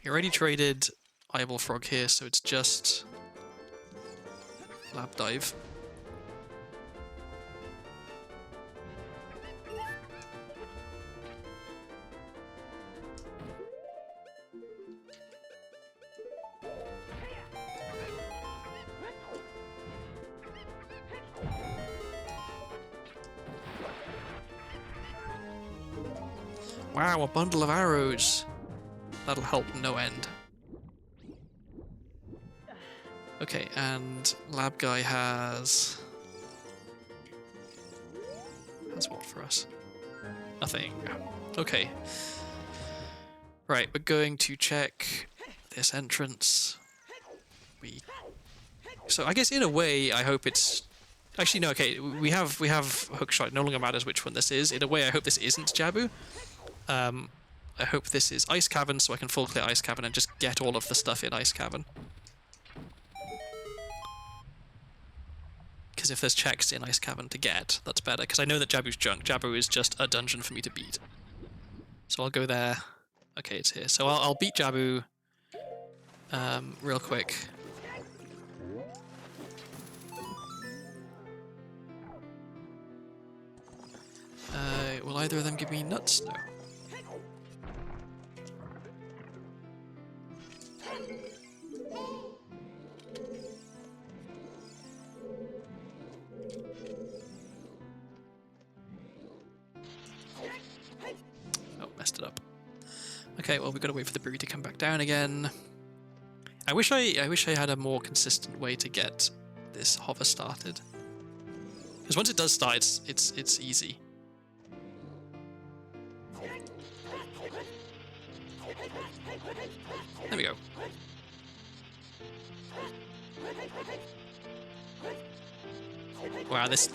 A: we already traded Eyeball Frog here, so it's just... Lab Dive. Wow, a bundle of arrows. That'll help no end. Okay, and Lab Guy has what for us? Nothing. Okay. Right, we're going to check this entrance. So I guess in a way, I hope it's... Actually, no, okay, we have Hookshot. It no longer matters which one this is. In a way, I hope this isn't Jabu. I hope this is Ice Cavern, so I can full clear Ice Cavern and just get all of the stuff in Ice Cavern. Because if there's checks in Ice Cavern to get, that's better. Because I know that Jabu's junk. Jabu is just a dungeon for me to beat. So I'll go there. Okay, it's here. So I'll beat Jabu real quick. Will either of them give me nuts? No. Oh, messed it up. Okay, well, we've got to wait for the brewery to come back down again. I wish I had a more consistent way to get this hover started. Because once it does start, it's easy. There we go. Wow, this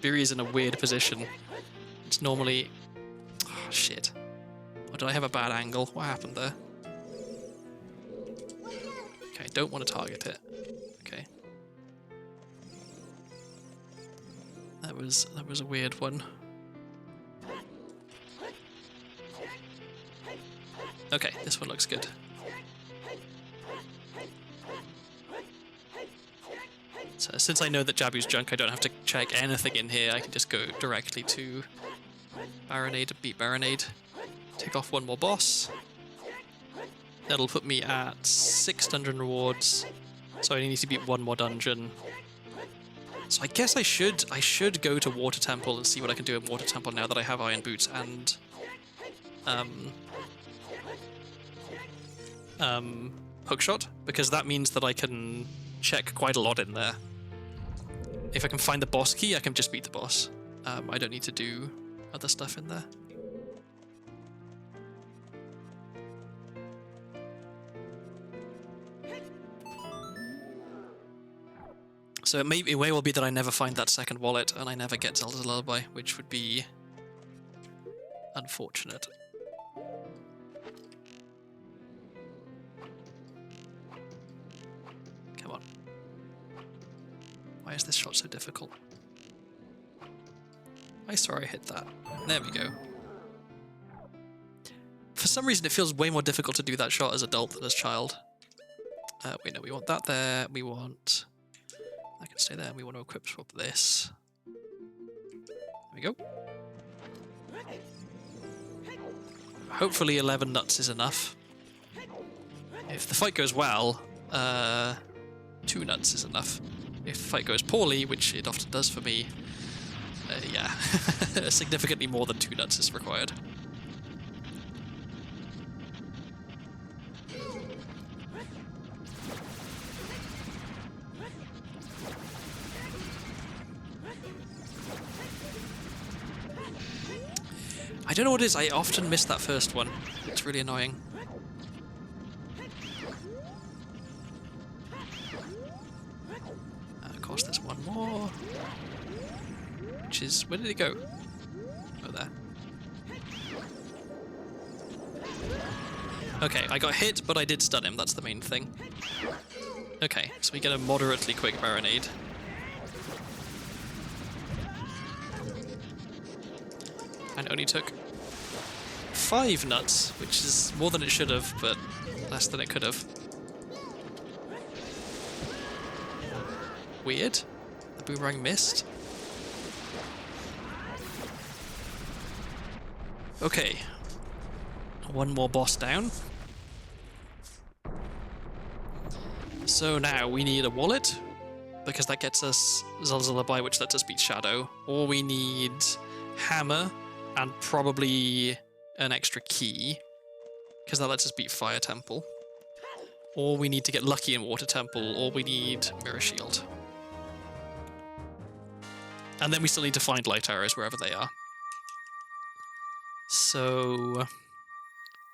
A: brewery is in a weird position. It's normally... Oh, shit. Or did I have a bad angle? What happened there? Okay, I don't want to target it. Okay. That was a weird one. Okay, this one looks good. So since I know that Jabu's junk, I don't have to check anything in here. I can just go directly to Baronade, beat Baronade, take off one more boss. That'll put me at 6 dungeon rewards. So I need to beat one more dungeon. So I guess I should go to Water Temple and see what I can do in Water Temple now that I have Iron Boots and Hookshot, because that means that I can check quite a lot in there. If I can find the boss key, I can just beat the boss. I don't need to do other stuff in there. So it may well be that I never find that second wallet and I never get Zelda's Lullaby, which would be unfortunate. Come on. Why is this shot so difficult? I saw I hit that. There we go. For some reason it feels way more difficult to do that shot as adult than as child. Wait, no, we want that there. We want... I can stay there. We want to equip swap this. There we go. Hopefully 11 nuts is enough. If the fight goes well, 2 nuts is enough. If the fight goes poorly, which it often does for me, yeah, significantly more than 2 nuts is required. I don't know what it is, I often miss that first one. It's really annoying. Of course, there's one more. which is... Where did it go? Oh, there. Okay, I got hit, but I did stun him. That's the main thing. Okay, so we get a moderately quick Baronade. And only took 5 nuts, which is more than it should have, but less than it could have. Weird. The boomerang missed. Okay. One more boss down. So now we need a wallet, because that gets us Zalzalabai, which lets us beat Shadow. Or we need Hammer, and probably an extra key, because that lets us beat Fire Temple. Or we need to get lucky in Water Temple, or we need Mirror Shield. And then we still need to find light arrows wherever they are. So...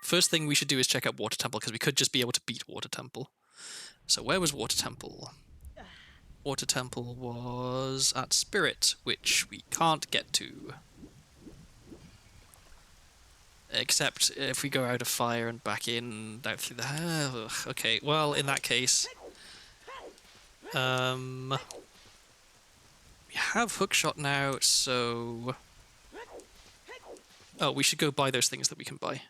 A: First thing we should do is check out Water Temple, because we could just be able to beat Water Temple. So where was Water Temple? Water Temple was at Spirit, which we can't get to. Except if we go out of fire and back in, out through the... okay, well, in that case... we have Hookshot now, so... Oh, we should go buy those things that we can buy.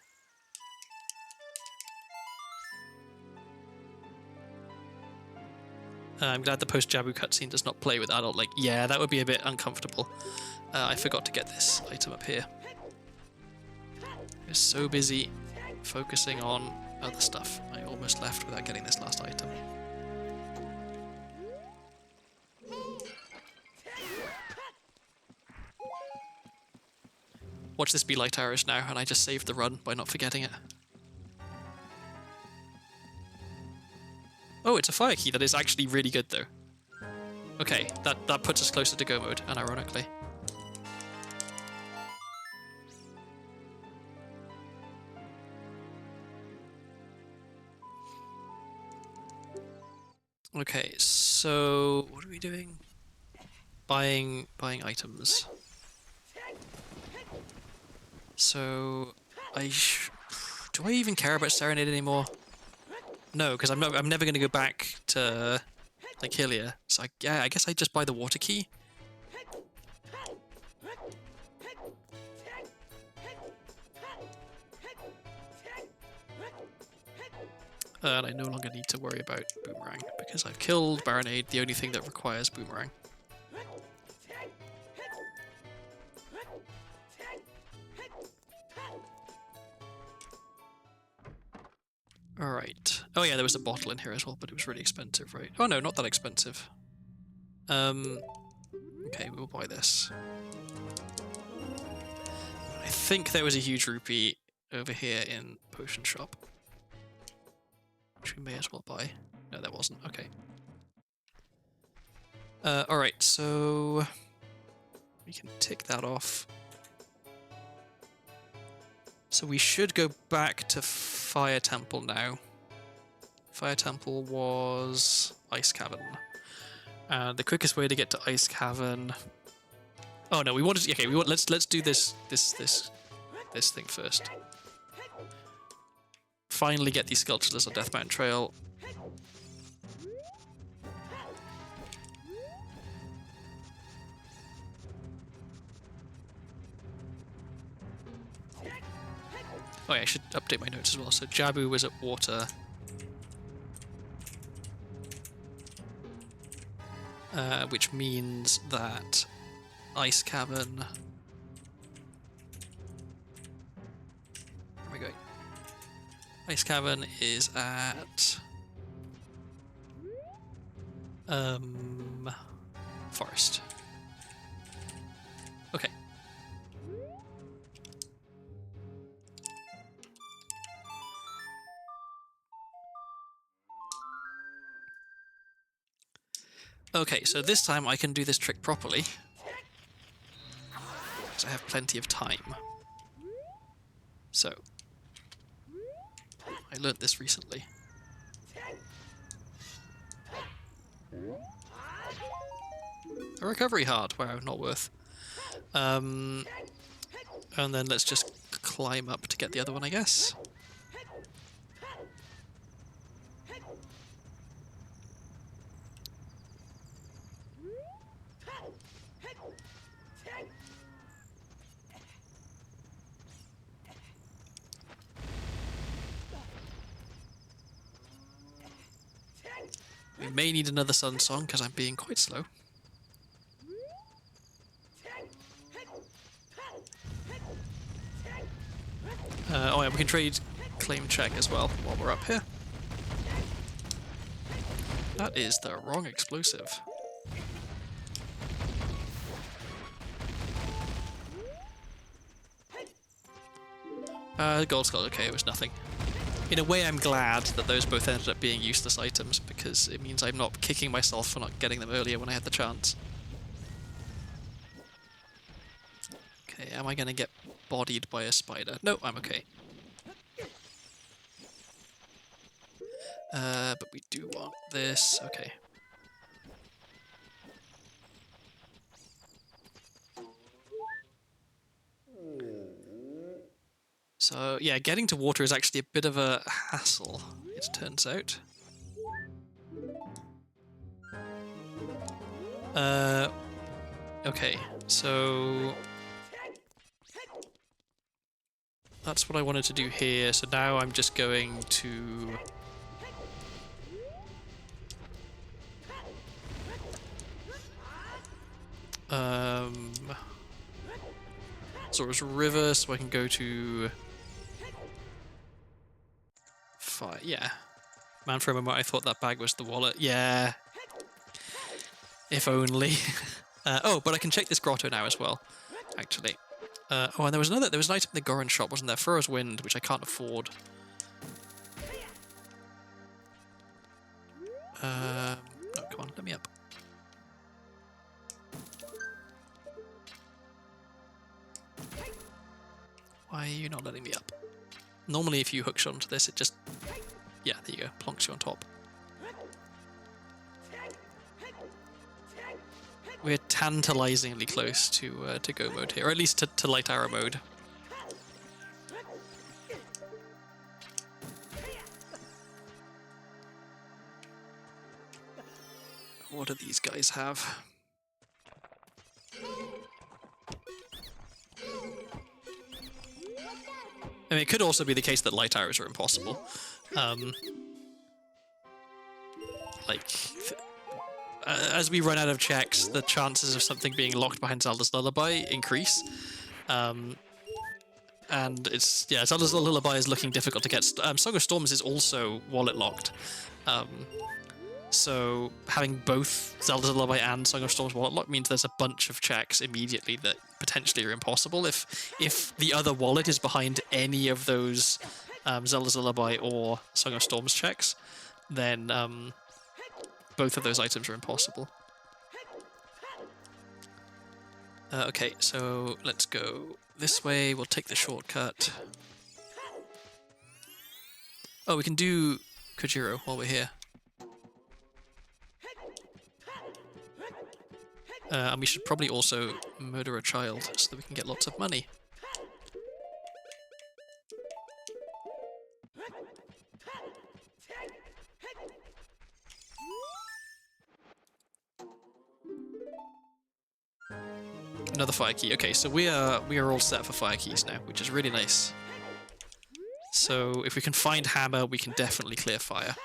A: I'm glad the post-Jabu cutscene does not play with adult. Like, yeah, that would be a bit uncomfortable. I forgot to get this item up here. I was so busy focusing on other stuff. I almost left without getting this last item. Watch this be light arrows now, and I just saved the run by not forgetting it. Oh, it's a fire key that is actually really good, though. Okay, that puts us closer to go mode, unironically. Okay, so what are we doing? Buying items. So do I even care about Serenade anymore? No, because I'm never going to go back to like Hylia. So I guess I just buy the water key. And I no longer need to worry about Boomerang, because I've killed Baronade, the only thing that requires Boomerang. Alright. Oh yeah, there was a bottle in here as well, but it was really expensive, right? Oh no, not that expensive. Okay, we'll buy this. I think there was a huge rupee over here in Potion Shop, which we may as well buy. No, there wasn't. Okay. Alright, so we can tick that off. So we should go back to Fire Temple now. Fire Temple was Ice Cavern. The quickest way to get to Ice Cavern... Oh no, we wanted to... Okay, let's do this thing first. Finally get these sculptures on Death Mountain Trail. Oh yeah, I should update my notes as well. So Jabu was at water. Which means that Ice Cavern... Where are we going? Ice Cavern is at... Forest. Okay. Okay, so this time I can do this trick properly, because I have plenty of time. So, I learnt this recently. A recovery heart, wow, not worth. And then let's just climb up to get the other one, I guess. We may need another sun song because I'm being quite slow. Oh yeah, we can trade claim check as well while we're up here. That is the wrong explosive. Gold skull, okay, it was nothing. In a way, I'm glad that those both ended up being useless items, because it means I'm not kicking myself for not getting them earlier when I had the chance. Okay, am I going to get bodied by a spider? No, I'm okay. But we do want this. Okay. So, yeah, getting to water is actually a bit of a hassle, it turns out. Okay, so that's what I wanted to do here. So now I'm just going to Zora's River, so I can go to fire. Yeah, man, for a moment I thought that bag was the wallet. Yeah, if only. Oh, but I can check this grotto now as well, actually. Oh, and there was an item in the Goron shop, wasn't there? Furrow's Wind, which I can't afford. No, come on, let me up. Why are you not letting me up? Normally if you hookshot onto this, it just... Yeah, there you go, plonks you on top. We're tantalizingly close to go mode here, or at least to light arrow mode. What do these guys have? I mean, it could also be the case that light arrows are impossible. As we run out of checks, the chances of something being locked behind Zelda's Lullaby increase. And it's, yeah, Zelda's Lullaby is looking difficult to get. Song of Storms is also wallet locked. So having both Zelda's Lullaby and Song of Storms wallet locked means there's a bunch of checks immediately that potentially are impossible. If the other wallet is behind any of those Zelda's Lullaby or Song of Storms checks, then both of those items are impossible. Okay, so let's go this way. We'll take the shortcut. Oh, we can do Kojiro while we're here. And we should probably also murder a child so that we can get lots of money. Another fire key. Okay, so we are all set for fire keys now, which is really nice. So if we can find hammer, we can definitely clear fire.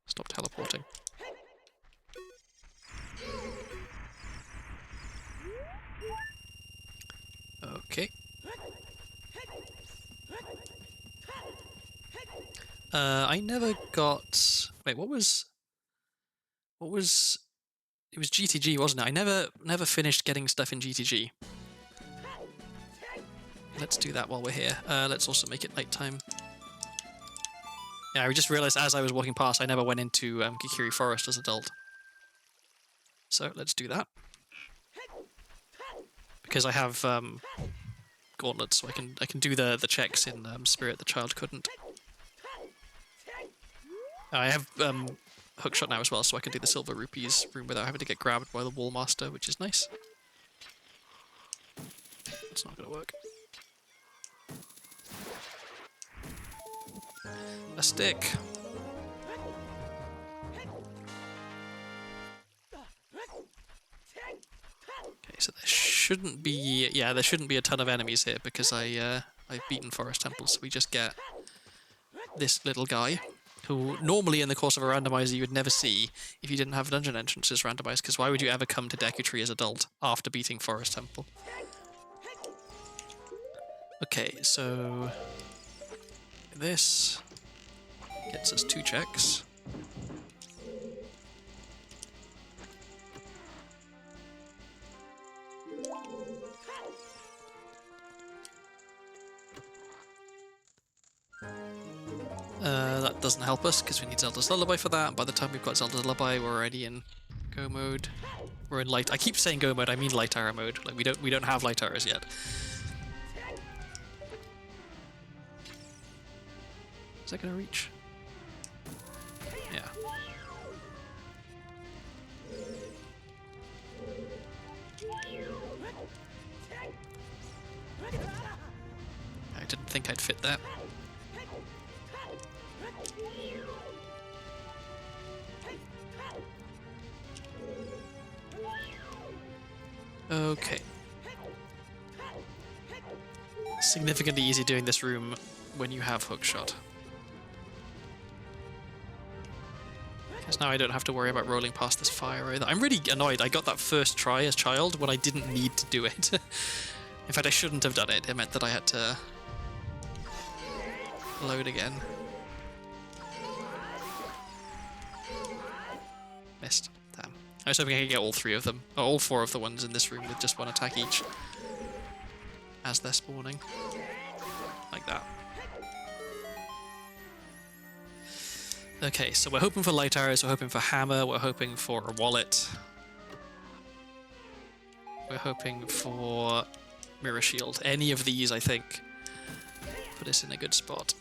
A: Stop teleporting. Okay. I never got... Wait, what was... It was GTG, wasn't it? I never finished getting stuff in GTG. Let's do that while we're here. Let's also make it nighttime. Yeah, I just realized as I was walking past, I never went into Kikiri Forest as adult. So let's do that. Because I have gauntlets, so I can do the checks in Spirit the child couldn't. I have hookshot now as well, so I can do the silver rupees room without having to get grabbed by the wall master, which is nice. It's not going to work. A stick. Okay, so there shouldn't be... Yeah, there shouldn't be a ton of enemies here because I've beaten Forest Temples, so we just get this little guy, who normally in the course of a randomizer you would never see if you didn't have dungeon entrances randomized, because why would you ever come to Deku Tree as adult after beating Forest Temple? Okay, so this gets us 2 checks. That doesn't help us because we need Zelda's Lullaby for that. By the time we've got Zelda's Lullaby, we're already in Go mode. We're in light. I keep saying Go mode. I mean light arrow mode. Like we don't have light arrows yet. Is that gonna reach? Yeah. I didn't think I'd fit that. Okay. Significantly easy doing this room when you have hookshot. Because now I don't have to worry about rolling past this fire either. I'm really annoyed I got that first try as child when I didn't need to do it. In fact, I shouldn't have done it. It meant that I had to load again. Missed. Damn. I was hoping I could get all 3 of them, or all 4 of the ones in this room with just 1 attack each as they're spawning. Like that. Okay, so we're hoping for light arrows, we're hoping for hammer, we're hoping for a wallet. We're hoping for mirror shield. Any of these, I think, put us in a good spot.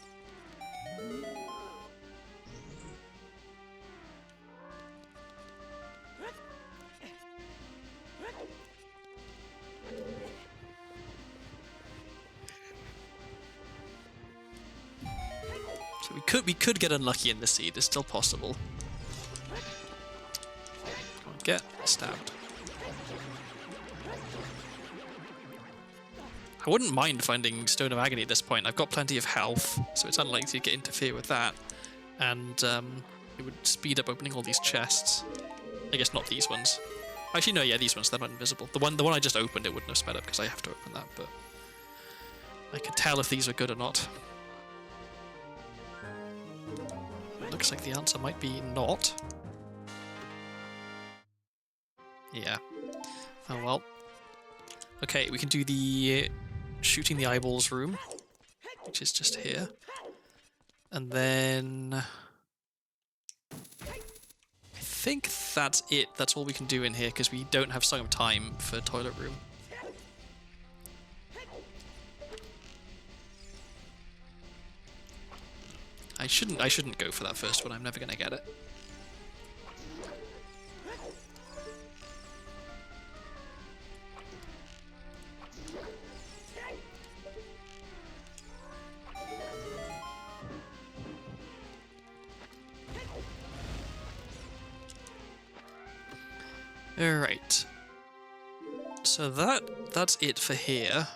A: So we could get unlucky in the seed. It's still possible. Come on, get stabbed. I wouldn't mind finding Stone of Agony at this point. I've got plenty of health, so it's unlikely to interfere with that. And it would speed up opening all these chests. I guess not these ones. Actually, no, yeah, these ones, they're not invisible. The one I just opened, it wouldn't have sped up because I have to open that, but I can tell if these are good or not. It looks like the answer might be not. Yeah. Oh well. Okay, we can do the shooting the eyeballs room, which is just here. And then I think that's it. That's all we can do in here because we don't have Song of Time for toilet room. I shouldn't go for that first one. I'm never gonna get it. Alright. So that's it for here.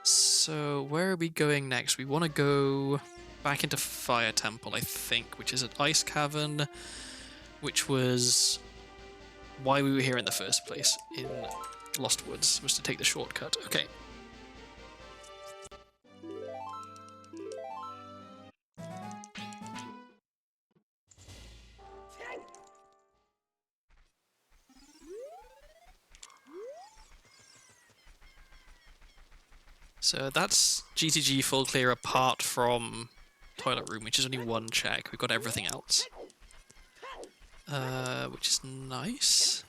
A: So where are we going next? We want to go back into Fire Temple, I think, which is an Ice Cavern, which was why we were here in the first place in Lost Woods, was to take the shortcut. Okay. So that's GTG full clear apart from toilet room, which is only 1 check. We've got everything else. Which is nice.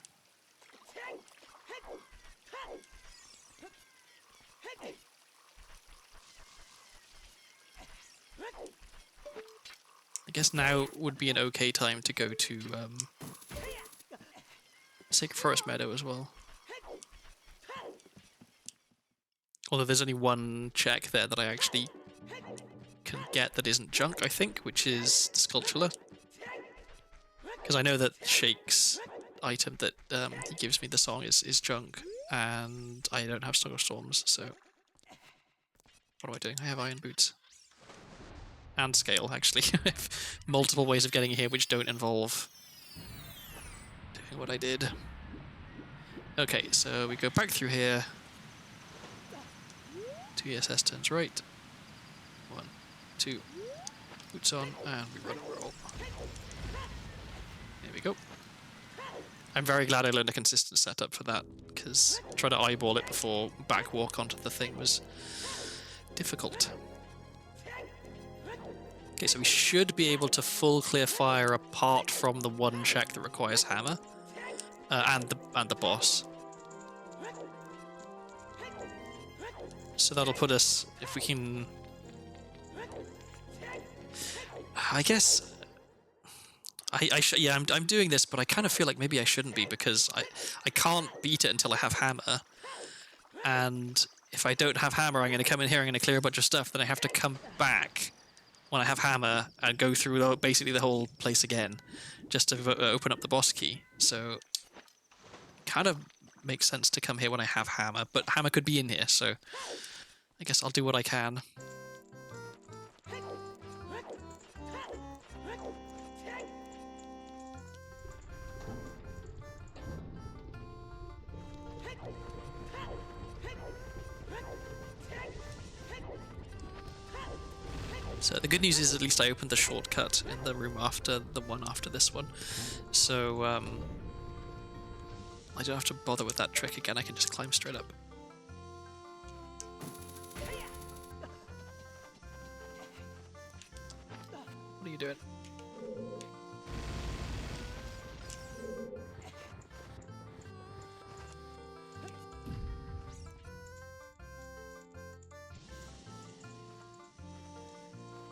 A: guess now would be an okay time to go to Sacred Forest Meadow as well. Although there's only one check there that I actually can get that isn't junk, I think, which is the Sculpture. Because I know that Shake's item that he gives me the song is junk, and I don't have Song of Storms, so... What am I doing? I have Iron Boots. And Scale, actually. I have multiple ways of getting here which don't involve doing what I did. Okay, so we go back through here. 2 ESS turns right. 1, 2. Boots on, and we run and roll. There we go. I'm very glad I learned a consistent setup for that, because trying to eyeball it before back walk onto the thing was difficult. Okay, so we should be able to full clear fire apart from the one check that requires hammer, and the boss. So that'll put us, if we can... I guess... yeah, I'm doing this, but I kind of feel like maybe I shouldn't be, because I can't beat it until I have hammer. And if I don't have hammer, I'm going to come in here, I'm going to clear a bunch of stuff, then I have to come back when I have hammer and go through basically the whole place again, just to open up the boss key. So, kind of makes sense to come here when I have hammer, but hammer could be in here, so I guess I'll do what I can. So the good news is at least I opened the shortcut in the room after the one after this one. So I don't have to bother with that trick again, I can just climb straight up. What are you doing?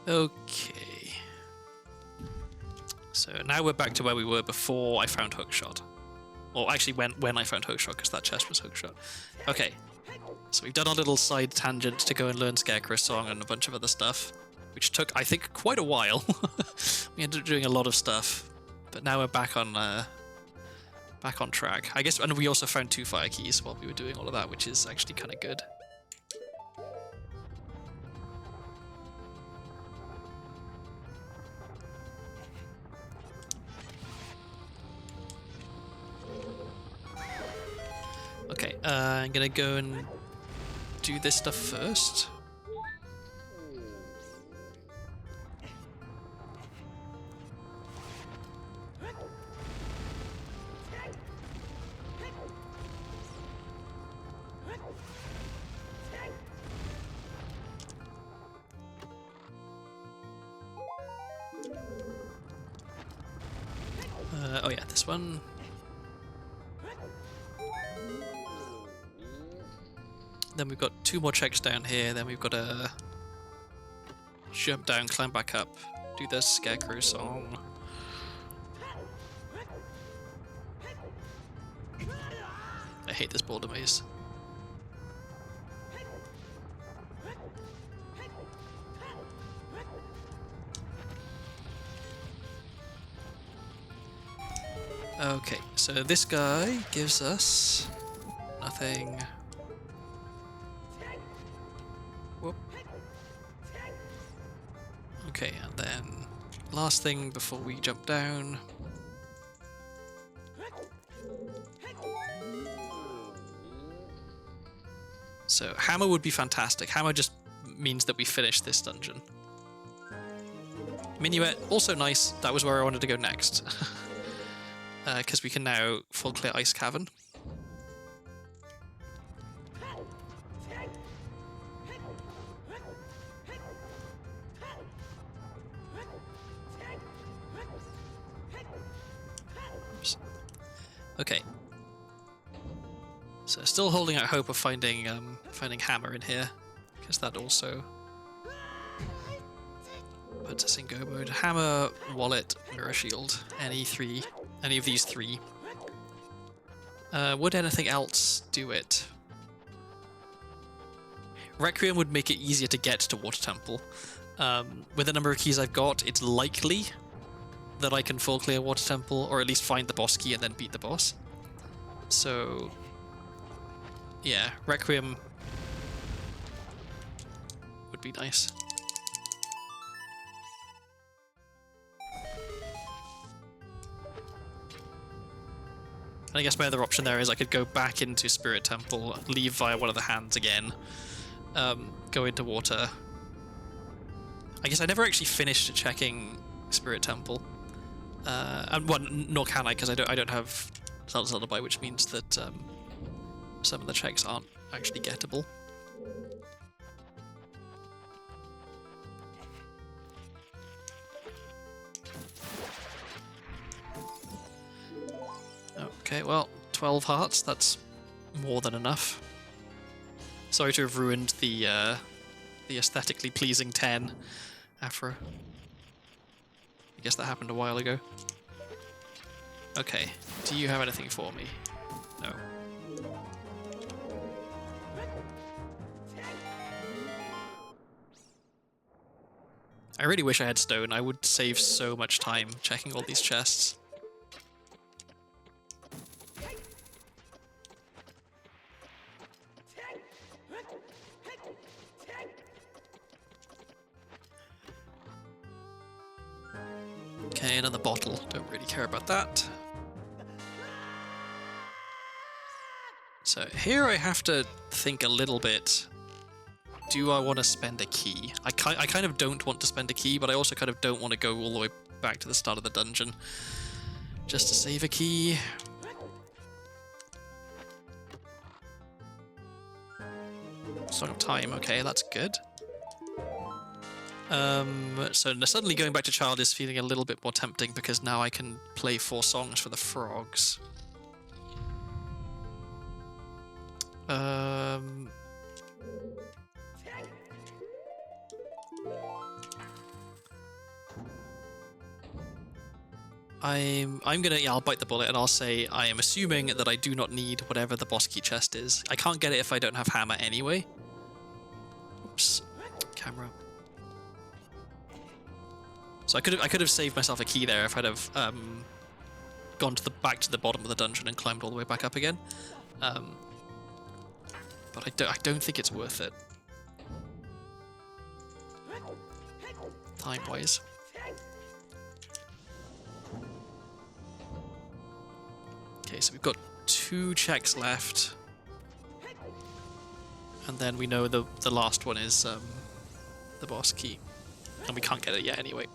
A: Okay. So now we're back to where we were before I found Hookshot. Or actually when I found Hookshot, because that chest was Hookshot. Okay. So we've done our little side tangent to go and learn Scarecrow's song and a bunch of other stuff, which took, I think, quite a while. We ended up doing a lot of stuff. But now we're back on track. I guess, and we also found 2 fire keys while we were doing all of that, which is actually kind of good. Okay, I'm gonna go and do this stuff first. Oh yeah, this one. Then we've got 2 more checks down here, then we've got to jump down, climb back up, do the Scarecrow song. I hate this boulder maze. Okay, so this guy gives us nothing. Whoop. Okay, and then last thing before we jump down. So hammer would be fantastic. Hammer just means that we finish this dungeon. Minuet, also nice. That was where I wanted to go next. Because we can now full clear Ice Cavern. Oops. Okay. So still holding out hope of finding hammer in here, because that also Put us in go mode. Hammer, wallet, mirror shield. Any of these three. Would anything else do it? Requiem would make it easier to get to Water Temple. With the number of keys I've got, it's likely that I can full clear Water Temple, or at least find the boss key and then beat the boss. So, yeah, Requiem would be nice. And I guess my other option there is I could go back into Spirit Temple, leave via one of the hands again, go into water. I guess I never actually finished checking Spirit Temple, and well, nor can I, because I don't have Zelda's Lullaby, which means that some of the checks aren't actually gettable. Okay, well, 12 hearts, that's more than enough. Sorry to have ruined the aesthetically pleasing 10 after... I guess that happened a while ago. Okay, do you have anything for me? No. I really wish I had stone. I would save so much time checking all these chests. Okay, another bottle. Don't really care about that. So here I have to think a little bit. Do I want to spend a key? I kind of don't want to spend a key, but I also kind of don't want to go all the way back to the start of the dungeon just to save a key. Song of Time, okay, that's good. So suddenly going back to Child is feeling a little bit more tempting because now I can play 4 songs for the frogs. I'm gonna, yeah, I'll bite the bullet and I'll say I am assuming that I do not need whatever the boss key chest is. I can't get it if I don't have hammer anyway. Oops, camera. So I could have saved myself a key there if I'd have gone to back to the bottom of the dungeon and climbed all the way back up again. But I don't think it's worth it. Time-wise. Okay, so we've got 2 checks left. And then we know the last one is the boss key. And we can't get it yet anyway.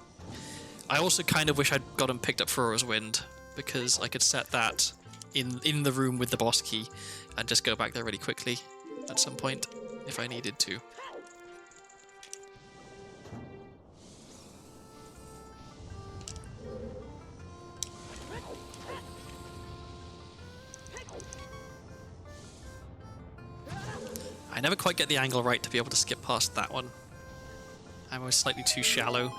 A: I also kind of wish I'd gotten picked up Furo's Wind, because I could set that in the room with the boss key and just go back there really quickly at some point if I needed to. I never quite get the angle right to be able to skip past that one. I'm always slightly too shallow.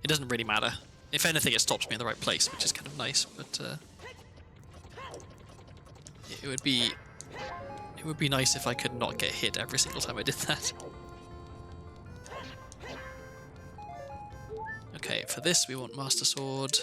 A: It doesn't really matter. If anything, it stops me in the right place, which is kind of nice, but it would be nice if I could not get hit every single time I did that. Okay, for this we want Master Sword.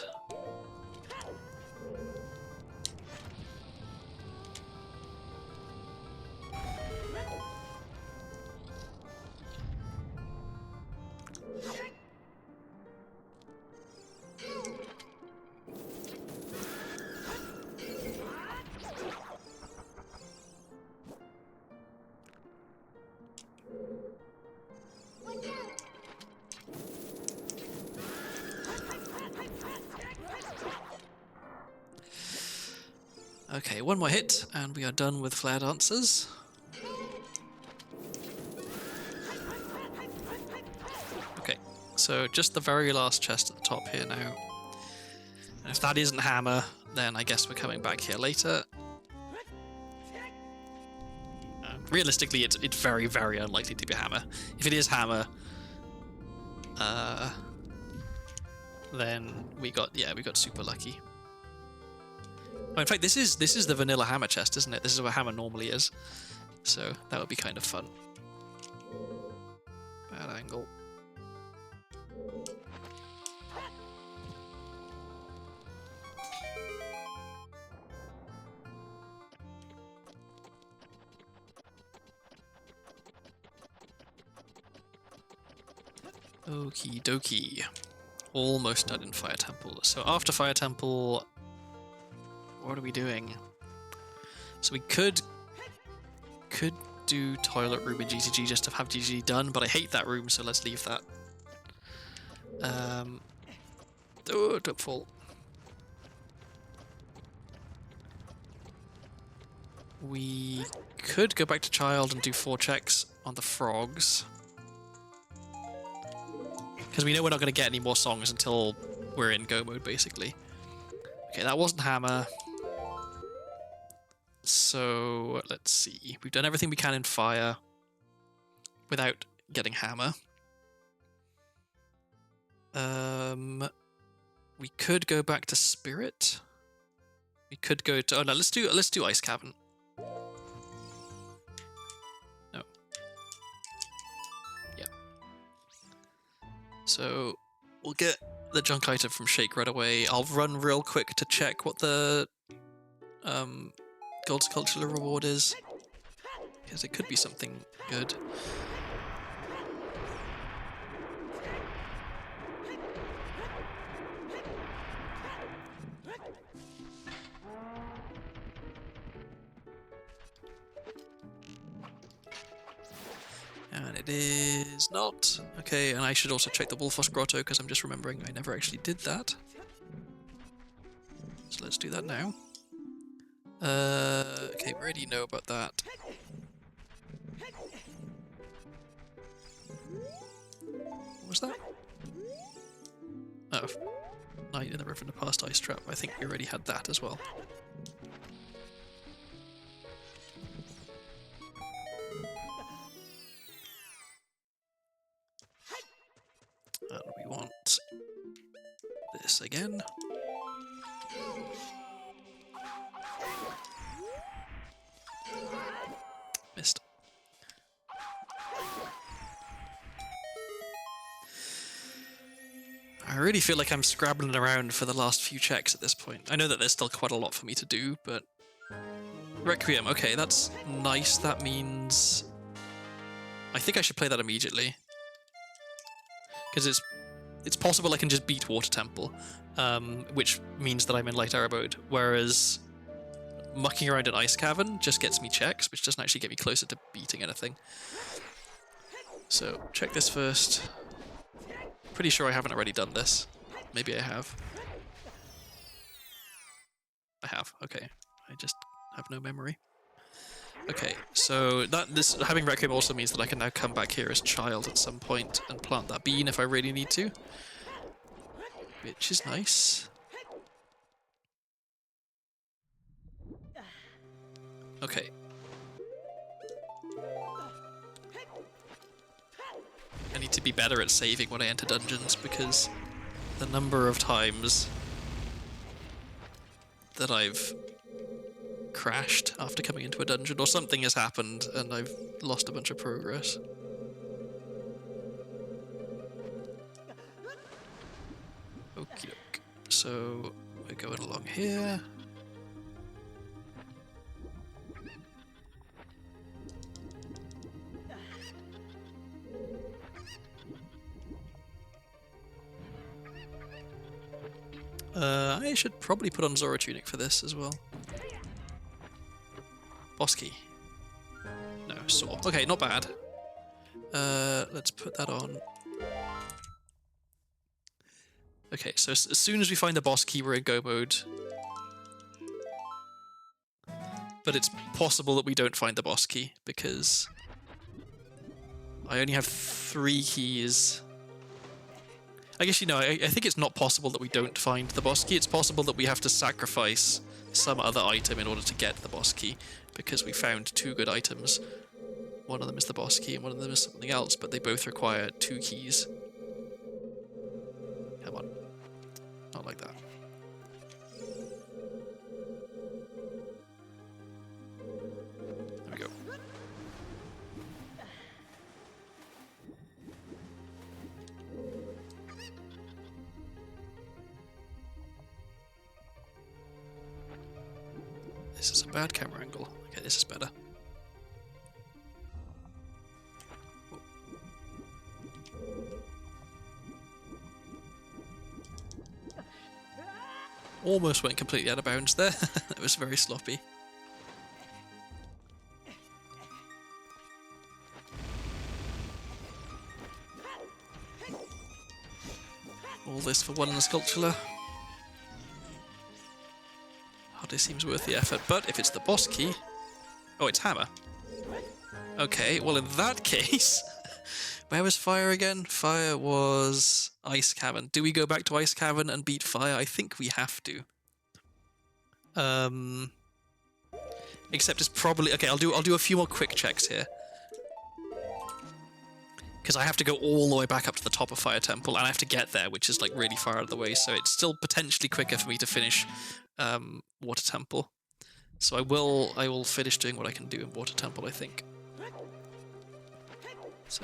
A: Okay, one more hit, and we are done with Flare Dancers. Okay, so just the very last chest at the top here now. And if that isn't hammer, then I guess we're coming back here later. Realistically, it's very, very unlikely to be hammer. If it is hammer, then we got super lucky. Oh, in fact, this is the vanilla hammer chest, isn't it? This is where hammer normally is. So that would be kind of fun. Bad angle. Okie dokie. Almost done in Fire Temple. So after Fire Temple, what are we doing? So we could do Toilet Room in GCG just to have GCG done, but I hate that room, so let's leave that. Oh, don't fall. We could go back to Child and do 4 checks on the frogs. Because we know we're not going to get any more songs until we're in go mode, basically. Okay, that wasn't hammer. So, let's see. We've done everything we can in fire without getting hammer. We could go back to spirit. We could go to... Oh no, let's do ice cavern. No. Yeah. So, we'll get the junk item from Shake right away. I'll run real quick to check what the Gold Sculpture reward is, because it could be something good. And it is not. Okay, and I should also check the Wolfos Grotto, because I'm just remembering I never actually did that. So let's do that now. Okay, we already know about that. What was that? Oh, Night in the River in the Past Ice Trap. I think we already had that as well. And we want this again. Missed. I really feel like I'm scrabbling around for the last few checks at this point. I know that there's still quite a lot for me to do, but... Requiem, okay, that's nice. That means... I think I should play that immediately. Because it's possible I can just beat Water Temple, which means that I'm in Light Arrow mode, whereas mucking around in Ice Cavern just gets me checks, which doesn't actually get me closer to beating anything. So, check this first. Pretty sure I haven't already done this. Maybe I have. I have, okay. I just have no memory. Okay, so having Requiem also means that I can now come back here as Child at some point and plant that bean if I really need to. Which is nice. Okay. I need to be better at saving when I enter dungeons, because the number of times that I've crashed after coming into a dungeon, or something has happened and I've lost a bunch of progress. Okie doke. So we're going along here. I should probably put on Zora Tunic for this as well. Boss key. No, saw. Okay, not bad. Let's put that on. Okay, so as soon as we find the boss key, we're in go mode. But it's possible that we don't find the boss key, because I only have 3 keys. I guess, you know, I think it's not possible that we don't find the boss key. It's possible that we have to sacrifice some other item in order to get the boss key, because we found 2 good items. One of them is the boss key and one of them is something else, but they both require 2 keys. Come on. Not like that. There we go. This is a bad camera angle. Okay, this is better. Almost went completely out of bounds there. That was very sloppy. All this for one sculpture. Hardly seems worth the effort, but if it's the boss key... Oh, it's hammer. Okay, well in that case... Where was fire again? Fire was Ice Cavern. Do we go back to Ice Cavern and beat fire? I think we have to. Except it's probably... Okay, I'll do a few more quick checks here. Because I have to go all the way back up to the top of Fire Temple, and I have to get there, which is like really far out of the way, so it's still potentially quicker for me to finish Water Temple. So I will finish doing what I can do in Water Temple, I think. So...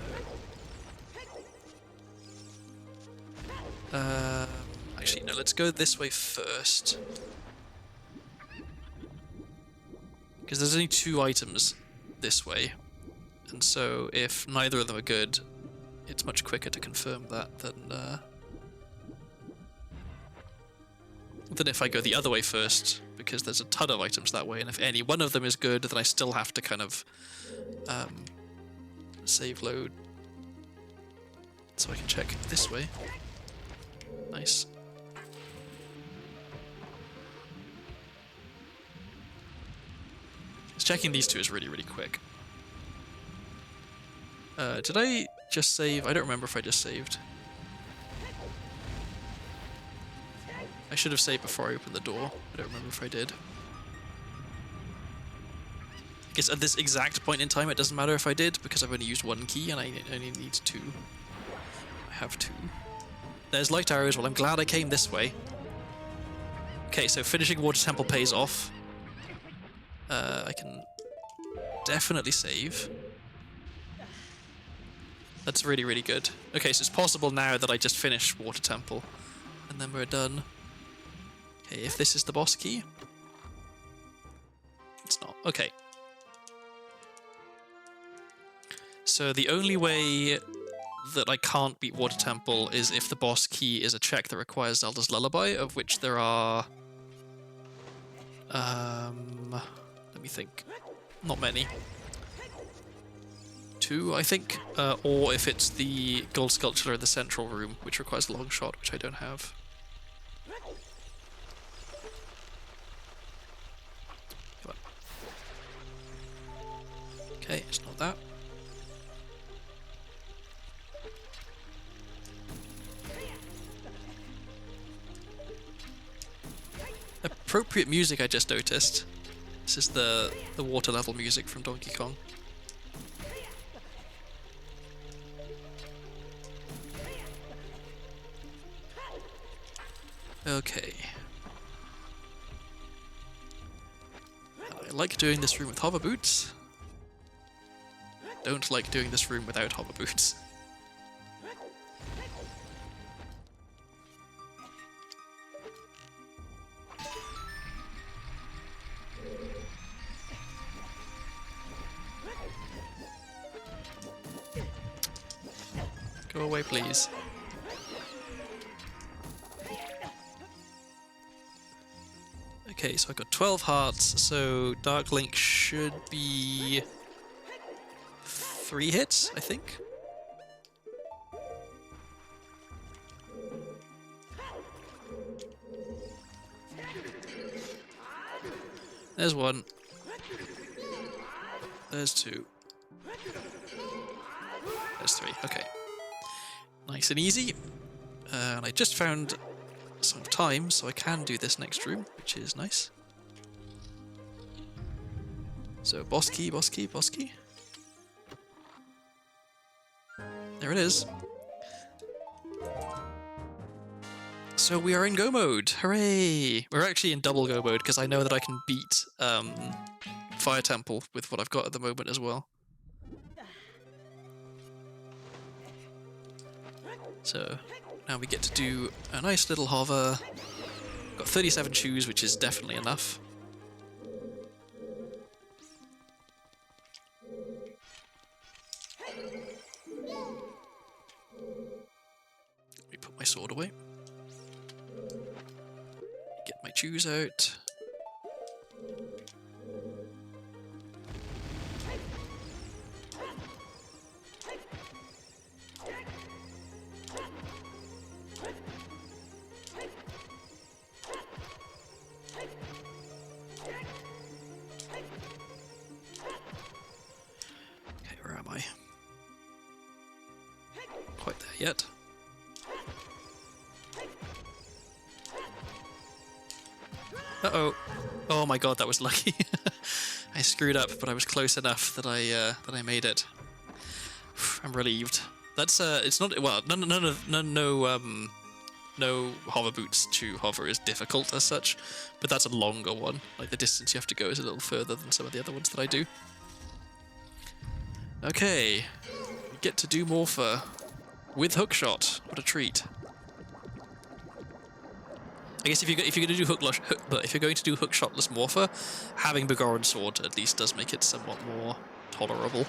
A: actually, no, let's go this way first. Because there's only 2 items this way. And so if neither of them are good, it's much quicker to confirm that than if I go the other way first, because there's a ton of items that way, and if any one of them is good, then I still have to kind of save load. So I can check this way. Nice. Checking these 2 is really, really quick. Did I just save? I don't remember if I just saved. I should have saved before I opened the door. I don't remember if I did. I guess at this exact point in time it doesn't matter if I did, because I've only used 1 key and I only need 2. I have 2. There's light arrows. Well, I'm glad I came this way. Okay, so finishing Water Temple pays off. I can definitely save. That's really, really good. Okay, so it's possible now that I just finish Water Temple, and then we're done. Okay, if this is the boss key. It's not. Okay. So the only way that I can't beat Water Temple is if the boss key is a check that requires Zelda's Lullaby, of which there are... let me think. Not many. 2, I think. Or if it's the gold sculpture in the central room, which requires a long shot, which I don't have. Come on. Okay, it's not that. Appropriate music, I just noticed. This is the water level music from Donkey Kong. Okay. I like doing this room with hover boots. Don't like doing this room without hover boots. Go away, please. Okay, so I got 12 hearts, so Dark Link should be 3 hits, I think. There's 1. There's 2. There's 3. Okay. Nice and easy. And I just found some time, so I can do this next room, which is nice. So boss key, boss key, boss key. There it is. So we are in go mode. Hooray! We're actually in double go mode because I know that I can beat Fire Temple with what I've got at the moment as well. So now we get to do a nice little hover. Got 37 shoes, which is definitely enough. Let me put my sword away. Get my shoes out. Quite there yet. Uh-oh. Oh my god, that was lucky. I screwed up, but I was close enough that I made it. I'm relieved. That's it's not well. No hover boots to hover is difficult as such, but that's a longer one. Like the distance you have to go is a little further than some of the other ones that I do. Okay, we get to do Morpher with hookshot. What a treat! I guess if you're going to do hookshot-less Morpher, having Begorran Sword at least does make it somewhat more tolerable.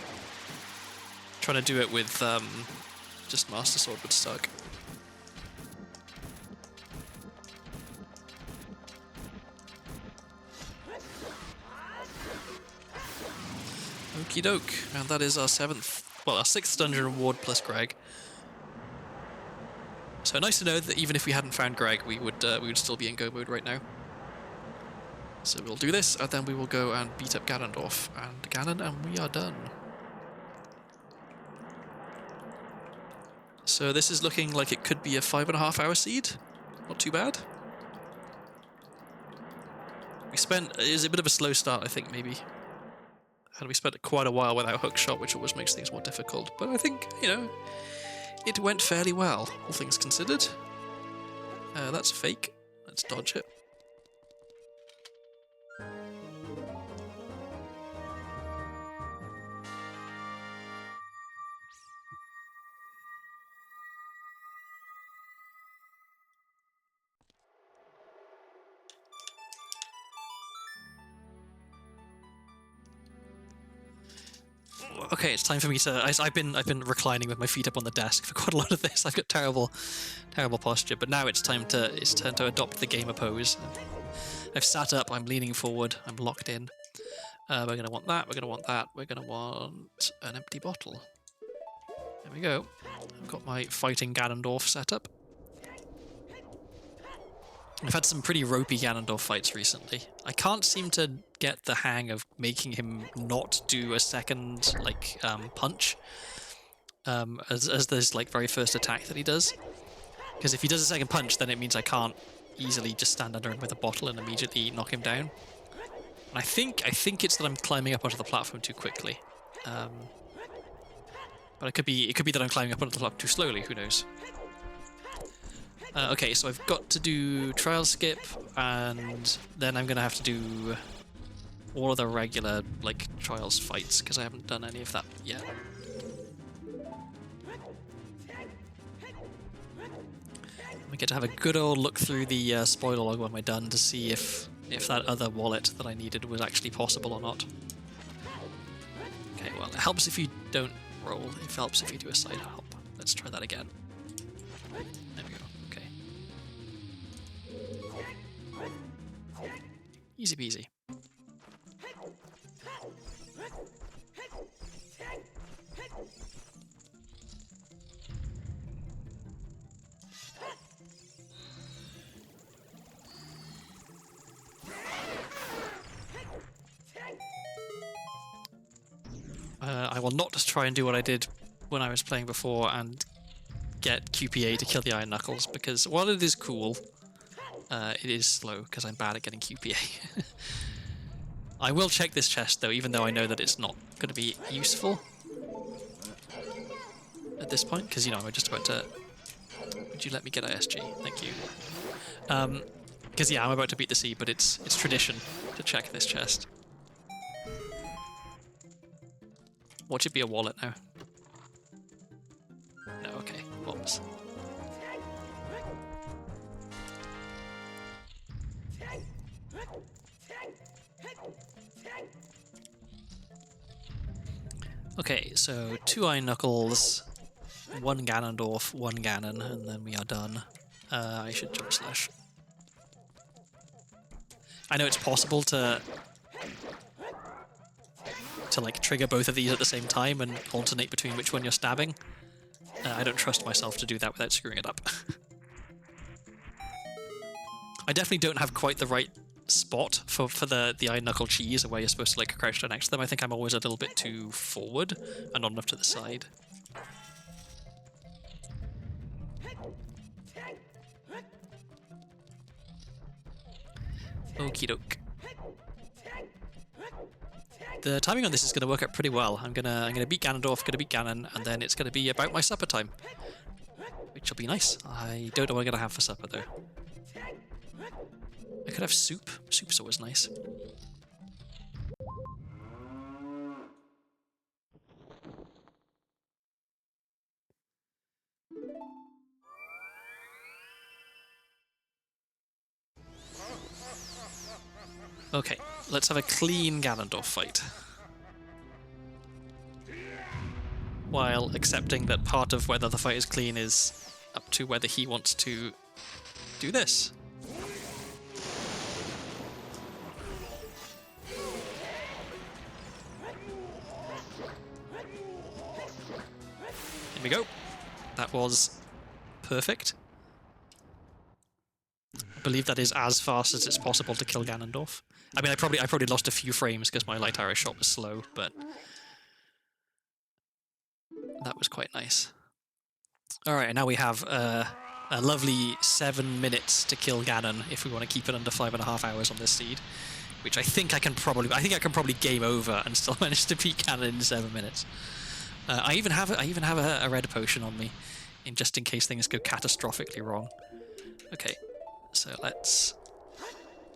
A: Trying to do it with just Master Sword would suck. Okie doke, and that is our our sixth dungeon reward plus Greg. So nice to know that even if we hadn't found Greg, we would still be in go mode right now. So we'll do this, and then we will go and beat up Ganondorf and Ganon, and we are done. So this is looking like it could be a 5.5 hour seed. Not too bad. It was a bit of a slow start, I think, maybe. And we spent quite a while without hookshot, which always makes things more difficult. But I think, you know, it went fairly well, all things considered. That's fake. Let's dodge it. Okay, it's time for me to. I've been reclining with my feet up on the desk for quite a lot of this. I've got terrible posture, but now it's time to adopt the gamer pose. I've sat up. I'm leaning forward. I'm locked in. We're gonna want that. We're gonna want that. We're gonna want an empty bottle. There we go. I've got my fighting Ganondorf set up. I've had some pretty ropey Ganondorf fights recently. I can't seem to get the hang of making him not do a second, punch as this, very first attack that he does. Because if he does a second punch, then it means I can't easily just stand under him with a bottle and immediately knock him down. And I think it's that I'm climbing up onto the platform too quickly. But it could be that I'm climbing up onto the platform too slowly, who knows. Okay, so I've got to do trial skip, and then I'm going to have to do all of the regular, trials fights, because I haven't done any of that yet. We get to have a good old look through the spoiler log when we're done to see if that other wallet that I needed was actually possible or not. Okay, well, it helps if you don't roll. It helps if you do a side hop. Let's try that again. There we go. Easy peasy. I will not just try and do what I did when I was playing before and get QPA to kill the Iron Knuckles, because while it is cool, it is slow because I'm bad at getting QPA. I will check this chest though, even though I know that it's not going to be useful at this point, because, I'm just about to... Would you let me get ISG? Thank you. Because yeah, I'm about to beat the sea, but it's tradition to check this chest. Watch it be a wallet now. No, okay. Whoops. Okay, so 2 Iron Knuckles, 1 Ganondorf, 1 Ganon, and then we are done. I should jump slash. I know it's possible to like trigger both of these at the same time and alternate between which one you're stabbing. I don't trust myself to do that without screwing it up. I definitely don't have quite the right spot for the Iron Knuckle cheese where you're supposed to like crouch down next to them. I think I'm always a little bit too forward and not enough to the side. Okie doke. The timing on this is going to work out pretty well. I'm gonna beat Ganondorf, gonna beat Ganon, and then it's gonna be about my supper time, which will be nice. I don't know what I'm gonna have for supper though. I could have soup. Soup's always nice. Okay, let's have a clean Ganondorf fight. While accepting that part of whether the fight is clean is up to whether he wants to do this. Here we go. That was perfect. I believe that is as fast as it's possible to kill Ganondorf. I mean, I probably lost a few frames because my light arrow shot was slow, but that was quite nice. All right, now we have a lovely 7 minutes to kill Ganon if we want to keep it under 5.5 hours on this seed, which I think I can probably game over and still manage to beat Ganon in 7 minutes. I even have a red potion on me, just in case things go catastrophically wrong. Okay, so let's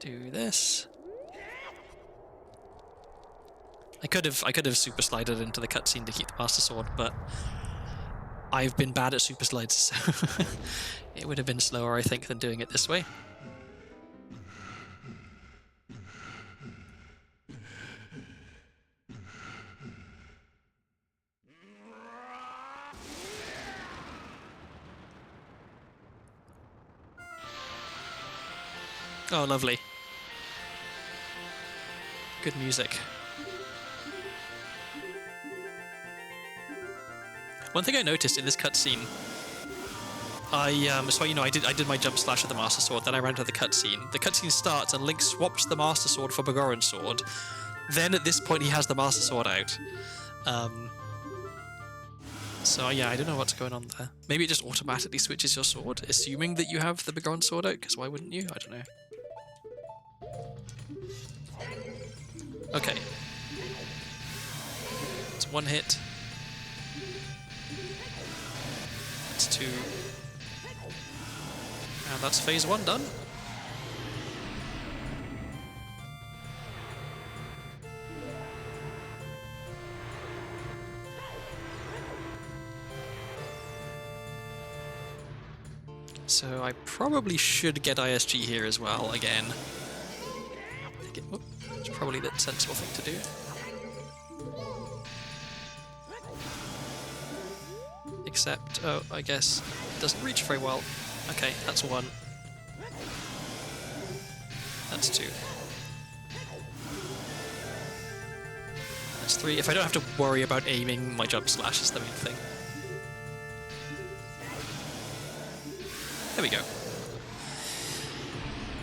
A: do this. I could have super slided into the cutscene to keep the Master Sword, but I've been bad at super slides, so it would have been slower, I think, than doing it this way. Oh, lovely. Good music. One thing I noticed in this cutscene, I did my jump slash with the Master Sword, then I ran to the cutscene. The cutscene starts and Link swaps the Master Sword for Begoran's sword. Then at this point he has the Master Sword out. So yeah, I don't know what's going on there. Maybe it just automatically switches your sword, assuming that you have the Begoran sword out, because why wouldn't you? I don't know. Okay. It's 1 hit. It's 2. And that's phase 1 done. So I probably should get ISG here as well, again. It's probably the sensible thing to do. Except, oh, I guess it doesn't reach very well. Okay, that's 1. That's 2. That's 3. If I don't have to worry about aiming, my jump slash is the main thing. There we go.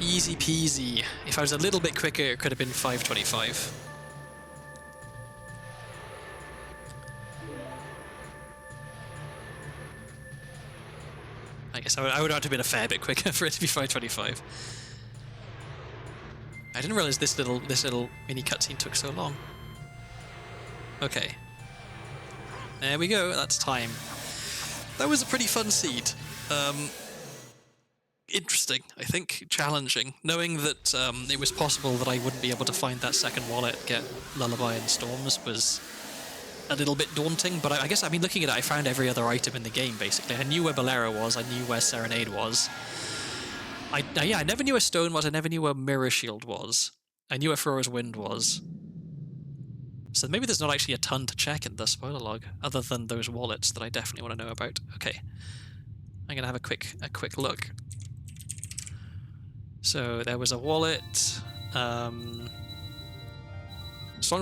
A: Easy peasy. If I was a little bit quicker, it could have been 525. I guess I would have to been a fair bit quicker for it to be 525. I didn't realize this little mini cutscene took so long. Okay. There we go, that's time. That was a pretty fun seed. interesting, I think, challenging. Knowing that it was possible that I wouldn't be able to find that second wallet, get Lullaby and Storms, was a little bit daunting. But I guess, I mean, looking at it, I found every other item in the game, basically. I knew where Bolero was, I knew where Serenade was. I never knew where Stone was, I never knew where Mirror Shield was. I knew where Flora's Wind was. So maybe there's not actually a ton to check in the spoiler log, other than those wallets that I definitely want to know about. Okay. I'm gonna have a quick look. So there was a wallet. Song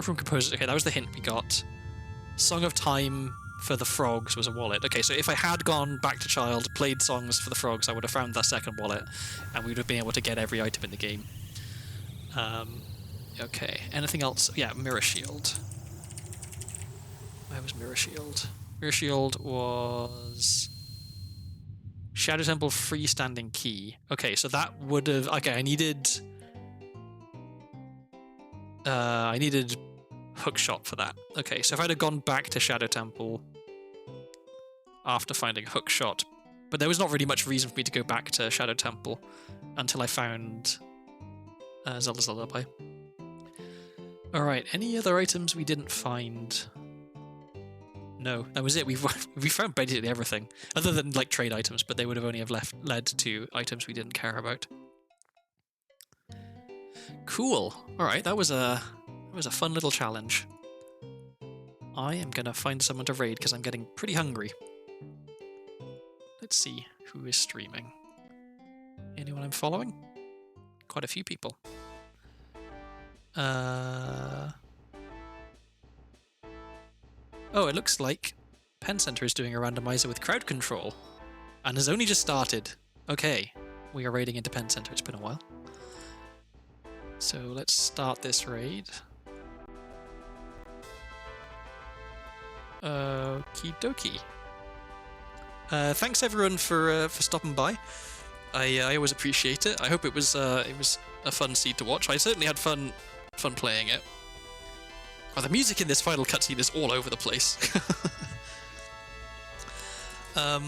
A: from Composers. Okay, that was the hint we got. Song of Time for the Frogs was a wallet. Okay, so if I had gone back to Child, played songs for the Frogs, I would have found that second wallet, and we would have been able to get every item in the game. Okay, anything else? Yeah, Mirror Shield. Where was Mirror Shield? Mirror Shield was Shadow Temple freestanding key. Okay, so that would have... Okay, I needed Hookshot for that. Okay, so if I'd have gone back to Shadow Temple after finding Hookshot, but there was not really much reason for me to go back to Shadow Temple until I found Zelda's Lullaby. Alright, any other items we didn't find? No, that was it. We found basically everything, other than like trade items, but they would have only have led to items we didn't care about. Cool. All right, that was a fun little challenge. I am gonna find someone to raid because I'm getting pretty hungry. Let's see who is streaming. Anyone I'm following? Quite a few people. Oh, it looks like Pen Center is doing a randomizer with crowd control and has only just started. Okay, we are raiding into Pen Center. It's been a while. So let's start this raid. Okie dokie. Thanks everyone for stopping by. I always appreciate it. I hope it was a fun seed to watch. I certainly had fun playing it. Oh, the music in this final cutscene is all over the place. Let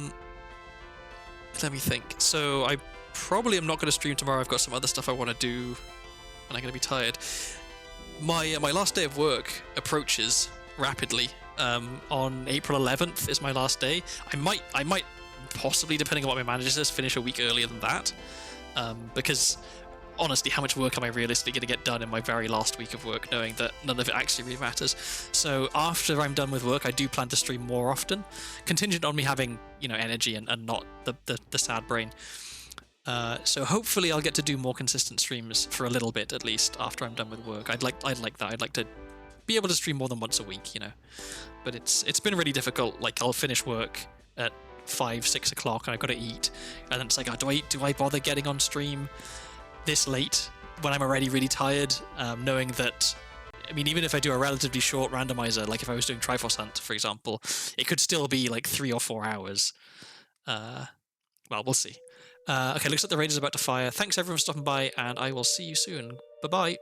A: me think. So I probably am not going to stream tomorrow. I've got some other stuff I want to do, and I'm going to be tired. My last day of work approaches rapidly. On April 11th is my last day. I might possibly, depending on what my manager says, finish a week earlier than that. Because honestly, how much work am I realistically going to get done in my very last week of work, knowing that none of it actually really matters? So after I'm done with work, I do plan to stream more often, contingent on me having, energy and not the sad brain. So hopefully I'll get to do more consistent streams for a little bit at least after I'm done with work. I'd like that. I'd like to be able to stream more than once a week, But it's been really difficult. Like, I'll finish work at 5-6 o'clock and I've got to eat, and then it's like, do I bother getting on stream this late when I'm already really tired, knowing that, I mean, even if I do a relatively short randomizer, like if I was doing Triforce Hunt, for example, it could still be like 3 or 4 hours. Well, we'll see. Okay, looks like the raid is about to fire. Thanks everyone for stopping by, and I will see you soon. Bye-bye.